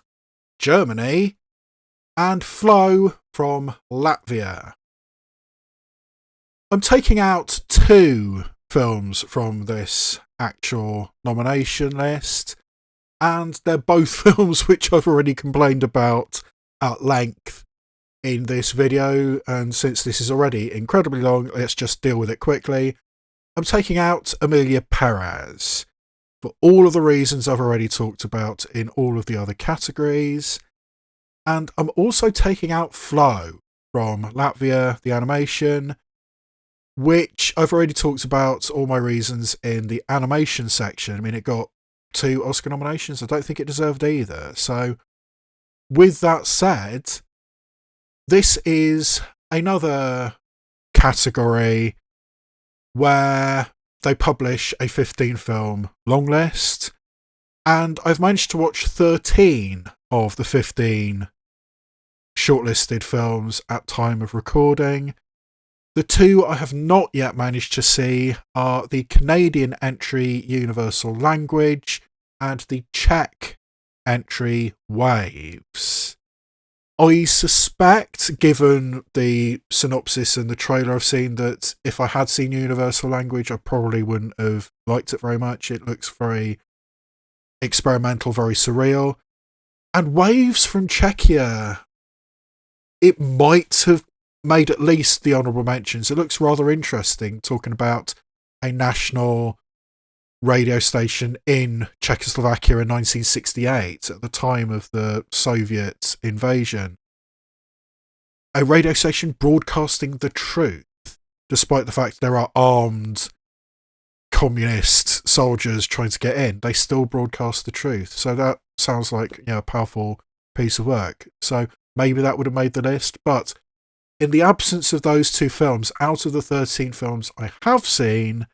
Germany, and Flow from Latvia. I'm taking out 2 films from this actual nomination list, and they're both films which I've already complained about at length in this video, and since this is already incredibly long, let's just deal with it quickly. I'm taking out Amelia Perez for all of the reasons I've already talked about in all of the other categories, and I'm also taking out Flow from Latvia, the animation, which I've already talked about all my reasons in the animation section. I mean, it got 2 Oscar nominations. I don't think it deserved either. So, with that said, this is another category where they publish a 15-film long list, and I've managed to watch 13 of the 15 shortlisted films at time of recording. The 2 I have not yet managed to see are the Canadian entry Universal Language and the Czech entry Waves. I suspect, given the synopsis and the trailer I've seen, that if I had seen Universal Language, I probably wouldn't have liked it very much. It looks very experimental, very surreal. And Waves from Czechia, it might have made at least the honourable mentions. It looks rather interesting, talking about a national radio station in Czechoslovakia in 1968 at the time of the Soviet invasion. A radio station broadcasting the truth, despite the fact there are armed communist soldiers trying to get in. They still broadcast the truth. So that sounds like, a powerful piece of work. So maybe that would have made the list, but in the absence of those 2 films, out of the 13 films I have seen,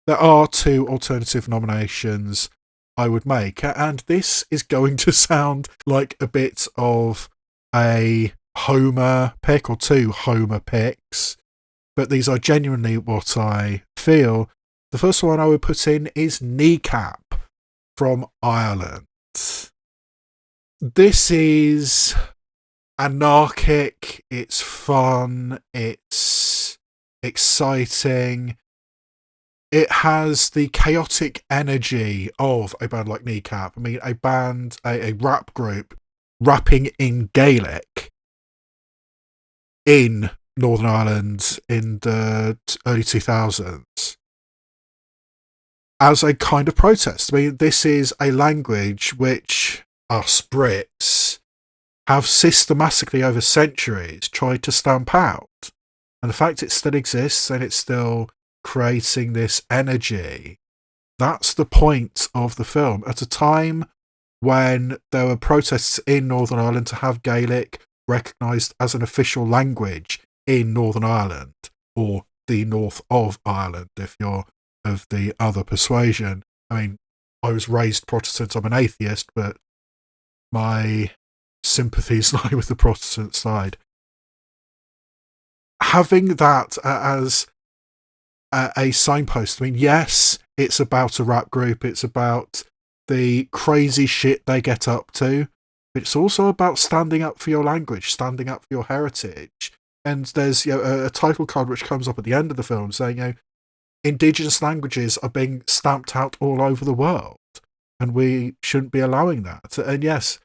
there are 2 alternative nominations I would make. And this is going to sound like a bit of a Homer pick, or 2 Homer picks, but these are genuinely what I feel. The first one I would put in is Kneecap from Ireland. This is anarchic, it's fun, it's exciting. It has the chaotic energy of a band like Kneecap. I mean, a rap group rapping in Gaelic in Northern Ireland in the early 2000s as a kind of protest. I mean, this is a language which us Brits have systematically over centuries tried to stamp out. And the fact it still exists and it's still creating this energy, that's the point of the film. At a time when there were protests in Northern Ireland to have Gaelic recognised as an official language in Northern Ireland, or the north of Ireland if you're of the other persuasion. I mean, I was raised Protestant, I'm an atheist, but my sympathies lie with the Protestant side. Having that as a signpost, I mean, yes, it's about a rap group, it's about the crazy shit they get up to, but it's also about standing up for your language, standing up for your heritage. And there's a title card which comes up at the end of the film saying, Indigenous languages are being stamped out all over the world, and we shouldn't be allowing that. And yes,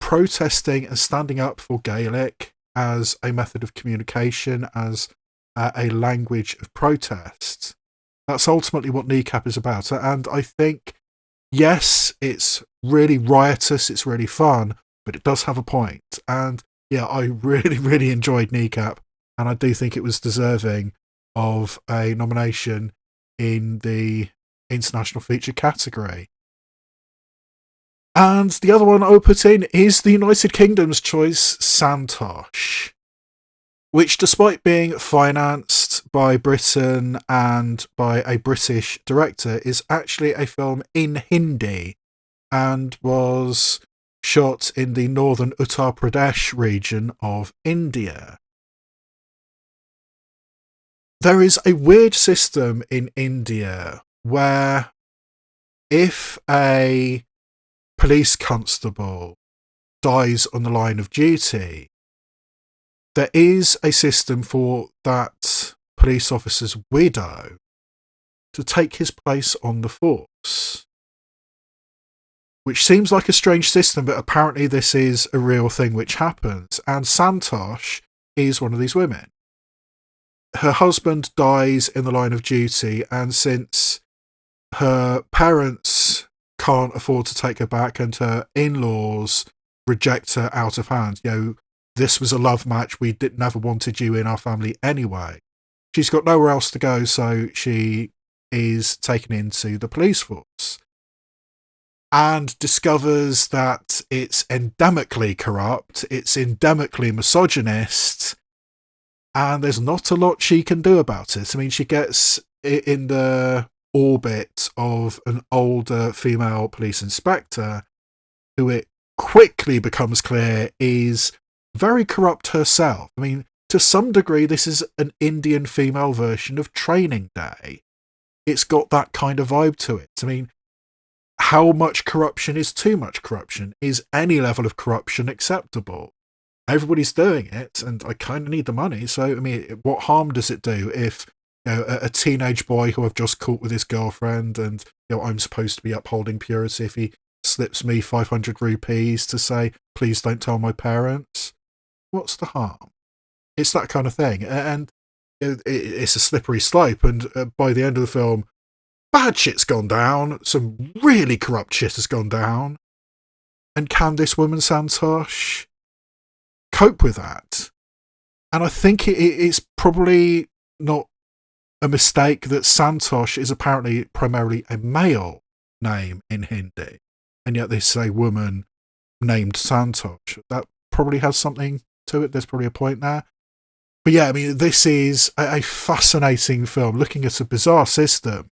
protesting and standing up for Gaelic as a method of communication, as a language of protest, that's ultimately what Kneecap is about. And I think, yes, it's really riotous, it's really fun, but it does have a point. And yeah, I really, really enjoyed Kneecap, and I do think it was deserving of a nomination in the international feature category. And the other one I would put in is the United Kingdom's choice, Santosh, which, despite being financed by Britain and by a British director, is actually a film in Hindi and was shot in the northern Uttar Pradesh region of India. There is a weird system in India where if a police constable dies on the line of duty, there is a system for that police officer's widow to take his place on the force. Which seems like a strange system, but apparently this is a real thing which happens. And Santosh is one of these women. Her husband dies in the line of duty, and since her parents can't afford to take her back and her in-laws reject her out of hand, this was a love match, we never wanted you in our family anyway. She's got nowhere else to go, so she is taken into the police force and discovers that it's endemically corrupt, it's endemically misogynist, and there's not a lot she can do about it. I mean, she gets in the orbit of an older female police inspector who it quickly becomes clear is very corrupt herself. I mean, to some degree, this is an Indian female version of Training Day. It's got that kind of vibe to it. I mean, how much corruption is too much corruption? Is any level of corruption acceptable? Everybody's doing it, and I kind of need the money. So, I mean, what harm does it do if a teenage boy who I've just caught with his girlfriend, and I'm supposed to be upholding purity, if he slips me 500 rupees to say, please don't tell my parents? What's the harm? It's that kind of thing. And it's a slippery slope. And by the end of the film, bad shit's gone down. Some really corrupt shit has gone down. And can this woman, Santosh, cope with that? And I think it's probably not a mistake that Santosh is apparently primarily a male name in Hindi. And yet they say woman named Santosh. That probably has something to it. There's probably a point there. But yeah, I mean, this is a fascinating film, looking at a bizarre system,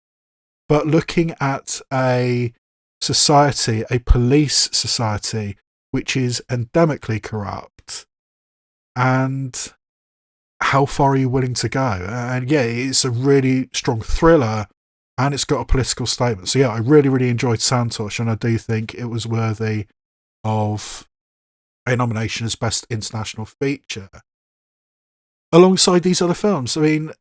but looking at a society, a police society, which is endemically corrupt. And how far are you willing to go? And yeah, it's a really strong thriller, and it's got a political statement. So yeah, I really, really enjoyed Santosh, and I do think it was worthy of a nomination as Best International Feature. Alongside these other films, I mean,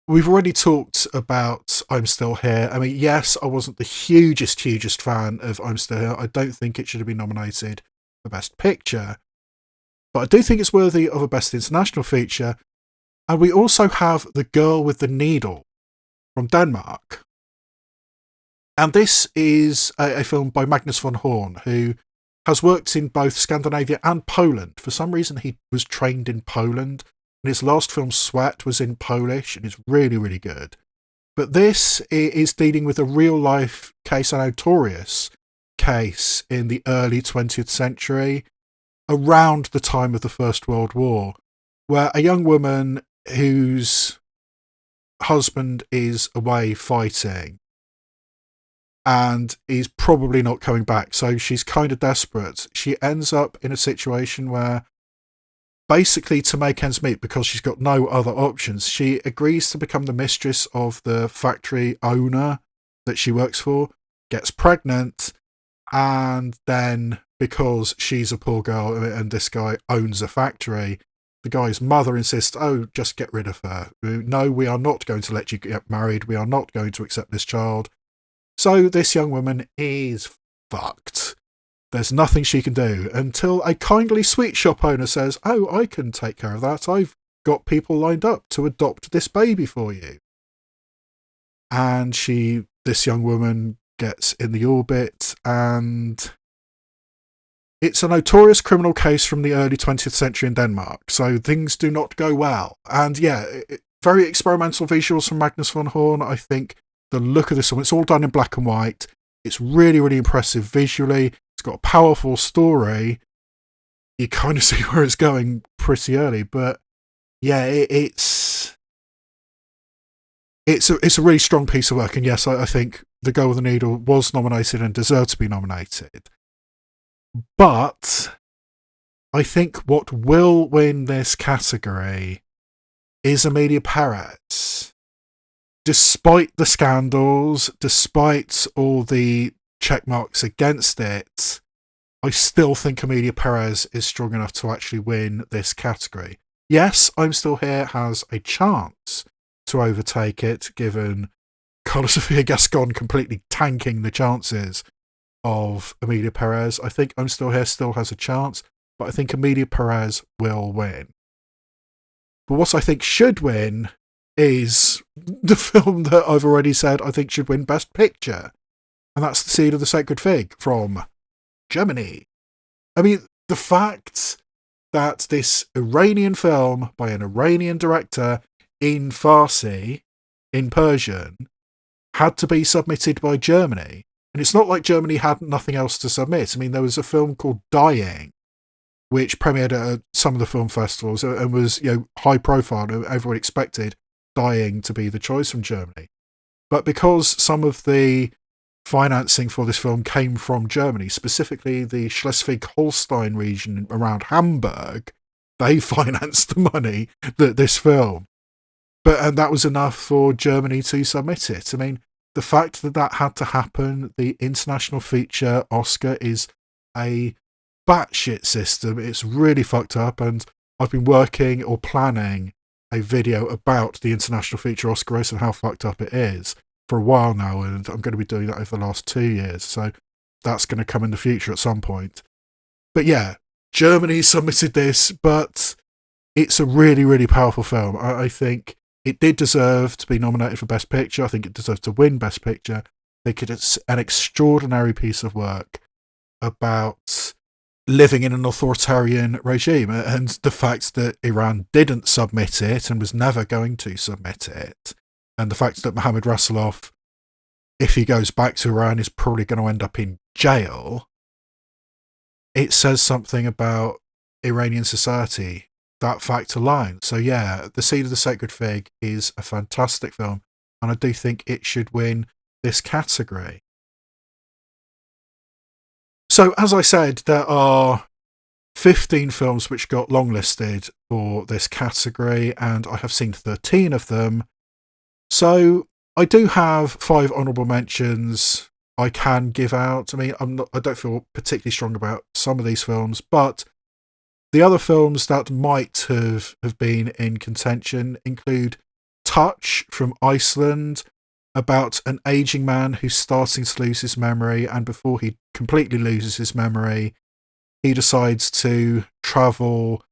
we've already talked about I'm Still Here. I mean, yes, I wasn't the hugest fan of I'm Still Here. I don't think it should have been nominated for Best Picture, but I do think it's worthy of a Best International Feature. And we also have The Girl with the Needle from Denmark. And this is a film by Magnus von Horn, who has worked in both Scandinavia and Poland. For some reason, he was trained in Poland, and his last film, Sweat, was in Polish, and it's really, really good. But this is dealing with a real-life case, a notorious case in the early 20th century, around the time of the First World War, where a young woman whose husband is away fighting and is probably not coming back, so she's kind of desperate. She ends up in a situation where, basically to make ends meet, because she's got no other options, she agrees to become the mistress of the factory owner that she works for, gets pregnant, and then, because she's a poor girl and this guy owns a factory, the guy's mother insists, oh, just get rid of her. No, we are not going to let you get married. We are not going to accept this child. So this young woman is fucked. There's nothing she can do until a kindly sweet shop owner says, oh, I can take care of that. I've got people lined up to adopt this baby for you. And this young woman gets in the orbit, and it's a notorious criminal case from the early 20th century in Denmark, so things do not go well. And yeah, very experimental visuals from Magnus von Horn. I think the look of this one, it's all done in black and white. It's really, really impressive visually. It's got a powerful story. You kind of see where it's going pretty early, but yeah, it's a really strong piece of work. And yes, I think The Girl with the Needle was nominated and deserved to be nominated. But I think what will win this category is Emilia Perez. Despite the scandals, despite all the check marks against it, I still think Emilia Perez is strong enough to actually win this category. Yes, I'm Still Here has a chance to overtake it, given Carla Sofia Gascon completely tanking the chances of Emilia Perez. I think I'm Still Here still has a chance, but I think Emilia Perez will win. But what I think should win is the film that I've already said I think should win Best Picture, and that's The Seed of the Sacred Fig from Germany. I mean, the fact that this Iranian film by an Iranian director in Farsi, in Persian, had to be submitted by Germany. And it's not like Germany had nothing else to submit. I mean, there was a film called Dying, which premiered at some of the film festivals and was, high profile. Everyone expected Dying to be the choice from Germany. But because some of the financing for this film came from Germany, specifically the Schleswig-Holstein region around Hamburg, they financed the money that this film. And that was enough for Germany to submit it. I mean, the fact that had to happen, the International Feature Oscar is a batshit system. It's really fucked up, and I've been working or planning a video about the International Feature Oscar race and how fucked up it is for a while now, and I'm going to be doing that over the last 2 years, so that's going to come in the future at some point. But yeah, Germany submitted this, but it's a really, really powerful film. I think it did deserve to be nominated for Best Picture. I think it deserves to win Best Picture. I think it's an extraordinary piece of work about living in an authoritarian regime, and the fact that Iran didn't submit it and was never going to submit it, and the fact that Mohammad Rasulov, if he goes back to Iran, is probably going to end up in jail. It says something about Iranian society, that fact alone. So yeah, The Seed of the Sacred Fig is a fantastic film, and I do think it should win this category. So, as I said, there are 15 films which got longlisted for this category, and I have seen 13 of them. So, I do have 5 honourable mentions I can give out. I mean, I don't feel particularly strong about some of these films, but the other films that might have been in contention include Touch from Iceland, about an aging man who's starting to lose his memory, and before he completely loses his memory, he decides to travel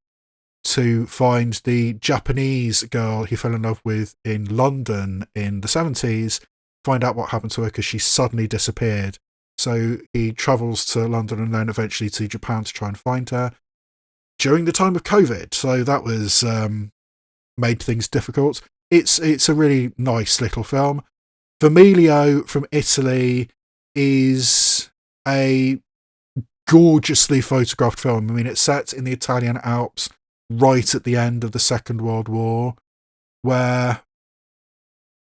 to find the Japanese girl he fell in love with in London in the 70s, find out what happened to her because she suddenly disappeared. So he travels to London and then eventually to Japan to try and find her during the time of COVID. So that was made things difficult. It's a really nice little film. Vermiglio from Italy is a gorgeously photographed film. I mean, it's set in the Italian Alps right at the end of the Second World War, where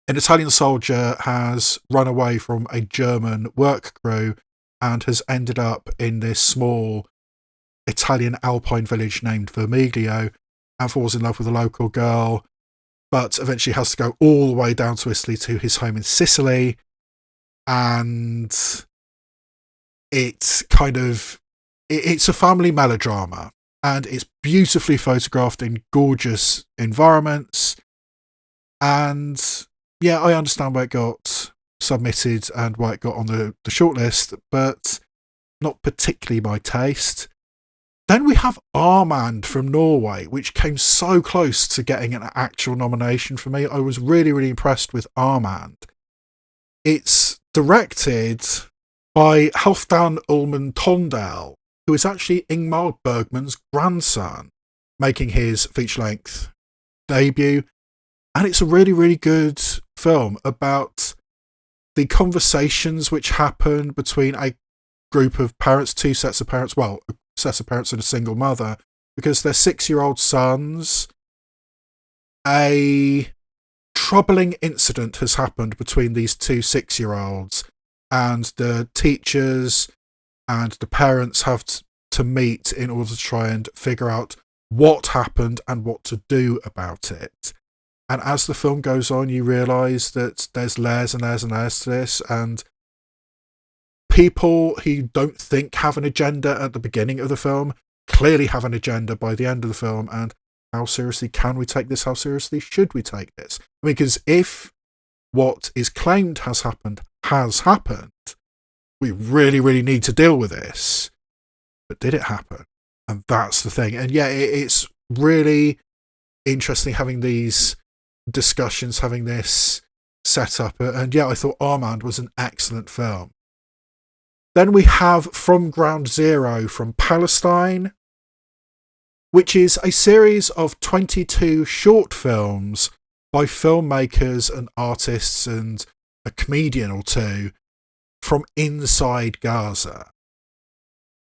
an Italian soldier has run away from a German work crew and has ended up in this small Italian alpine village named Vermiglio and falls in love with a local girl, but eventually has to go all the way down to Italy to his home in Sicily. And it's a family melodrama, and it's beautifully photographed in gorgeous environments. And yeah, I understand why it got submitted and why it got on the shortlist, but not particularly my taste. Then we have Armand from Norway, which came so close to getting an actual nomination for me. I was really, really impressed with Armand. It's directed by Halfdan Ullman Tondell, who is actually Ingmar Bergman's grandson, making his feature-length debut. And it's a really, really good film about the conversations which happen between a group of parents, 2 sets of parents, well, a set of parents and a single mother, because their 6-year-old sons, a troubling incident has happened between these 2 6-year-olds, and the teachers and the parents have to meet in order to try and figure out what happened and what to do about it. And as the film goes on, you realise that there's layers and layers and layers to this, and people who don't think have an agenda at the beginning of the film clearly have an agenda by the end of the film. And how seriously can we take this? How seriously should we take this? I mean, because if what is claimed has happened, we really, really need to deal with this. But did it happen? And that's the thing. And yeah, it's really interesting having these discussions, having this set up. And yeah, I thought Armand was an excellent film. Then we have From Ground Zero from Palestine, which is a series of 22 short films by filmmakers and artists and a comedian or two from inside Gaza.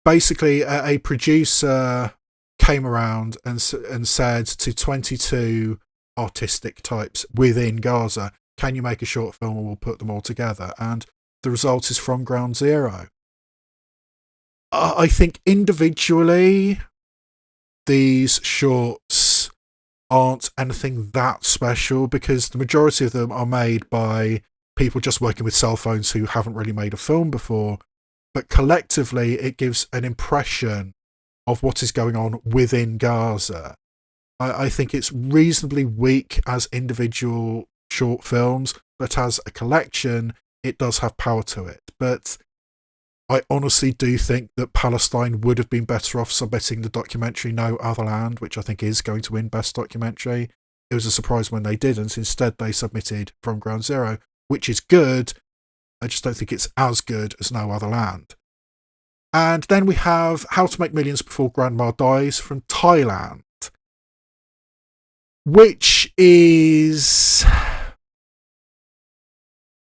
Basically, a producer came around and said to 22 artistic types within Gaza, can you make a short film and we'll put them all together? And the result is From Ground Zero. I think individually, these shorts aren't anything that special because the majority of them are made by people just working with cell phones who haven't really made a film before. But collectively, it gives an impression of what is going on within Gaza. I think it's reasonably weak as individual short films, but as a collection, it does have power to it. But I honestly do think that Palestine would have been better off submitting the documentary No Other Land, which I think is going to win Best Documentary. It was a surprise when they didn't. Instead, they submitted From Ground Zero, which is good. I just don't think it's as good as No Other Land. And then we have How to Make Millions Before Grandma Dies from Thailand, which is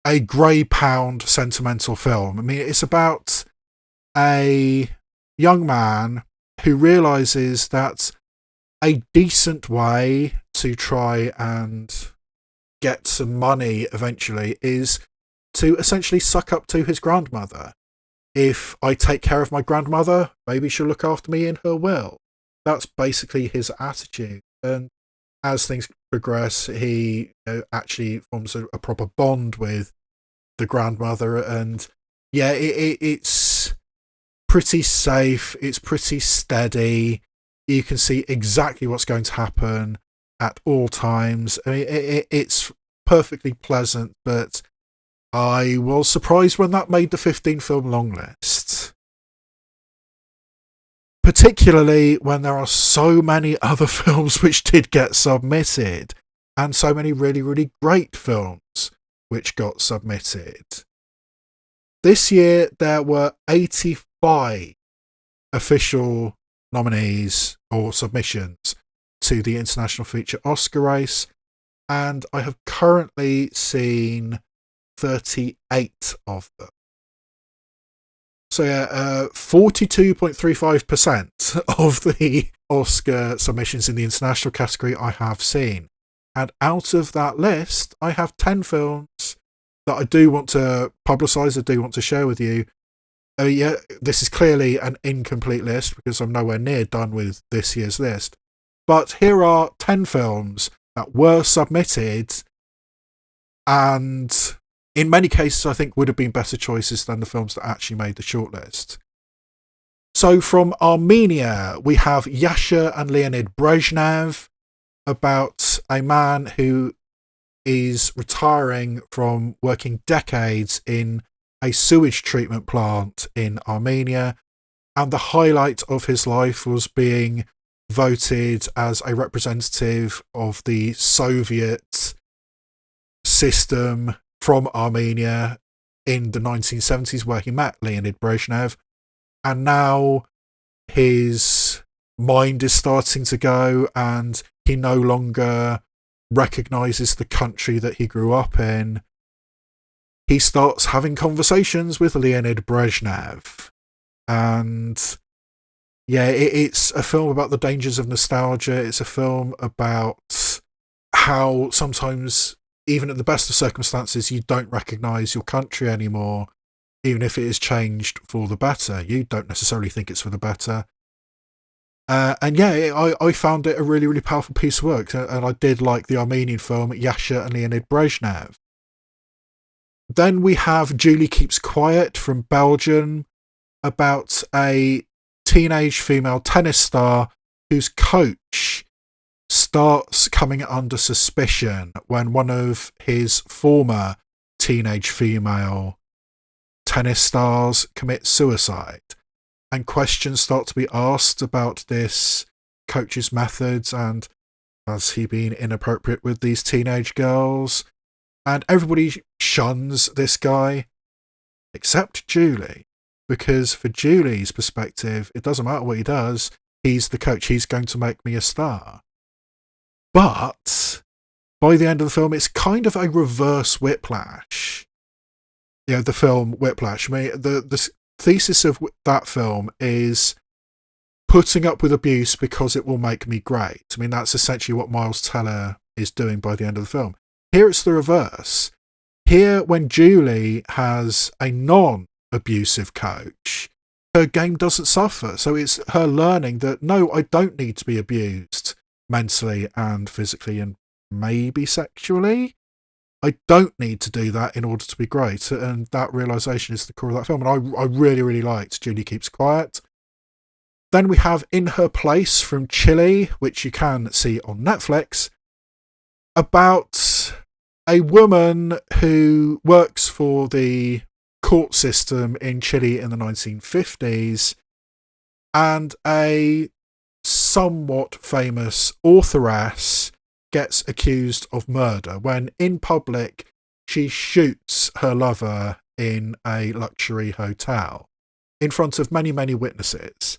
a grey pound sentimental film. I mean, it's about a young man who realises that a decent way to try and get some money eventually is to essentially suck up to his grandmother. If I take care of my grandmother, maybe she'll look after me in her will. That's basically his attitude. And as things progress, he actually forms a proper bond with the grandmother, and yeah, it's pretty safe, it's pretty steady. You can see exactly what's going to happen at all times. I mean, it's perfectly pleasant, but I was surprised when that made the 15 film long list. Particularly when there are so many other films which did get submitted, and so many really, really great films which got submitted. This year there were 85 official nominees or submissions to the International Feature Oscar race, and I have currently seen 38 of them. So yeah, 42.35% of the Oscar submissions in the international category I have seen. And out of that list, I have 10 films that I do want to publicise, I do want to share with you. Yeah, this is clearly an incomplete list because I'm nowhere near done with this year's list. But here are 10 films that were submitted, and in many cases I think would have been better choices than the films that actually made the shortlist. So from Armenia, we have Yasha and Leonid Brezhnev, about a man who is retiring from working decades in a sewage treatment plant in Armenia, and the highlight of his life was being voted as a representative of the Soviet system from Armenia in the 1970s, where he met Leonid Brezhnev, and now his mind is starting to go and he no longer recognises the country that he grew up in. He starts having conversations with Leonid Brezhnev, and yeah, it's a film about the dangers of nostalgia. It's a film about how sometimes, even at the best of circumstances, you don't recognise your country anymore, even if it is changed for the better. You don't necessarily think it's for the better. And yeah, I found it a really, really powerful piece of work, and I did like the Armenian film Yasha and Leonid Brezhnev. Then we have Julie Keeps Quiet from Belgium, about a teenage female tennis star whose coach starts coming under suspicion when one of his former teenage female tennis stars commits suicide. And questions start to be asked about this coach's methods, and has he been inappropriate with these teenage girls? And everybody shuns this guy, except Julie, because for Julie's perspective, it doesn't matter what he does, he's the coach, he's going to make me a star. But by the end of the film, it's kind of a reverse Whiplash. You know, the film Whiplash. I mean, the thesis of that film is putting up with abuse because it will make me great. I mean, that's essentially what Miles Teller is doing by the end of the film. Here it's the reverse. Here, when Julie has a non-abusive coach, her game doesn't suffer. So it's her learning that, no, I don't need to be abused mentally and physically and maybe sexually. I don't need to do that in order to be great. And that realisation is the core of that film. And I really, really liked Julie Keeps Quiet. Then we have In Her Place from Chile, which you can see on Netflix, about a woman who works for the court system in Chile in the 1950s, and a somewhat famous authoress gets accused of murder when, in public, she shoots her lover in a luxury hotel in front of many, many witnesses.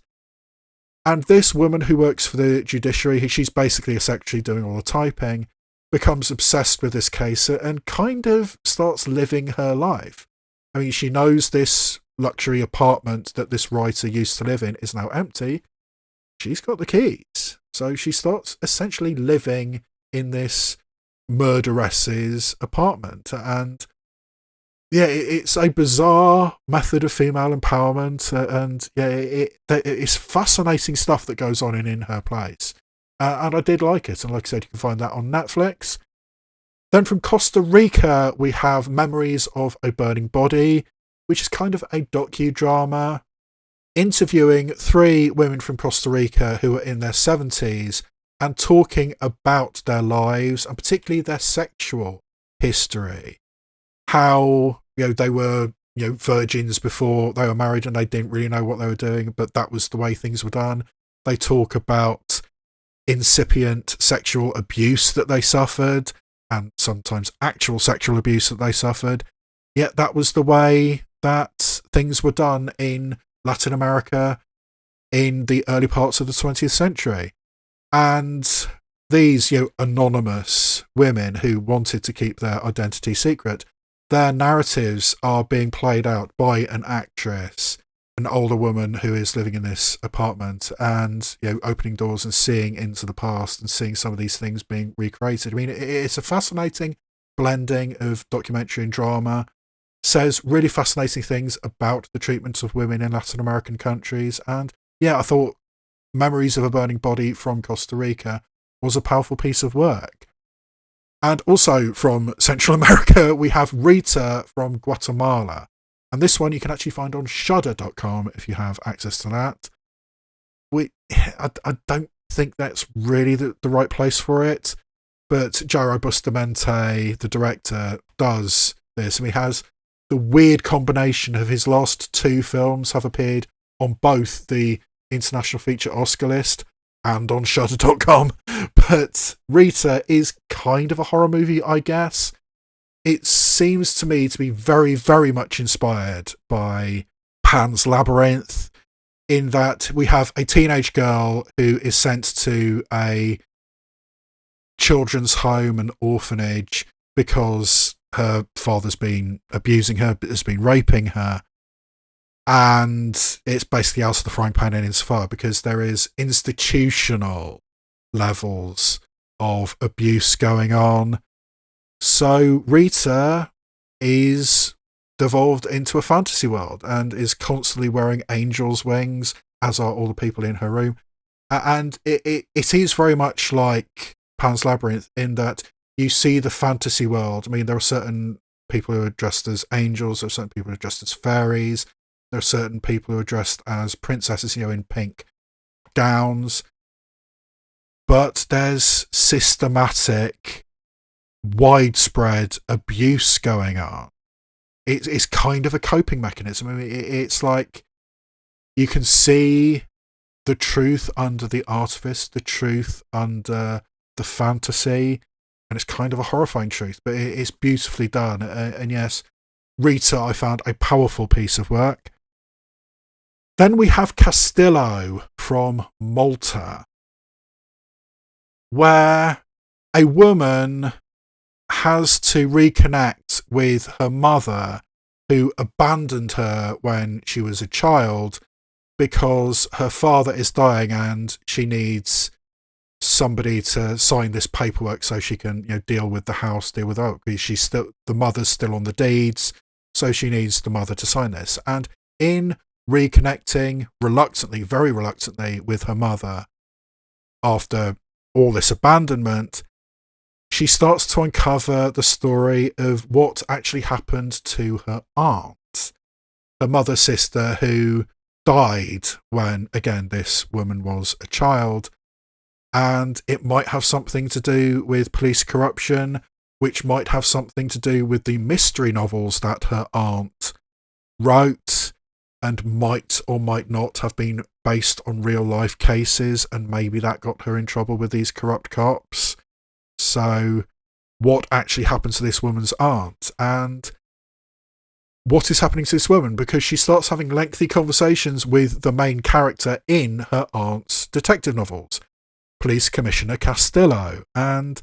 And this woman who works for the judiciary, she's basically a secretary doing all the typing, becomes obsessed with this case and kind of starts living her life. I mean, she knows this luxury apartment that this writer used to live in is now empty. She's got the keys. So she starts essentially living in this murderess's apartment. And yeah, it's a bizarre method of female empowerment. And yeah, it's fascinating stuff that goes on in Her Place. And I did like it. And like I said, you can find that on Netflix. Then from Costa Rica, we have Memories of a Burning Body, which is kind of a docudrama interviewing 3 women from Costa Rica who are in their 70s and talking about their lives and particularly their sexual history. How, they were, virgins before they were married and they didn't really know what they were doing, but that was the way things were done. They talk about incipient sexual abuse that they suffered and sometimes actual sexual abuse that they suffered. Yet that was the way that things were done in Latin America in the early parts of the 20th century. And these, anonymous women who wanted to keep their identity secret, their narratives are being played out by an actress, an older woman who is living in this apartment and, opening doors and seeing into the past and seeing some of these things being recreated. I mean, it's a fascinating blending of documentary and drama. Says really fascinating things about the treatment of women in Latin American countries. And yeah, I thought Memories of a Burning Body from Costa Rica was a powerful piece of work. And also from Central America, we have Rita from Guatemala. And this one you can actually find on Shudder.com if you have access to that. I don't think that's really the right place for it. But Jairo Bustamante, the director, does this. And he has the weird combination of his last 2 films have appeared on both the International Feature Oscar list and on Shudder.com. But Rita is kind of a horror movie, I guess. It seems to me to be very, very much inspired by Pan's Labyrinth, in that we have a teenage girl who is sent to a children's home and orphanage because her father's been abusing her, has been raping her. And it's basically out of the frying pan and into fire because there is institutional levels of abuse going on. So Rita is devolved into a fantasy world and is constantly wearing angel's wings, as are all the people in her room. And it is very much like Pan's Labyrinth in that you see the fantasy world. I mean, there are certain people who are dressed as angels, there are certain people who are dressed as fairies, there are certain people who are dressed as princesses, in pink gowns. But there's systematic, widespread abuse going on. It's kind of a coping mechanism. I mean, it's like you can see the truth under the artifice, the truth under the fantasy, and it's kind of a horrifying truth, but it's beautifully done. And yes, Rita, I found a powerful piece of work. Then we have Castillo from Malta, where a woman has to reconnect with her mother, who abandoned her when she was a child because her father is dying and she needs somebody to sign this paperwork so she can deal with the house, deal with the mother's still on the deeds, so she needs the mother to sign this. And in reconnecting reluctantly, very reluctantly, with her mother after all this abandonment, she starts to uncover the story of what actually happened to her aunt, her mother's sister, who died when, again, this woman was a child. And it might have something to do with police corruption, which might have something to do with the mystery novels that her aunt wrote, and might or might not have been based on real life cases, and maybe that got her in trouble with these corrupt cops. So what actually happened to this woman's aunt, and what is happening to this woman, because she starts having lengthy conversations with the main character in her aunt's detective novels, Police Commissioner Castillo. And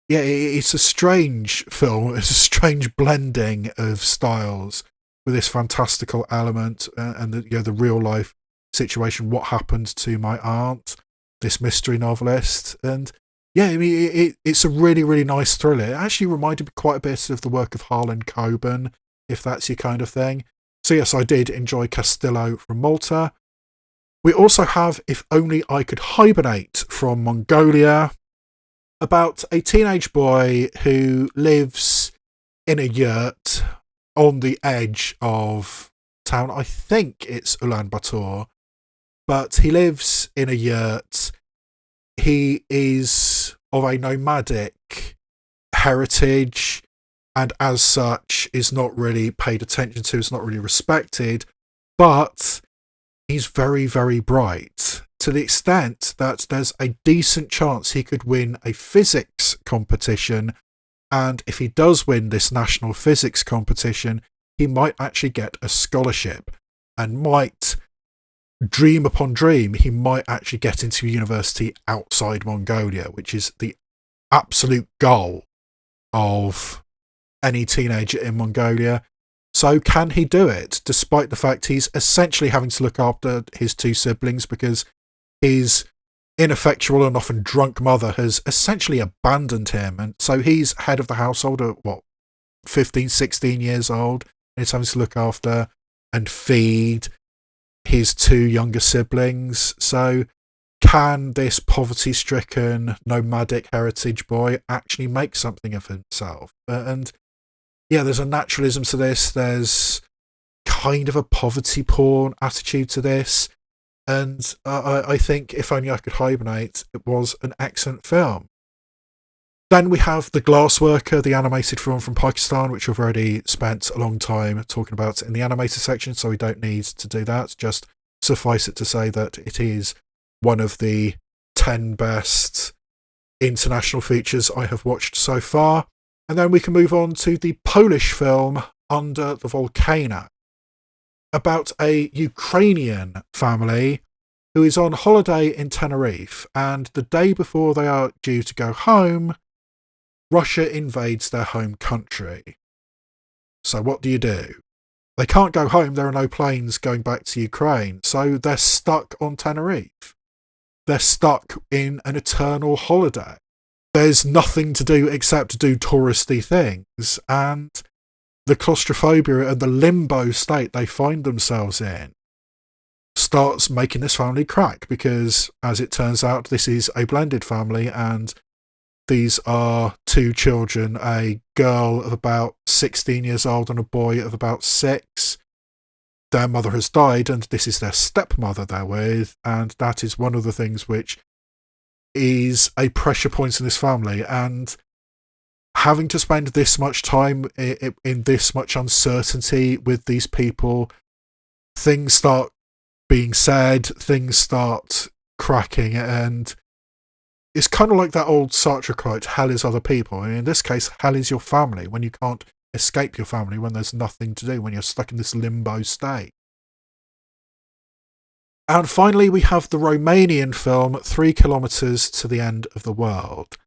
yeah, it's a strange film. It's a strange blending of styles with this fantastical element and the real life situation. What happened to my aunt, this mystery novelist? And yeah, I mean, it's a really, really nice thriller. It actually reminded me quite a bit of the work of Harlan Coben, if that's your kind of thing. So yes, I did enjoy Castillo from Malta. We also have If Only I Could Hibernate from Mongolia, about a teenage boy who lives in a yurt on the edge of town. I think it's Ulaanbaatar, but he lives in a yurt. He is of a nomadic heritage, and as such is not really paid attention to, is not really respected, but he's very, very bright, to the extent that there's a decent chance he could win a physics competition, and if he does win this national physics competition, he might actually get a scholarship, and might, dream upon dream, he might actually get into a university outside Mongolia, which is the absolute goal of any teenager in Mongolia. So can he do it, despite the fact he's essentially having to look after his two siblings because his ineffectual and often drunk mother has essentially abandoned him, and so he's head of the household at 15, 16 years old, and he's having to look after and feed his two younger siblings. So can this poverty-stricken nomadic heritage boy actually make something of himself? And yeah, there's a naturalism to this, there's kind of a poverty porn attitude to this, and I think If Only I Could Hibernate, it was an excellent film. Then we have The Glassworker, the animated film from Pakistan, which we've already spent a long time talking about in the animated section, so we don't need to do that. Just suffice it to say that it is one of the 10 best international features I have watched so far. And then we can move on to the Polish film Under the Volcano, about a Ukrainian family who is on holiday in Tenerife, and the day before they are due to go home, Russia invades their home country. So what do? They can't go home, there are no planes going back to Ukraine, so they're stuck on Tenerife. They're stuck in an eternal holiday. There's nothing to do except do touristy things, and the claustrophobia and the limbo state they find themselves in starts making this family crack, because as it turns out, this is a blended family, and these are two children, a girl of about 16 years old and a boy of about 6. Their mother has died, and this is their stepmother they're with, and that is one of the things which is a pressure point in this family. And having to spend this much time in this much uncertainty with these people, things start being said, things start cracking, and it's kind of like that old Sartre quote, hell is other people. And in this case, hell is your family, when you can't escape your family, when there's nothing to do, when you're stuck in this limbo state. And finally, we have the Romanian film 3 Kilometers to the End of the World.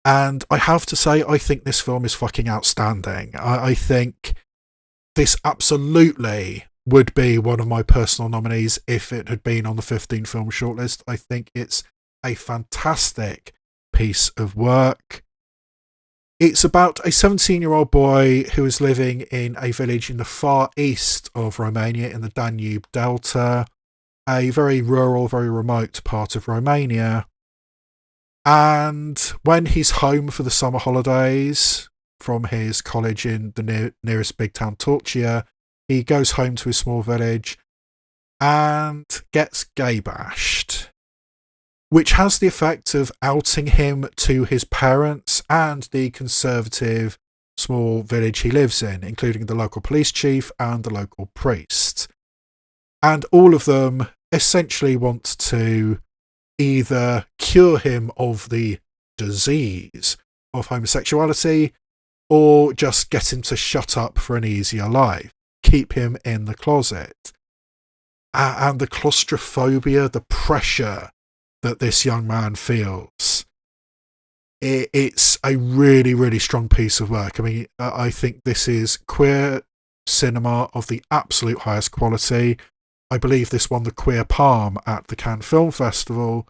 And I have to say, I think this film is fucking outstanding. I think this absolutely would be one of my personal nominees if it had been on the 15 film shortlist. I think it's a fantastic piece of work. It's about a 17-year-old boy who is living in a village in the far east of Romania in the Danube Delta, a very rural, very remote part of Romania. And when he's home for the summer holidays from his college in the nearest big town, Turcia, he goes home to his small village and gets gay bashed, which has the effect of outing him to his parents and the conservative small village he lives in, including the local police chief and the local priest. And all of them essentially want to either cure him of the disease of homosexuality or just get him to shut up for an easier life, keep him in the closet. And the claustrophobia, the pressure that this young man feels, it's a really, really strong piece of work. I mean, I think this is queer cinema of the absolute highest quality. I believe this won the Queer Palm at the Cannes Film Festival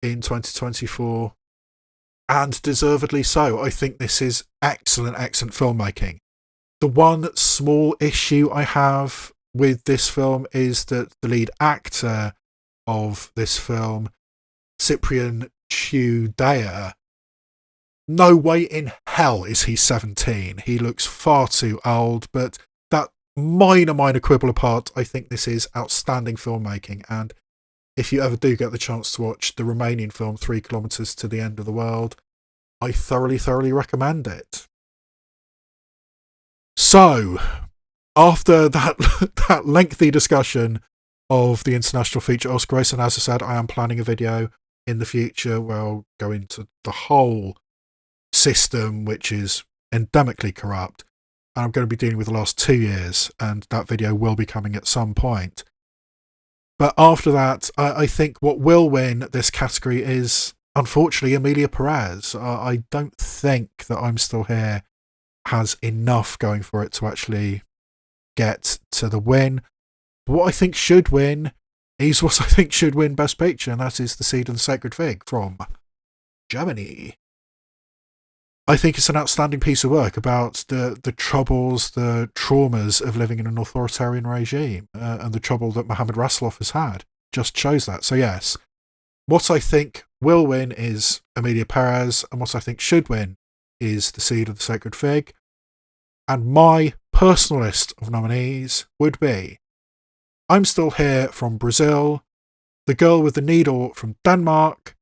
in 2024, and deservedly so. I think this is excellent, excellent filmmaking. The one small issue I have with this film is that the lead actor of this film, Cyprian Chiudea, no way in hell is he 17. He looks far too old, but that minor quibble apart, I think this is outstanding filmmaking, and if you ever do get the chance to watch the Romanian film 3 Kilometres to the End of the World, I thoroughly recommend it. So, after that lengthy discussion of the International Feature Oscar race, and as I said, I am planning a video in the future where I'll go into the whole system, which is endemically corrupt, and I'm going to be dealing with the last 2 years, and that video will be coming at some point. But after that, I think what will win this category is, unfortunately, Emilia Perez. I don't think that I'm Still Here has enough going for it to actually get to the win. But what I think should win is what I think should win Best Picture, and that is The Seed and the Sacred Fig from Germany. I think it's an outstanding piece of work about the troubles, the traumas of living in an authoritarian regime, and the trouble that Mohamed Rasoulof has had. Just shows that. So yes, what I think will win is Emilia Perez, and what I think should win is The Seed of the Sacred Fig. And my personal list of nominees would be I'm Still Here from Brazil, The Girl with the Needle from Denmark,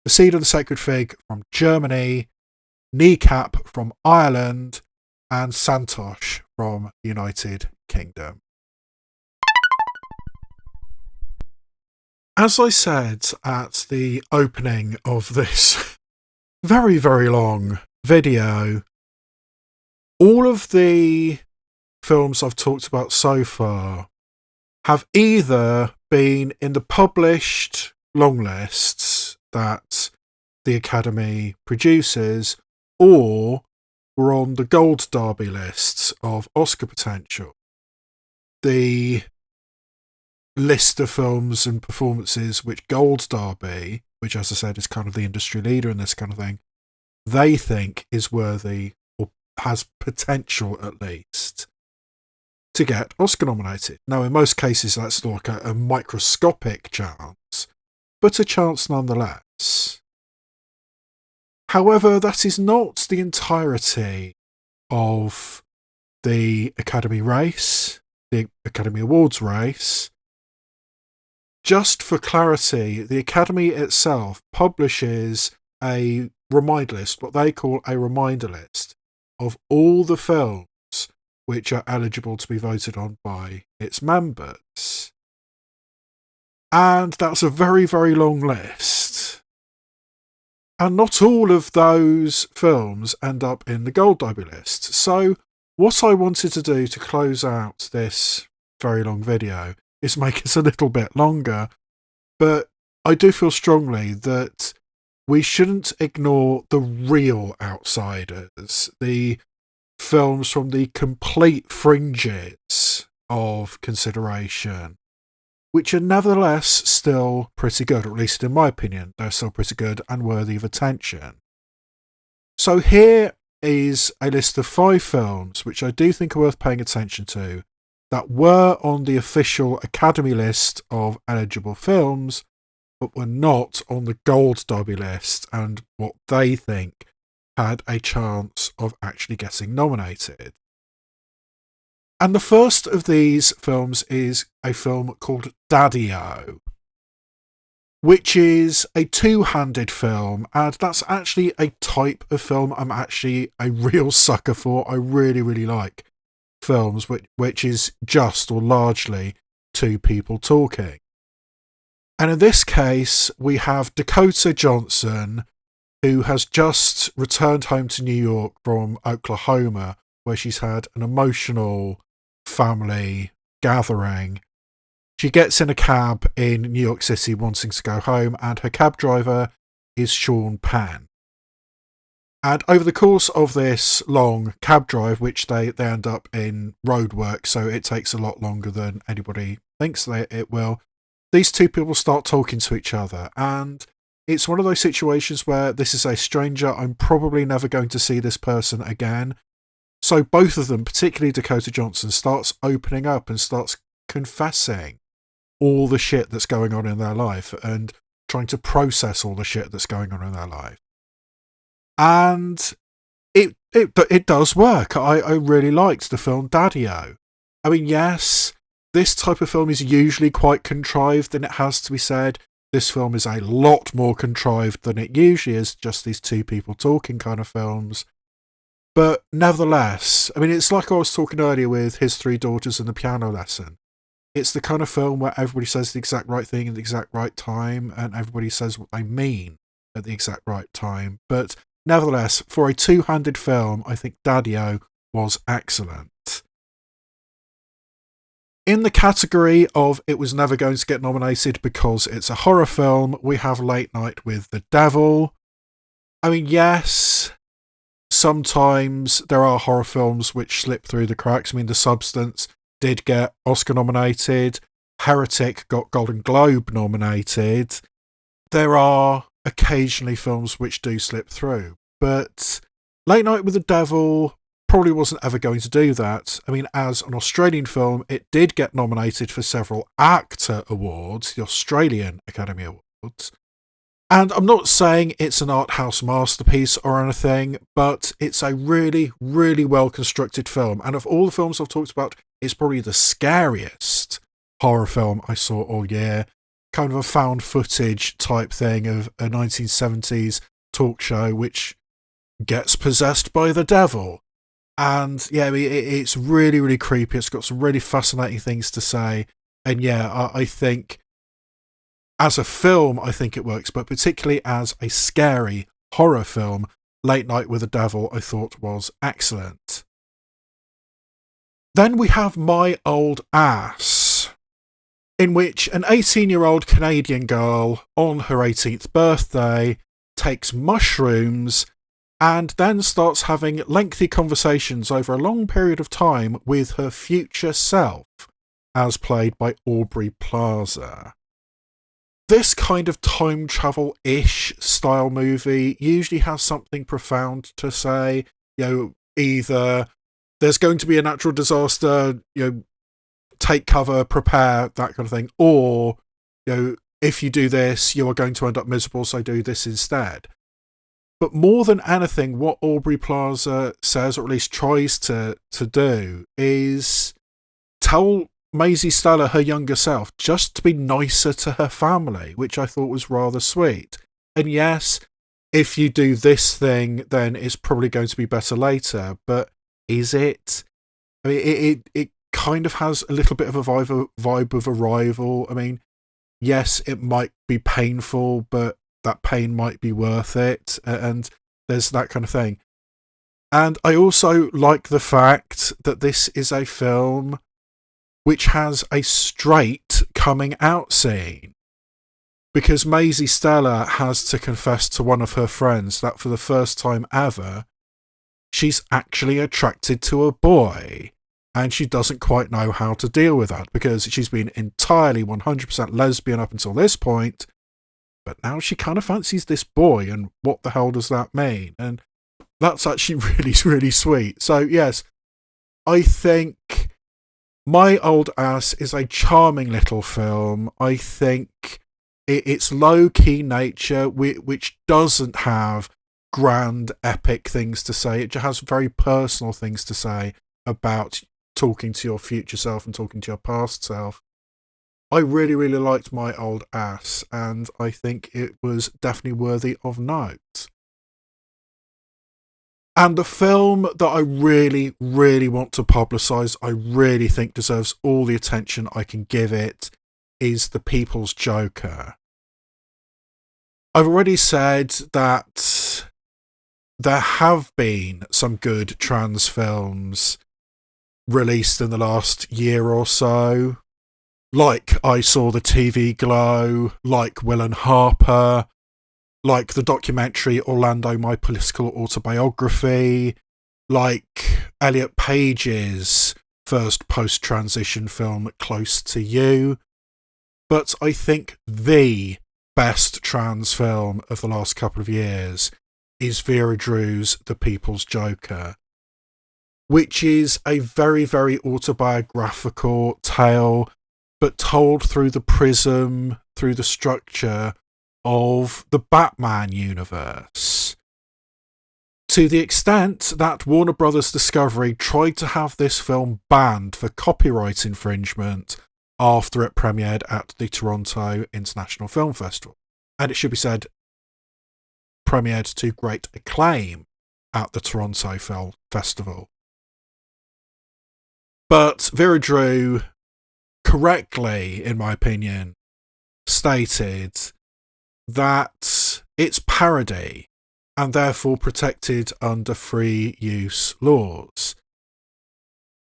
The Seed of the Sacred Fig from Germany, Kneecap from Ireland, and Santosh from the United Kingdom. As I said at the opening of this very long video, all of the films I've talked about so far have either been in the published long lists that the Academy produces, or were on the Gold Derby lists of Oscar potential. The list of films and performances which Gold Derby, which as I said is kind of the industry leader in this kind of thing, they think is worthy, or has potential at least, to get Oscar nominated. Now in most cases that's like a microscopic chance, but a chance nonetheless. However, that is not the entirety of the Academy race, the Academy Awards race. Just for clarity, the Academy itself publishes a reminder list, what they call a reminder list, of all the films which are eligible to be voted on by its members. And that's a very long list. And not all of those films end up in the Gold Derby list. So what I wanted to do to close out this very long video is make it a little bit longer. But I do feel strongly that we shouldn't ignore the real outsiders, the films from the complete fringes of consideration, which are nevertheless still pretty good, or at least in my opinion, they're still pretty good and worthy of attention. So here is a list of 5 films which I do think are worth paying attention to, that were on the official Academy list of eligible films, but were not on the Gold Derby list, and what they think had a chance of actually getting nominated. And the first of these films is a film called Daddy-O, which is a two-handed film, and that's actually a type of film I'm actually a real sucker for. I really like films which is just or largely two people talking. And in this case, we have Dakota Johnson, who has just returned home to New York from Oklahoma, where she's had an emotional family gathering. She gets in a cab in New York City wanting to go home, and her cab driver is Sean Penn. And over the course of this long cab drive, which they end up in road work, so it takes a lot longer than anybody thinks it will, these two people start talking to each other, and it's one of those situations where this is a stranger, I'm probably never going to see this person again. So both of them, particularly Dakota Johnson, starts opening up and starts confessing all the shit that's going on in their life and trying to process all the shit that's going on in their life. And it does work. I really liked the film Daddy-O. I mean, yes, this type of film is usually quite contrived, and it has to be said. This film is a lot more contrived than it usually is, just these two people talking kind of films. But nevertheless, I mean, it's like I was talking earlier with His Three Daughters and The Piano Lesson. It's the kind of film where everybody says the exact right thing at the exact right time, and everybody says what they mean at the exact right time. But nevertheless, for a two-handed film, I think Daddy-O was excellent. In the category of it was never going to get nominated because it's a horror film, we have Late Night with the Devil. I mean, yes, sometimes there are horror films which slip through the cracks. I mean, The Substance did get Oscar nominated. Heretic got Golden Globe nominated. There are occasionally films which do slip through. But Late Night with the Devil probably wasn't ever going to do that. I mean, as an Australian film, it did get nominated for several ACTA awards, the Australian Academy Awards. And I'm not saying it's an art house masterpiece or anything, but it's a really, really well-constructed film. And of all the films I've talked about, it's probably the scariest horror film I saw all year. Kind of a found footage type thing of a 1970s talk show which gets possessed by the devil. And yeah, I mean, it's really, really creepy. It's got some really fascinating things to say. And yeah, I think as a film, I think it works, but particularly as a scary horror film, Late Night with the Devil, I thought was excellent. Then we have My Old Ass, in which an 18-year-old Canadian girl on her 18th birthday takes mushrooms and then starts having lengthy conversations over a long period of time with her future self, as played by Aubrey Plaza. This kind of time travel-ish style movie usually has something profound to say. You know, either there's going to be a natural disaster, you know, take cover, prepare, that kind of thing, or, you know, if you do this, you are going to end up miserable, so do this instead. But more than anything, what Aubrey Plaza says, or at least tries to do, is tell Maisie Stella, her younger self, just to be nicer to her family, which I thought was rather sweet. And yes, if you do this thing, then it's probably going to be better later. But is it? I mean, it kind of has a little bit of a vibe of Arrival. I mean, yes, it might be painful, but that pain might be worth it, and there's that kind of thing. And I also like the fact that this is a film which has a straight coming out scene, because Maisie Stella has to confess to one of her friends that for the first time ever, she's actually attracted to a boy, and she doesn't quite know how to deal with that, because she's been entirely 100% lesbian up until this point. But now she kind of fancies this boy, and what the hell does that mean? And that's actually really, really sweet. So yes, I think My Old Ass is a charming little film. I think its low-key nature, which doesn't have grand, epic things to say. It just has very personal things to say about talking to your future self and talking to your past self. I really, really liked My Old Ass, and I think it was definitely worthy of note. And the film that I really, really want to publicise, I really think deserves all the attention I can give it, is The People's Joker. I've already said that there have been some good trans films released in the last year or so. Like I Saw the TV Glow, like Will and Harper, like the documentary Orlando, My Political Autobiography, like Elliot Page's first post-transition film, Close to You. But I think the best trans film of the last couple of years is Vera Drew's The People's Joker, which is a very, very autobiographical tale but told through the prism, through the structure of the Batman universe. To the extent that Warner Brothers Discovery tried to have this film banned for copyright infringement after it premiered at the Toronto International Film Festival. And it should be said, premiered to great acclaim at the Toronto Film Festival. But Vera Drew correctly, in my opinion, stated that it's parody and therefore protected under free use laws.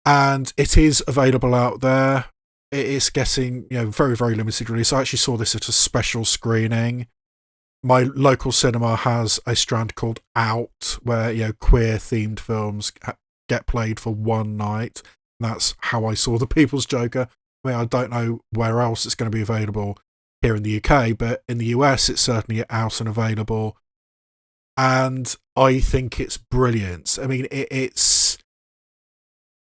And it is available out there. It is getting, very, very limited release. I actually saw this at a special screening. My local cinema has a strand called Out, where, queer themed films get played for one night. That's how I saw The People's Joker. I mean, I don't know where else it's going to be available here in the UK, but in the US it's certainly out and available. And I think it's brilliant. I mean, it's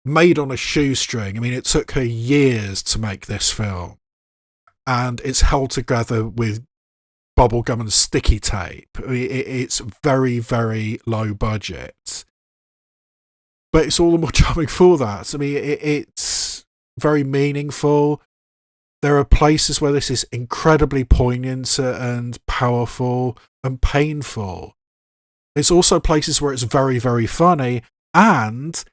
made on a shoestring. I mean, it took her years to make this film. And it's held together with bubblegum and sticky tape. I mean, it's very, very low budget. But it's all the more charming for that. I mean, it's very meaningful. There are places where this is incredibly poignant and powerful and painful. It's also places where it's very, very funny. And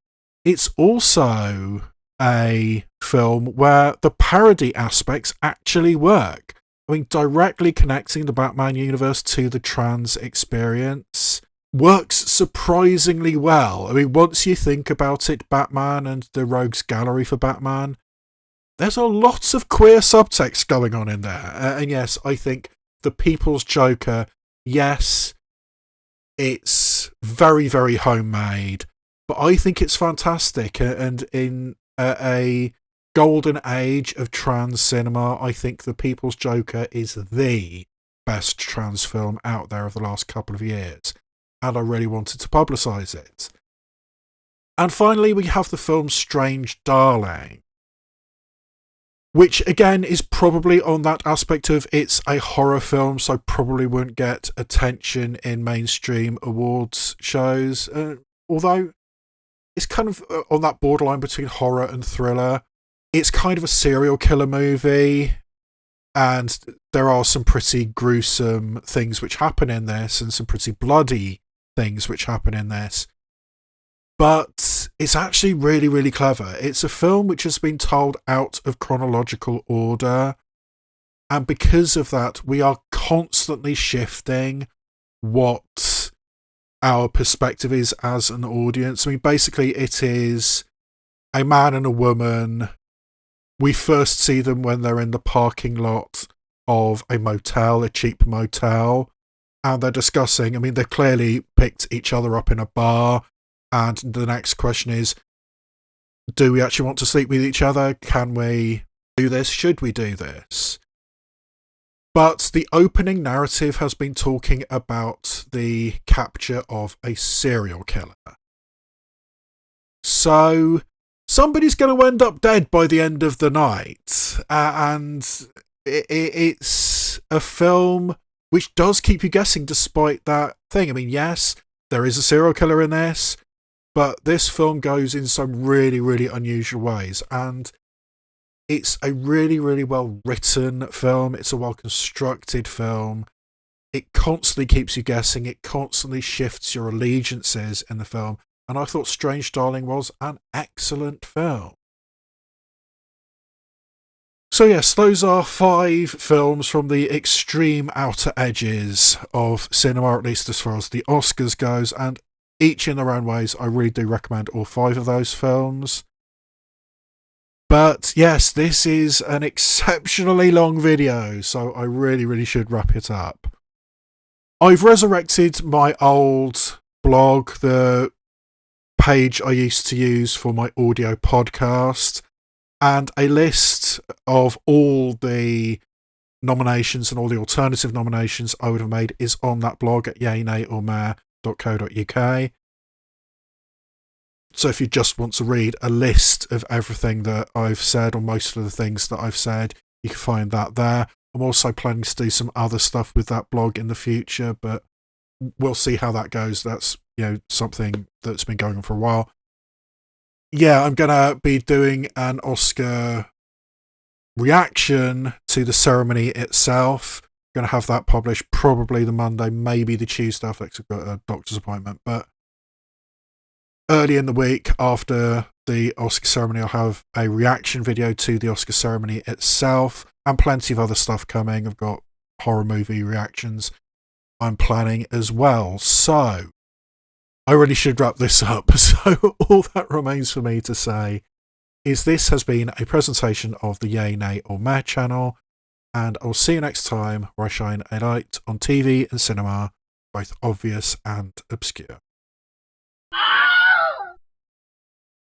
it's also a film where the parody aspects actually work. I mean, directly connecting the Batman universe to the trans experience works surprisingly well. I mean, once you think about it, Batman and the Rogues Gallery for Batman, there's a lot of queer subtext going on in there. And yes, I think The People's Joker, yes, it's very, very homemade, but I think it's fantastic. And in a golden age of trans cinema, I think The People's Joker is the best trans film out there of the last couple of years. And I really wanted to publicise it. And finally, we have the film Strange Darling, which again is probably on that aspect of it's a horror film, so probably won't get attention in mainstream awards shows. Although it's kind of on that borderline between horror and thriller. It's kind of a serial killer movie, and there are some pretty gruesome things which happen in this, and some pretty bloody things which happen in this. But it's actually really, really clever. It's a film which has been told out of chronological order, and because of that, we are constantly shifting what our perspective is as an audience. I mean, basically, it is a man and a woman. We first see them when they're in the parking lot of a motel, a cheap motel, and they're discussing. I mean, they've clearly picked each other up in a bar, and the next question is, do we actually want to sleep with each other? Can we do this? Should we do this? But the opening narrative has been talking about the capture of a serial killer. So somebody's going to end up dead by the end of the night. And it's a film which does keep you guessing despite that thing. I mean, yes, there is a serial killer in this, but this film goes in some really, really unusual ways. And it's a really, really well written film. It's a well constructed film. It constantly keeps you guessing. It constantly shifts your allegiances in the film. And I thought Strange Darling was an excellent film. So yes, those are 5 films from the extreme outer edges of cinema, at least as far as the Oscars goes. And each in their own ways, I really do recommend all 5 of those films. But yes, this is an exceptionally long video, so I really, really should wrap it up. I've resurrected my old blog, the page I used to use for my audio podcast, and a list of all the nominations and all the alternative nominations I would have made is on that blog at yaynayormare.co.uk. So if you just want to read a list of everything that I've said, or most of the things that I've said, you can find that there. I'm also planning to do some other stuff with that blog in the future, but we'll see how that goes. That's, something that's been going on for a while. Yeah, I'm going to be doing an Oscar reaction to the ceremony itself. Going to have that published probably the Monday, maybe the Tuesday after I've got a doctor's appointment. But early in the week after the Oscar ceremony, I'll have a reaction video to the Oscar ceremony itself, and plenty of other stuff coming. I've got horror movie reactions I'm planning as well. So I really should wrap this up. So all that remains for me to say is this has been a presentation of the Yay, Nay or Meh channel, and I'll see you next time where I shine a light on TV and cinema, both obvious and obscure.